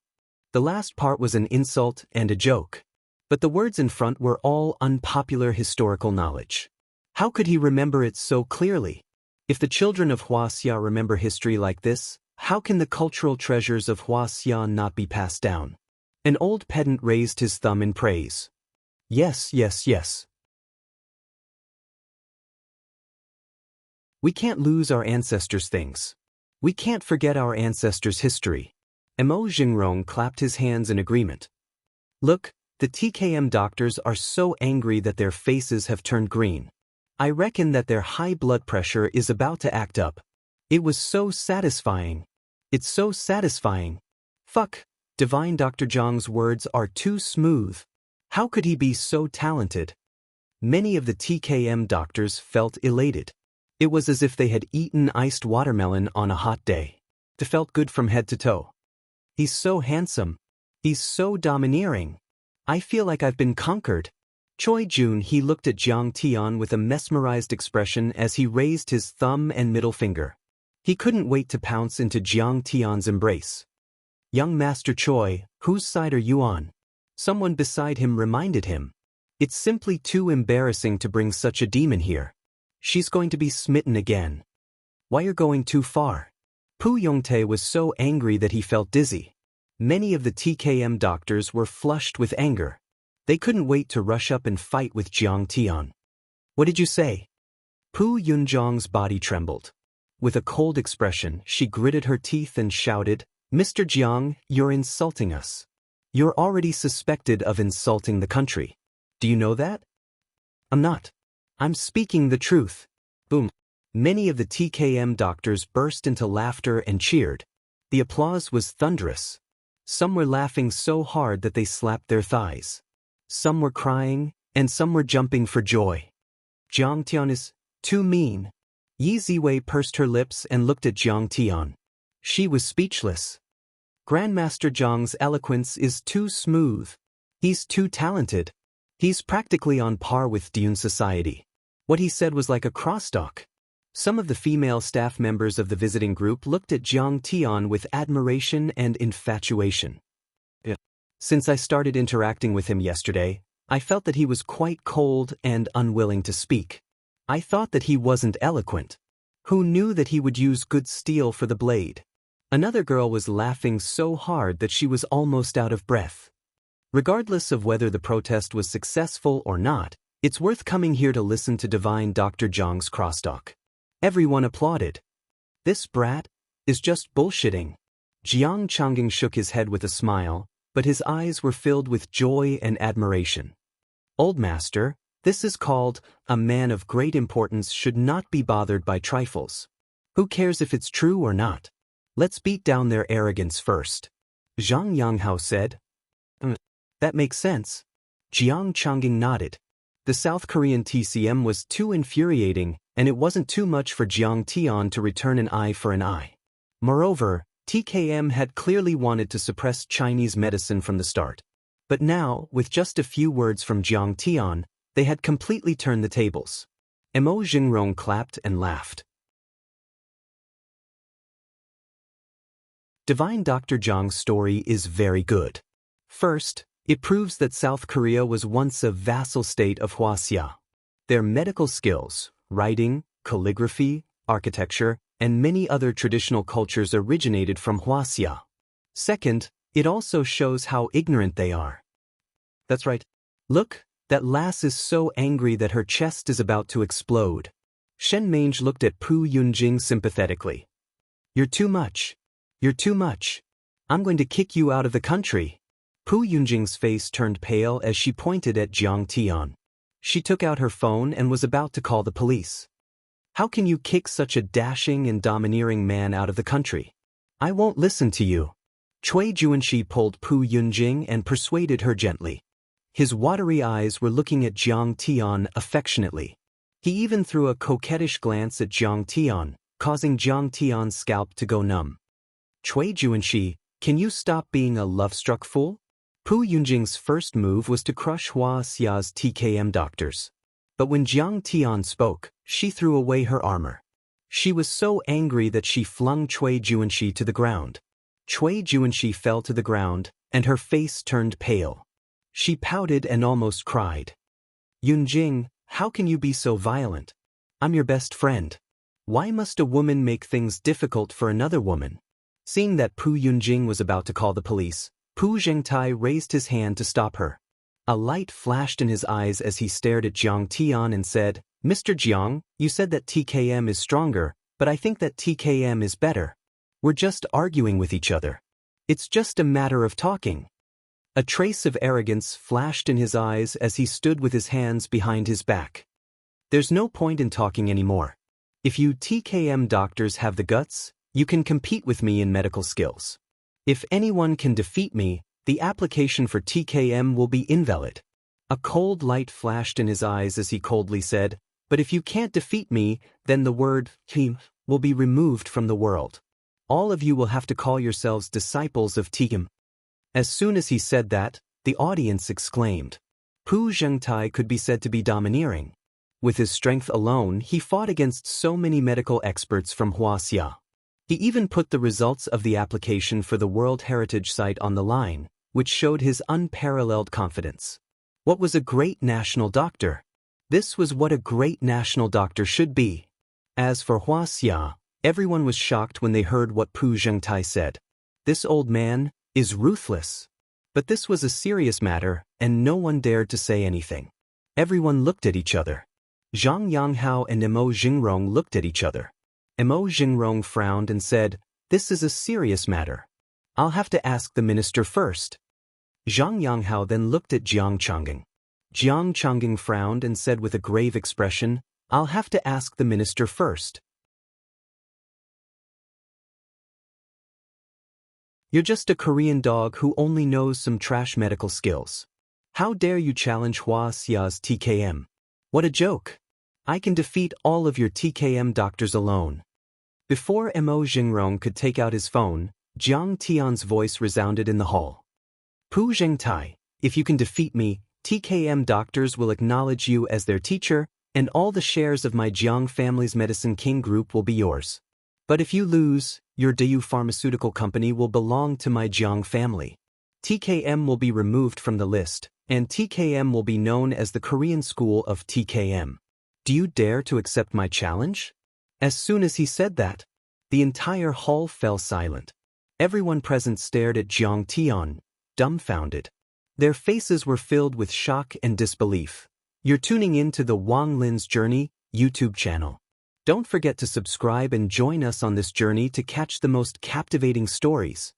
The last part was an insult and a joke. But the words in front were all unpopular historical knowledge. How could he remember it so clearly? If the children of Wuxia remember history like this, how can the cultural treasures of Wuxia not be passed down? An old pedant raised his thumb in praise. Yes, yes, yes. We can't lose our ancestors' things. We can't forget our ancestors' history. Mo Jingrong clapped his hands in agreement. Look, the TKM doctors are so angry that their faces have turned green. I reckon that their high blood pressure is about to act up. It was so satisfying. It's so satisfying. Fuck, Divine Dr. Zhang's words are too smooth. How could he be so talented? Many of the TKM doctors felt elated. It was as if they had eaten iced watermelon on a hot day. They felt good from head to toe. He's so handsome. He's so domineering. I feel like I've been conquered. Choi Jun he looked at Jiang Tian with a mesmerized expression as he raised his thumb and middle finger. He couldn't wait to pounce into Jiang Tian's embrace. Young Master Choi, whose side are you on? Someone beside him reminded him. It's simply too embarrassing to bring such a demon here. She's going to be smitten again. Why you're going too far? Pu Yongtae was so angry that he felt dizzy. Many of the TKM doctors were flushed with anger. They couldn't wait to rush up and fight with Jiang Tian. What did you say? Pu Yunzhang's body trembled. With a cold expression, she gritted her teeth and shouted, Mr. Jiang, you're insulting us. You're already suspected of insulting the country. Do you know that? I'm not. I'm speaking the truth. Boom. Many of the TKM doctors burst into laughter and cheered. The applause was thunderous. Some were laughing so hard that they slapped their thighs. Some were crying, and some were jumping for joy. Jiang Tian is too mean. Yi Ziwei pursed her lips and looked at Jiang Tian. She was speechless. Grandmaster Zhang's eloquence is too smooth. He's too talented. He's practically on par with Dune society. What he said was like a crosstalk. Some of the female staff members of the visiting group looked at Jiang Tian with admiration and infatuation. Since I started interacting with him yesterday, I felt that he was quite cold and unwilling to speak. I thought that he wasn't eloquent. Who knew that he would use good steel for the blade? Another girl was laughing so hard that she was almost out of breath. Regardless of whether the protest was successful or not, it's worth coming here to listen to Divine Dr. Zhang's crosstalk. Everyone applauded. This brat is just bullshitting. Jiang Changing shook his head with a smile, but his eyes were filled with joy and admiration. Old master, this is called, a man of great importance should not be bothered by trifles. Who cares if it's true or not? Let's beat down their arrogance first. Zhang Yanghao said. That makes sense. Jiang Changing nodded. The South Korean TCM was too infuriating, and it wasn't too much for Jiang Tian to return an eye for an eye. Moreover, TKM had clearly wanted to suppress Chinese medicine from the start. But now, with just a few words from Jiang Tian, they had completely turned the tables. Mo Jingrong clapped and laughed. Divine Dr. Zhang's story is very good. First, it proves that South Korea was once a vassal state of Wuxia. Their medical skills, writing, calligraphy, architecture, and many other traditional cultures originated from Wuxia. Second, it also shows how ignorant they are. That's right. Look, that lass is so angry that her chest is about to explode. Shen Mange looked at Pu Yunjing sympathetically. You're too much. You're too much. I'm going to kick you out of the country. Pu Yunjing's face turned pale as she pointed at Jiang Tian. She took out her phone and was about to call the police. How can you kick such a dashing and domineering man out of the country? I won't listen to you. Cui Juanxi pulled Pu Yunjing and persuaded her gently. His watery eyes were looking at Jiang Tian affectionately. He even threw a coquettish glance at Jiang Tian, causing Jiang Tian's scalp to go numb. Cui Juanxi, can you stop being a love-struck fool? Pu Yunjing's first move was to crush Huaxia's TKM doctors. But when Jiang Tian spoke, she threw away her armor. She was so angry that she flung Cui Juanxi to the ground. Cui Juanxi fell to the ground, and her face turned pale. She pouted and almost cried. Yunjing, how can you be so violent? I'm your best friend. Why must a woman make things difficult for another woman? Seeing that Pu Yunjing was about to call the police, Pu Zhengtai raised his hand to stop her. A light flashed in his eyes as he stared at Jiang Tian and said, Mr. Jiang, you said that TKM is stronger, but I think that TKM is better. We're just arguing with each other. It's just a matter of talking. A trace of arrogance flashed in his eyes as he stood with his hands behind his back. There's no point in talking anymore. If you TKM doctors have the guts, you can compete with me in medical skills. If anyone can defeat me, the application for TKM will be invalid. A cold light flashed in his eyes as he coldly said, but if you can't defeat me, then the word "team" will be removed from the world. All of you will have to call yourselves disciples of TKM. As soon as he said that, the audience exclaimed. Pu Zhengtai could be said to be domineering. With his strength alone, he fought against so many medical experts from Huaxia. He even put the results of the application for the World Heritage Site on the line, which showed his unparalleled confidence. What was a great national doctor? This was what a great national doctor should be. As for Huaxia, everyone was shocked when they heard what Pu Zhengtai said. This old man is ruthless. But this was a serious matter, and no one dared to say anything. Everyone looked at each other. Zhang Yanghao and Mo Jingrong looked at each other. Mo Jingrong frowned and said, This is a serious matter. I'll have to ask the minister first. Zhang Yanghao then looked at Jiang Changing. Jiang Changing frowned and said with a grave expression, I'll have to ask the minister first. You're just a Korean dog who only knows some trash medical skills. How dare you challenge Huaxia's TKM? What a joke. I can defeat all of your TKM doctors alone. Before Mo Jingrong could take out his phone, Jiang Tian's voice resounded in the hall. Pu Zhengtai, if you can defeat me, TKM doctors will acknowledge you as their teacher, and all the shares of my Jiang family's Medicine King group will be yours. But if you lose, your Daoist pharmaceutical company will belong to my Jiang family. TKM will be removed from the list, and TKM will be known as the Korean School of TKM. Do you dare to accept my challenge? As soon as he said that, the entire hall fell silent. Everyone present stared at Jiang Tian, dumbfounded. Their faces were filled with shock and disbelief. You're tuning in to the Wang Lin's Journey YouTube channel. Don't forget to subscribe and join us on this journey to catch the most captivating stories.